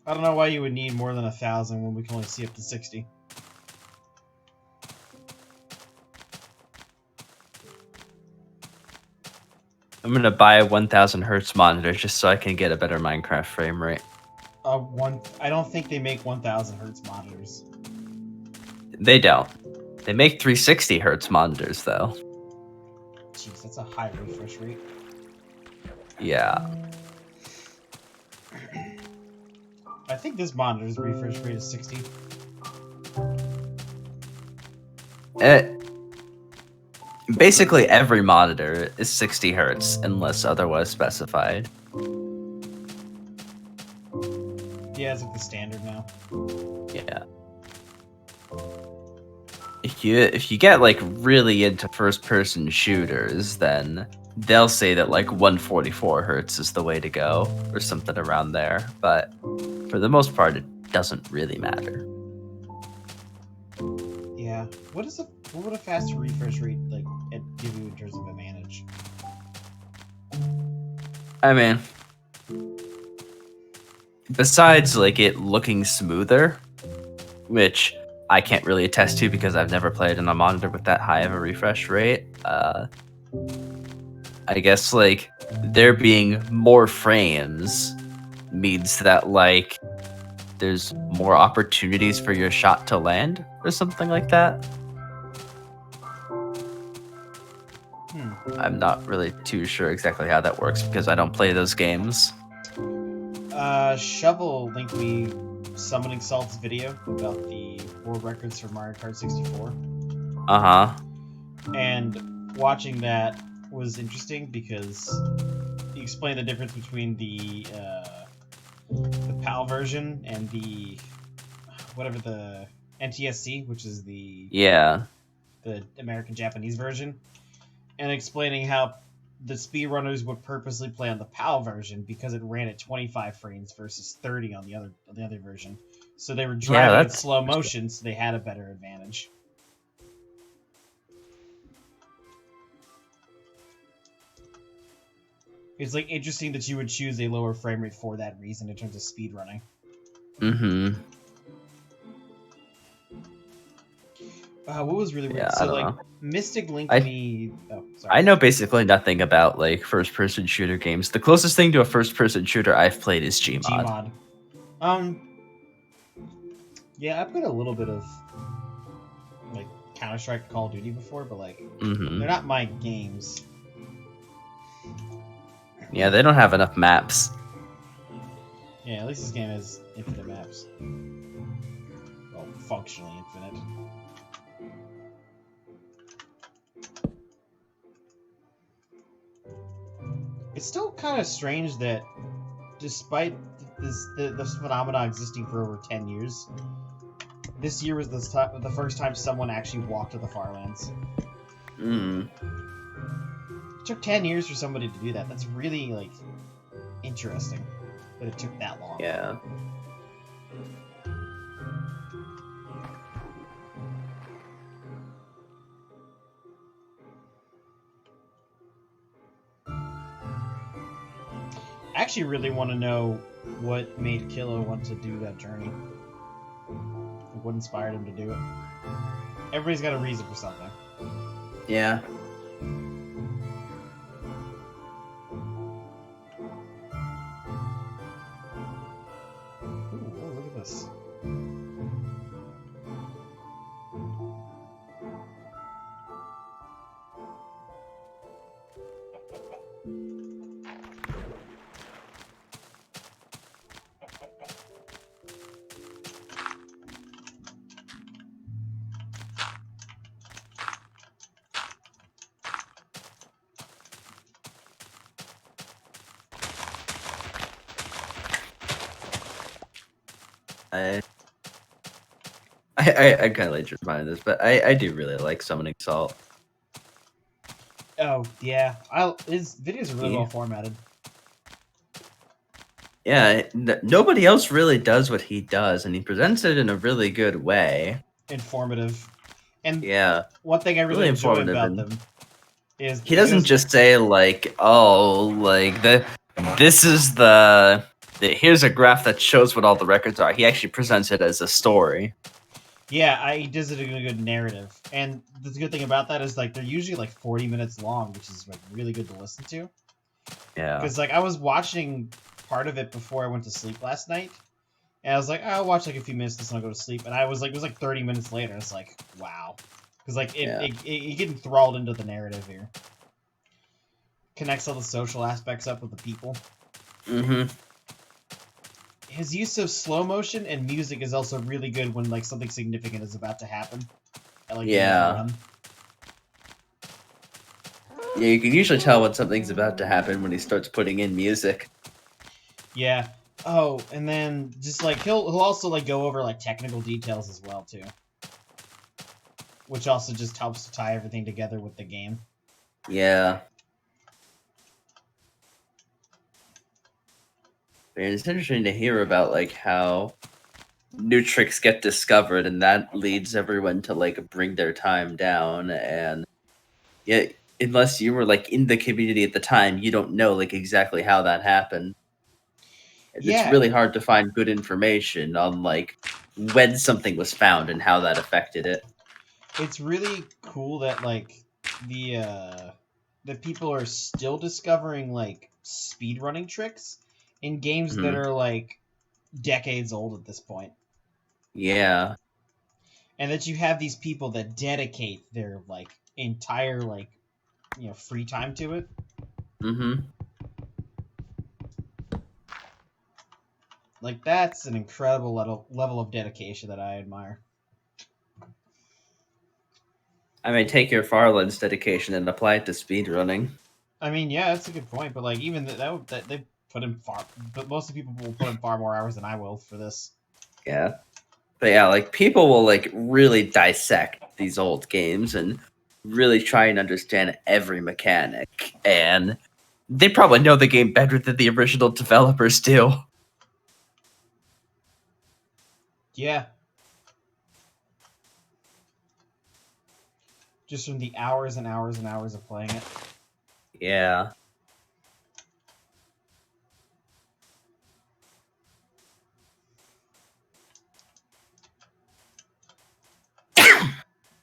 I don't know why you would need more than 1,000 when we can only see up to 60. I'm gonna buy a 1,000 hertz monitor just so I can get a better Minecraft frame rate. I don't think they make 1,000 hertz monitors. They don't. They make 360 hertz monitors though. Jeez, that's a high refresh rate. Yeah. I think this monitor's refresh rate is 60. Basically every monitor is 60 hertz unless otherwise specified. Yeah, it's like the standard now. Yeah. If you get like really into first person shooters, then they'll say that like 144 hertz is the way to go or something around there, but for the most part it doesn't really matter. Yeah. What would a faster refresh rate like give you in terms of advantage? I mean, besides like it looking smoother, which I can't really attest to because I've never played on a monitor with that high of a refresh rate, I guess like there being more frames means that like there's more opportunities for your shot to land or something like that. I'm not really too sure exactly how that works because I don't play those games. Shovel linked me Summoning Salt's video about the world records for Mario Kart 64. Uh-huh. And watching that was interesting because he explained the difference between the PAL version and the NTSC, which is the American Japanese version, and explaining how the speedrunners would purposely play on the PAL version because it ran at 25 frames versus 30 on the other version, So they were driving in that's slow motion, so they had a better advantage. It's like interesting that you would choose a lower frame rate for that reason in terms of speedrunning. Mm-hmm. What was really weird? Yeah, So I don't like know. Mystic linked me. Oh, sorry. I know basically nothing about like first-person shooter games. The closest thing to a first-person shooter I've played is Gmod. Gmod. Yeah, I've played a little bit of like Counter-Strike, Call of Duty before, but like they're not my games. Yeah, they don't have enough maps. Yeah, at least this game has infinite maps. Well, functionally infinite. It's still kind of strange that, despite this phenomena existing for over 10 years, this year was the first time someone actually walked to the Farlands. It took 10 years for somebody to do that. That's really, like, interesting that it took that long. Yeah. I actually really want to know what made Kilo want to do that journey. What inspired him to do it? Everybody's got a reason for something. Yeah. Ooh, oh, look at this. I kind of like just mind this, but I do really like Summoning Salt. Oh, yeah. His videos are really well formatted. Yeah, nobody else really does what he does, and he presents it in a really good way. Informative. And yeah, one thing I really enjoy about them is he doesn't just say like, "Oh, like this is the here's a graph that shows what all the records are." He actually presents it as a story. Yeah, he does it in a good narrative, and the good thing about that is like they're usually like 40 minutes long, which is like really good to listen to. Yeah, because like I was watching part of it before I went to sleep last night, and I was like, oh, I'll watch like a few minutes and then I'll go to sleep, and I was like, it was like 30 minutes later. It's like, wow, because like you get enthralled into the narrative here. Connects all the social aspects up with the people. Mm-hmm. His use of slow motion and music is also really good when like something significant is about to happen. Yeah, you can usually tell when something's about to happen when he starts putting in music. Yeah. Oh, and then just like he'll also like go over like technical details as well too, which also just helps to tie everything together with the game. Yeah. And it's interesting to hear about like how new tricks get discovered, and that leads everyone to like bring their time down. And yeah, unless you were like in the community at the time, you don't know like exactly how that happened. It's really hard to find good information on like when something was found and how that affected it. It's really cool that like that people are still discovering like speedrunning tricks in games that are like decades old at this point. Yeah. And that you have these people that dedicate their like entire like free time to it. Mm-hmm. Like that's an incredible level of dedication that I admire. I mean, take your Farland's dedication and apply it to speedrunning. I mean, yeah, that's a good point. But like, even that they put in far, but most of the people will put in far more hours than I will for this. Yeah, but yeah, like people will like really dissect these old games and really try and understand every mechanic, and they probably know the game better than the original developers do. Yeah. Just from the hours and hours and hours of playing it. Yeah.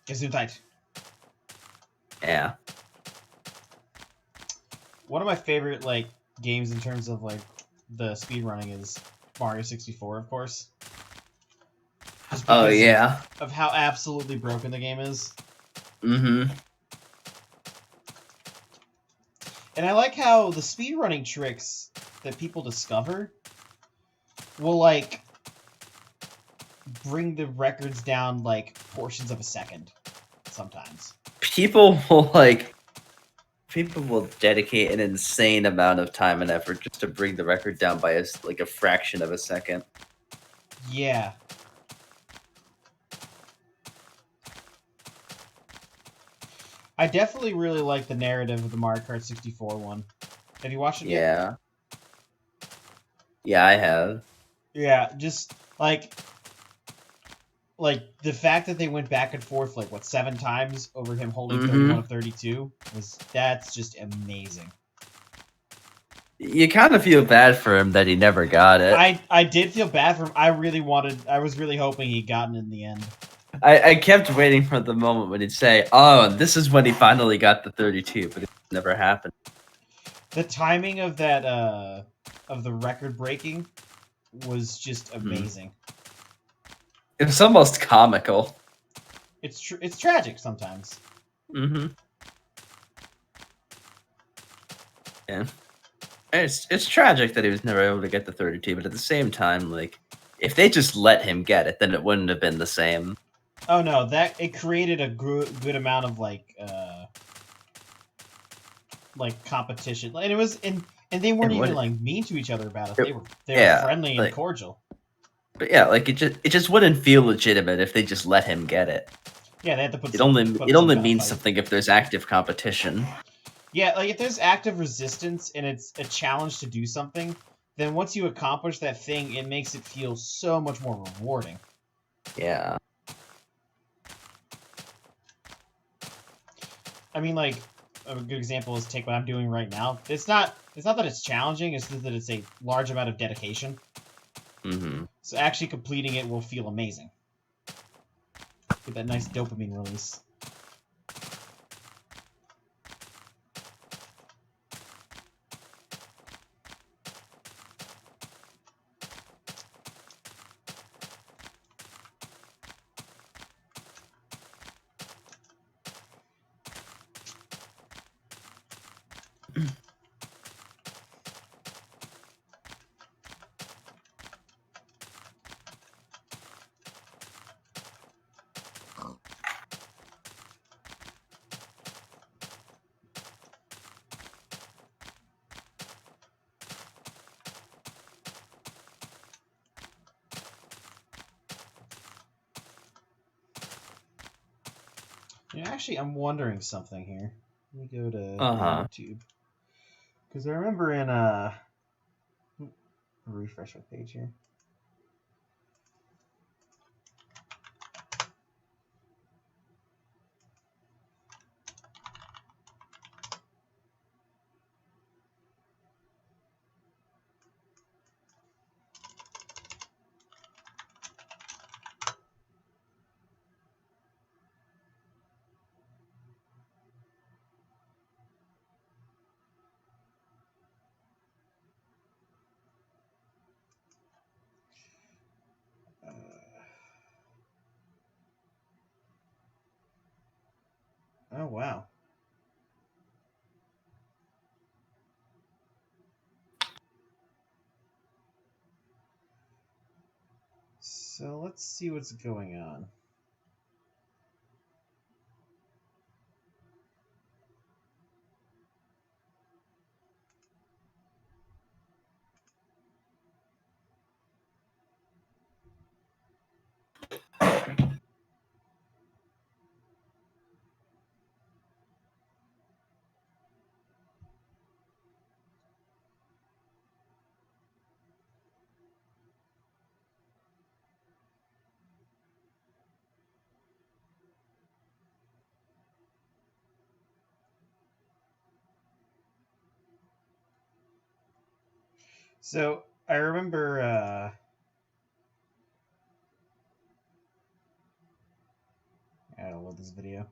Gesundheit. Yeah. One of my favorite like games in terms of like the speedrunning is Mario 64, of course. Just Oh because yeah. of how absolutely broken the game is. Mm-hmm. And I like how the speedrunning tricks that people discover will like bring the records down like portions of a second sometimes. People will dedicate an insane amount of time and effort just to bring the record down by like a fraction of a second. Yeah. I definitely really like the narrative of the Mario Kart 64 one. Have you watched it yet? Yeah. Yeah, I have. Yeah, just like the fact that they went back and forth like what 7 times over him holding 31 of 32 that's just amazing. You kind of feel bad for him that he never got it. I did feel bad for him. I was really hoping he'd gotten it in the end. I kept waiting for the moment when he'd say, "Oh, and this is when he finally got the 32," but it never happened. The timing of that of the record breaking was just amazing. It was almost comical. It's tragic sometimes. Mm-hmm. Yeah. It's tragic that he was never able to get the 32, but at the same time, like, if they just let him get it, then it wouldn't have been the same. Oh no, that it created a good amount of like competition, and it was and they weren't even like mean to each other about it. They were friendly and cordial. But yeah, like it just wouldn't feel legitimate if they just let him get it. Yeah, they had to put. It only means something if there's active competition. Yeah, like if there's active resistance and it's a challenge to do something, then once you accomplish that thing, it makes it feel so much more rewarding. Yeah. I mean, like a good example is take what I'm doing right now. It's not that it's challenging; it's that it's a large amount of dedication. Mm-hmm. So actually completing it will feel amazing. Get that nice dopamine release. Yeah, actually, I'm wondering something here. Let me go to YouTube. Because I remember in refresh my page here. Oh wow. So let's see what's going on. So I remember. I gotta load this video.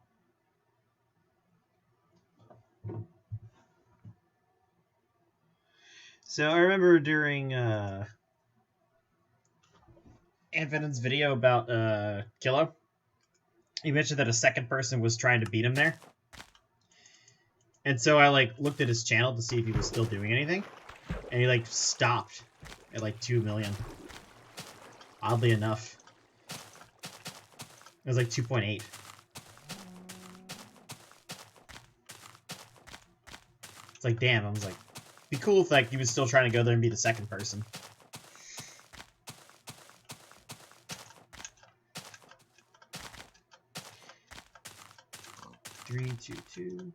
So I remember during Ant Venom's video about Killo, he mentioned that a second person was trying to beat him there. And so I like looked at his channel to see if he was still doing anything. And he like stopped at like 2 million. Oddly enough. It was like 2.8. It's like, damn, I was like, be cool if like he was still trying to go there and be the second person. Three, two, two.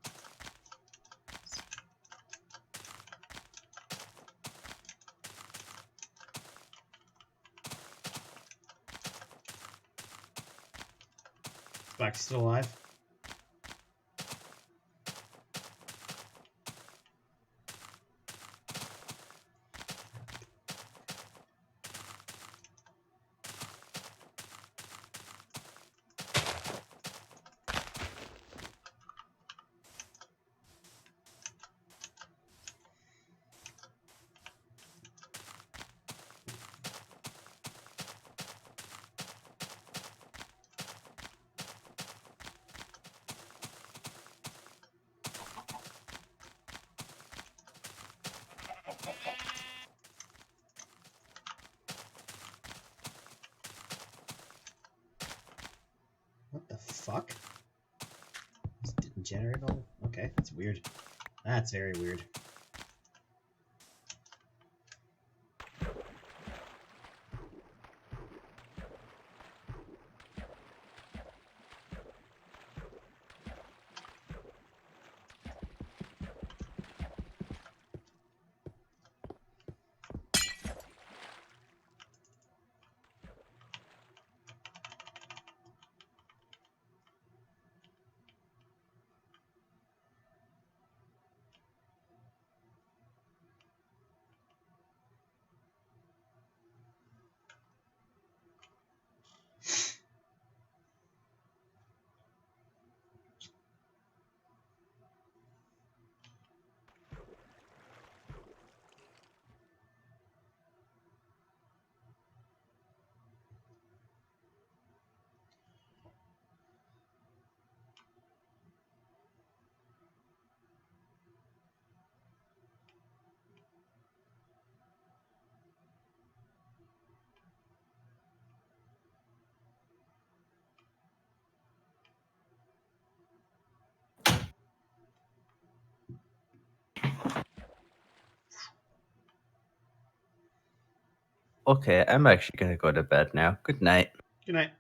Black's still alive. What the fuck? This didn't generate all. Okay, that's weird. That's very weird. Okay, I'm actually gonna go to bed now. Good night. Good night.